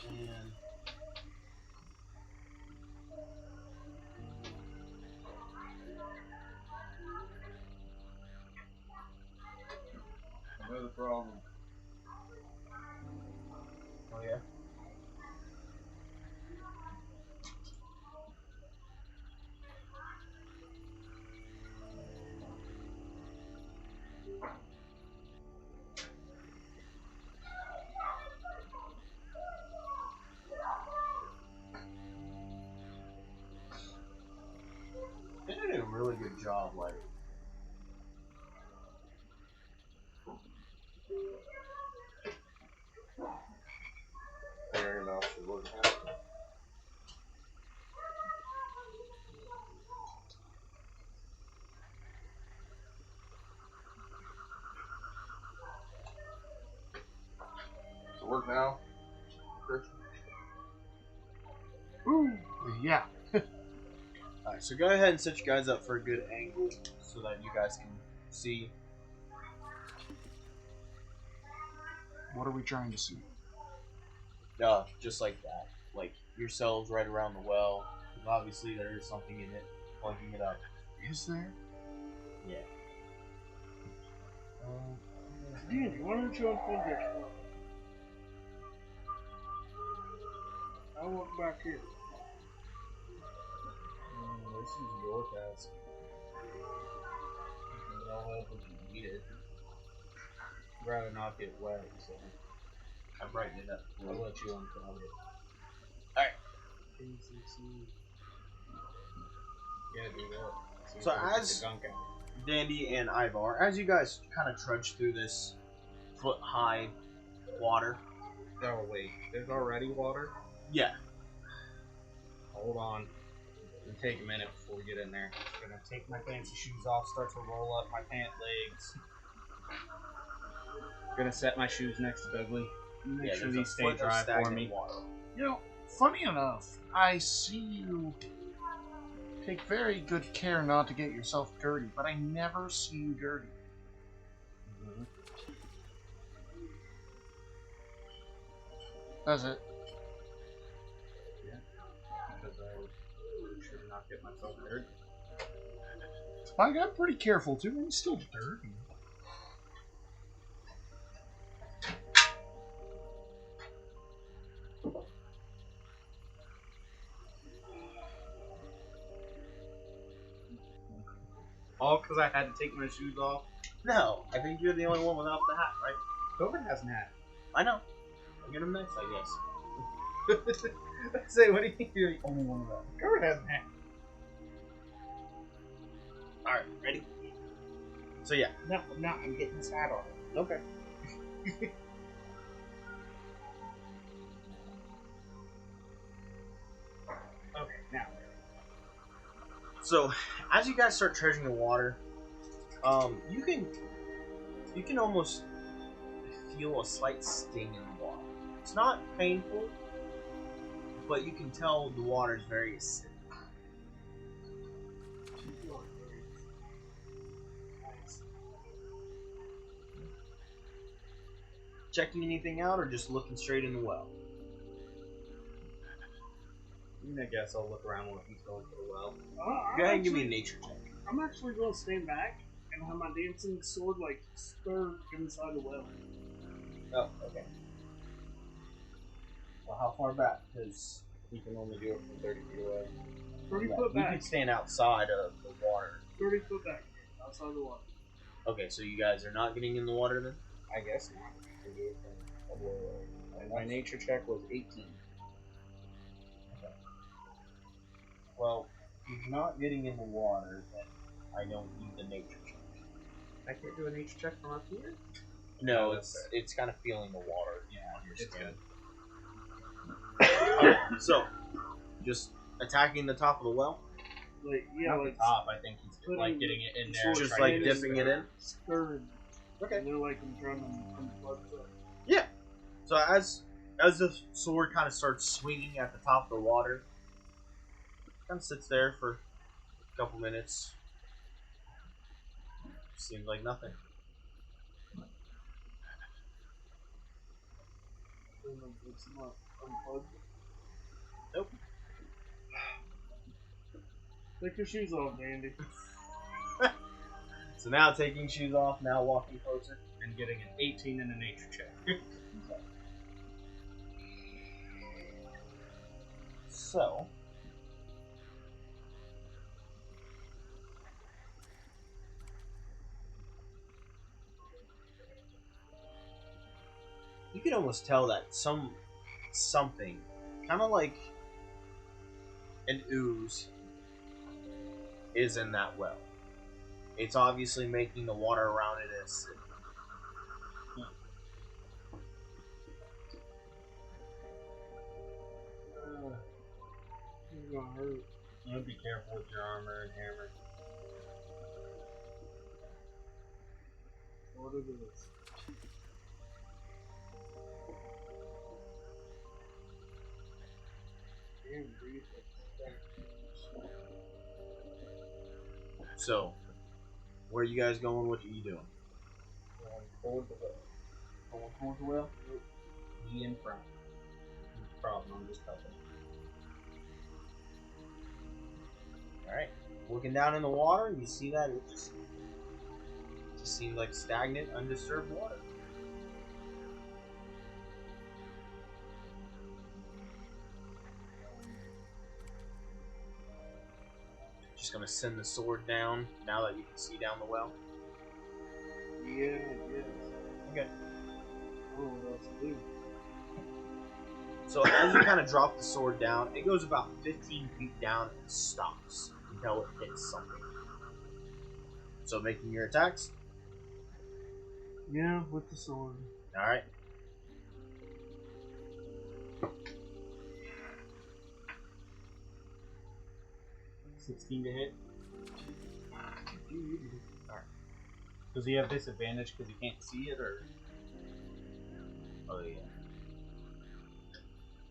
And I know the problem. oh yeah. They did a really good job, like Figuring out should work now. Does it work now? Christian? Ooh, yeah. Alright, so go ahead and set you guys up for a good angle so that you guys can see. What are we trying to see? Just like that. Like yourselves right around the well. 'Cause obviously there is something in it, plugging it up. Is there? Yeah. Dan, why don't you unplug that phone? I'll walk back here. This is your task. I'll help if you need it. I'd rather not get wet, so I brighten it up. I'll let you unclog it. Yeah, do that. See So if I can get as- the gunk out. Dandy and Ivar, as you guys kind of trudge through this foot-high water. Oh wait, there's already water. Yeah. Hold on. It'll take a minute before we get in there. I'm gonna take my fancy shoes off, start to roll up my pant legs. Gonna set my shoes next to Dougley. Make Yeah, sure there's these a stay foot of dry for stagnant me. water. You know, funny enough, I see you take very good care not to get yourself dirty, but I never see you dirty. That's it. Because I was sure to not get myself dirty. I got pretty careful too, and he's still dirty. All because I had to take my shoes off. No, I think you're the only one without the hat, right? Coven hasn't had. I know. I'll get him next, I guess. Say, what do you think you're the only one without? Coven hasn't had. Alright, ready? So yeah. No, I'm not. I'm getting this hat on. Okay. Okay, now. So, as you guys start treading the water, you can almost feel a slight sting in the water. It's not painful, but you can tell the water is very acidic. Checking anything out, or just looking straight in the well? I guess I'll look around when he's going to the well. Go ahead and give me a nature check. I'm actually going to stand back and have my dancing sword like stir inside the well. Oh, okay. Well, how far back? Because you can only do it from 30 feet away. 30 Yeah, foot you back. can stand outside of the water. 30 foot back. Outside the water. Okay, so you guys are not getting in the water then? I guess not. I can do it from a little way. And my nature check was 18. Well, if you're not getting in the water, then I don't need the nature check. I can't do a nature check from up here? No, Oh, that's it's kind of feeling the water on your It's skin. good. So, just attacking the top of the well? Like, yeah, Not like the top, I think he's putting like getting it in the there. sword Just trying like to get dipping it in? stirred. Okay. And they're like, I'm trying to unplug the. Yeah. So as the sword kind of starts swinging at the top of the water, kind of sits there for a couple minutes. Seems like nothing. It's not unplugged. Nope. Take your shoes off, Andy. So now taking shoes off, now walking closer. and getting an 18 in a nature check. So, you can almost tell that something, kind of like an ooze, is in that well. It's obviously making the water around it acidic. It's gonna hurt. You know, be careful with your armor and hammer. What is this? Damn, breathe. So, where are you guys going? What are you doing? Toward the well. Going towards the well? Me in front. No problem, I'm just helping. Alright. Looking down in the water, and you see that it just seems like stagnant, undisturbed water. Just gonna send the sword down now that you can see down the well. Yeah, I guess. Okay. I don't know what else to do. So as you kind of drop the sword down, it goes about 15 feet down and stops until it hits something. So making your attacks. Yeah, with the sword. All right. $16 to hit. Does he have disadvantage because he can't see it, or? Oh yeah.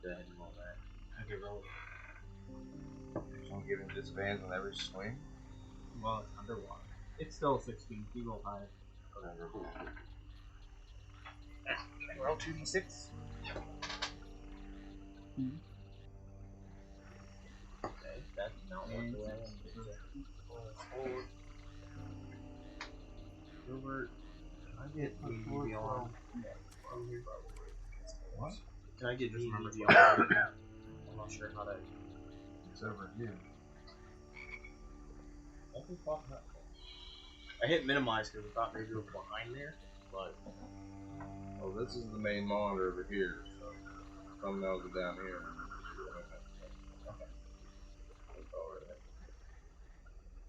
Go ahead and roll that. Okay, roll. Don't give him disadvantage on every swing. Well, it's underwater. It's still a 16. You roll higher. Roll 2d6. Okay, that's not And what Gilbert, can I get DD beyond? What? Can I get Just DD remember beyond? I'm not sure how to. It's over here. Nothing popping up. I hit minimize because I thought maybe it was behind there, but Oh, this is the main monitor over here. So thumbnails are down here. okay. Alright.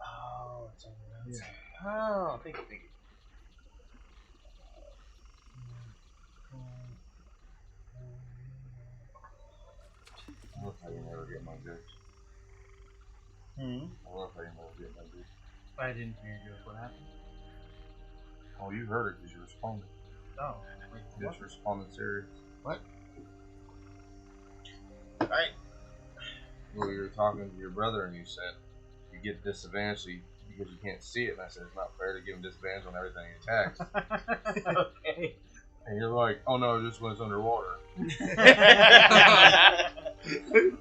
Oh, it's on the outside. Oh, thank you. I love how you never get my jokes. I love how you never get my jokes. I didn't hear you. What happened? Oh, you heard it because you responded. Oh. You just responded serious. All right. Well, you were talking to your brother and you said you get disadvantage because you can't see it. And I said it's not fair to give him disadvantage on everything he attacks. Okay. And you're like, oh no, just when it's underwater.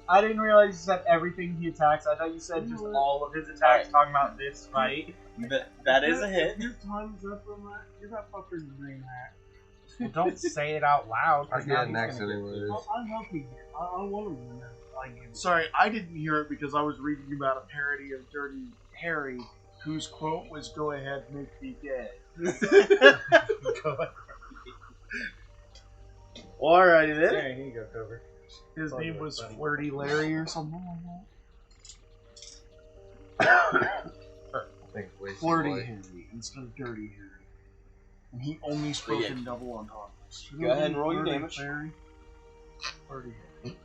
I didn't realize you said everything he attacks. I thought you said just all of his attacks, talking about this fight. That is a hit. Your time's up on that. You're that fucker's brain hack. Well, don't say it out loud. I 'cause now get he's next gonna get- anyways. I'm helping you. I want to win that. I give it. Sorry, I didn't hear it because I was reading about a parody of Dirty Harry, whose quote was "Go ahead, make me gay." Well, alrighty then. There, here you go, Cover. His Sorry, name was buddy. Flirty Larry or something like I think it's that. wasted Flirty life. Harry instead of Dirty Harry. And he only spoke yeah. in double entendres. Go ahead and roll your Flirty damage. Larry. Flirty Harry.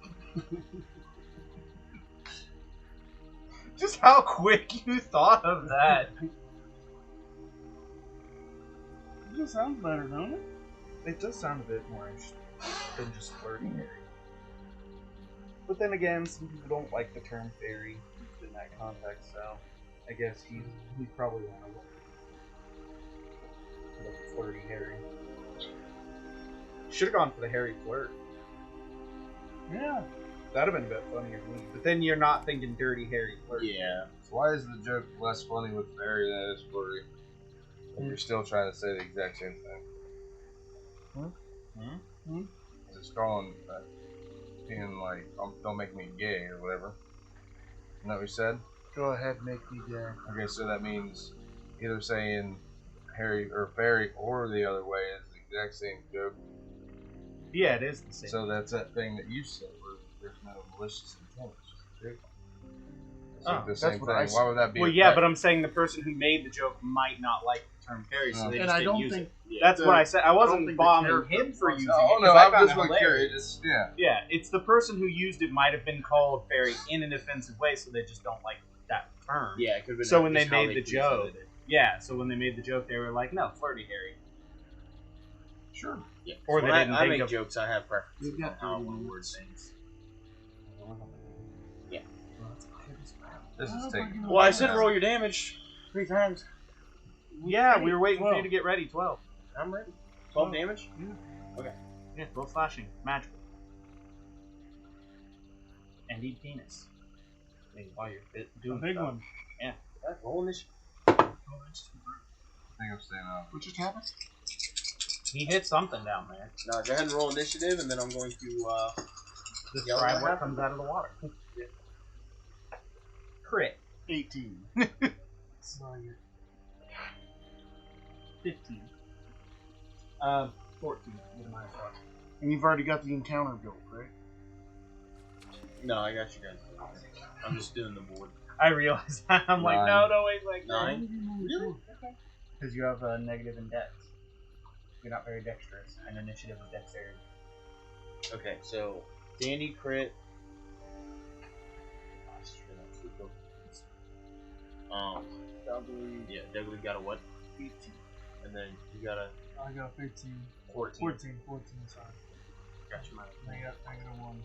Just how quick you thought of that. It just sounds better, don't it? It does sound a bit more interesting than just flirting Harry. But then again, some people don't like the term fairy in that context, so I guess he's probably one of them. The flirty Harry. Should have gone for the Harry flirt. Yeah. That'd have been a bit funnier to me. But then you're not thinking dirty Harry flirt. Yeah. So why is the joke less funny with fairy than it is flirty? If you're still trying to say the exact same thing. It's calling being like, don't make me gay or whatever. Isn't that what you said? Go ahead, make me gay. Okay, so that means either saying Harry or fairy or the other way is the exact same joke. Yeah, it is the same. So that's that thing that you said where there's no malicious intent. It's just a joke. It's Oh, like the that's same what I thing. Why would that be? Well, yeah, but I'm saying the person who made the joke might not like the term fairy, so they And just I didn't don't use think it. That's what I said. I wasn't think the bombing character him for wants- using it. Oh no, 'cause I I'm found just it one hilarious. curious. Just yeah. Yeah, it's the person who used it might have been called fairy in an offensive way, so they just don't like that term. Yeah, it could have been. So when they just how made the presented joke, it. yeah, so when they made the joke, they were like, "No, flirty Harry." Sure. Yeah. Or When they didn't I think make of- jokes, I have preferences We've got on how I 30 want to word minutes. things. This is taking. Well, I said roll your damage 3 times. Yeah, we were waiting for 12. you to get ready. 12. I'm ready. 12 damage. Yeah, 12 slashing, magical, and eat penis. I mean, while you're doing A big stuff. one. Alright, roll initiative. I think I'm staying out. What just happened? He hit something down there. Now go ahead and roll initiative, and then I'm going to. Describe what comes out of the water. Crit. 18. So you 15. 14 with a minus 1. And you've already got the encounter built, right? No, I got you guys. I'm just doing the board. I realize that. I'm like, 9. no, wait, like 9. really? because you have a negative in dex. You're not very dexterous, and initiative is dexterity. Okay, so Danny crit. Yeah, Douglas got a what? 18. And then you got a I got 15. 14. 14, sorry. Gotcha, man. I got negative 1.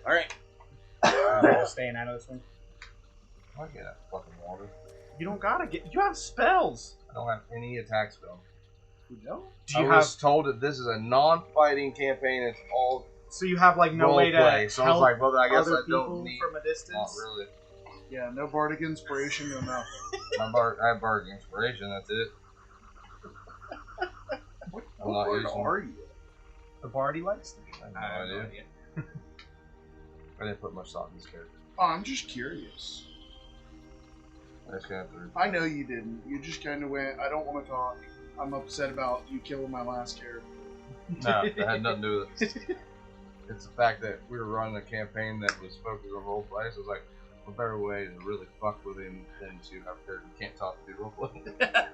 Alright. Staying out of this one. I get that fucking water. You don't gotta get. You have spells. I don't have any attack spell. You don't? Do I you was have? told that this is a non-fighting campaign. It's all So you have like no role way to play. So I was help like, well, then I guess other I people don't need. from a distance. Not really. Yeah, no bardic inspiration, no nothing. I have bardic inspiration. That's it. I'm not Where using. are you? The Bardy likes them. I have no idea. I didn't put much thought in this character. Oh, I'm just curious. Actually, after. I know you didn't. You just kind of went, I don't want to talk. I'm upset about you killing my last character. No, that had nothing to do with it. It's the fact that we were running a campaign that was focused on roleplay, so it's like, a better way to really fuck with him than to have a character who can't talk to do roleplay.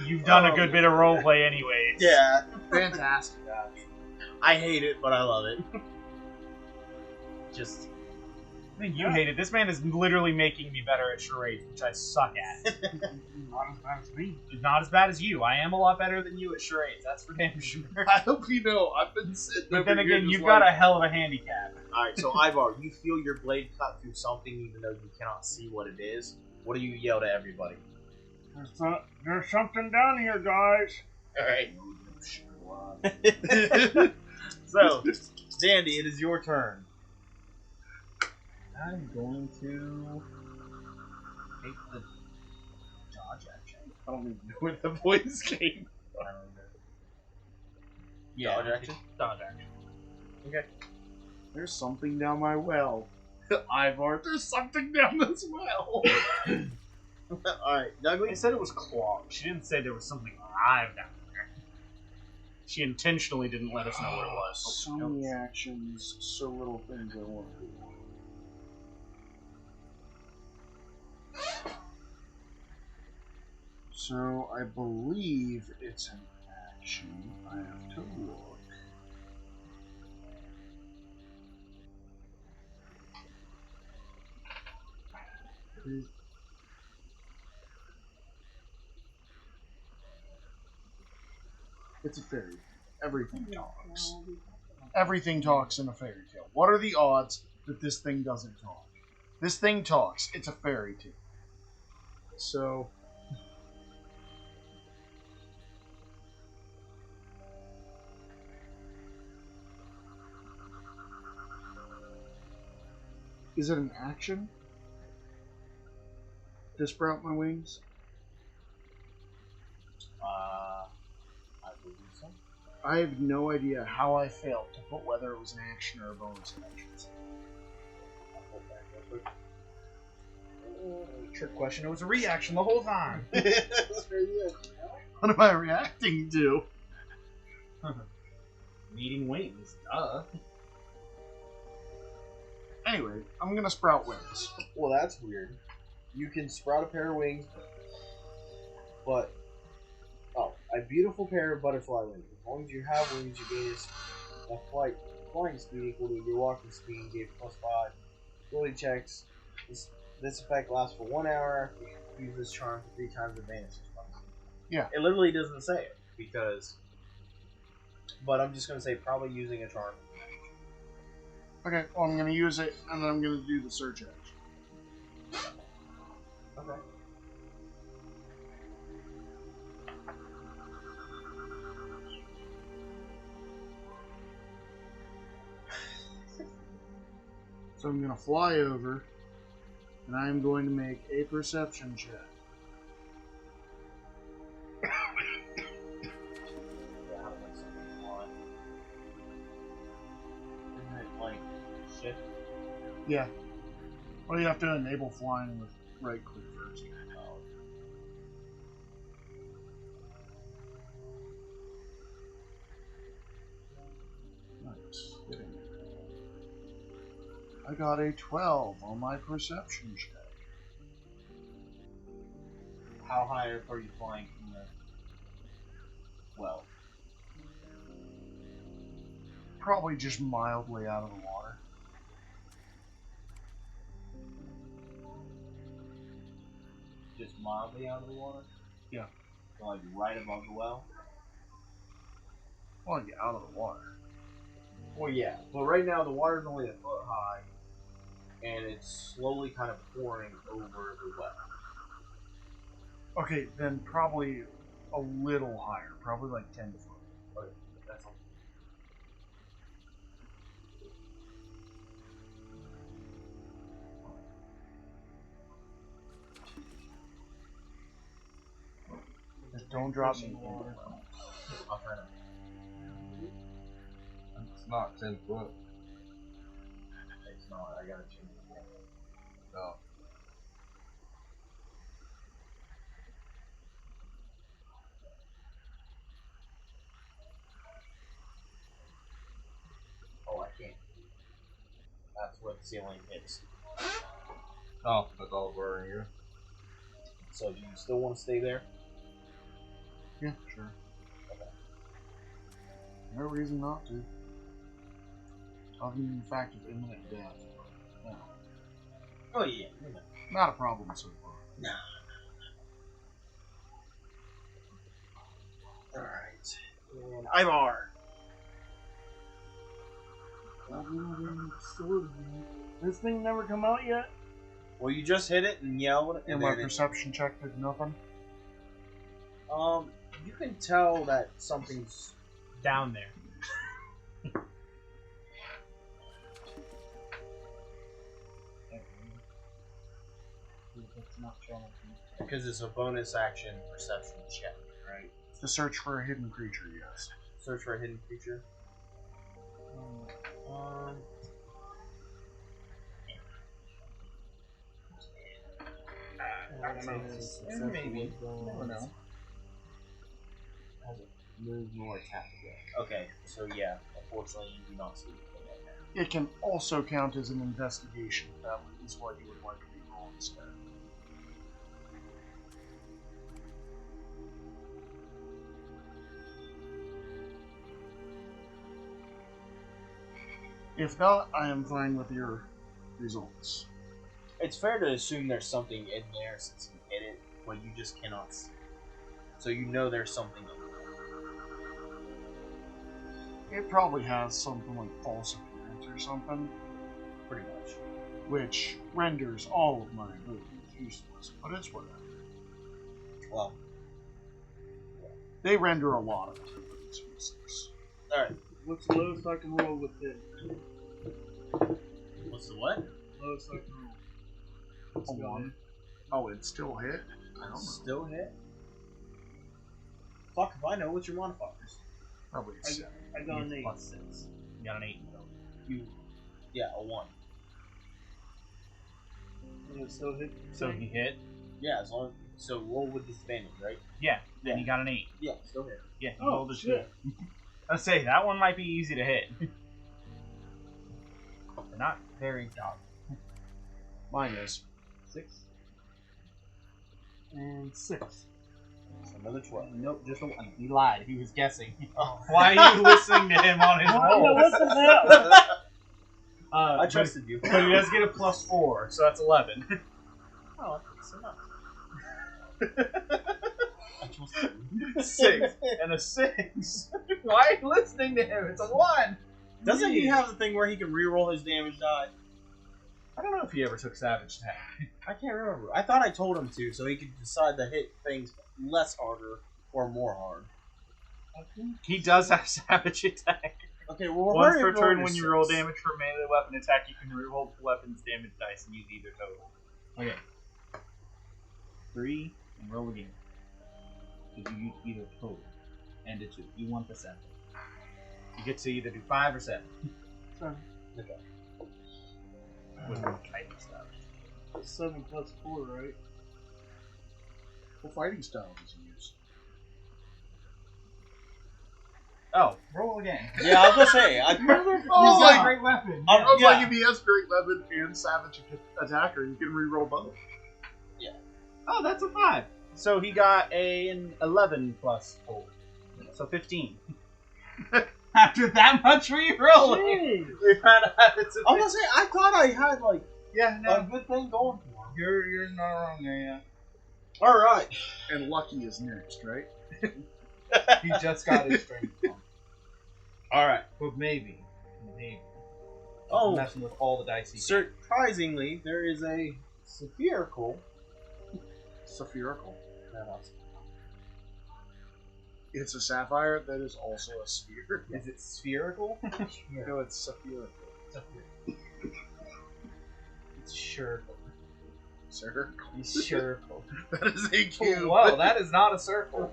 You've done a good bit of roleplay anyways. Yeah. Fantastic. I hate it, but I love it. Just. I think you hate it. This man is literally making me better at charades, which I suck at. Not as bad as me. Not as bad as you. I am a lot better than you at charades. That's for damn sure. I hope you know, I've been sitting But over then here again, just you've got a like, hell of a handicap. Alright, so Ivar, you feel your blade cut through something even though you cannot see what it is. What do you yell to everybody? There's something down here, guys. Alright. So, Dandy, it is your turn. I'm going to take the dodge action. I don't even know where the voice came from. Yeah, Dodge action? Dodge action. Okay. there's something down my well. Ivar, there's something down this well. Alright, They Douglas? said it was clogged. She didn't say there was something alive down there. She intentionally didn't let us know what it was. So many actions, so little things I want to do. So I believe it's an action. I have to look. It's a fairy tale. Everything talks. Everything talks in a fairy tale. What are the odds that this thing doesn't talk? This thing talks. It's a fairy tale. So. Is it an action to sprout my wings? I believe so. I have no idea how I failed to put whether it was an action or a bonus action. Trick question. It was a reaction the whole time. What am I reacting to? Needing wings. Duh. Anyway, I'm gonna sprout wings. Well, that's weird. You can sprout a pair of wings, but a beautiful pair of butterfly wings. As long as you have wings, you gain a flying speed equal to your walking speed and give +5 ability checks. This effect lasts for 1 hour. You use this charm 3 times advantage. Yeah. It literally doesn't say it because, but I'm just gonna say probably using a charm. Okay, well, I'm gonna use it, and then I'm gonna do the search action. Okay. So I'm gonna fly over, and I'm going to make a perception check. Isn't it like shit? Yeah. Well, you have to enable flying with right click first. Nice. Hitting it. I got a 12 on my perception check. How high up are you flying from the well? Probably just mildly out of the water. Just mildly out of the water? Yeah. So like right above the well? Well, yeah, out of the water. Well, yeah. But right now the water's only a foot high, and it's slowly kind of pouring over the well. Okay, then probably a little higher. Probably like 10 foot. Okay, that's all. Just don't drop me. I'll try to. It's not 10 foot. It's not. I gotta change it. No. ceiling hits. Oh, that's all blurring you. So do you still want to stay there? Yeah, sure. No reason not to. Other than the fact of imminent death. No, Oh yeah. not a problem so far. No. Alright. And Ivar. This thing never come out yet? Well, you just hit it and yelled. And my perception check did nothing. You can tell that something's Down there. because it's a bonus action perception check, right? To search for a hidden creature, yes. Search for a hidden creature. Maybe. Never know. Move nor attack again. Okay, so yeah, unfortunately you do not see anything right now. It can also count as an investigation if that is what you would like to be rolled instead. If not, I am fine with your results. It's fair to assume there's something in there since you hit it, but you just cannot see. So you know there's something in there. It probably has something like false appearance or something, Pretty much. which renders all of my abilities useless, but it's whatever. Well, They render a lot of abilities useless. alright. What's the lowest I can roll with it? What's the what? Lowest I can roll. A 1. Oh, it still hit? I don't know. Still hit? Fuck if I know. What's your modifiers? Probably a 7. I got an 8. +6. You got an 8. Yeah, a 1. And it still hit. So he hit. Yeah, as long so roll with disadvantage, right? Yeah. Then Yeah. he got an 8. Yeah, still hit. Yeah, he Oh, rolled a shit. 2. I'd say that one might be easy to hit. But not very tough. Mine is. 6. And 6. So another 12. Nope, just a 1. He lied. He was guessing. Oh. Why are you listening to him on his roll? What the hell? I trusted you. But he does get a +4, so that's 11. Oh, that's enough. I trusted you. 6 and a 6. Why are you listening to him? It's a 1. Doesn't he have the thing where he can reroll his damage die? I don't know if he ever took Savage Tag. I can't remember. I thought I told him to, so he could decide to hit things less harder or more hard. He does have Savage Attack. Okay, well, Once we're per turn, going when to you roll 6. damage for a melee weapon attack, you can reroll the weapon's damage dice and use either total. Okay. 3 and roll again. Because you use either total and a 2. You want the 7. You get to either do 5 or 7. 7. Okay. With the fighting stuff. 7 plus 4, right? What fighting style does he use? Oh, roll again. Yeah, I was gonna say. Oh, He's got a great weapon. I was yeah. like, if he has great weapon and savage attacker, you can reroll both. Oh, that's a 5. So he got an 11 plus 4. So 15. After that much re-rolling, we found out it's a I was gonna say, I thought I had like Yeah, a good thing going for him. You're not wrong there, yeah. All right. And Lucky is next, right? He just got his strength bump. All right. But maybe. Oh, Messing with all the dice he surprisingly, there is a spherical. Spherical. It's a sapphire that is also a sphere. Is it spherical? No, it's spherical. It's circle. Circle. It's circle. That is a cube. Whoa, that is not a circle.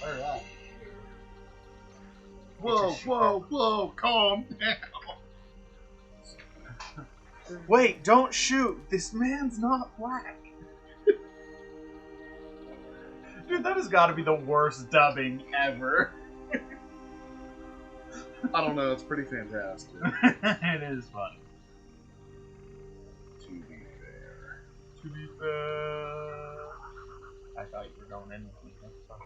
Alright. Whoa, calm down. Wait, don't shoot. This man's not black. Dude, that has got to be the worst dubbing ever. I don't know. It's pretty fantastic. It is fun. To be fair. To be fair. I thought you were going in with me. That's fine.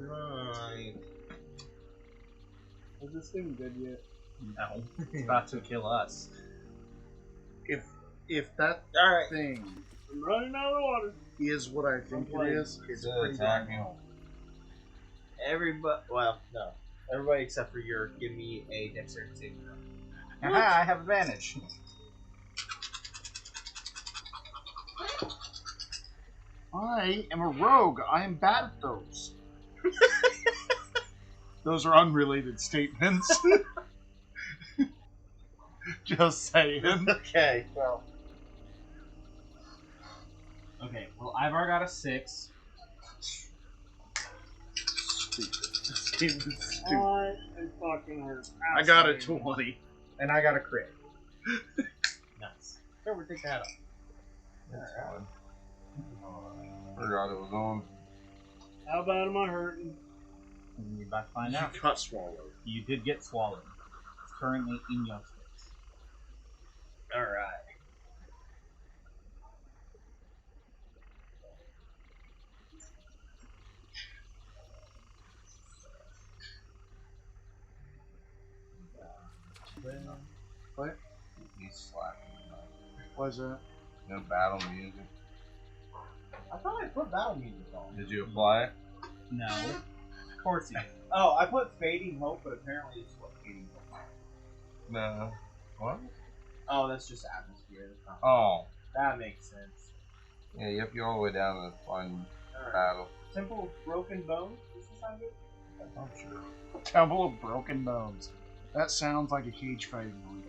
Right. Is this thing good yet? No. It's about to kill us. If that Alright. thing I'm running out of water. is what I think it is, it's pretty attack darn me. cool. Everybody, well, no. Everybody except for your, give me a dexterity saving throw. Aha, I have advantage. I am a rogue. I am bad at those. Those are unrelated statements. Just saying. Okay. Well. Okay, well, Ivar got a 6. Stupid. I am fucking hurt. I got a 20. And I got a crit. Nice. Trevor, take that off. That's fine. Forgot it was on. How bad am I hurting? And you're about to find out. You got swallowed. You did get swallowed. It's currently in your face. Alright. What? He's slacking. Was it? No battle music. I thought I put battle music on. Did you apply it? No. Of course you did. Oh, I put Fading Hope, but apparently it's what Fading Hope. No. What? Oh, that's just atmosphere. That's not- Oh. That makes sense. Yeah, you have to go all the way down to find Alright. battle. Temple of Broken Bones? Does this sound good? I'm sure. Temple of Broken Bones. That sounds like a cage fighting one.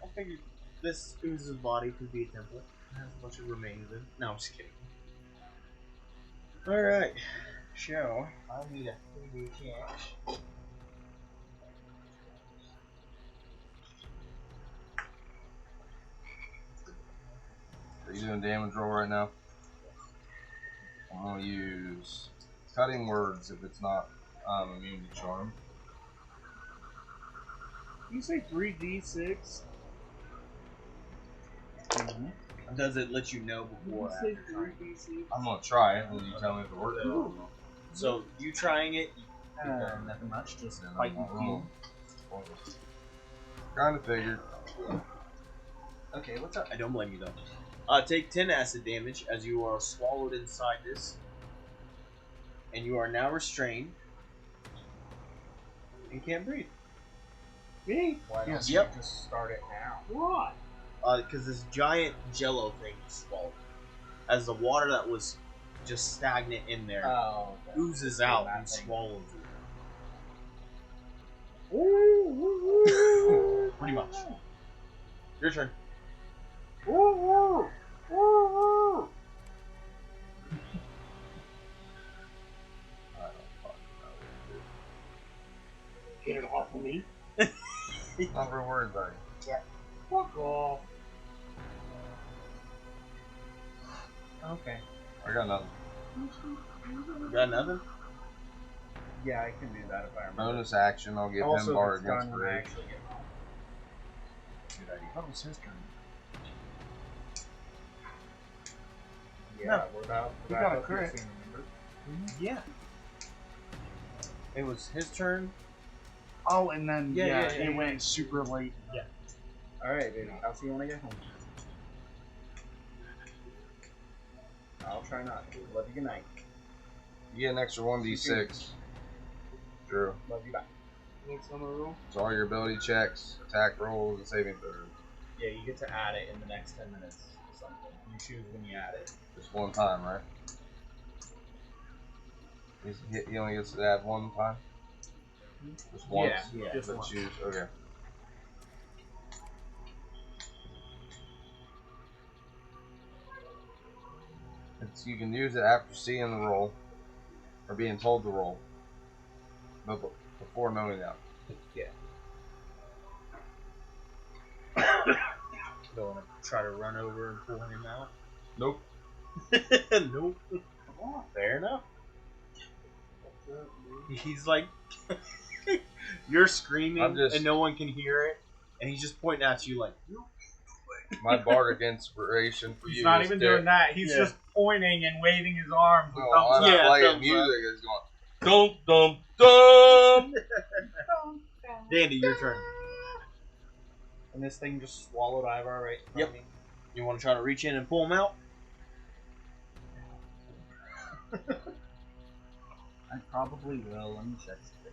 I figured this ooze's body could be a temple. It has a bunch of remains in. No, I'm just kidding. Alright. Show. I need a 3D cash. Are you doing damage roll right now? I'm gonna use cutting words if it's not immune to charm. You say 3d6? Does it let you know before or Did you after say trying? 3d6? I'm gonna try it, and you tell me if it works. So, you trying it, Nothing much, just And fighting I'm you. Kinda figured. okay, what's up? I don't blame you though. Take 10 acid damage as you are swallowed inside this. And you are now restrained. And can't breathe. Me? Why don't Yes. you Yep. just start it now? Why? Because this giant jello thing swallowed. As the water that was just stagnant in there Oh, okay. oozes out that and thing. swallows you. Ooh, Pretty much. Your turn. Get it off of me. Not very worried about it. Fuck off. Okay. I got nothing. You got nothing? Yeah, I can do that if I remember. Bonus action, I'll give Also, him bar if it's done against when I rage. actually get home. Good idea. That was his turn. Yeah, we're about We we're got a about to crit. soon, remember? Yeah. It was his turn. Oh, and then Yeah, it yeah. went super late. Alright, baby. I'll see you when I get home. I'll try not to. Love you, good night. You get an extra 1d6. Drew. Love you, bye. What's on the roll? So all your ability checks, attack rolls, and saving throws. Yeah, you get to add it in the next 10 minutes or something. You choose when you add it. Just one time, right? He only gets to add one time? Just once? Yeah, just But once. choose, okay. You can use it after seeing the roll, or being told to roll, but before knowing that. Don't want to try to run over and pull him out. Nope. Nope. Fair enough. He's like, you're screaming and no one can hear it, and he's just pointing at you like, My bardic inspiration for He's you. not is even there. doing that. He's just pointing and waving his arms. And No, thumbs I'm up. Yeah, playing thumbs music. up. It's going dum dum dum. Dandy, your turn. And this thing just swallowed Ivar right in front of me. You want to try to reach in and pull him out? I probably will. Let me check something.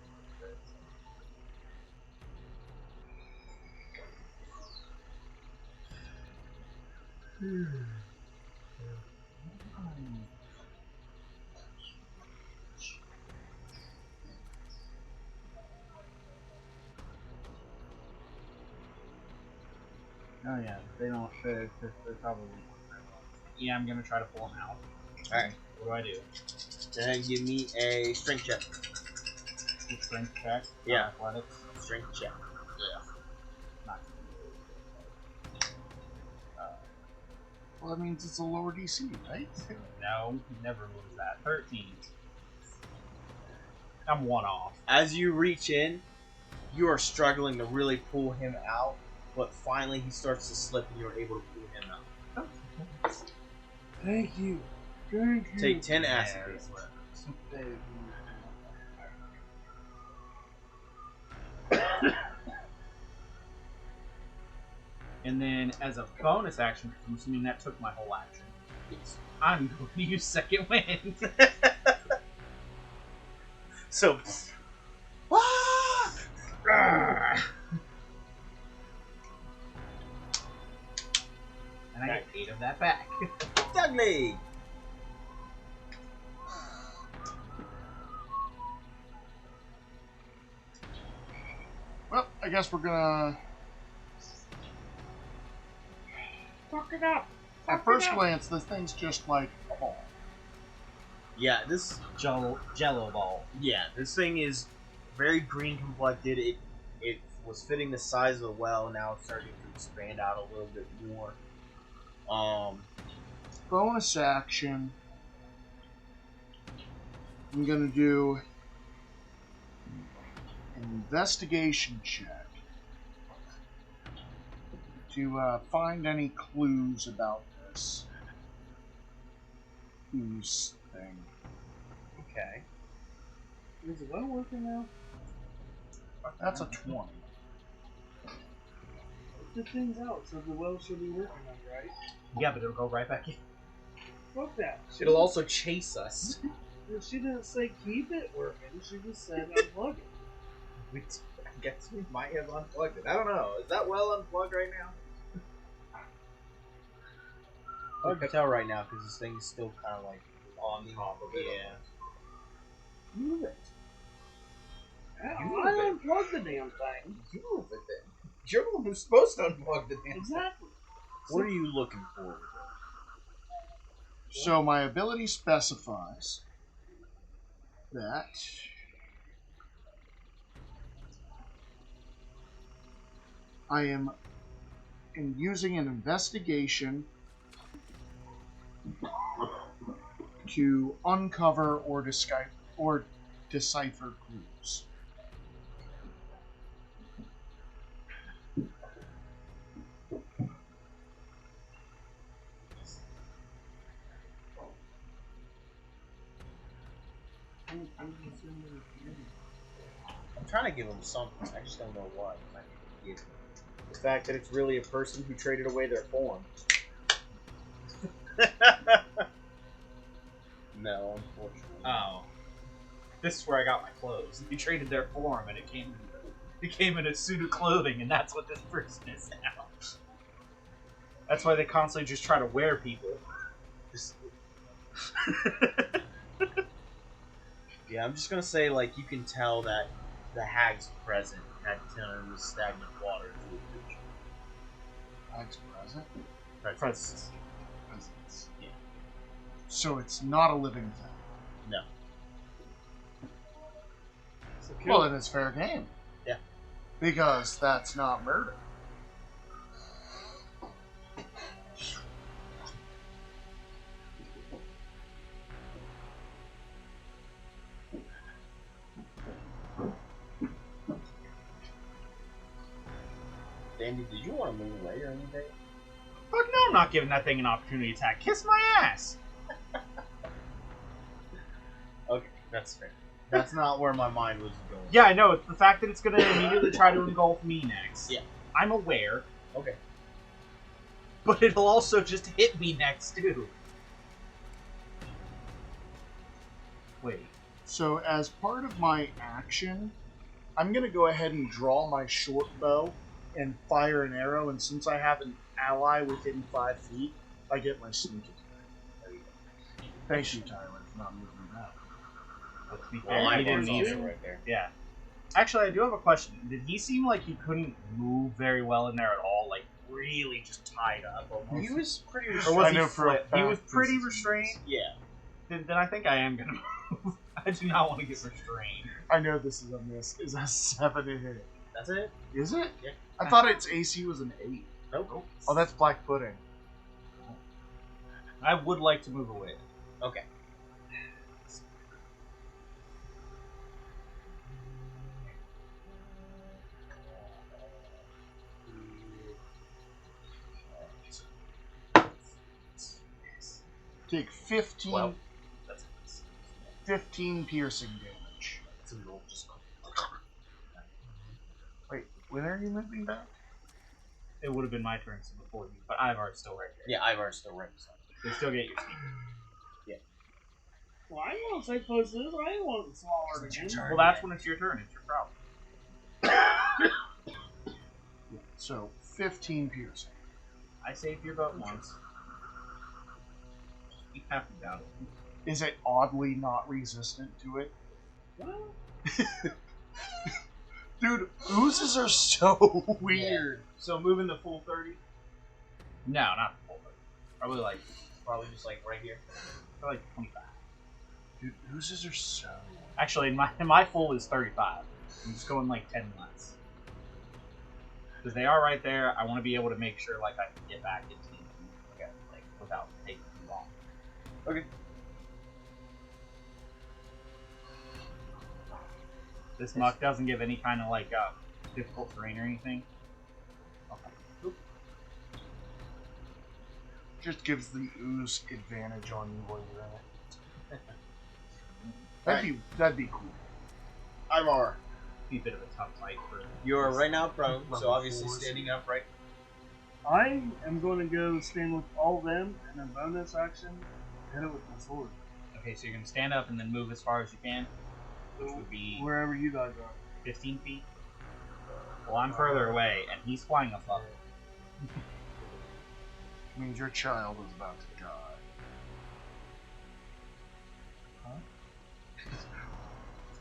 Oh yeah, they don't. They're probably. Yeah, I'm gonna try to pull him out. Alright. What do I do? Go ahead and give me a strength check. Strength check. Yeah. Athletics. Strength check. Not. Well, that means it's a lower DC, right? No, never moves that. 13. I'm one off. As you reach in, you are struggling to really pull him out, but finally he starts to slip and you're able to pull him out. Thank you. Thank you. Take 10 acid base. Thank you. And then, as a bonus action, I'm assuming that took my whole action. Yes. I'm going to use second wind. So, And I get 8 of that back. Dudley! Well, I guess we're gonna. Fuck it up. At first glance, this thing's just like a ball. Yeah, this Jello ball. this thing is very green complected. It was fitting the size of the well. Now it's starting to expand out a little bit more. Bonus action. I'm gonna do an investigation check to find any clues about this ooze thing. Okay. Is it well working now? That's a 20. The thing's out, so the well should be working on, right? Yeah, but it'll go right back in. Fuck that. It'll also chase us. Well, she didn't say keep it working. She just said unplug it. I guess we might have unplugged it. I don't know. Is that well unplugged right now? Hard to tell right now because this thing is still kind of like on top of it. Yeah. Move it. Move I it. unplugged the damn thing. You move it then. You're the one who's supposed to unplug the damn thing. Exactly. What are you looking for? So my ability specifies that I am using an investigation to uncover or decipher clues. I'm trying to give him something. I just don't know what. I need to give him. The fact that it's really a person who traded away their form. No, unfortunately. Oh. This is where I got my clothes. They traded their form and it came in a suit of clothing, and that's what this person is now. That's why they constantly just try to wear people. Just... Yeah, I'm just gonna say, like, you can tell that the hag's present had turned the stagnant water into a creature. Hag's present? Presence. Presence. Yeah. So it's not a living thing. No. So Well, then it's fair game. Yeah. Because that's not murder. Dandy, did you want to move away or anything? Fuck no, I'm not giving that thing an opportunity attack. Kiss my ass! Okay, that's fair. That's not where my mind was going. Yeah, I know. It's the fact that it's going to immediately try to engulf me next. Yeah. I'm aware. Okay. But it'll also just hit me next, too. Wait. So as part of my action, I'm gonna go ahead and draw my short bow and fire an arrow. And since I have an ally within 5 feet, I get my sneak attack. There you go. Thank you, Tyler, for not moving that. But to be Well, fair, I he didn't was need also to. right there. Yeah. Actually, I do have a question. Did he seem like he couldn't move very well in there at all? Like, really just tied up almost? He was pretty Or restrained. was I he know for a split? He was fact pretty this is- restrained. Yeah. Then I think I am going to move. I do not want to get restrained. I know this is a miss. Is a 7 to hit? That's it? Is it? Yeah. I thought its AC was an 8. Nope. Oh, that's black pudding. I would like to move away. Okay. Take 15, Well, that's 15 piercing damage. it's a little just. Wait, when are you moving back? It would have been my turn before you, but Ivar's still right there. Yeah, Ivar's still right beside me. They still get your sneak. Well, I want to say push this. I ain't want to swallow it again. Well, that's when it's your turn. It's your problem. Yeah, so 15 piercing. I saved your boat once. You have to doubt it. Is it oddly not resistant to it? Well, Dude, oozes are so weird. So moving the full 30? No, not the full 30. Probably like Probably just like right here. 25. Dude, oozes are so Actually, my full is 35. I'm just going like 10 less. Because they are right there. I want to be able to make sure like I can get back into the like without taking too long. Okay. This muck doesn't give any kind of like difficult terrain or anything. Okay. just gives the ooze advantage on you while you're in it. That'd be cool. Ivar, Be a bit of a tough fight for. you're right now prone, so Level obviously 4s. standing up, right? I am going to go stand with all of them, and then bonus action, hit it with my sword. Okay, so you're gonna stand up and then move as far as you can, which would be Wherever you guys are. 15 feet. Well, I'm further away, and he's flying above it. Means your child is about to die.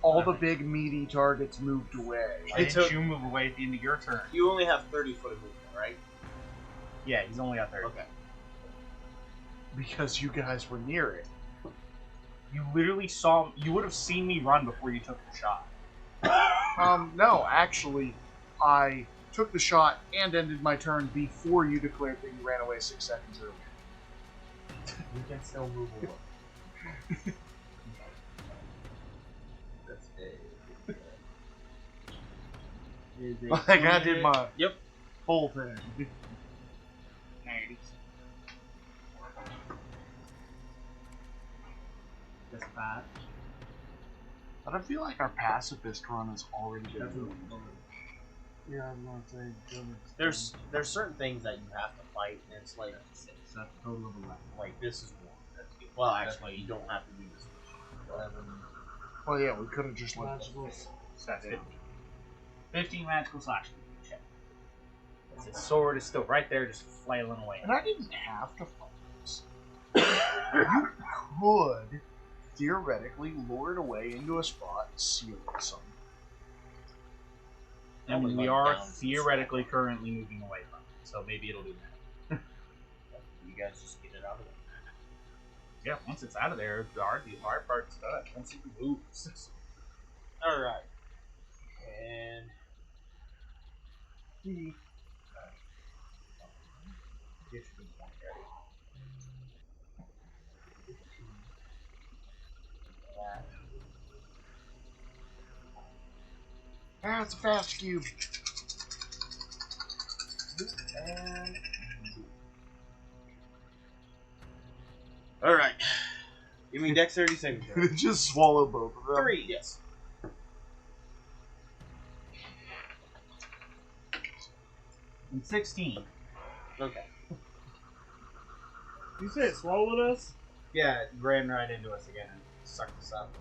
All the big meaty targets moved away. Why didn't you move away at the end of your turn? You only have 30 foot of movement, right? Yeah, he's only got 30. Okay. Because you guys were near it. You literally saw. You would have seen me run before you took the shot. No, actually, I took the shot and ended my turn before you declared that you ran away 6 seconds earlier. We can still move away. That's Like I did my Yep. whole thing. That's bad. But I feel like our pacifist run has already been moved. Yeah, I'm going to say There's certain things that you have to fight, and it's like So that's a total of 11. like this is one. Well, actually, you don't have to do this. 11. Well, yeah, we could have just let magical. So that's 15. 15 magical slash. Check. His sword is still right there, just flailing away. And I didn't have to fight this. You could theoretically lure it away into a spot and seal it something. And Probably we like are down. theoretically currently moving away from it, so maybe it'll do that. You guys just get it out of there. Yeah, once it's out of there, the hard part's done. Once it moves. All right. And Ah, it's a fast cube. And all right. Give me dexterity saving throw. Just swallow both of them. 3. Yes. And 16. Okay. You say it swallowed us? Yeah, it ran right into us again and sucked us up.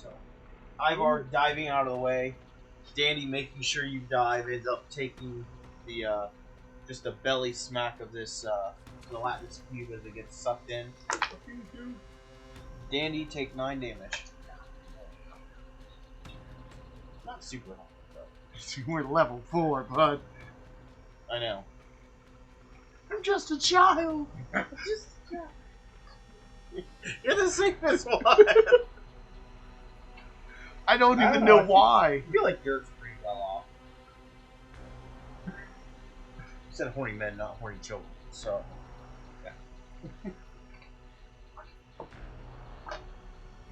So, Ivar diving out of the way. Dandy making sure you dive ends up taking the just a belly smack of this gelatinous cube as it gets sucked in. Dandy take 9 damage. Not super hard, though. We're level 4, bud. I know. I'm just a child. You're the safest one. I don't I even don't know know. why. I feel like you're pretty well off. You said horny men, not horny children. So,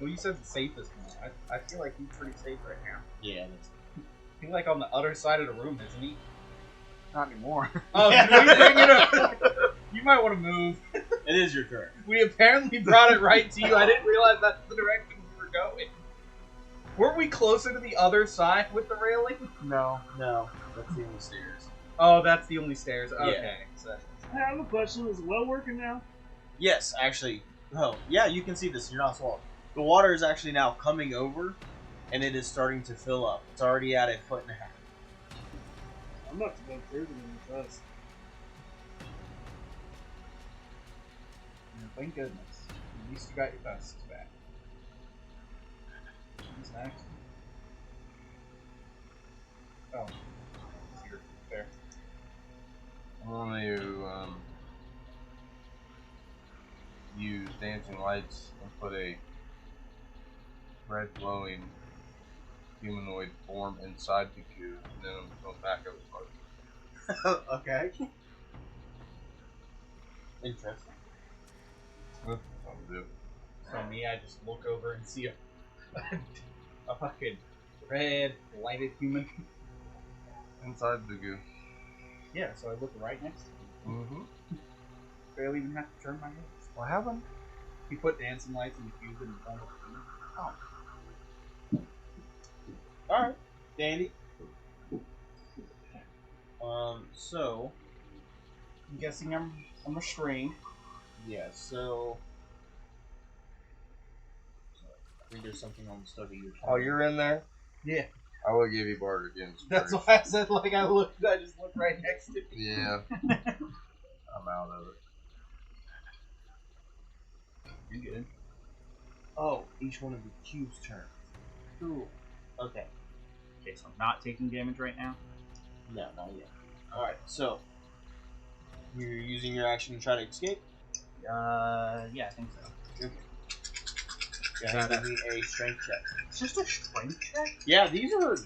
Well, you said the safest one. I feel like he's pretty safe right now. yeah, that's He's like on the other side of the room, isn't he? Not anymore. Oh, you might want to move. it is your turn. We apparently brought it right to you. I didn't realize that's the direction we were going. Weren't we closer to the other side with the railing? No. No, that's the only stairs. Oh, that's the only stairs. Okay. So, I have a question. Is the well working now? Yes, actually. Oh, yeah, you can see this. You're not swallowed. The water is actually now coming over, and it is starting to fill up. It's already at 1.5 feet. I'm not going further than with us. thank goodness. At least you got your tusks back. Who's next? Oh. Here. There. I'm going to use dancing lights and put a red glowing humanoid form inside the cube, and then I'm going back up the Okay. Interesting. party. I'll do. So me, I just look over and see a fucking red, lighted human. Inside the goo. Yeah, so I look right next to him. Mm-hmm. Barely even have to turn my head. What happened? He put dancing lights in the cube in front of him. Alright, Dandy. So, I'm guessing I'm restrained. yeah, so... I think there's something on the study you're Oh, you're in there? Yeah. I would give you barter against. That's why I said like I just looked right next to him. Yeah. I'm out of it. You're good. Oh, each one of the cubes turn. Cool. Okay. Okay, so I'm not taking damage right now. No, not yet. Alright, so... You're using your action to try to escape? Yeah, I think so. Okay. Go ahead and give me a strength check. It's just a strength check? Yeah, these are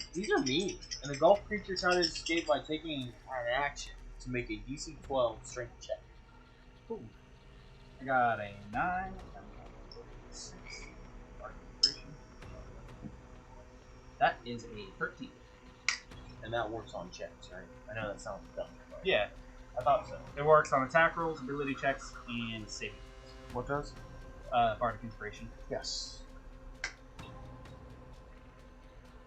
mean. An engulfed creature tries to escape by taking an action to make a DC 12 strength check. Cool. I got a 9. I got a 6. That is a 13. And that works on checks, right? I know that sounds dumb. But Yeah, I thought so. It works on attack rolls, ability checks, and saving. what does? Bardic Inspiration. Yes.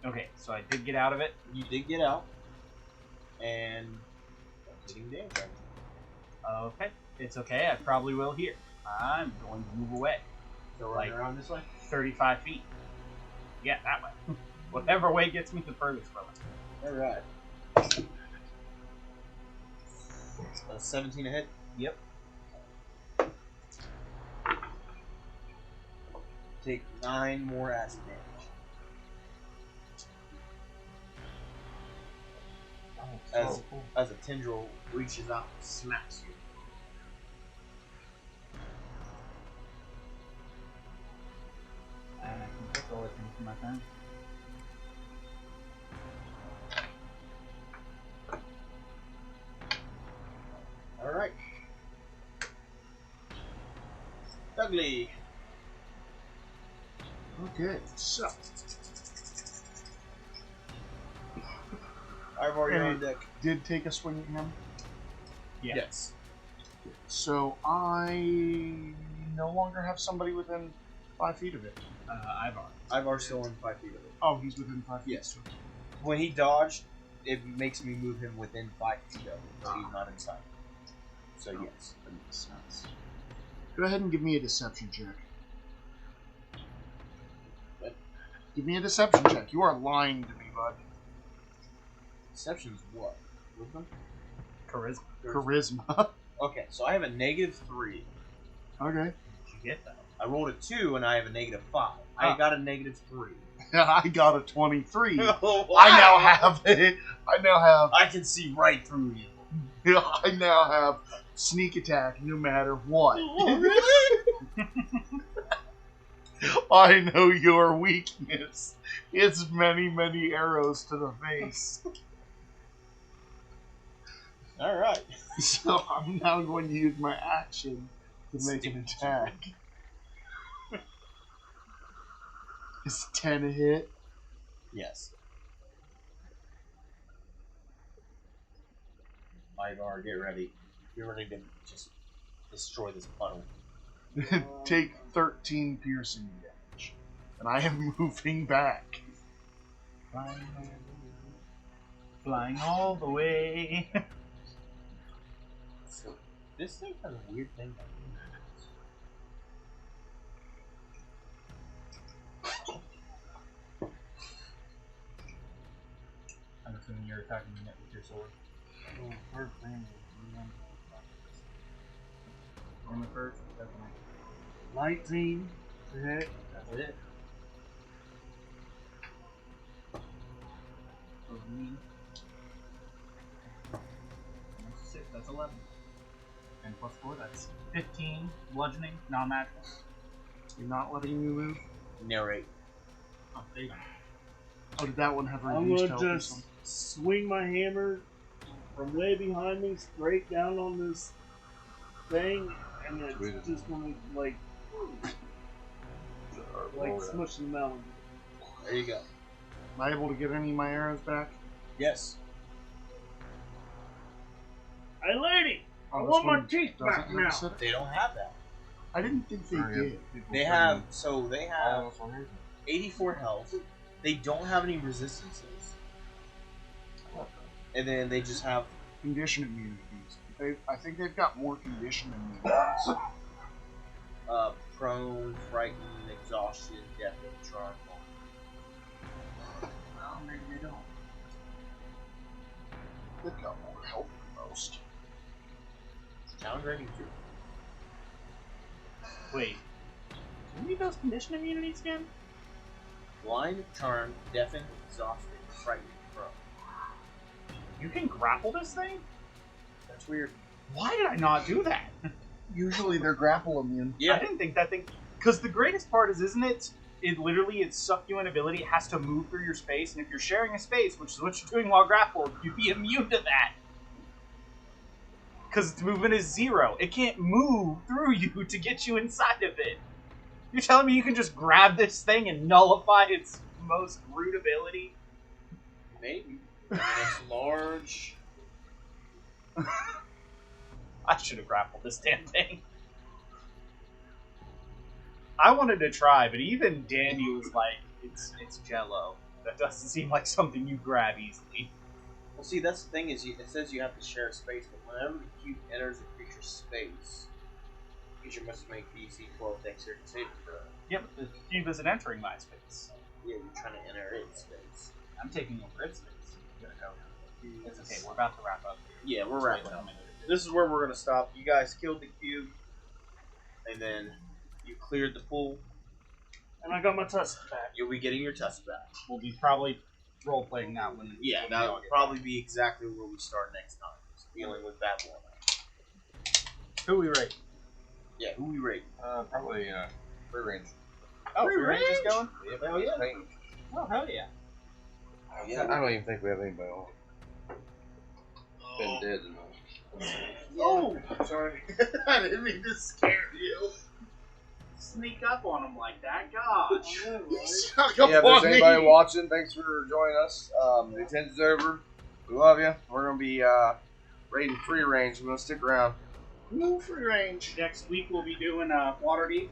Okay, so I did get out of it. You did get out. And... Hitting damage. Okay, it's okay. I probably will here. I'm going to move away. So right Like- around this way? 35 feet. Yeah, that way. Whatever way gets me the furthest from it. Alright. 17 a hit? Yep. Take 9 more acid damage. As a tendril reaches out and smacks you. And I can put all the things in my turn. Alright. Ugly. Okay, so Ivar, you're on And deck. did take a swing at him. Yeah. Yes. So I no longer have somebody within 5 feet of it. Ivar. Ivar's still in 5 feet of it. Oh, he's within 5 feet. Yes. When he dodged, it makes me move him within 5 feet of it, so he's not inside. So yes. That makes sense. Go ahead and give me a deception check. What? Give me a deception check. You are lying to me, bud. Deception's what? Wisdom? Charisma. Charisma. Okay, so I have a -3. Okay. Did you get that? I rolled a 2 and I have a -5. I got a -3. I got a 23. Wow. I now have it. I can see right through you. I now have sneak attack no matter what. Oh, really? I know your weakness. It's many, many arrows to the face. Alright. So I'm now going to use my action to make an attack. Is 10 a hit? Yes. Ivar, get ready. Get ready to just destroy this puddle. Take 13 piercing damage. And I am moving back. Flying all the way. So, this thing has a weird thing. I'm assuming you're attacking it with your sword. On the first, definitely. 19 to hit. That's it. For me. That's 6, that's 11. And plus 4, that's 15. Bludgeoning, non-magical. You're not letting me move? Narrate. Oh, there you go. Oh, did that one have I'm reduced gonna health or just something? swing my hammer from way behind me straight down on this thing, and it's just gonna like smush the melon. There you go. Am I able to get any of my arrows back? Yes. Hey, lady! Oh, I this want my one teeth doesn't back have now. a set? They don't have that. I didn't think they did. They have 84 health. They don't have any resistances. And then they just have Condition immunities. I think they've got more condition immunities. prone, frightened, exhaustion, death, and charm. Well, maybe they don't. They've got more health than most. Sound ready too. Wait. Do you need those condition immunities again? Blind, charmed, deafened, exhausted, frightened, prone. You can grapple this thing? That's weird. Why did I not do that? Usually they're grapple immune. I didn't think that thing. Because the greatest part is, isn't it? It literally, its suck you in ability, it has to move through your space, and if you're sharing a space, which is what you're doing while grappled, you'd be immune to that. Because its movement is 0. It can't move through you to get you inside of it. You're telling me you can just grab this thing and nullify its most rude ability? Maybe. I mean, it's large. I should have grappled this damn thing. I wanted to try, but even Danny was like, it's Jello. That doesn't seem like something you grab easily. Well, see, that's the thing is, it says you have to share space, but whenever the cube enters a creature's space, the creature must make DC 12 dexterity saving throw. Yeah, but the cube isn't entering my space. Yeah, you're trying to enter its space. I'm taking over its space. It's okay, we're about to wrap up. Yeah, we're wrapping up. This is where we're gonna stop. You guys killed the cube, and then you cleared the pool. And I got my tusk back. You'll be getting your tusk back. We'll be probably role-playing that when Yeah, when we that'll all get probably be exactly where we start next time. Just dealing with that one. back. Who we rate? Yeah, who we rate? Probably free range. Oh, Free free range is range? going? Hell yeah. Oh, hell yeah. I don't even think we have anybody on. Been dead enough. Oh, sorry. I didn't mean to scare you. Sneak up on them like that, gosh. Snuck Yeah, up if there's on anybody me. watching, thanks for joining us. The 10's over. We love you. We're gonna be raiding free range. I'm gonna stick around. No free range. Next week we'll be doing Waterdeep.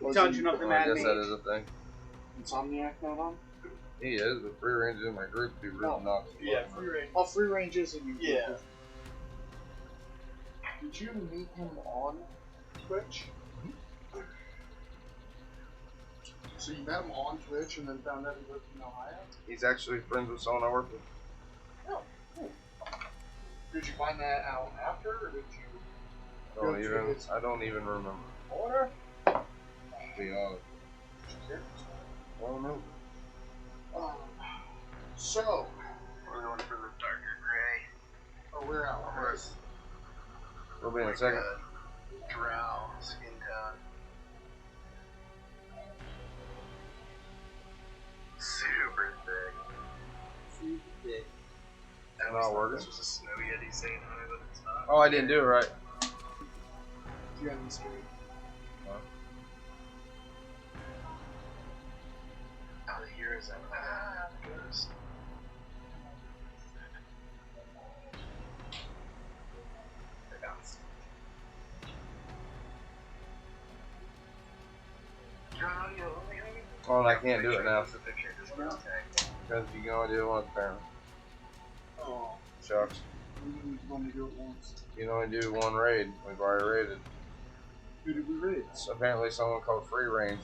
Was Dungeon of the I Mad guess Mage. that is a thing. Insomniac not on? He is, but free range in my group be really nuts. Yeah, free range. Oh, free range is in your Yeah. group. Did you meet him on Twitch? So you met him on Twitch and then found out he lived in Ohio? He's actually friends with someone I work with. Oh, cool. Did you find that out after, or did you? I don't even remember. Order? Be honest. I don't know. So, We're going for the darker gray. oh, we're out. We'll be in a second. Drow skin tone. Super thick. It's not working. This was a snow yeti saying on it, but it's not. Oh, I didn't do it right. Do you have any scary? All I hear is that ghost. They bounced. Oh, and I can't do it now. The picture just got tagged. Because you can only do it once, apparently. Oh, Shucks. we only do it once. You can only do one raid. We've already raided. Who did we raid? Apparently someone called free range.